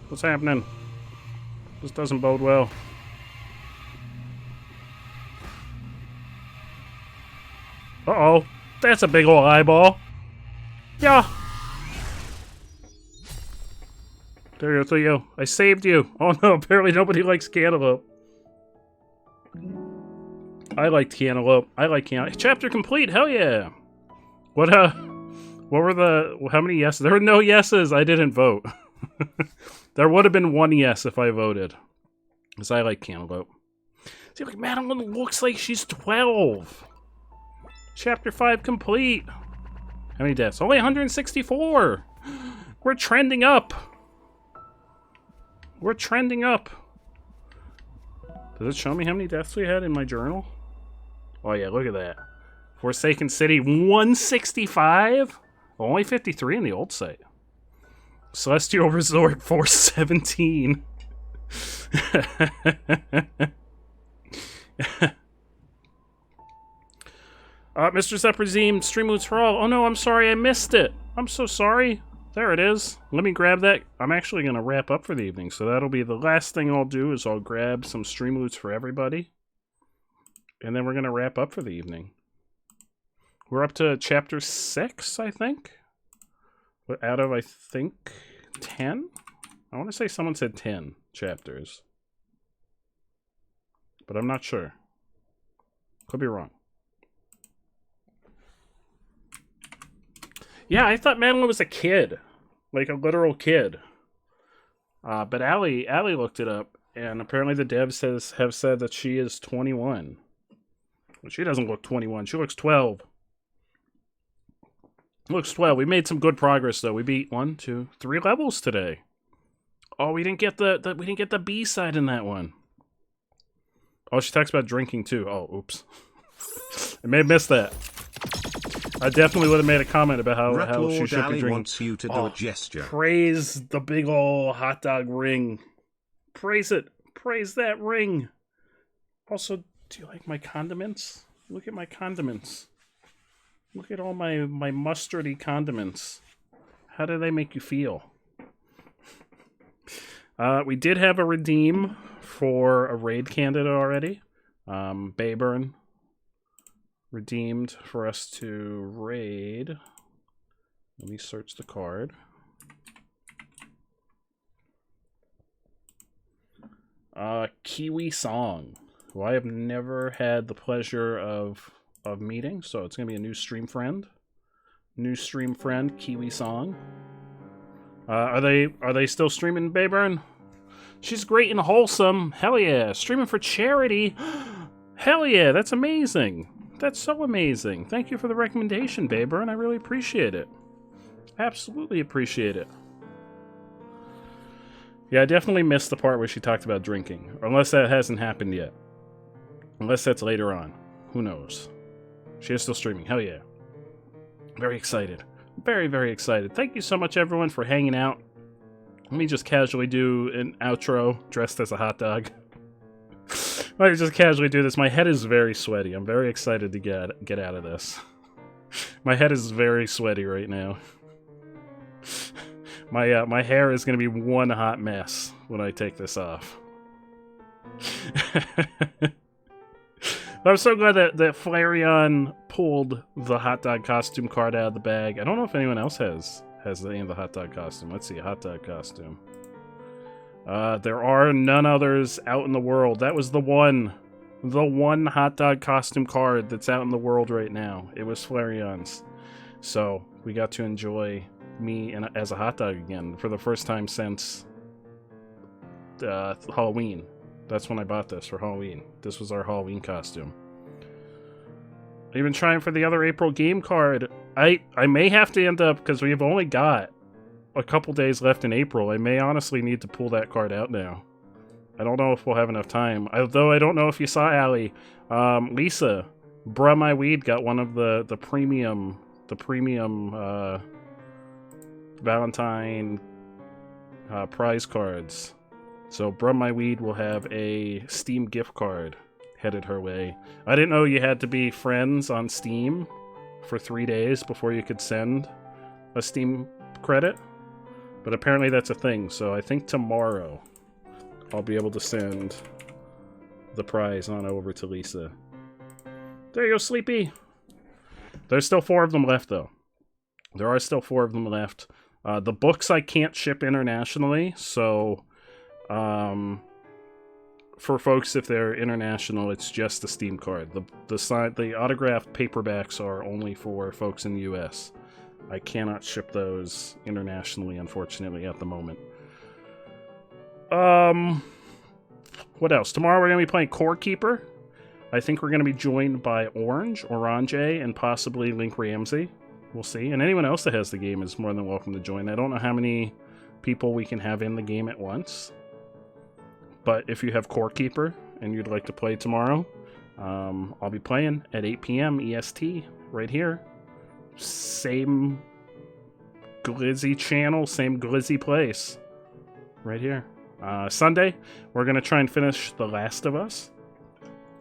What's happening? This doesn't bode well. Uh-oh. That's a big ol' eyeball. Yeah. There you go, Theo. I saved you. Oh no, apparently nobody likes cantaloupe. I liked cantaloupe. I like cantaloupe. Chapter complete. Hell yeah. What were how many yeses? There were no yeses. I didn't vote. There would have been one yes if I voted. Because I like cantaloupe. See, like, Madeline looks like she's 12. Chapter 5 complete. How many deaths? Only 164. We're trending up. We're trending up. Does it show me how many deaths we had in my journal? Oh yeah, look at that. Forsaken City, 165? Only 53 in the old site. Celestial Resort, 417. Mr. Zeprazim, Stream Loots for All. Oh no, I'm sorry, I missed it. I'm so sorry. There it is. Let me grab that. I'm actually going to wrap up for the evening, so that'll be the last thing I'll do is I'll grab some Stream Loots for everybody. And then we're going to wrap up for the evening. We're up to chapter 6, I think. Out of, I think, 10? I want to say someone said 10 chapters. But I'm not sure. Could be wrong. Yeah, I thought Madeline was a kid. Like a literal kid. But Allie looked it up. And apparently the devs have said that she is 21. Well, she doesn't look 21. She looks 12. Looks 12. We made some good progress, though. We beat 1, 2, 3 levels today. Oh, we didn't get the B side in that one. Oh, she talks about drinking too. Oh, oops. I may have missed that. I definitely would have made a comment about how she should be drinking. Wants you to do a gesture. Praise the big ol' hot dog ring. Praise it. Praise that ring. Also, do you like my condiments? Look at my condiments. Look at all my mustardy condiments. How do they make you feel? We did have a redeem for a raid candidate already. Bayburn redeemed for us to raid. Let me search the card. Kiwi Song, who I have never had the pleasure of meeting, so it's gonna be a new stream friend. New stream friend, Kiwi Song. Are they still streaming, Bayburn? She's great and wholesome. Hell yeah. Streaming for charity. Hell yeah, that's amazing. That's so amazing. Thank you for the recommendation, Bayburn. I really appreciate it. Absolutely appreciate it. Yeah, I definitely missed the part where she talked about drinking. Unless that hasn't happened yet. Unless that's later on. Who knows? She is still streaming. Hell yeah. Very excited. Very, very excited. Thank you so much, everyone, for hanging out. Let me just casually do an outro dressed as a hot dog. Let me just casually do this. My head is very sweaty. I'm very excited to get out of this. My head is very sweaty right now. My hair is going to be one hot mess when I take this off. I'm so glad that Flareon pulled the hot dog costume card out of the bag. I don't know if anyone else has any of the hot dog costume. Let's see, hot dog costume. There are none others out in the world. That was the one hot dog costume card that's out in the world right now. It was Flareon's. So we got to enjoy me as a hot dog again for the first time since Halloween. That's when I bought this for Halloween. This was our Halloween costume. I've been trying for the other April game card. I may have to end up, because we've only got a couple days left in April, I may honestly need to pull that card out now. I don't know if we'll have enough time. Although I don't know if you saw, Allie. Lisa, Bruh My Weed got one of the premium Valentine prize cards. So Bruh My Weed will have a Steam gift card headed her way. I didn't know you had to be friends on Steam for 3 days before you could send a Steam credit. But apparently that's a thing, so I think tomorrow I'll be able to send the prize on over to Lisa. There you go, Sleepy! There's still 4 of them left, though. There are still 4 of them left. The books I can't ship internationally, so for folks, if they're international, it's just the Steam card. The autographed paperbacks are only for folks in the US. I cannot ship those internationally, unfortunately, at the moment. What else? Tomorrow we're going to be playing Core Keeper. I think we're going to be joined by Orange, and possibly Link Ramsey. We'll see. And anyone else that has the game is more than welcome to join. I don't know how many people we can have in the game at once. But if you have Core Keeper and you'd like to play tomorrow, I'll be playing at 8 p.m. EST right here. Same glizzy channel, same glizzy place. Right here. Sunday, we're going to try and finish The Last of Us.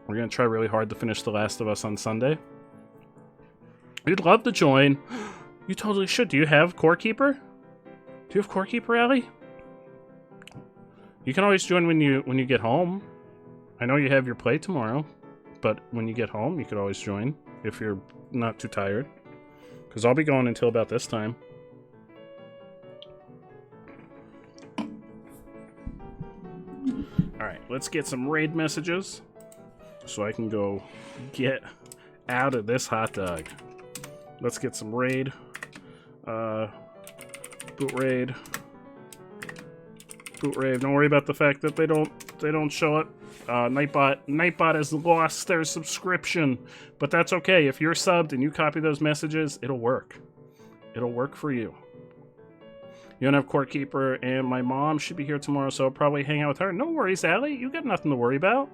We're going to try really hard to finish The Last of Us on Sunday. You'd love to join. You totally should. Do you have Core Keeper? Do you have Core Keeper, Allie? You can always join when you get home. I know you have your play tomorrow, but when you get home, you could always join if you're not too tired. Because I'll be going until about this time. Alright, let's get some raid messages so I can go get out of this hot dog. Let's get some raid. Boot raid. Boot raid. Don't worry about the fact that they don't show it. Nightbot has lost their subscription, but that's okay. If you're subbed and you copy those messages, it'll work. It'll work for you. You don't have Court Keeper, and my mom should be here tomorrow, so I'll probably hang out with her. No worries, Allie. You got nothing to worry about.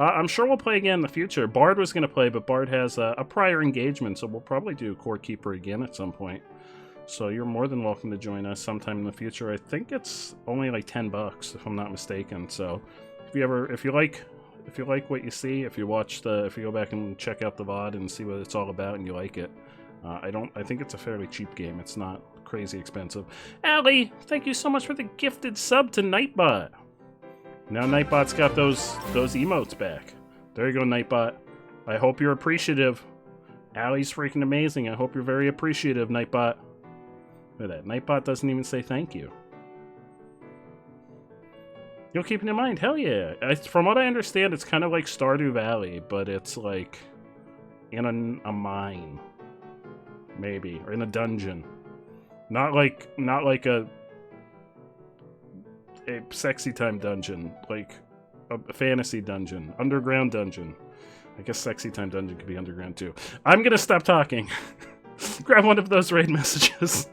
I'm sure we'll play again in the future. Bard was going to play, but Bard has a prior engagement, so we'll probably do Court Keeper again at some point. So you're more than welcome to join us sometime in the future. I think it's only like $10, if I'm not mistaken. So if you like what you see, if you go back and check out the VOD and see what it's all about, and you like it, I think it's a fairly cheap game. It's not crazy expensive. Allie, thank you so much for the gifted sub to Nightbot. Now Nightbot's got those emotes back. There you go, Nightbot. I hope you're appreciative. Allie's freaking amazing. I hope you're very appreciative, Nightbot. Look at that. Nightbot doesn't even say thank you. You'll keep it in mind. Hell yeah. From what I understand, it's kind of like Stardew Valley, but it's like in a mine. Maybe. Or in a dungeon. Not like a sexy time dungeon. Like a fantasy dungeon. Underground dungeon. I guess sexy time dungeon could be underground too. I'm gonna stop talking. Grab one of those raid messages.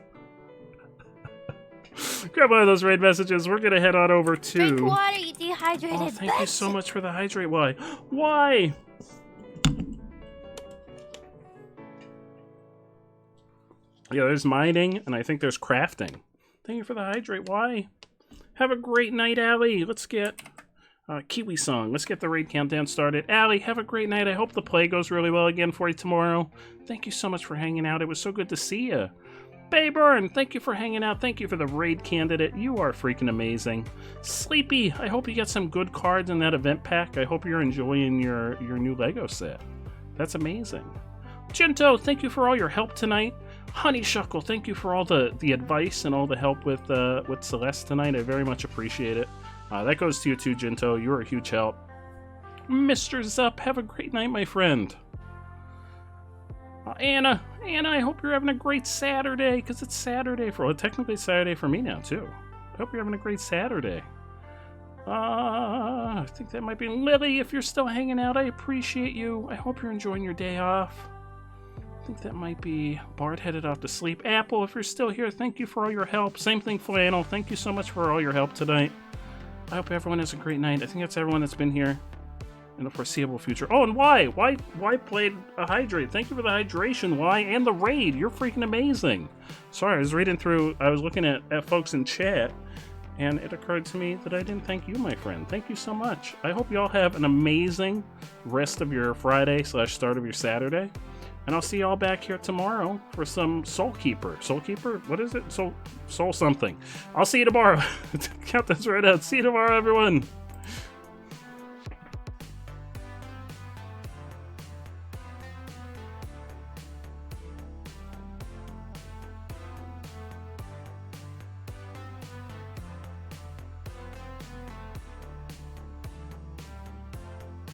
Grab one of those raid messages. We're gonna head on over to... Drink water, you dehydrated. Oh, thank you so much for the hydrate. Why? Why? Yeah, there's mining, and I think there's crafting. Thank you for the hydrate. Why? Have a great night, Allie. Let's get Kiwi Song. Let's get the raid countdown started. Allie, have a great night. I hope the play goes really well again for you tomorrow. Thank you so much for hanging out. It was so good to see you. Bayburn, thank you for hanging out. Thank you for the raid candidate. You are freaking amazing. Sleepy, I hope you get some good cards in that event pack. I hope you're enjoying your new Lego set. That's amazing. Gento, thank you for all your help tonight. Honeyshuckle, thank you for all the advice and all the help with Celeste tonight. I very much appreciate it. That goes to you too, Gento. You're a huge help. Mr. Zup, have a great night, my friend. Anna, I hope you're having a great Saturday, because it's Saturday technically it's Saturday for me now, too. I hope you're having a great Saturday. I think that might be Lily. If you're still hanging out, I appreciate you. I hope you're enjoying your day off. I think that might be Bart headed off to sleep. Apple, if you're still here, thank you for all your help. Same thing, Flannel. Thank you so much for all your help tonight. I hope everyone has a great night. I think that's everyone that's been here in the foreseeable future. Oh, and why played a hydrate? Thank you for the hydration, why, and the raid. You're freaking amazing. Sorry, I was looking at folks in chat, and it occurred to me that I didn't thank you, my friend. Thank you so much. I hope you all have an amazing rest of your Friday / start of your Saturday. And I'll see you all back here tomorrow for some Soul Keeper. Soul Keeper? What is it? Soul something. I'll see you tomorrow. Count this right out. See you tomorrow, everyone.